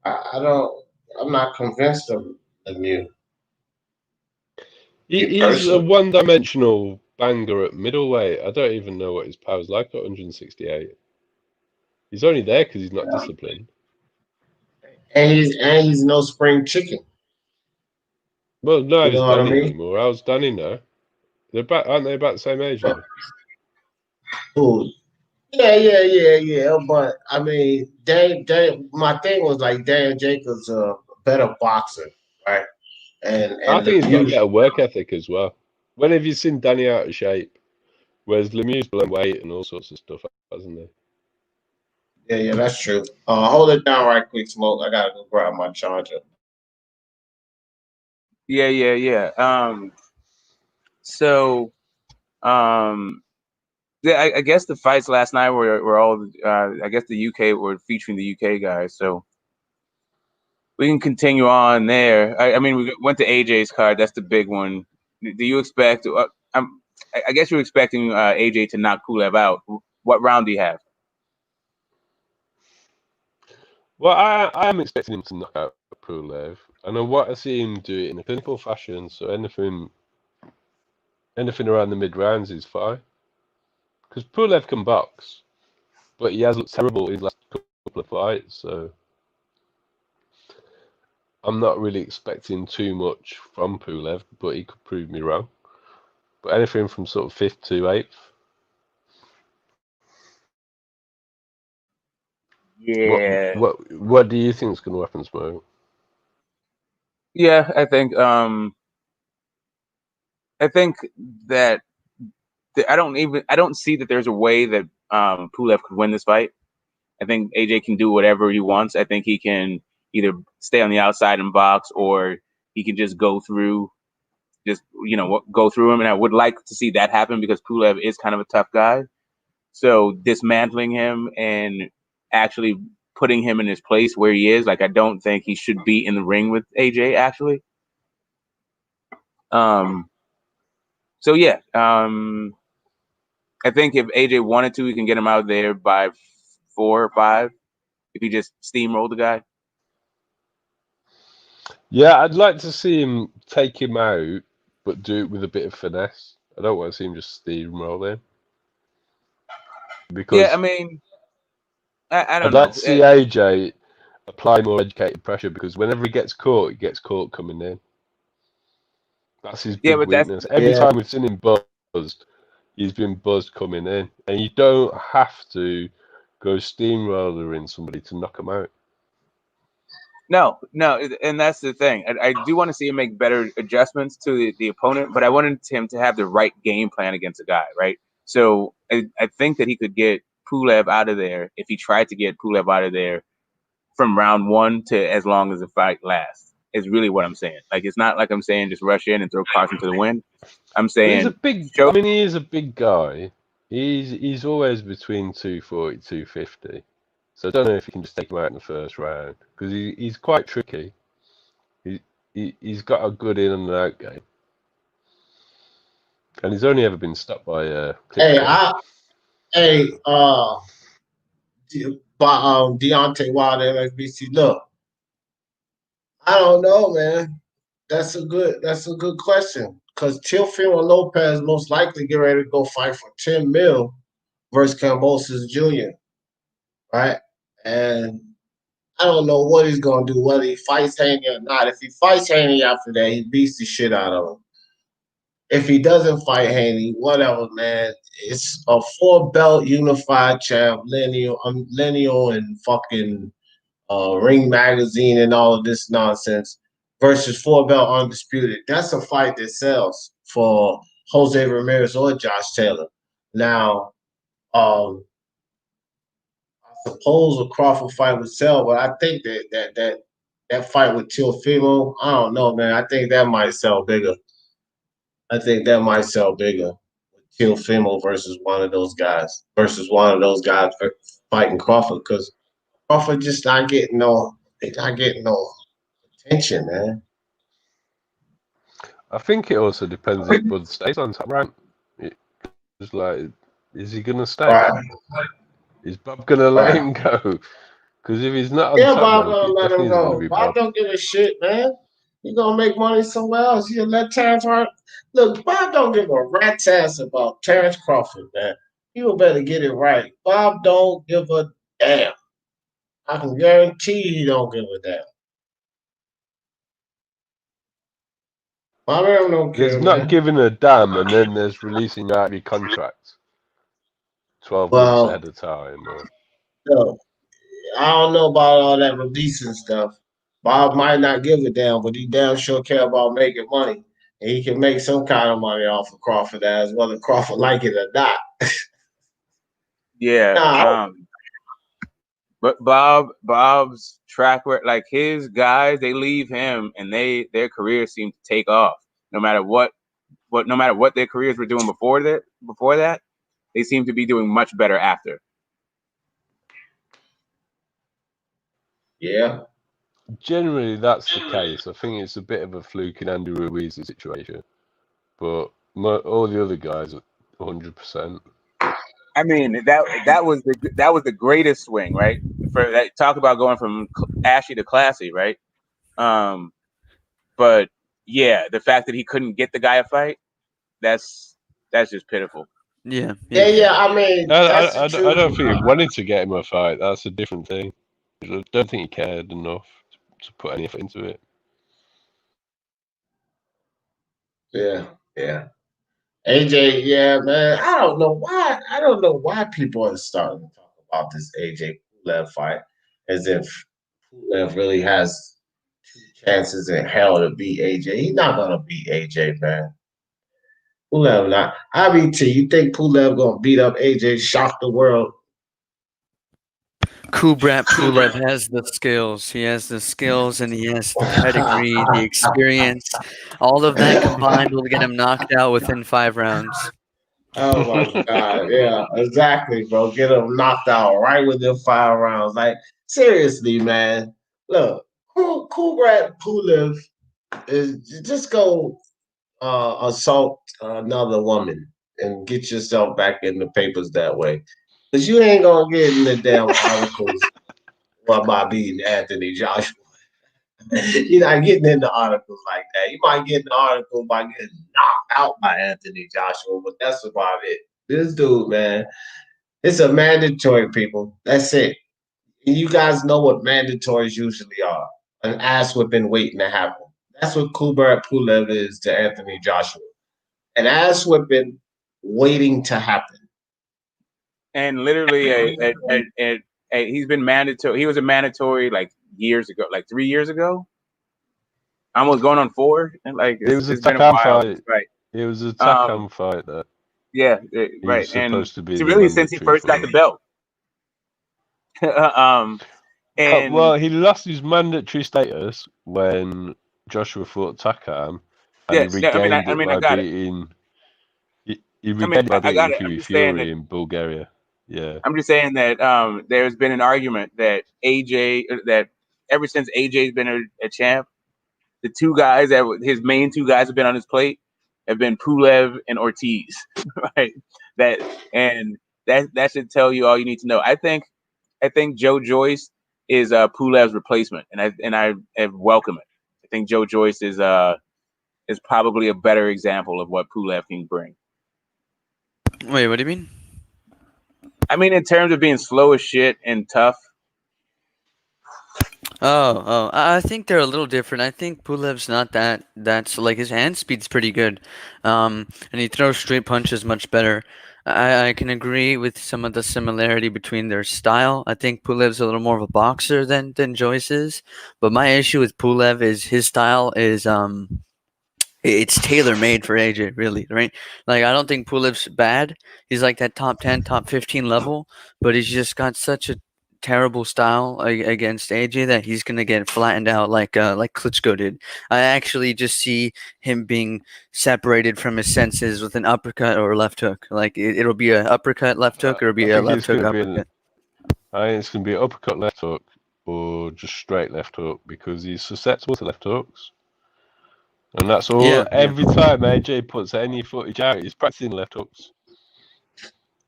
I'm not convinced of Lemieux. He's a one-dimensional banger at middleweight. I don't even know what his power's like at 168. He's only there because he's not disciplined. And he's no spring chicken. Well, neither is Danny anymore. How's Danny now? Aren't they about the same age now? Ooh. Yeah. But I mean, my thing was like Dan Jacobs a better boxer, right? And I think he's got a better work ethic as well. When have you seen Danny out of shape? Whereas Lemieux's blown weight and all sorts of stuff, hasn't he? Yeah, that's true. Hold it down right quick, Smoke. I gotta go grab my charger. Yeah. I guess the fights last night were all. I guess the UK were featuring the UK guys, so we can continue on there. I mean, we went to AJ's card. That's the big one. Do you expect? I guess you're expecting AJ to knock Pulev out. What round do you have? Well, I am expecting him to knock out Pulev, and I want to see him do it in a clinical fashion. So anything around the mid rounds is fine. Because Pulev can box, but he has looked terrible in his last couple of fights. So I'm not really expecting too much from Pulev, but he could prove me wrong. But anything from sort of 5th to 8th. Yeah. What do you think is going to happen, Smoke? Yeah, I think that I don't see that there's a way that Pulev could win this fight. I think AJ can do whatever he wants. I think he can either stay on the outside and box, or he can just go through him. And I would like to see that happen because Pulev is kind of a tough guy. So dismantling him and actually putting him in his place where he is, like, I don't think he should be in the ring with AJ actually. So yeah, I think if AJ wanted to, he can get him out there by 4 or 5 if he just steamrolled the guy. Yeah, I'd like to see him take him out, but do it with a bit of finesse. I don't want to see him just steamroll him. Because yeah, I mean, I I'd don't like know. to see AJ apply more educated pressure, because whenever he gets caught coming in. That's his Yeah, big but that's weakness. Every time we've seen him buzzed, he's been buzzed coming in. And you don't have to go steamroller in somebody to knock him out. no, and that's the thing. I do want to see him make better adjustments to the opponent, but I wanted him to have the right game plan against a guy, right? So I think that he could get Pulev out of there if he tried to get Pulev out of there from round 1 to as long as the fight lasts. Is really what I'm saying. Like, it's not like I'm saying just rush in and throw caution to the wind. I'm He's a saying big. show. I mean, he is a big guy. He's always between 240, 250. So I don't know if you can just take him out in the first round, because he's quite tricky. He's got a good in and out game, and he's only ever been stopped by Deontay Wilder, MSBC. Look, I don't know, man. That's a good question. Because Teofimo Lopez most likely get ready to go fight for 10 mil versus Kambosos Jr. Right? And I don't know what he's gonna do, whether he fights Haney or not. If he fights Haney after that, he beats the shit out of him. If he doesn't fight Haney, whatever, man. It's a 4-belt unified champ, lineal and fucking Ring Magazine and all of this nonsense versus 4-belt undisputed. That's a fight that sells for Jose Ramirez or Josh Taylor. Now, I suppose a Crawford fight would sell, but I think that fight with Teofimo, I don't know, man. I think that might sell bigger. Teofimo versus one of those guys fighting Crawford, because Crawford just not getting no attention, man. I think it also depends if Bud stays on top rank. It's like, is he gonna stay? Right. Is Bob gonna let him go? Because if he's not on top Bob rank, gonna it let him definitely is gonna go. be Bob Bob. don't give a shit, man. He gonna make money somewhere else. He'll let Terrence Hart. Look, Bob don't give a rat's ass about Terrence Crawford, man. You better get it right. Bob don't give a damn. I can guarantee he don't give a damn. Bob don't care, There's man. not giving a damn, and then there's releasing out of your contract 12 months ahead of time. No, I don't know about all that releasing stuff. Bob might not give a damn, but he damn sure care about making money. And he can make some kind of money off of Crawford, as whether Crawford like it or not. Yeah. But Bob's track record, like his guys, they leave him and their careers seem to take off. No matter what their careers were doing before that, they seem to be doing much better after. Yeah. Generally, that's the case. I think it's a bit of a fluke in Andy Ruiz's situation, but all the other guys are 100%. I mean, that was the greatest swing, right? For that, talk about going from ashy to classy, right? But yeah, the fact that he couldn't get the guy a fight, that's just pitiful. Yeah. I mean, I don't think he wanted to get him a fight. That's a different thing. I don't think he cared enough to put any effort into it. Yeah. AJ, yeah, man. I don't know why people are starting to talk about this AJ Pulev fight as if Pulev really has 2 chances in hell to beat AJ. He's not gonna beat AJ, man. Pulev not. You think Pulev gonna beat up AJ, shock the world? Kubrat Pulev has the skills. He has the skills and he has the pedigree, the experience. All of that combined will get him knocked out within 5 rounds. Oh my God. Yeah, exactly, bro. Get him knocked out right within 5 rounds. Like, seriously, man. Look, Kubrat Pulev is just go assault another woman and get yourself back in the papers that way. Because you ain't going to get in the damn articles about beating Anthony Joshua. You're not getting into articles like that. You might get an article by getting knocked out by Anthony Joshua, but that's about it. This dude, man, it's a mandatory, people. That's it. And you guys know what mandatories usually are. An ass whipping waiting to happen. That's what Kubrat Pulev is to Anthony Joshua. An ass whipping waiting to happen. And literally, he's been mandatory. He was a mandatory like years ago, like 3 years ago. Almost going on 4. And like it was it's a been a while, fight. right? It was a Takam fight that. Yeah, right. He's supposed to be really since he first got the belt. And well, he lost his mandatory status when Joshua fought Takam, and yes, he regained I mean, it I by got beating. He regained it by beating Huey Fury in Bulgaria. Yeah, I'm just saying that there's been an argument that that ever since AJ's been a champ, the two guys his main two guys have been on his plate have been Pulev and Ortiz, right? That should tell you all you need to know. I think Joe Joyce is Pulev's replacement, and I welcome it. I think Joe Joyce is probably a better example of what Pulev can bring. Wait, what do you mean? I mean, in terms of being slow as shit and tough. I think they're a little different. I think Pulev's not that's like his hand speed's pretty good, and he throws straight punches much better. I can agree with some of the similarity between their style. I think Pulev's a little more of a boxer than Joyce is, but my issue with Pulev is his style is it's tailor-made for AJ, really, right? Like, I don't think Pulev's bad. He's like that top 10, top 15 level, but he's just got such a terrible style against AJ that he's gonna get flattened out like Klitschko did. I actually just see him being separated from his senses with an uppercut or a left hook. Like, it'll be an uppercut, left hook, or it'll be a left hook, uppercut. I think it's going to be an uppercut, left hook, or just straight left hook, because he's susceptible to left hooks. And that's all. Yeah, every time AJ puts any footage out, he's practicing left hooks.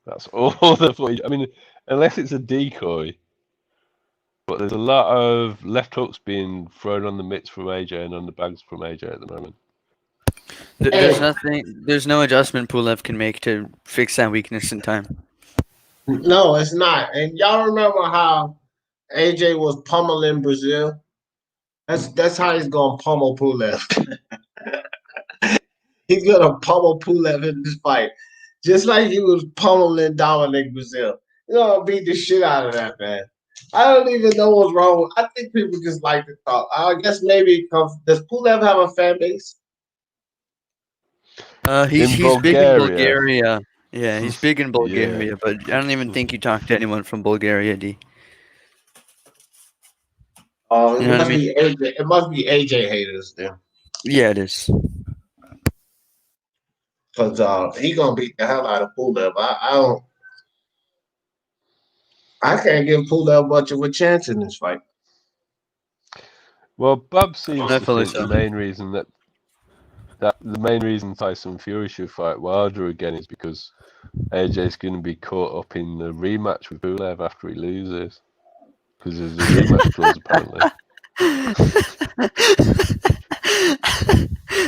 That's all the footage. I mean, unless it's a decoy. But there's a lot of left hooks being thrown on the mitts from AJ and on the bags from AJ at the moment. There's no adjustment Pulev can make to fix that weakness in time. No, it's not. And y'all remember how AJ was pummeling Brazil? That's how he's gonna pummel Pulev. He's gonna pummel Pulev in this fight, just like he was pummeling Dominic Brazil. He's gonna beat the shit out of that man. I don't even know what's wrong. I think people just like to talk. I guess maybe does Pulev have a fan base? He's big in Bulgaria. Yeah, he's big in Bulgaria, but I don't even think you talk to anyone from Bulgaria, D. Oh, it must be AJ haters then. Yeah, it is. Because he gonna beat the hell out of Pulev. I can't give Pulev much of a chance in this fight. Well, Bob seems to think the main reason the main reason Tyson Fury should fight Wilder again is because AJ's going to be caught up in the rematch with Pulev after he loses, because there's a rematch clause apparently.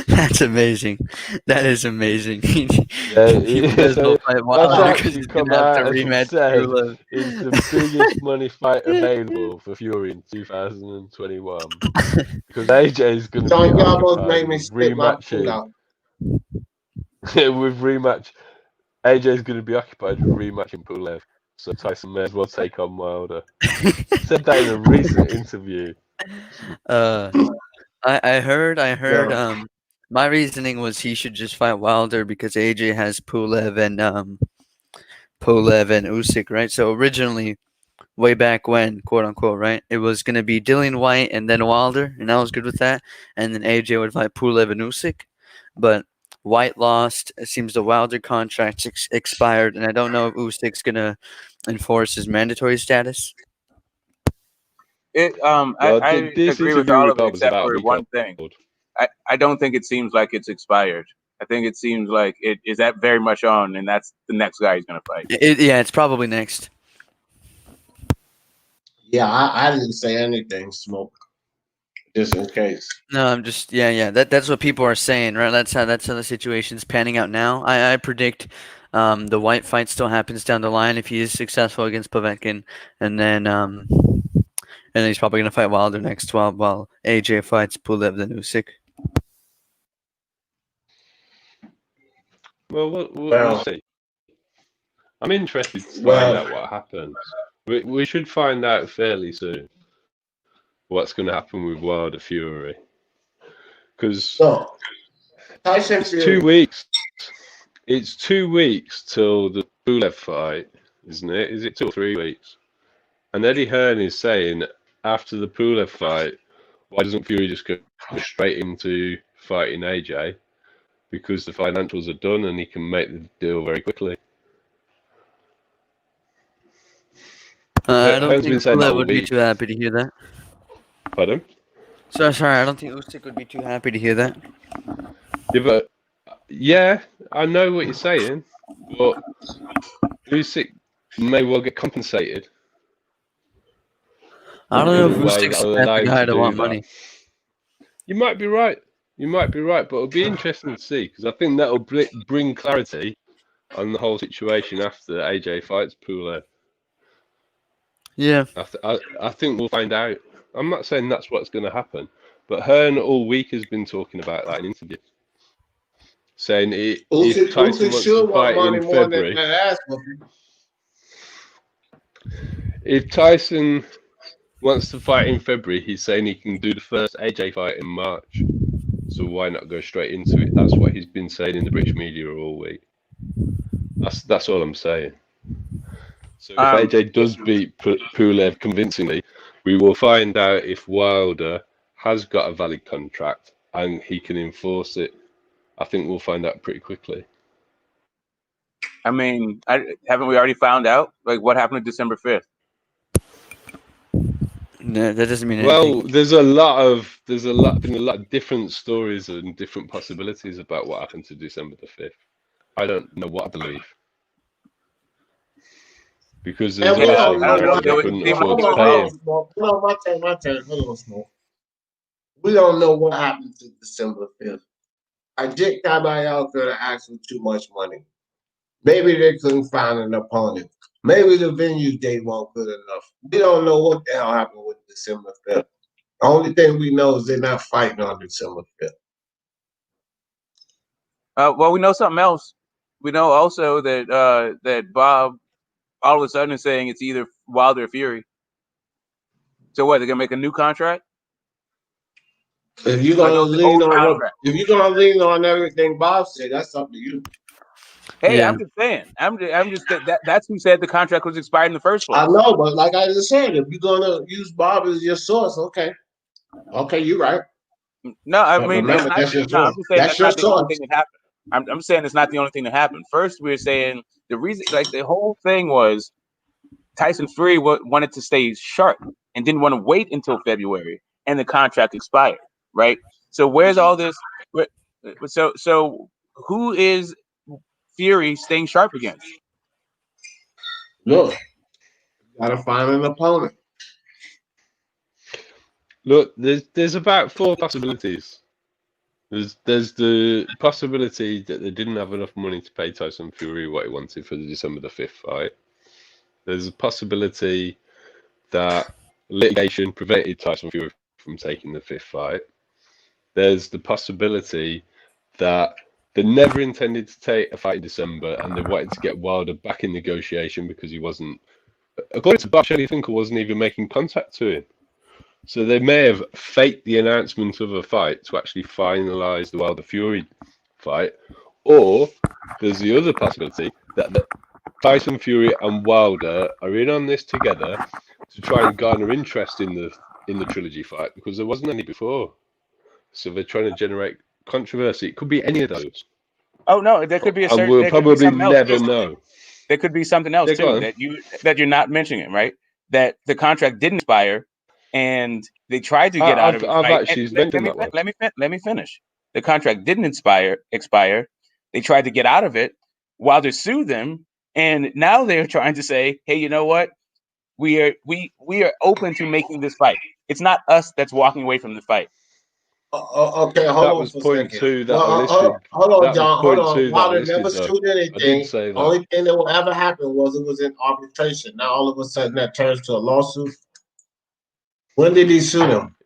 That's amazing. That is amazing. He will fight Wilder because he's going to have to rematch Pulev. It's the biggest money fight available for Fury in 2021. Because AJ's going to be rematching with rematch. AJ's going to be occupied with rematching Pulev, so Tyson may as well take on Wilder. Said that in a recent interview. I heard. My reasoning was he should just fight Wilder because AJ has Pulev and Usyk, right? So originally, way back when, quote unquote, right, it was gonna be Dillian White and then Wilder, and I was good with that. And then AJ would fight Pulev and Usyk, but White lost. It seems the Wilder contract expired, and I don't know if Usyk's gonna enforce his mandatory status. I agree with all of it except for one thing. I don't think it seems like it's expired. I think it seems like it is that very much on, and that's the next guy he's going to fight. It's probably next. Yeah, I didn't say anything, Smoke. just in case. No, I'm just yeah. That's what people are saying, right? That's how the situation's panning out now. I predict the White fight still happens down the line if he is successful against Povetkin, and then he's probably gonna fight Wilder next 12 while AJ fights Pulev the Usyk. Well, we'll see. I'm interested to find out what happens. We should find out fairly soon what's going to happen with Wilder Fury. Because it's 2 weeks. It's 2 weeks till the Pulev fight, isn't it? Is it 2 or 3 weeks? And Eddie Hearn is saying after the Pulev fight, why doesn't Fury just go straight into fighting AJ? Because the financials are done and he can make the deal very quickly. I don't think Pulev would be too happy to hear that. Pardon? Sorry, I don't think Usyk would be too happy to hear that. Yeah, but I know what you're saying, but Usyk may well get compensated. I don't know if Usyk's the guy to want money. You might be right. But it'll be interesting to see because I think that'll bring clarity on the whole situation after AJ fights Pulev. Yeah. I think we'll find out. I'm not saying that's what's going to happen, but Hearn all week has been talking about that in interviews, saying if Tyson wants to fight in February, if Tyson wants to fight in February, he's saying he can do the first AJ fight in March. So why not go straight into it? That's what he's been saying in the British media all week. That's all I'm saying. So if AJ does beat Pulev convincingly, we will find out if Wilder has got a valid contract and he can enforce it. I think we'll find out pretty quickly. I mean, haven't we already found out? Like, what happened on December 5th? No, that doesn't mean anything. Well, there's been a lot of different stories and different possibilities about what happened to December the 5th. I don't know what I believe. Because there's also they couldn't afford to pay him. My turn. Hold on, Smoke. We don't know what happened to December 5th. I think y'all could have asked for too much money. Maybe they couldn't find an opponent. Maybe the venue date wasn't good enough. We don't know what the hell happened with December 5th. The only thing we know is they're not fighting on December 5th. Well, we know something else. We know also that that Bob all of a sudden is saying it's either Wilder or Fury. So what? They're gonna make a new contract? If you're gonna lean on everything Bob said, that's up to you. Hey, yeah. I'm just saying. I'm just that's who said the contract was expired in the first place. I know, but like I just said, if you're gonna use Bob as your source, okay, you're right. No, I mean, remember, that's your source. I'm just saying that's not the only thing that happened. I'm saying it's not the only thing that happened. First, we were saying the reason, like the whole thing was Tyson Fury wanted to stay sharp and didn't want to wait until February, and the contract expired. Right. So where's all this? So who is Fury staying sharp against? Look, gotta find an opponent. Look, there's about 4 possibilities. There's the possibility that they didn't have enough money to pay Tyson Fury what he wanted for the December the 5th fight. There's a possibility that litigation prevented Tyson Fury from taking the 5th fight. There's the possibility that they never intended to take a fight in December and they wanted to get Wilder back in negotiation because he wasn't, according to Bob, Shelley Finkel wasn't even making contact to him. So they may have faked the announcement of a fight to actually finalise the Wilder Fury fight. Or there's the other possibility that Tyson Fury and Wilder are in on this together to try and garner interest in the trilogy fight because there wasn't any before. So they're trying to generate controversy. It could be any of those. Oh no, there could be a certain. And we'll probably never know. There could be something else too that you're not mentioning, right? That the contract didn't expire, and they tried to get out of it. I've actually mentioned that one. Let me finish. The contract didn't expire. They tried to get out of it. Wilder sued them, and now they're trying to say, "Hey, you know what? we are open to making this fight. It's not us that's walking away from the fight. Okay, hold That on was for a point second. two that I Well, listed. hold on, That was John. Hold point on. two that I Wilder never listed, though. sued anything. I did say that. Only thing that will ever happen was it was in arbitration. Now all of a sudden that turns to a lawsuit. When did he sue them?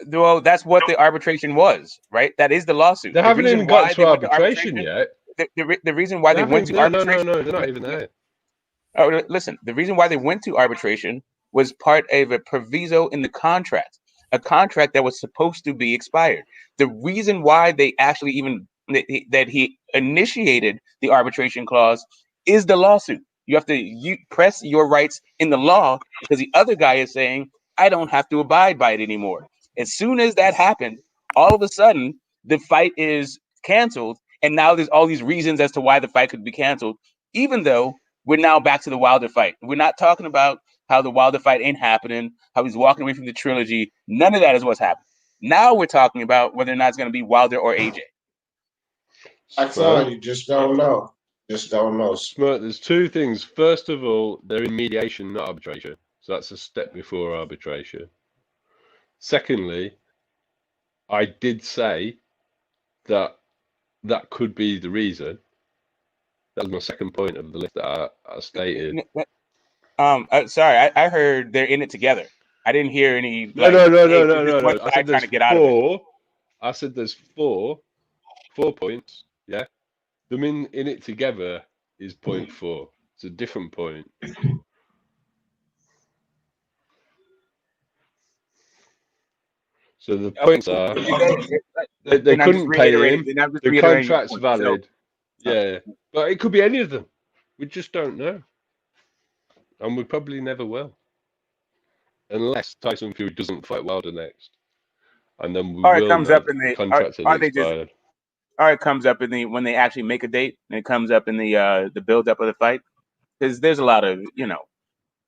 Well, that's what the arbitration was, right? That is the lawsuit. They The haven't reason even got why to they went to arbitration yet. The reason why they went to arbitration. No, they're not even there. Oh, listen, the reason why they went to arbitration was part of a proviso in the contract, a contract that was supposed to be expired. The reason why they actually even that he initiated the arbitration clause is the lawsuit. You have to press your rights in the law because the other guy is saying, I don't have to abide by it anymore. As soon as that happened, all of a sudden the fight is canceled, and now there's all these reasons as to why the fight could be canceled, even though we're now back to the Wilder fight. We're not talking about how the Wilder fight ain't happening, how he's walking away from the trilogy. None of that is what's happening. Now we're talking about whether or not it's going to be Wilder or AJ. That's all. You just don't know. Just don't know. Smart. There's two things. First of all, they're in mediation, not arbitration. So that's a step before arbitration. Secondly, I did say that that could be the reason. That was my second point of the list that I stated. Sorry, I heard they're in it together. I didn't hear any. No. I said there's to get out of it. I said there's 4 points. Yeah, them in it together is point 4. It's a different point. So the points are they couldn't pay him. The contract's valid. Yeah, but it could be any of them. We just don't know, and we probably never will, unless Tyson Fury doesn't fight Wilder next, and then we will know the contract has expired. Or it comes up in the when they actually make a date, and it comes up in the build up of the fight, because there's a lot of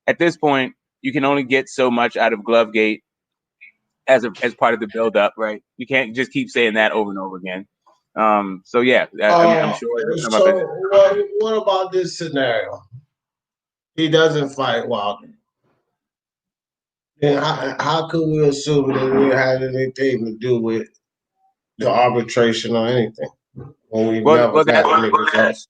at this point you can only get so much out of Glovegate as part of the build up, right? You can't just keep saying that over and over again. So yeah, I'm sure it'll come up. What about this scenario? He doesn't fight Wilder. Then how could we assume that we had anything to do with the arbitration or anything when we never got any results?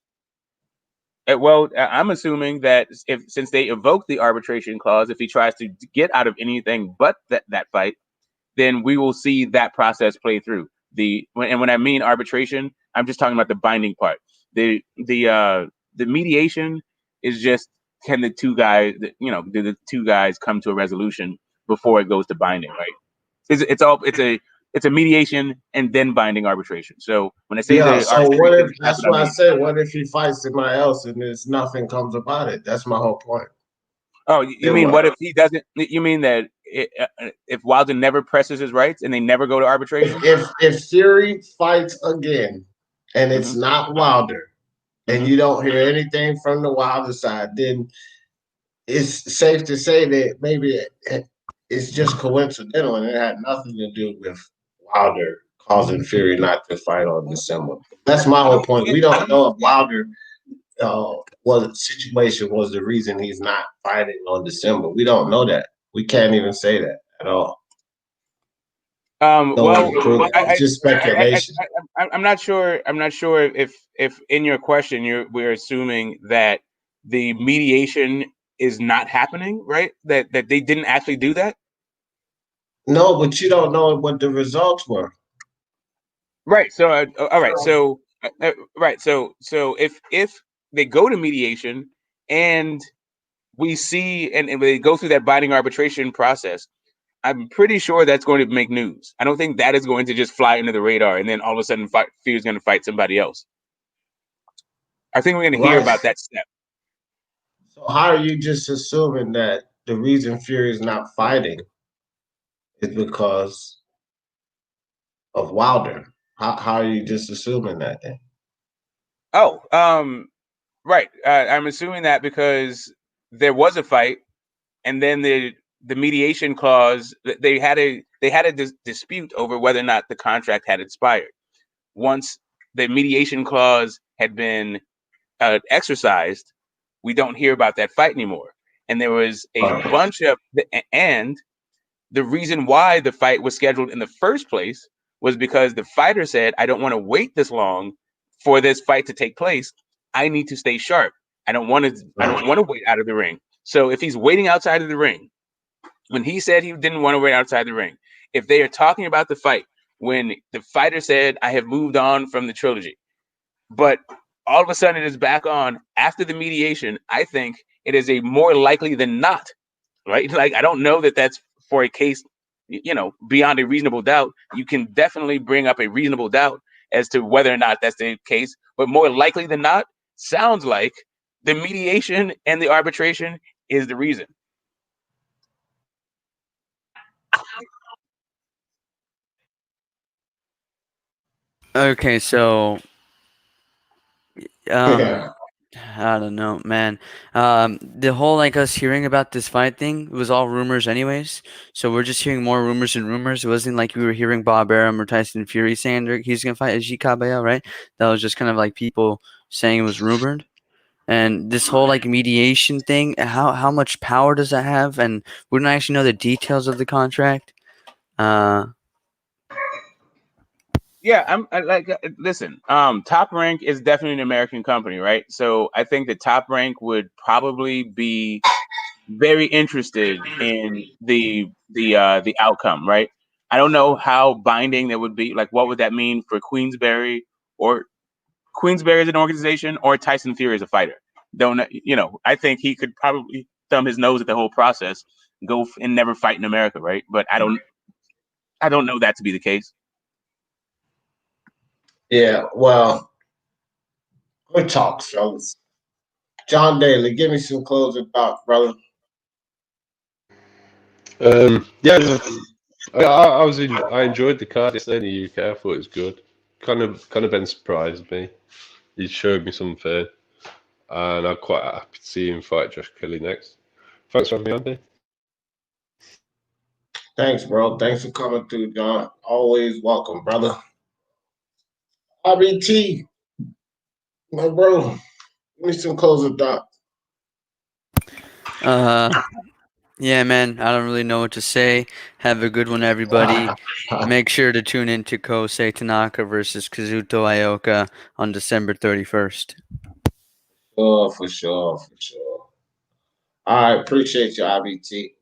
Well, I'm assuming that since they evoked the arbitration clause, if he tries to get out of anything but that fight, then we will see that process play through. When I mean arbitration, I'm just talking about the binding part. The mediation is just can the two guys, do the two guys come to a resolution before it goes to binding, right? It's a mediation and then binding arbitration. So when I say so what if that's what I said? What if he fights somebody else and there's nothing comes about it? That's my whole point. Oh, you mean what if he doesn't? You mean that if Wilder never presses his rights and they never go to arbitration? If Fury fights again and it's not Wilder, and you don't hear anything from the Wilder side, then it's safe to say that maybe it's just coincidental and it had nothing to do with Wilder causing Fury not to fight on December. That's my whole point. We don't know if Wilder situation was the reason he's not fighting on December. We don't know that. We can't even say that at all. It's just speculation. I'm not sure. I'm not sure if in your question we're assuming that the mediation is not happening, right? That they didn't actually do that. No, but you don't know what the results were. Right. So all right. So right. So if they go to mediation and we see and they go through that binding arbitration process, I'm pretty sure that's going to make news. I don't think that is going to just fly under the radar and then all of a sudden Fury's going to fight somebody else. I think we're going to hear about that step. So how are you just assuming that the reason Fury is not fighting is because of Wilder? How are you just assuming that then? Oh, right. I'm assuming that because there was a fight, and then the mediation clause, they had a dispute over whether or not the contract had expired. Once the mediation clause had been exercised, we don't hear about that fight anymore. and there was a bunch of and the reason why the fight was scheduled in the first place was because the fighter said, I don't want to wait this long for this fight to take place. I need to stay sharp. I don't want to wait out of the ring. So if he's waiting outside of the ring, when he said he didn't want to wait outside the ring, if they are talking about the fight, when the fighter said, I have moved on from the trilogy, but all of a sudden it is back on after the mediation, I think it is a more likely than not, right? Like, I don't know that that's for a case, beyond a reasonable doubt. You can definitely bring up a reasonable doubt as to whether or not that's the case, but more likely than not sounds like the mediation and the arbitration is the reason. Okay, so I don't know, man. The whole us hearing about this fight thing was all rumors anyways. So we're just hearing more rumors and rumors. It wasn't like we were hearing Bob Arum or Tyson Fury saying he's gonna fight Ajit Cabello, right? That was just kind of like people saying it was rumored. And this whole mediation thing, how much power does that have? And we don't actually know the details of the contract. Yeah, listen, Top Rank is definitely an American company, right? So I think that Top Rank would probably be very interested in the outcome, right? I don't know how binding that would be. Like, what would that mean for Queensberry as an organization, or Tyson Fury as a fighter? I think he could probably thumb his nose at the whole process, go and never fight in America, right? But I don't know that to be the case. Yeah, well, good talks, fellas. John Daly, give me some closing thoughts, brother. Yeah, I enjoyed the card yesterday in the UK. I thought it was good. Conor Benn surprised me. He showed me something, and I'm quite happy to see him fight Josh Kelly next. Thanks for having me on, Andy. Thanks, bro. Thanks for coming through, John. Always welcome, brother. RBT, my bro, give me some closing thoughts. Yeah, man, I don't really know what to say. Have a good one, everybody. Make sure to tune in to Kosei Tanaka versus Kazuto Ioka on December 31st. For sure. I appreciate you, IBT.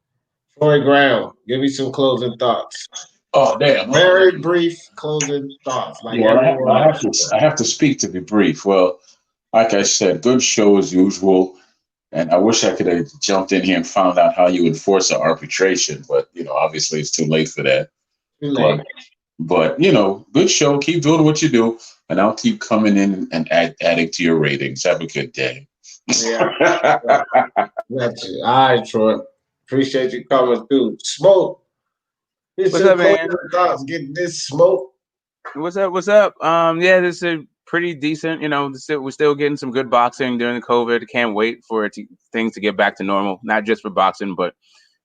Troy Graham, give me some closing thoughts. Oh, damn. Very brief closing thoughts. I have to speak to be brief. Well, like I said, good show as usual. And I wish I could have jumped in here and found out how you enforce an arbitration, but obviously it's too late for that. Too late. But good show. Keep doing what you do, and I'll keep coming in and adding to your ratings. Have a good day. Yeah. That's it. All right, Troy. Appreciate you coming through. Smoke. What's up, man? Thoughts, getting this smoke. What's up? Yeah, this is pretty decent. We're still getting some good boxing during the COVID. Can't wait for things to get back to normal, not just for boxing, but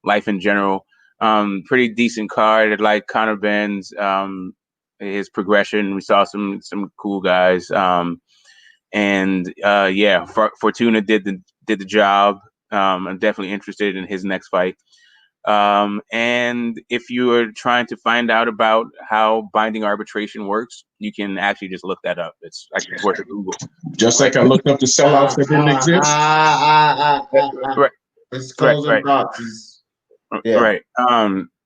life in general. Pretty decent card. I like Conor Benn's his progression. We saw some cool guys. Fortuna did the job. I'm definitely interested in his next fight. And if you are trying to find out about how binding arbitration works, you can actually just look that up. It's actually worth a Google. Just like I looked up the sellouts that didn't exist. Right. It's closing boxes. Yeah. Right.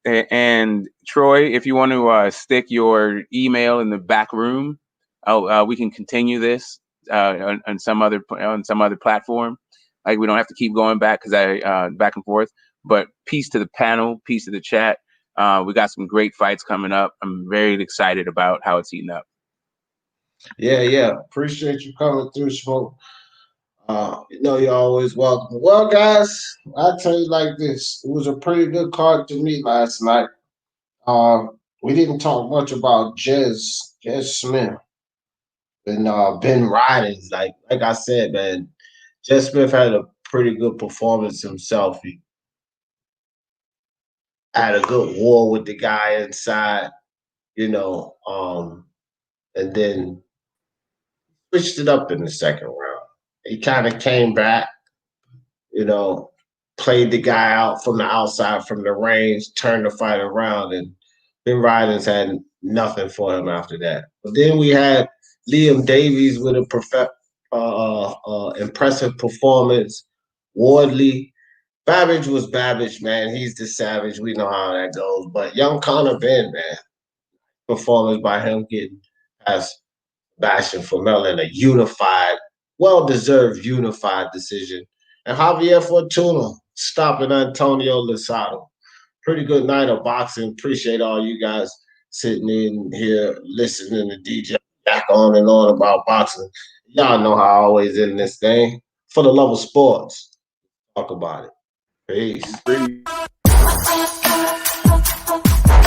And Troy, if you want to stick your email in the back room, we can continue this on some other platform. Like, we don't have to keep going back back and forth. But peace to the panel, peace to the chat. We got some great fights coming up. I'm very excited about how it's heating up. Yeah. Appreciate you coming through, Smoke. You're always welcome. Well, guys, I'll tell you like this. It was a pretty good card to me last night. We didn't talk much about Jez Smith and Ben riding. Like I said, man, Jez Smith had a pretty good performance himself. He had a good war with the guy inside, and then switched it up in the second round. He kind of came back, played the guy out from the outside, from the range, turned the fight around, and Ben Rydens had nothing for him after that. But then we had Liam Davies with a impressive performance. Wardley. Babic was Babic, man. He's the savage. We know how that goes. But young Conor Benn, man, performance by him getting past Sebastian Formella in a unified, well-deserved unified decision. And Javier Fortuna stopping Antonio Lozado. Pretty good night of boxing. Appreciate all you guys sitting in here listening to DJ back on and on about boxing. Y'all know how I always end this thing. For the love of sports, talk about it. Peace.